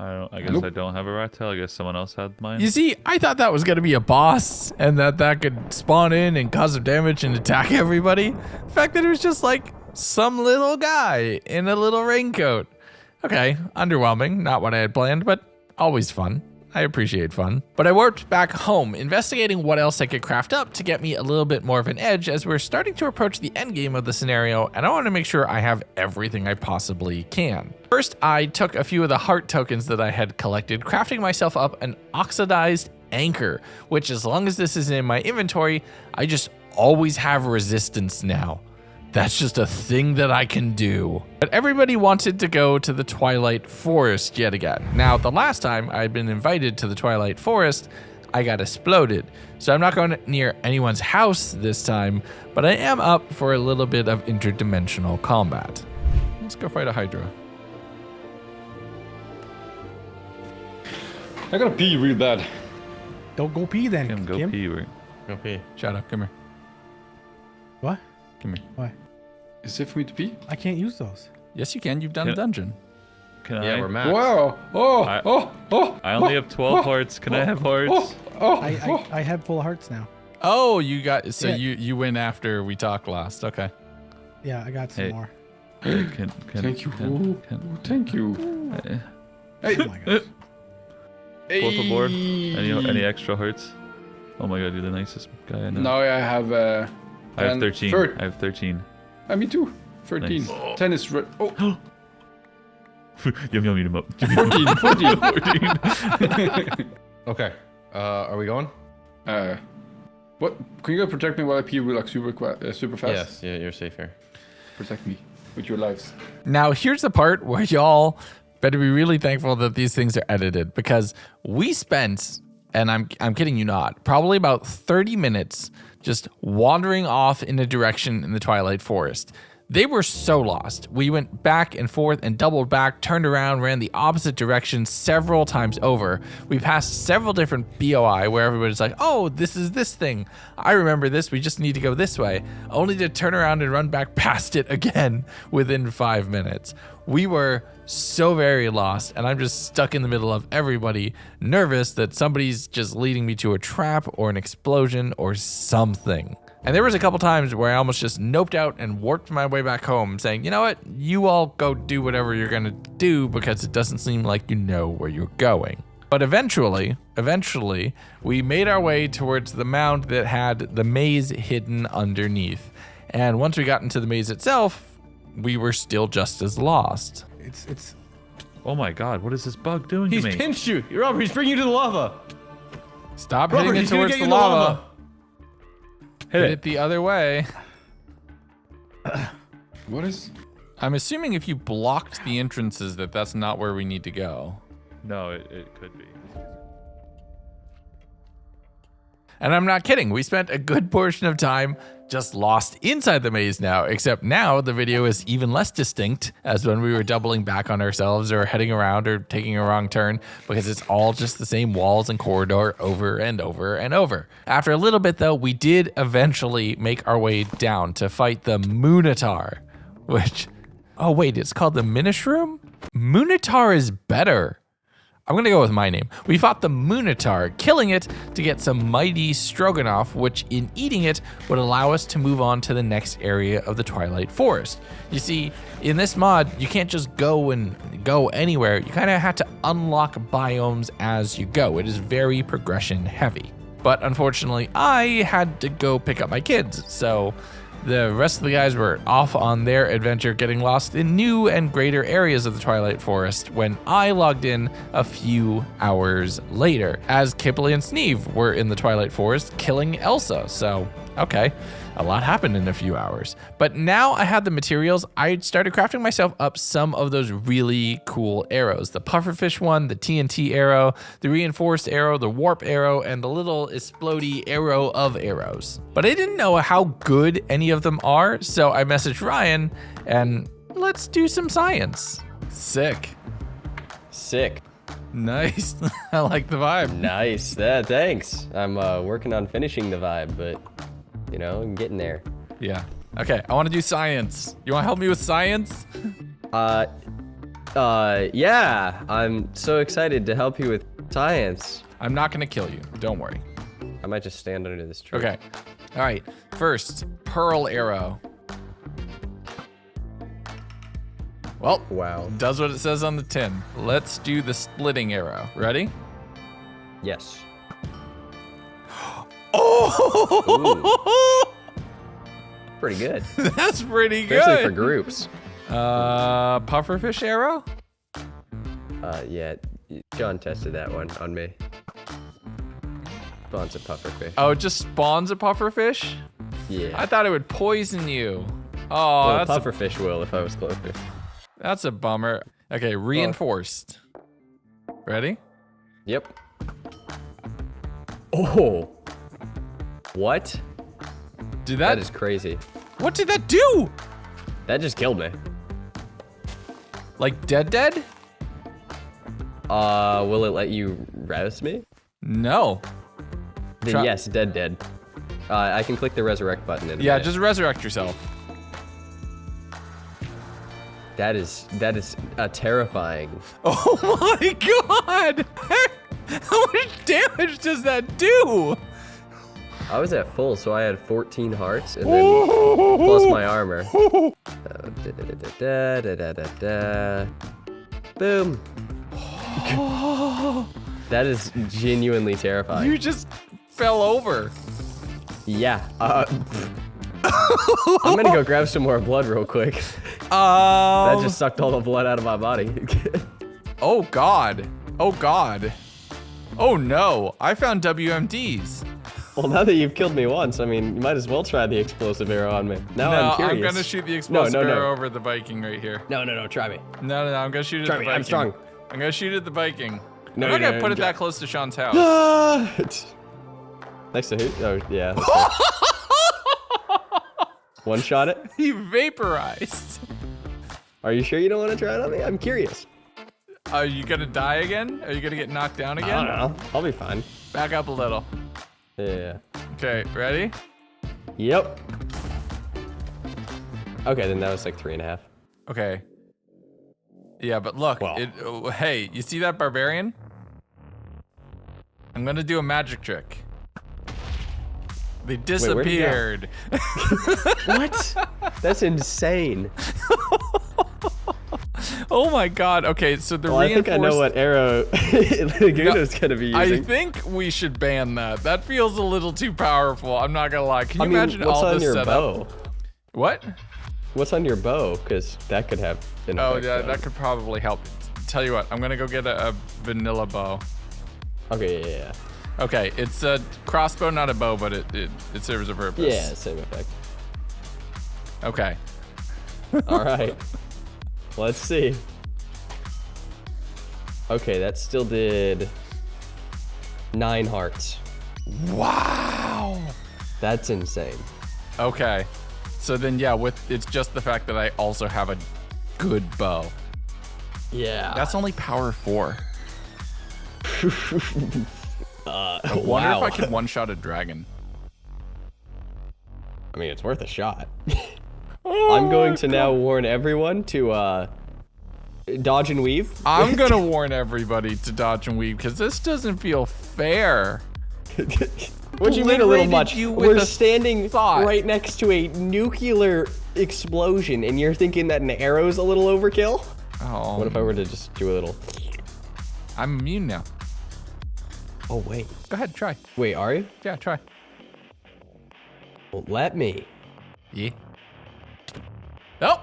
I guess Nope. I don't have a rat tail. I guess someone else had mine. You see, I thought that was gonna be a boss, and that could spawn in and cause some damage and attack everybody. The fact that it was just like some little guy in a little raincoat. Okay, underwhelming. Not what I had planned, but always fun. I appreciate fun. But I warped back home, investigating what else I could craft up to get me a little bit more of an edge as we're starting to approach the end game of the scenario, and I want to make sure I have everything I possibly can. First, I took a few of the heart tokens that I had collected, crafting myself up an oxidized anchor, which as long as this is in my inventory, I just always have resistance now. That's just a thing that I can do. But everybody wanted to go to the Twilight Forest yet again. Now, the last time I had been invited to the Twilight Forest, I got exploded. So I'm not going near anyone's house this time, but I am up for a little bit of interdimensional combat. Let's go fight a Hydra. I gotta pee real bad. Don't go pee then. Kim, go pee. Go pee. Shadow, come here. What? Come here. Why? Is it for me to pee? I can't use those. Yes, you can. You've done a Can- dungeon. Can Yeah, I? we're max. Wow! I only have 12 hearts. Can I have hearts? I have full hearts now. Oh, you got so Yeah. you win after we talked last. Okay. Yeah, I got some Hey. more. Can, Thank you. Thank you. Oh my gosh. Pull up a board. Any extra hearts? Oh my god, you're the nicest guy I know. Now I have. I have 13. Third. I have 13. Me too. 13. Nice. 10 is red. Oh. Yum yum, eat 'em up. 14. Okay. Are we going? What? Can you go protect me while I pee like super fast? Yes. Yeah, you're safe here. Protect me with your lives. Now, here's the part where y'all better be really thankful that these things are edited, because we spent, and I'm kidding you not, probably about 30 minutes just wandering off in a direction in the Twilight Forest. They were so lost. We went back and forth and doubled back, turned around, ran the opposite direction several times over. We passed several different BOI where everybody's like, oh, this is this thing. I remember this. We just need to go this way. Only to turn around and run back past it again within 5 minutes. We were so very lost, and I'm just stuck in the middle of everybody, nervous that somebody's just leading me to a trap or an explosion or something. And there was a couple times where I almost just noped out and warped my way back home, saying, you know what, you all go do whatever you're gonna do, because it doesn't seem like you know where you're going. But eventually, we made our way towards the mound that had the maze hidden underneath. And once we got into the maze itself, we were still just as lost. It's. Oh my God, what is this bug doing He's to me? pinched you. Robert, he's bringing you to the lava. Stop Robert, hitting it he's gonna towards get the you in the lava. Hit Hit it the other way. What is? I'm assuming if you blocked the entrances that's not where we need to go. No, it could be. And I'm not kidding. We spent a good portion of time just lost inside the maze now, except now the video is even less distinct as when we were doubling back on ourselves or heading around or taking a wrong turn, because it's all just the same walls and corridor over and over and over. After a little bit though, we did eventually make our way down to fight the Moonatar, which, oh wait, it's called the Minishroom? Moonatar is better. I'm gonna go with my name. We fought the Moonatar, killing it to get some mighty stroganoff, which in eating it would allow us to move on to the next area of the Twilight Forest. You see, in this mod, you can't just go anywhere. You kind of have to unlock biomes as you go. It is very progression heavy. But unfortunately, I had to go pick up my kids, so the rest of the guys were off on their adventure, getting lost in new and greater areas of the Twilight Forest when I logged in a few hours later, as Kipley and Sneeve were in the Twilight Forest killing Elsa. So, okay, a lot happened in a few hours. But now I had the materials, I started crafting myself up some of those really cool arrows. The pufferfish one, the TNT arrow, the reinforced arrow, the warp arrow, and the little explodey arrow of arrows. But I didn't know how good any of them are, so I messaged Ryan, and let's do some science. Sick. Nice. I like the vibe. Nice. Thanks. I'm working on finishing the vibe, but you know, I'm getting there. Yeah. Okay, I want to do science. You want to help me with science? Yeah. I'm so excited to help you with science. I'm not going to kill you. Don't worry. I might just stand under this tree. Okay. All right. First, pearl arrow. Well, wow. Does what it says on the tin. Let's do the splitting arrow. Ready? Yes. Oh! Pretty good. That's pretty good. Especially for groups. Pufferfish arrow? Yeah. John tested that one on me. Spawns a pufferfish. Oh, it just spawns a pufferfish? Yeah. I thought it would poison you. Oh, well, that's pufferfish will if I was closer. That's a bummer. Okay, reinforced. Ready? Yep. Oh. What? Did That is crazy. What did that do? That just killed me. Like dead? Will it let you res me? No. Then yes, dead. I can click the resurrect button in a minute. Just resurrect yourself. That is terrifying. Oh my god! How much damage does that do? I was at full, so I had 14 hearts, and then plus my armor. Boom. That is genuinely terrifying. You just fell over. Yeah. I'm gonna go grab some more blood real quick. That just sucked all the blood out of my body. Oh God. Oh God. Oh no, I found WMDs. Well, now that you've killed me once, I mean, you might as well try the explosive arrow on me. Now No, I'm curious. I'm gonna shoot the explosive No. arrow over the Viking right here. No, try me. No, I'm gonna shoot it Try at the me, Viking. I'm strong. I'm gonna shoot at the Viking. No, I'm not gonna no, put it no. that close to Sean's house. Next to who? Oh, yeah. One shot it? He vaporized. Are you sure you don't want to try it on me? I'm curious. Are you gonna die again? Are you gonna get knocked down again? I don't know. I'll be fine. Back up a little. Yeah. Okay, ready? Yep. Okay, then that was like 3.5. Okay. Yeah, but look, hey, you see that barbarian? I'm gonna do a magic trick. They disappeared. What? That's insane. Oh my God. Okay, so the I think I know what arrow Legundo's gonna be using. I think we should ban that. That feels a little too powerful. I'm not gonna lie. Can you imagine what's all on this your setup? bow? What? What's on your bow? Because that could have an Oh effect yeah, on- that could probably help. Tell you what, I'm gonna go get a vanilla bow. Okay, yeah. Okay, it's a crossbow, not a bow, but it serves a purpose. Yeah, same effect. Okay. All right. Let's see. Okay, that still did 9 hearts. Wow. That's insane. Okay. So then, yeah, it's just the fact that I also have a good bow. Yeah. That's only power 4. I wonder if I could one-shot a dragon. I mean, it's worth a shot. I'm going to now warn everyone to dodge and weave. I'm gonna warn everybody to dodge and weave because this doesn't feel fair. What do you mean a little Obliterated much? you with We're a standing thought. right next to a nuclear explosion, and you're thinking that an arrow's a little overkill? Oh. What if I were to just do a little? I'm immune now. Oh wait. Go ahead, try. Wait, are you? Yeah, try. Well, let me. Yeah. Nope.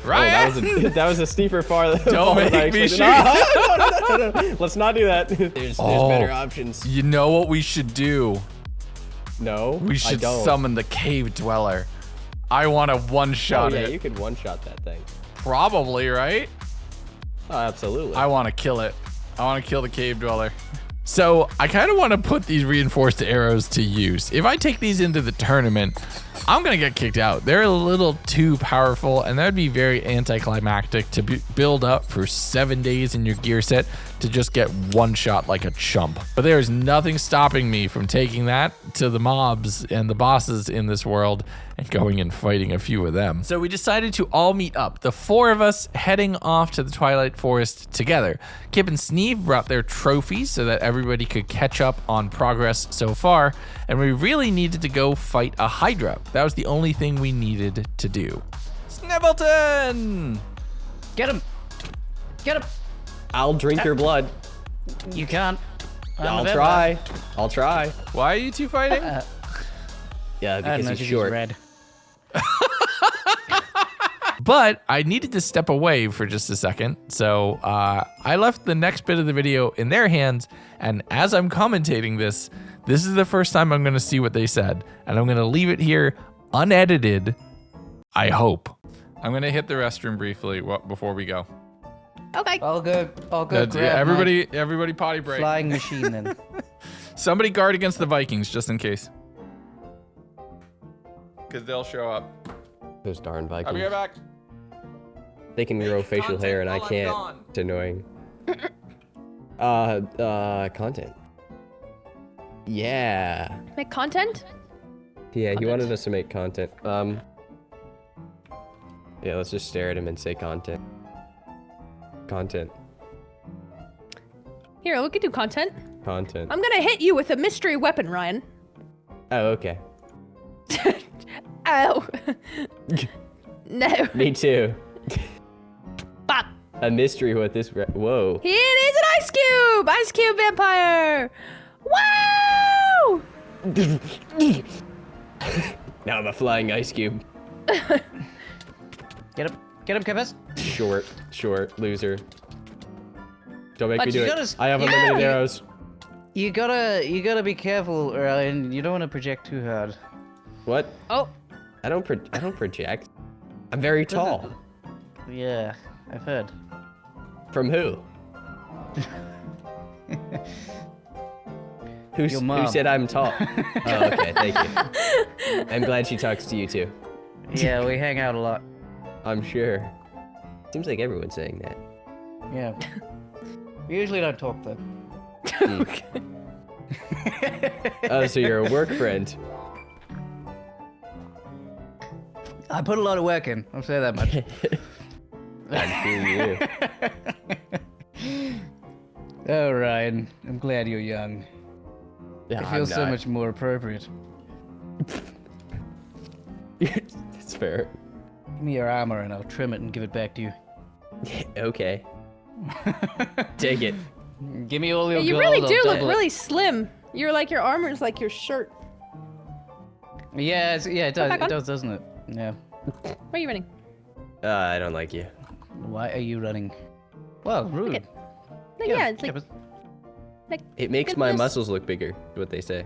Ryan! Oh, that was a steeper fall. Don't make me shoot. No. Let's not do that. There's better options. You know what we should do? No, We should I don't. summon the cave dweller. I want to one-shot Oh yeah, it. you could one-shot that thing. Probably, right? Oh, absolutely. I want to kill it. I want to kill the cave dweller. So I kind of want to put these reinforced arrows to use. If I take these into the tournament, I'm going to get kicked out. They're a little too powerful, and that'd be very anticlimactic to build up for 7 days in your gear set to just get one shot like a chump. But there's nothing stopping me from taking that to the mobs and the bosses in this world and going and fighting a few of them. So we decided to all meet up, the 4 of us heading off to the Twilight Forest together. Kip and Sneeve brought their trophies so that everybody could catch up on progress so far, and we really needed to go fight a Hydra. That was the only thing we needed to do. Snibbleton! Get him! Get him! I'll drink your blood. You can't. I'll try. I'll try. Why are you two fighting? Yeah, I don't because know, he's 'cause short. red. But I needed to step away for just a second, so I left the next bit of the video in their hands, and as I'm commentating this is the first time I'm going to see what they said, and I'm going to leave it here unedited, I hope. I'm going to hit the restroom briefly before we go. Okay. I'll go grab Everybody potty my break. flying machine then. Somebody guard against the Vikings, just in case. Because they'll show up. Those darn Vikings. I'll be right back. They can grow facial hair and I can't. It's annoying. Content. Yeah. Make content? Yeah, he wanted us to make content. Yeah, let's just stare at him and say content. Content. Here, we can do content. Content. I'm gonna hit you with a mystery weapon, Ryan. Oh, okay. Ow. No. Me too. Bop. A mystery what this... Whoa. It is an ice cube! Ice cube vampire! Wow! Now I'm a flying ice cube. Get him, Kippis. Short, loser. Don't make But me do you it. gotta- I have yeah, unlimited you- arrows. You gotta be careful, Ryan. You don't want to project too hard. What? Oh. I don't project. I'm very tall. Yeah, I've heard. From who? Your mom. Who said I'm tall? Oh, okay, thank you. I'm glad she talks to you too. Yeah, we hang out a lot. I'm sure. Seems like everyone's saying that. Yeah. We usually don't talk though. Oh, so you're a work friend. I put a lot of work in. I'll say that much. I feel you. Oh, Ryan, I'm glad you're young. Yeah, It feels I'm so not. much more appropriate. It's fair. Give me your armor and I'll trim it and give it back to you. Okay. Take it. Give me all your Yeah, you gold, really I'll do look double it. really slim. You're like your armor's like your shirt. Yeah, it does. back It on. does, doesn't it? Yeah. Where are you running? I don't like you. Why are you running? Whoa, rude. it. No, yeah, it's like, Kippis. It makes my Goodness. muscles look bigger, is what they say.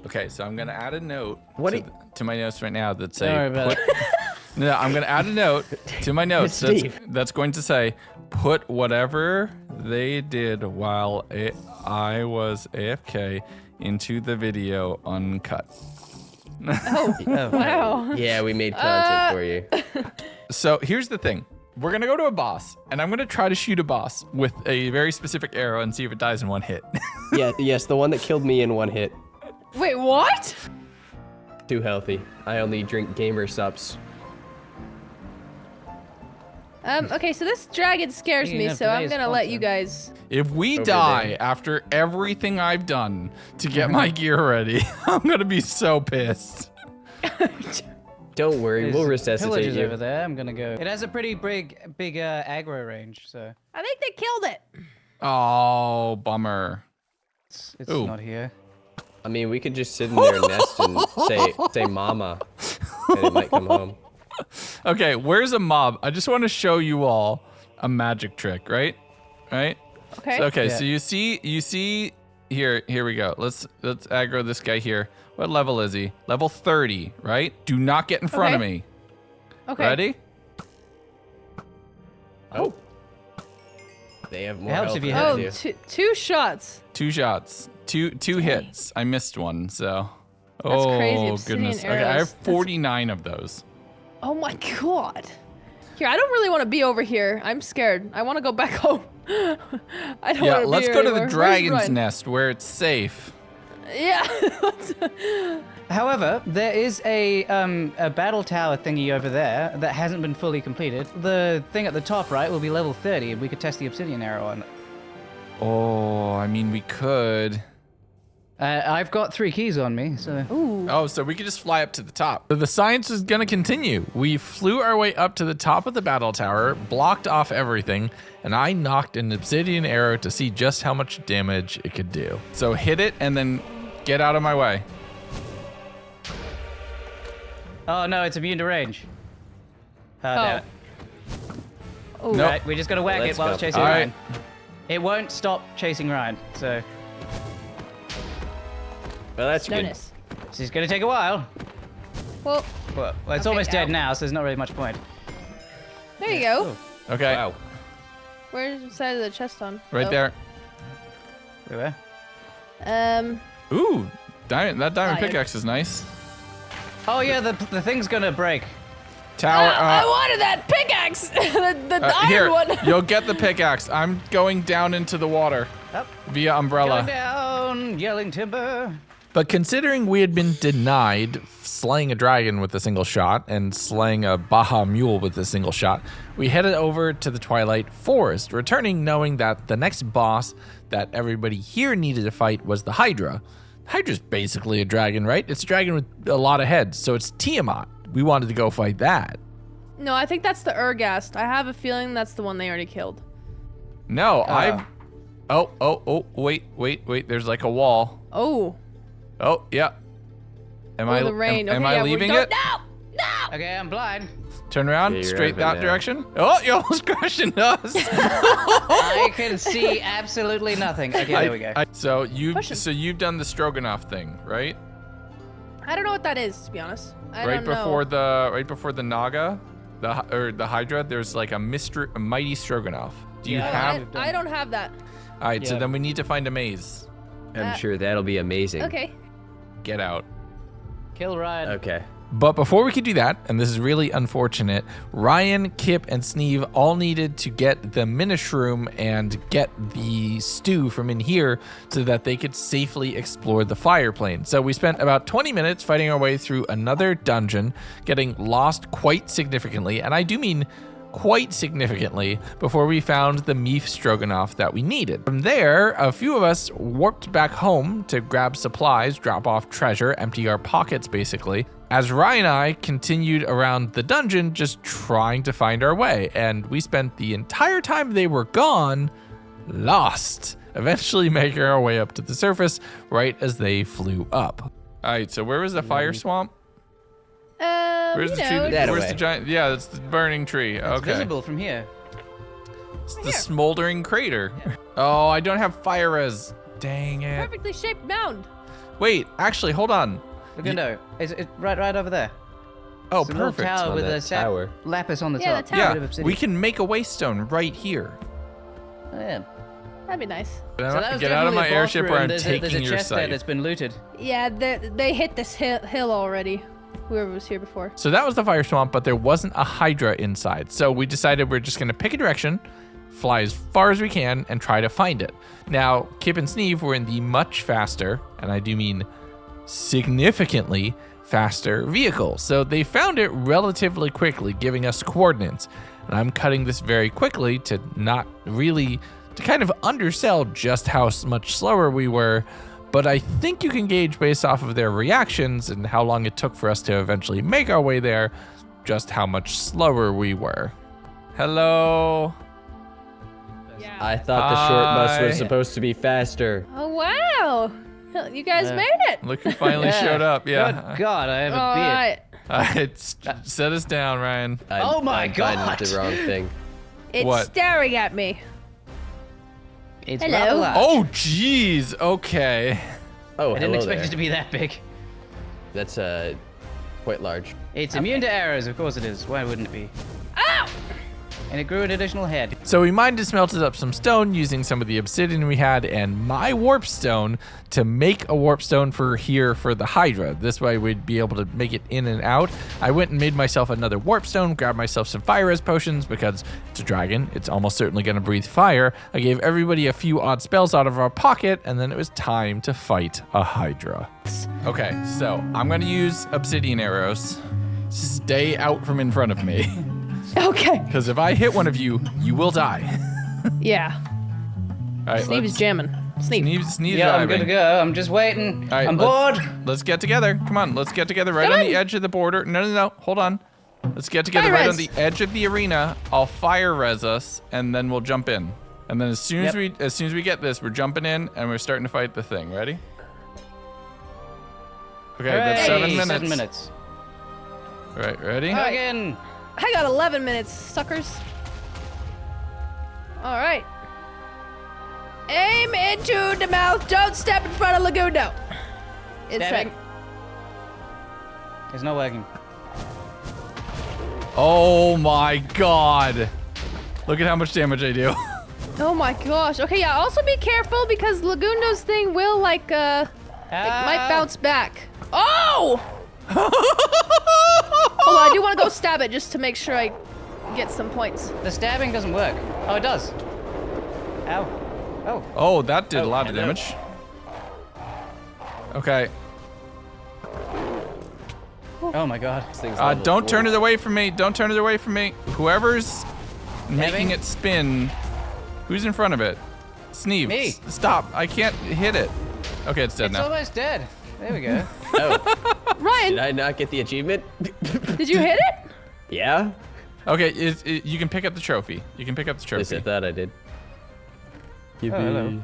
Okay, so I'm gonna add a note What to, do you- to my notes right now that say. Don't worry about put- No, I'm gonna add a note to my notes Steve. that's going to say, put whatever they did while I was AFK into the video uncut. oh, wow. Yeah, we made content for you. So here's the thing. We're gonna go to a boss, and I'm gonna try to shoot a boss with a very specific arrow and see if it dies in one hit. Yes, the one that killed me in one hit. Wait, what? Too healthy. I only drink gamer sups. Okay, so this dragon scares You me, have so I'm today's gonna let you sponsor. guys. If we Over die there. after everything I've done to get my gear ready, I'm gonna be so pissed. Don't worry, we'll There's resäcitate pillagers you. over there. I'm gonna go. It has a pretty big aggro range, so I think they killed it. Oh, bummer. it's Ooh. not here. I mean, we could just sit in their nest and say mama, and it might come home. Okay, where's a mob? I just want to show you all a magic trick, right? Right? Okay. So, Yeah. so you see here we go. Let's aggro this guy here. What level is he? Level 30, right? Do not get in front of Okay. me. Okay. Ready? Oh. They have more helps health if you than hit I Oh, do. two shots. 2 shots. Two hits. I missed one, so. That's oh, crazy, obsidian goodness. Okay, I have arrows. 49 of those. Oh my god. Here, I don't really want to be over here. I'm scared. I want to go back home. I don't Yeah, want to be let's here go to anymore. the Where's dragon's Ryan? nest where it's safe. Yeah. However, there is a battle tower thingy over there that hasn't been fully completed. The thing at the top right will be level 30, and we could test the obsidian arrow on it. Oh, I mean, we could. I've got 3 keys on me, so. Ooh. Oh, so we could just fly up to the top. The science is gonna continue. We flew our way up to the top of the battle tower, blocked off everything, and I knocked an obsidian arrow to see just how much damage it could do. So hit it and then get out of my way. Oh no, it's immune to range. Oh, damn it. Oh. Nope. Right, we just gotta whack Let's it while go. it's chasing All Ryan. right. It won't stop chasing Ryan, so. Well, that's good. Notice. This is gonna take a while. Well, Well, it's Okay, almost dead ow. now, so there's not really much point. there you go. Okay, Wow. Where's the side of the chest on? right Oh. there. Where? Ooh, that diamond Iron. pickaxe is nice. Oh yeah, the thing's gonna break. Tower. I wanted that pickaxe! the iron Here, one! you'll get the pickaxe. I'm going down into the water Up, via umbrella. going down, yelling timber. But considering we had been denied slaying a dragon with a single shot and slaying a Baja mule with a single shot, we headed over to the Twilight Forest, returning knowing that the next boss that everybody here needed to fight was the Hydra. Hydra's basically a dragon, right? It's a dragon with a lot of heads, so it's Tiamat. We wanted to go fight that. No, I think that's the Urgast. I have a feeling that's the one they already killed. No, I've... Oh, wait. There's like a wall. Oh. Oh, yeah. Am Oh, I the rain. am Okay, I yeah, leaving don't- it? No! Okay, I'm blind. Turn around, Yeah, you're straight out of that it now. direction. Oh, you almost crashed into us. I can see absolutely nothing. Okay, there we go. So Push him. you've done the stroganoff thing, right? I don't know what that is, to be honest. I right don't know. before the Naga, the Hydra. There's like a mighty stroganoff. Do you have? I don't have that. All right, so Yeah. then we need to find a maze. I'm sure that'll be amazing. Okay. Get out. Kill Ryan. Okay. But before we could do that, and this is really unfortunate, Ryan, Kip, and Sneeve all needed to get the Minishroom and get the stew from in here so that they could safely explore the fire plane. So we spent about 20 minutes fighting our way through another dungeon, getting lost quite significantly, and I do mean quite significantly, before we found the Meef Stroganoff that we needed. From there, a few of us warped back home to grab supplies, drop off treasure, empty our pockets basically, as Ryan and I continued around the dungeon just trying to find our way, and we spent the entire time they were gone lost, eventually making our way up to the surface right as they flew up. All right, so where was the fire swamp? Where's the tree? That Where's away. the giant? Yeah, that's the burning tree. It's Okay. visible from here. It's the smoldering crater. Oh, I don't have fire res. Dang it. Perfectly shaped mound. Wait, actually, hold on. Legundo, is it right over there? Oh, It's a little perfect. tower On with that a tower. lapis on the Yeah, top. the tower. Bit of Yeah, obsidian. we can make a waystone right here. Oh, yeah. That'd be nice. So that was Get out of my definitely a boss airship or room. I'm There's taking a your chest there site. that's been looted. Yeah, they hit this hill already. Whoever was here before. So that was the fire swamp, but there wasn't a Hydra inside. So we decided we're just going to pick a direction, fly as far as we can, and try to find it. Now, Kip and Sneeve were in the much faster, and I do mean significantly faster vehicle. So they found it relatively quickly, giving us coordinates. And I'm cutting this very quickly to not really, to kind of undersell just how much slower we were. But I think you can gauge based off of their reactions and how long it took for us to eventually make our way there, just how much slower we were. Hello. Yeah. I thought the short bus Hi. was supposed to be faster. Oh wow! You guys made it. Look who finally showed up. Yeah. Good God, I have All a beard. right. Set us down, Ryan. Oh my I'm God. the wrong thing. It's What? staring at me. It's Hello. rather large. Oh, jeez. Okay. Oh, I didn't hello expect there. it to be that big. That's quite large. It's immune to arrows, of course it is. Why wouldn't it be? Ow! And it grew an additional head. So we mined and smelted up some stone using some of the obsidian we had and my warp stone to make a warp stone for here for the Hydra. This way we'd be able to make it in and out. I went and made myself another warp stone, grabbed myself some fire res potions because it's a dragon. It's almost certainly going to breathe fire. I gave everybody a few odd spells out of our pocket, and then it was time to fight a Hydra. Okay, so I'm going to use obsidian arrows. Stay out from in front of me. Okay. Because if I hit one of you, you will die. Yeah. All right, Sneeve is jamming. Sneeve. Sneeze Yeah, I'm diving. good to go. I'm just waiting. All right, I'm bored. Let's get together. Come on, let's get together right Come on the on. edge of the border. No. Hold on. Let's get together Fire right res. on the edge of the arena. I'll fire res us, and then we'll jump in. And then as soon as we get this, we're jumping in and we're starting to fight the thing. Ready? Okay, that's Hooray, 7 minutes. 7 minutes. All right, ready? right. Again. I got 11 minutes, suckers. All right. Aim into the mouth. Don't step in front of Legundo. It's Stabbing. right. It's not working. Oh my god. Look at how much damage I do. Oh my gosh. Okay, yeah. Also be careful because Legundo's thing will like it might bounce back. Oh! Hold on, I do want to go stab it just to make sure I get some points. The stabbing doesn't work. Oh, it does. Ow. Oh. Oh, that did a lot of hello. damage. Okay. Oh my God. Don't turn it away from me. Don't turn it away from me. Whoever's making Having? it spin, who's in front of it? Sneeve. Me. Stop. I can't hit it. Okay, it's dead It's now. almost dead. There we go. Oh, Ryan, did I not get the achievement? did you hit it? Yeah. Okay, you can pick up the trophy. You can pick up the At least I trophy. thought I did. Yippee. hello.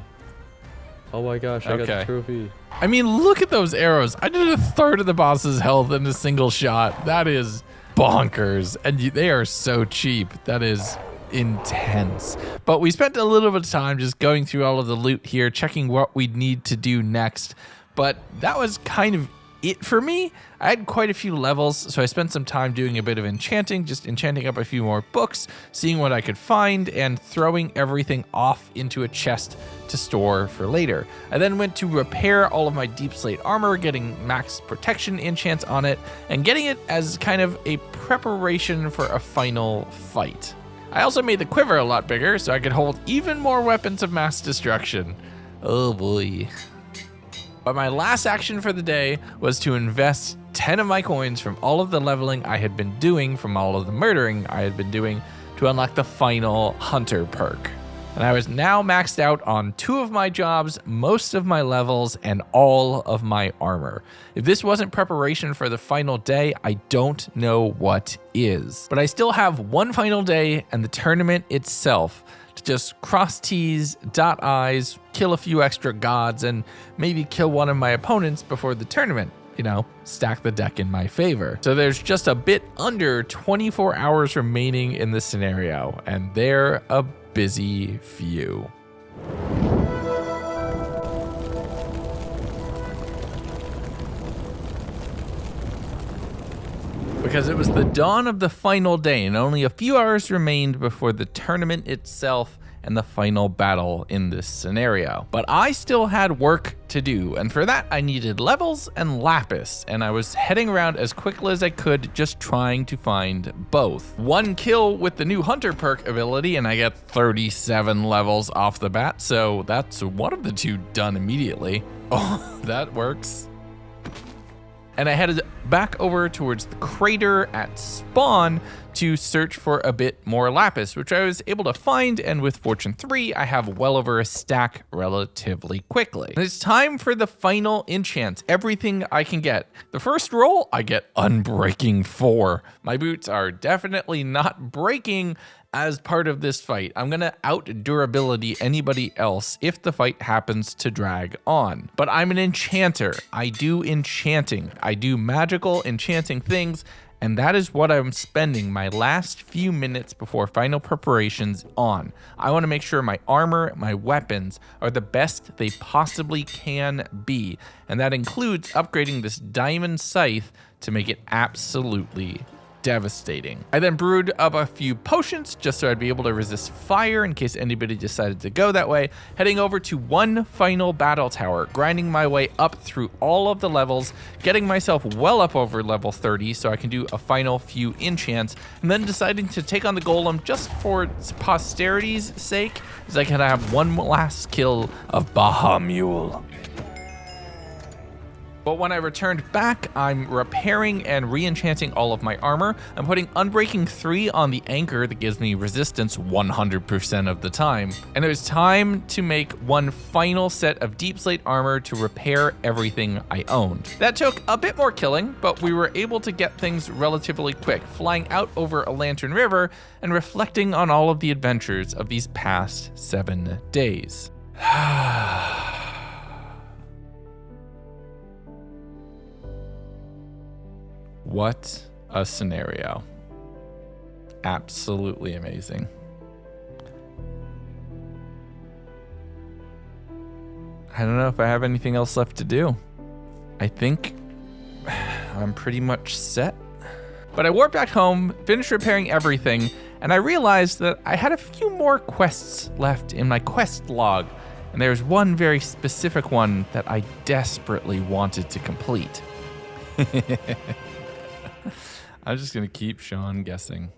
Oh my gosh, I got Okay. the trophy. I mean, look at those arrows. I did a third of the boss's health in a single shot. That is bonkers. And they are so cheap. That is intense. But we spent a little bit of time just going through all of the loot here, checking what we'd need to do next. But that was kind of it for me. I had quite a few levels, so I spent some time doing a bit of enchanting, just enchanting up a few more books, seeing what I could find, and throwing everything off into a chest to store for later. I then went to repair all of my deep slate armor, getting max protection enchants on it, and getting it as kind of a preparation for a final fight. I also made the quiver a lot bigger so I could hold even more weapons of mass destruction. Oh boy. But my last action for the day was to invest 10 of my coins from all of the leveling I had been doing, from all of the murdering I had been doing, to unlock the final hunter perk. And I was now maxed out on 2 of my jobs, most of my levels, and all of my armor. If this wasn't preparation for the final day, I don't know what is. But I still have one final day and the tournament itself to just cross T's, dot I's, kill a few extra gods, and maybe kill one of my opponents before the tournament. You know, stack the deck in my favor. So there's just a bit under 24 hours remaining in this scenario, and they're a busy few. Because it was the dawn of the final day and only a few hours remained before the tournament itself and the final battle in this scenario. But I still had work to do, and for that I needed levels and lapis, and I was heading around as quickly as I could, just trying to find both. One kill with the new hunter perk ability and I get 37 levels off the bat, so that's one of the 2 done immediately. Oh, that works. And I headed back over towards the crater at spawn to search for a bit more lapis, which I was able to find, and with Fortune 3, I have well over a stack relatively quickly. And it's time for the final enchants, everything I can get. The first roll, I get Unbreaking 4. My boots are definitely not breaking as part of this fight. I'm gonna out durability anybody else if the fight happens to drag on. But I'm an enchanter. I do enchanting. I do magical enchanting things, and that is what I'm spending my last few minutes before final preparations on. I want to make sure my armor, my weapons are the best they possibly can be, and that includes upgrading this diamond scythe to make it absolutely devastating. I then brewed up a few potions just so I'd be able to resist fire in case anybody decided to go that way, heading over to one final battle tower, grinding my way up through all of the levels, getting myself well up over level 30 so I can do a final few enchants, and then deciding to take on the golem just for posterity's sake, as I can have one last kill of Bahamut. But when I returned back, I'm repairing and re-enchanting all of my armor. I'm putting Unbreaking 3 on the anchor that gives me resistance 100% of the time. And it was time to make one final set of deep slate armor to repair everything I owned. That took a bit more killing, but we were able to get things relatively quick, flying out over a Lantern River and reflecting on all of the adventures of these past 7 days. What a scenario. Absolutely amazing. I don't know if I have anything else left to do. I think I'm pretty much set. But I warped back home, finished repairing everything, and I realized that I had a few more quests left in my quest log, and there's one very specific one that I desperately wanted to complete. I'm just gonna keep Sean guessing.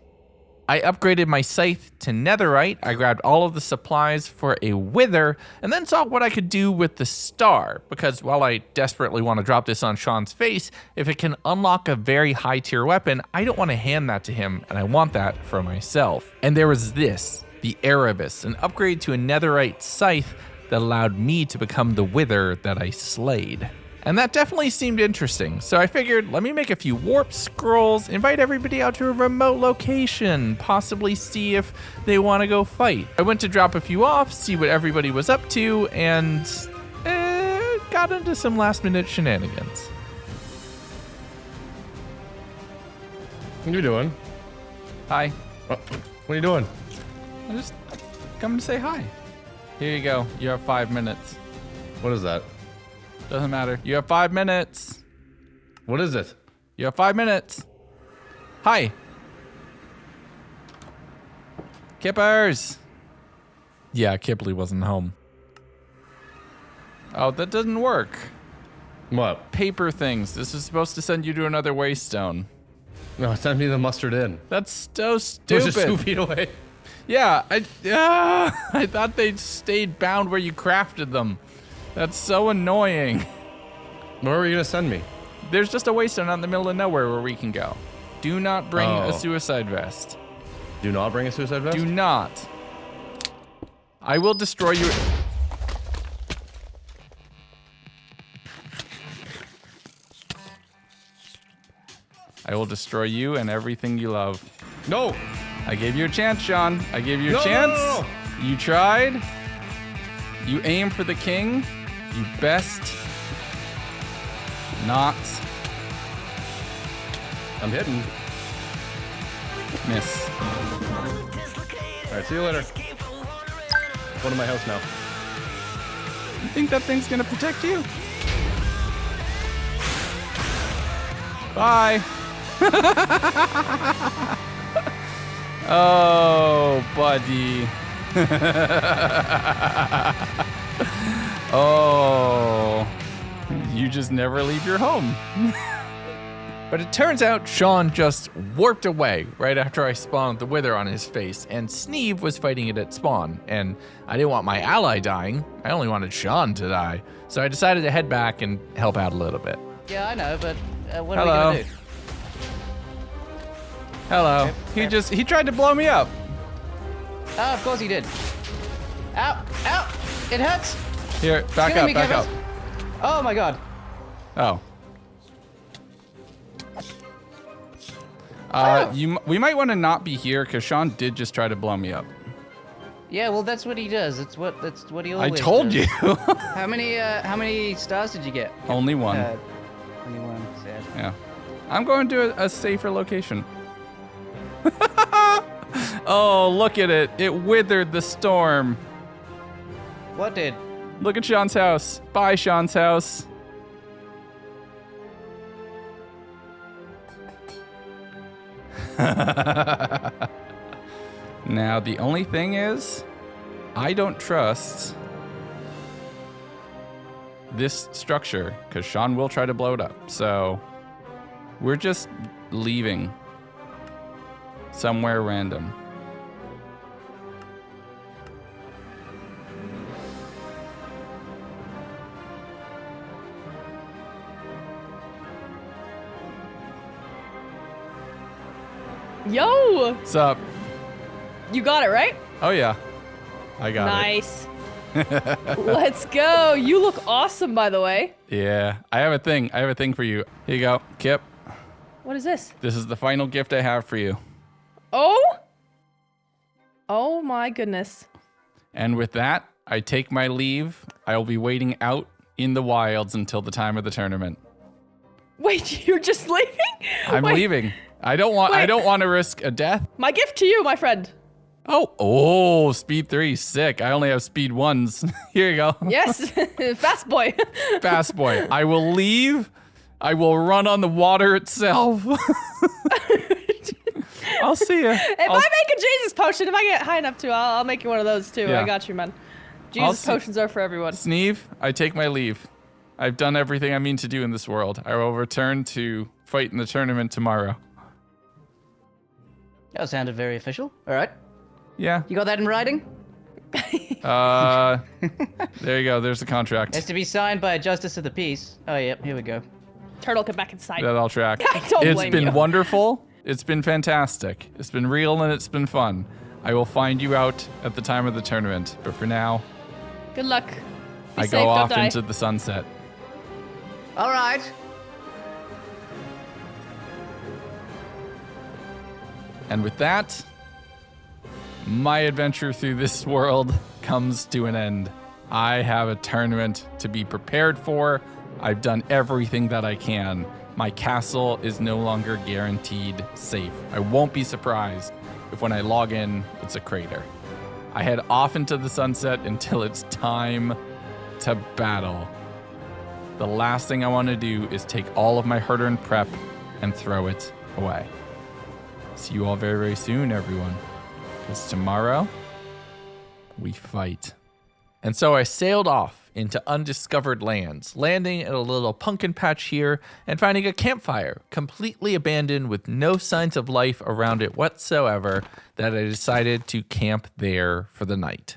I upgraded my scythe to netherite, I grabbed all of the supplies for a wither, and then saw what I could do with the star, because while I desperately want to drop this on Sean's face, if it can unlock a very high tier weapon, I don't want to hand that to him, and I want that for myself. And there was this, the Erebus, an upgrade to a netherite scythe that allowed me to become the wither that I slayed. And that definitely seemed interesting, so I figured let me make a few warp scrolls, invite everybody out to a remote location, possibly see if they want to go fight. I went to drop a few off, see what everybody was up to, and got into some last-minute shenanigans. What are you doing? Hi. What are you doing? I'm just coming to say hi. Here you go. You have 5 minutes. What is that? Doesn't matter. You have 5 minutes. What is it? You have 5 minutes. Hi. Kippers. Yeah, Kipley wasn't home. Oh, that doesn't work. What? Paper things. This is supposed to send you to another waystone. No, send me the mustard in. That's so It was stupid. just 2 feet away. Yeah, I thought they stayed bound where you crafted them. That's so annoying. Where are you gonna send me? There's just a waystone out in the middle of nowhere where we can go. Do not bring a suicide vest. Do not bring a suicide vest? Do not. I will destroy you. I will destroy you and everything you love. No! I gave you a chance, Sean. I gave you a No, chance. no. You tried. You aim for the king. You best not I'm hitting. miss. Alright, see you later. Go to my house now. You think that thing's gonna protect you? Bye. Oh, buddy. Oh, you just never leave your home. But it turns out Sean just warped away right after I spawned the wither on his face, and Sneeve was fighting it at spawn, and I didn't want my ally dying. I only wanted Sean to die. So I decided to head back and help out a little bit. Yeah, I know, but what Hello. are we gonna do? Hello. He tried to blow me up. Oh, of course he did. Ow! Ow! It hurts! Here, back Killing up, me, back up. Kevin. Oh my god. Oh. We might want to not be here because Sean did just try to blow me up. Yeah, well, that's what he does. That's what he always does. I told you. How many stars did you get? Only one. Only one. Sad. Yeah. I'm going to a safer location. Oh, look at it. It withered the storm. What did? Look at Sean's house. Bye, Sean's house. Now, the only thing is, I don't trust this structure because Sean will try to blow it up. So we're just leaving somewhere random. Yo! What's up? You got it, right? Oh, yeah. I got Nice. Let's go. You look awesome, by the way. it. Yeah. I have a thing. I have a thing for you. Here you go. Kip. What is this? This is the final gift I have for you. Oh? Oh my goodness. And with that, I take my leave. I will be waiting out in the wilds until the time of the tournament. Wait, you're just leaving? I'm Wait, leaving. I don't want to risk a death. My gift to you, my friend. Oh, speed 3, sick. I only have speed 1s. Here you go. Yes, fast boy. Fast boy. I will leave. I will run on the water itself. I'll see you. If I make a Jesus potion, if I get high enough to, I'll make you one of those too. Yeah. I got you, man. Jesus potions are for everyone. Sneeve, I take my leave. I've done everything I mean to do in this world. I will return to fight in the tournament tomorrow. That sounded very official. All right. Yeah. You got that in writing? There you go. There's the contract. It's to be signed by a justice of the peace. Oh, yep. Here we go. Turtle, get back inside. That I'll track. I don't It's blame been you. wonderful. It's been fantastic. It's been real and it's been fun. I will find you out at the time of the tournament. But for now, Good luck. Be I safe, go don't off die. into the sunset. All right. And with that, my adventure through this world comes to an end. I have a tournament to be prepared for. I've done everything that I can. My castle is no longer guaranteed safe. I won't be surprised if when I log in, it's a crater. I head off into the sunset until it's time to battle. The last thing I want to do is take all of my hard-earned prep and throw it away. See you all very, very soon, everyone. Because tomorrow, we fight. And so I sailed off into undiscovered lands, landing at a little pumpkin patch here and finding a campfire completely abandoned with no signs of life around it whatsoever, that I decided to camp there for the night.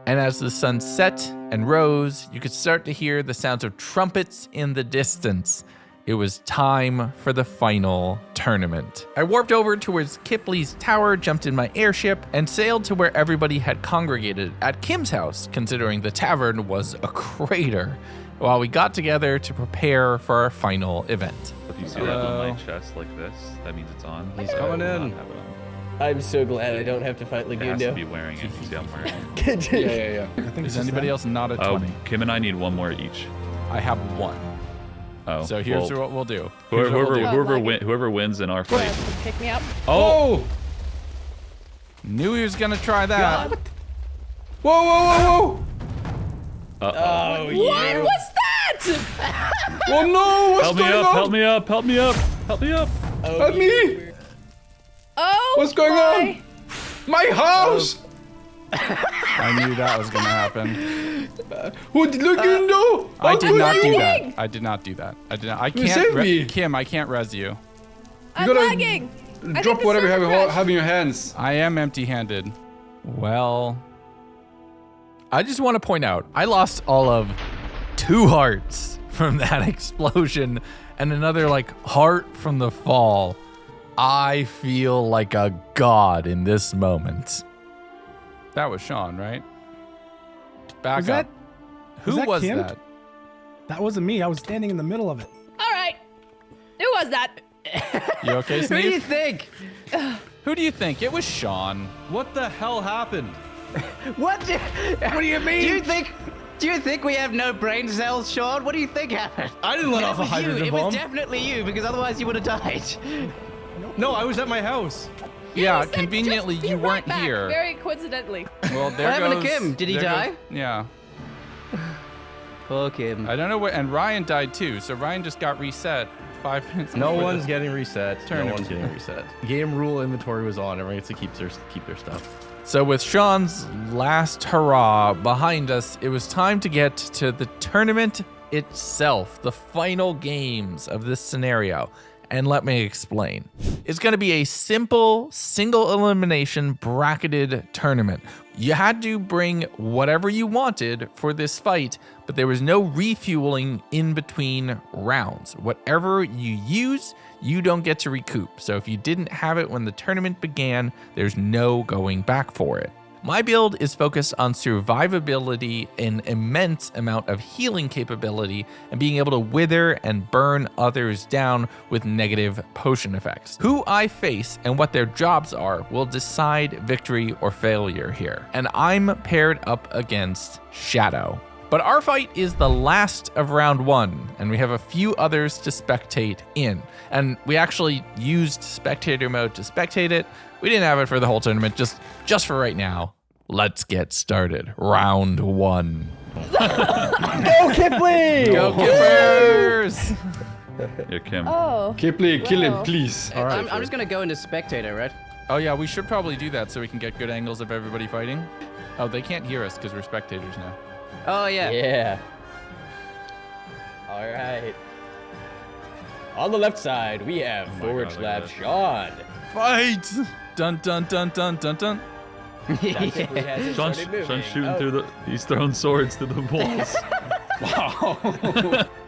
And as the sun set and rose, you could start to hear the sounds of trumpets in the distance. It was time for the final tournament. I warped over towards Kipley's tower, jumped in my airship, and sailed to where everybody had congregated at Kim's house, considering the tavern was a crater, while we got together to prepare for our final event. If you see that on my chest like this, that means it's on. He's coming in. I'm so glad I don't have to fight It has to Legundo. be wearing it. You see I'm wearing it. Yeah. I think Is it's anybody else not a 20? Kim and I need one more each. I have one. Oh, So here's what we'll do. Whoever wins in our Go fight. ahead, pick me up. Oh! Knew he was gonna try that. Whoa! Uh-oh. What was that? Oh no! What's Help me going up! on? Help me up! Help me up! Help me up! Help me! Oh, What's going on? My house! I knew that was gonna happen. What Legundo? I did not do you? that. I did not do that. I did not. I You can't. saved me. Kim, I can't res you. I'm gotta lagging. I Drop think the whatever you server have in your hands. I am empty-handed. Well, I just want to point out, I lost all of 2 hearts from that explosion and another heart from the fall. I feel like a god in this moment. That was Sean, right? Back Was up. Who that was Kim? that? That wasn't me. I was standing in the middle of it. All right. Who was that? You okay, Who do you Sneef? think? Who do you think? It was Sean. What the hell happened? What do you mean? Do you think we have no brain cells, Sean? What do you think happened? I didn't let It off a was you. hydrogen It bomb. was definitely you, because otherwise you would have died. No, I was at my house. Yeah, You said conveniently just be you right weren't back, here. Very coincidentally. Well, there What happened to goes- Kim? Did he there die? goes- yeah. Poor Kim. I don't know what, and Ryan died too. So Ryan just got reset 5 minutes. No before one's this. getting reset. Turn No it. one's getting reset. Game rule inventory was on. Everyone gets to keep their stuff. So with Sean's last hurrah behind us, it was time to get to the tournament itself, the final games of this scenario. And let me explain. It's going to be a simple, single elimination bracketed tournament. You had to bring whatever you wanted for this fight, but there was no refueling in between rounds. Whatever you use, you don't get to recoup. So if you didn't have it when the tournament began, there's no going back for it. My build is focused on survivability, an immense amount of healing capability, and being able to wither and burn others down with negative potion effects. Who I face and what their jobs are will decide victory or failure here. And I'm paired up against Shadow. But our fight is the last of round 1, and we have a few others to spectate in. And we actually used spectator mode to spectate it. We didn't have it for the whole tournament, just for right now. Let's get started. Round 1. Go Kipley! Go Kippers! Yeah, Kim. Oh. Kipley, kill him, Wow. please. I'm just gonna go into spectator, right? Oh yeah, we should probably do that so we can get good angles of everybody fighting. Oh, they can't hear us because we're spectators now. Oh yeah. Yeah. All right. On the left side, we have forward God, slash Sean. Fight! Dun dun dun dun dun dun. Tactically has his Sean's, started moving. Sean's shooting Oh. through the. He's throwing swords through the walls. Wow.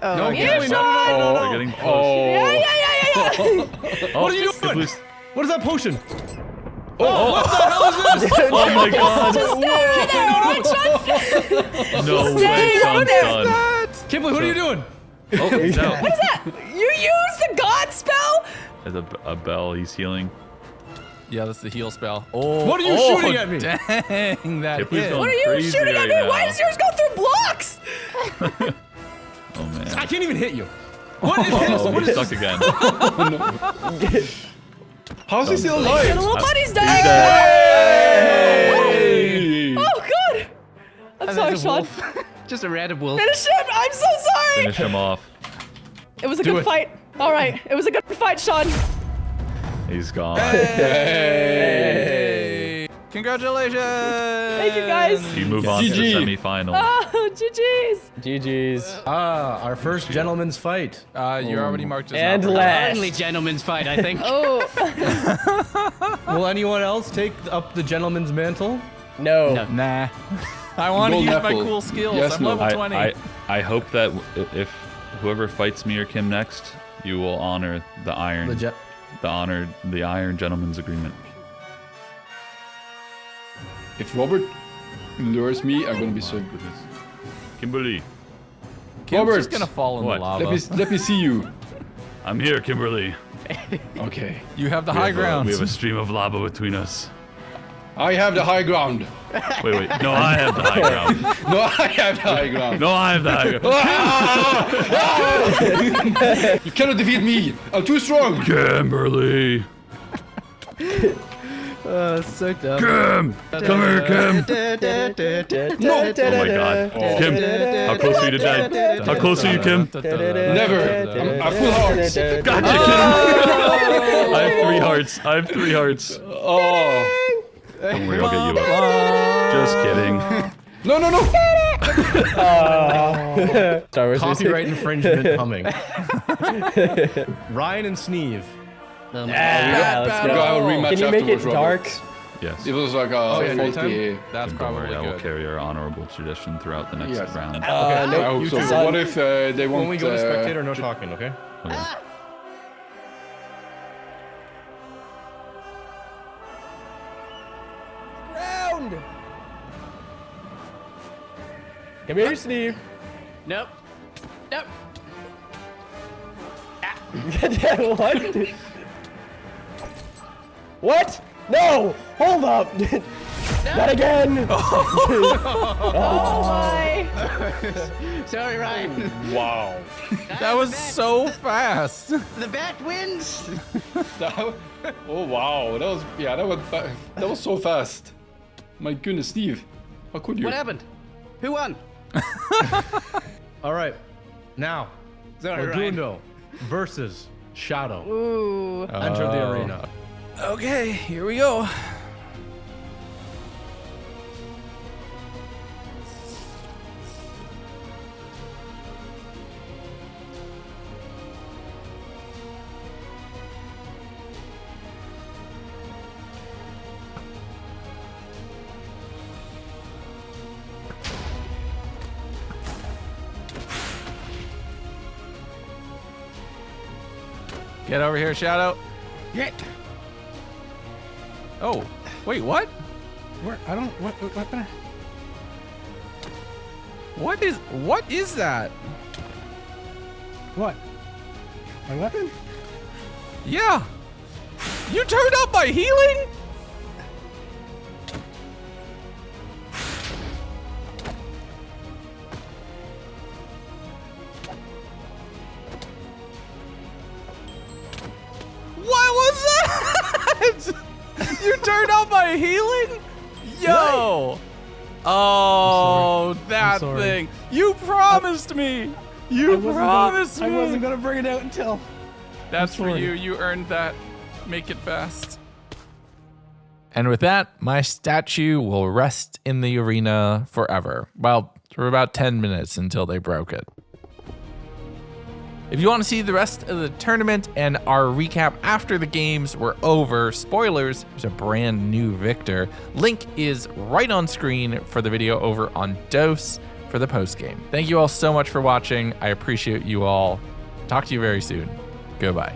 Oh, Yeah, Kipley, Sean! They're getting close. Oh. Yeah. Oh, What are you doing? Kipley's- What is that potion? Oh my god! Just stay over there, alright, Sean? No Stay way, over Sean's there. done. Kipley, what are you doing? Oh, he's out. You used the god spell? There's a bell. He's healing. Yeah, that's the heal spell. Oh, What are you shooting at me? Dang, that Kipler's hit. going What are you crazy shooting at right me? now. Why does yours go through blocks? Oh man. I can't even hit you. What is this? Oh, What he's is stuck this? again. How's he still Your alive? little buddy's dead. Hey! Oh god. I'm sorry, There's a Sean. wolf. Just a random wolf. Finish him. I'm so sorry. Finish him off. It was a Do good it. fight. All right. It was a good fight, Sean. He's gone. Hey! Congratulations! Thank you, guys. You move on to the GG. semi-final. Oh, GG's. GG's. Our first gentleman's fight. You're already marked as And not last. Only gentleman's fight, I think. Oh. Will anyone else take up the gentleman's mantle? No. Nah. I want to Gold use my apple. cool skills. Yes, I'm no. level 20. I hope that if whoever fights me or Kim next, you will honor the iron, the iron gentleman's agreement. If Robert lures me, I'm gonna be so good. Kimberly, Kim's Robert. just gonna fall in What? the lava. Let me see you. I'm here, Kimberly. Okay. You have the high ground. We have a stream of lava between us. I have the high ground. Wait. No, I have the high ground. No, I have the high ground. No, I have the high ground. You cannot defeat me. I'm too strong. Kimberly. So dumb. Kim! Come here, Kim! No. Oh my god. Kim, how close are you to dead? How close are you, Kim? Never. I'm full hearts. Gotcha, Kim! I have 3 hearts. I have 3 hearts. Oh. Don't worry, I'll get you up. Just kidding. No. Star Wars Copyright infringement humming. Ryan and Sneeve. Yeah, We let's got go. a rematch Can you make it afterwards, dark? Robert. Yes. It was like a yeah, nighttime? That's Don't probably worry, I will good. carry our honorable tradition throughout the next Yes. round. I hope so. son. What if they want? When we go to spectator, no talking, okay? Okay. Round! Come here, Steve. Nope. Nope. What? What? No! Hold up! Not again! Oh my. Sorry, Ryan. Wow. That was so fast. The bat wins. Oh wow. That was so fast. My goodness, Steve. How could you? What happened? Who won? All right. Now, Sorry, Ryan. Legundo versus Shadow. Ooh. Enter the arena. Okay, here we go. Get over here, Shadow. Get. Oh, wait, what? Where? I don't. What? What is that? What? My weapon? Yeah. You turned up my healing? What was that? You turned up my healing? Yo. Oh, that sorry. thing. You promised me. You promised me. I wasn't gonna bring it out until. That's for sorry. you. You earned that. Make it fast. And with that, my statue will rest in the arena forever. Well, for about 10 minutes until they broke it. If you want to see the rest of the tournament and our recap after the games were over, spoilers, there's a brand new victor. Link is right on screen for the video over on Dose for the post game. Thank you all so much for watching. I appreciate you all. Talk to you very soon. Goodbye.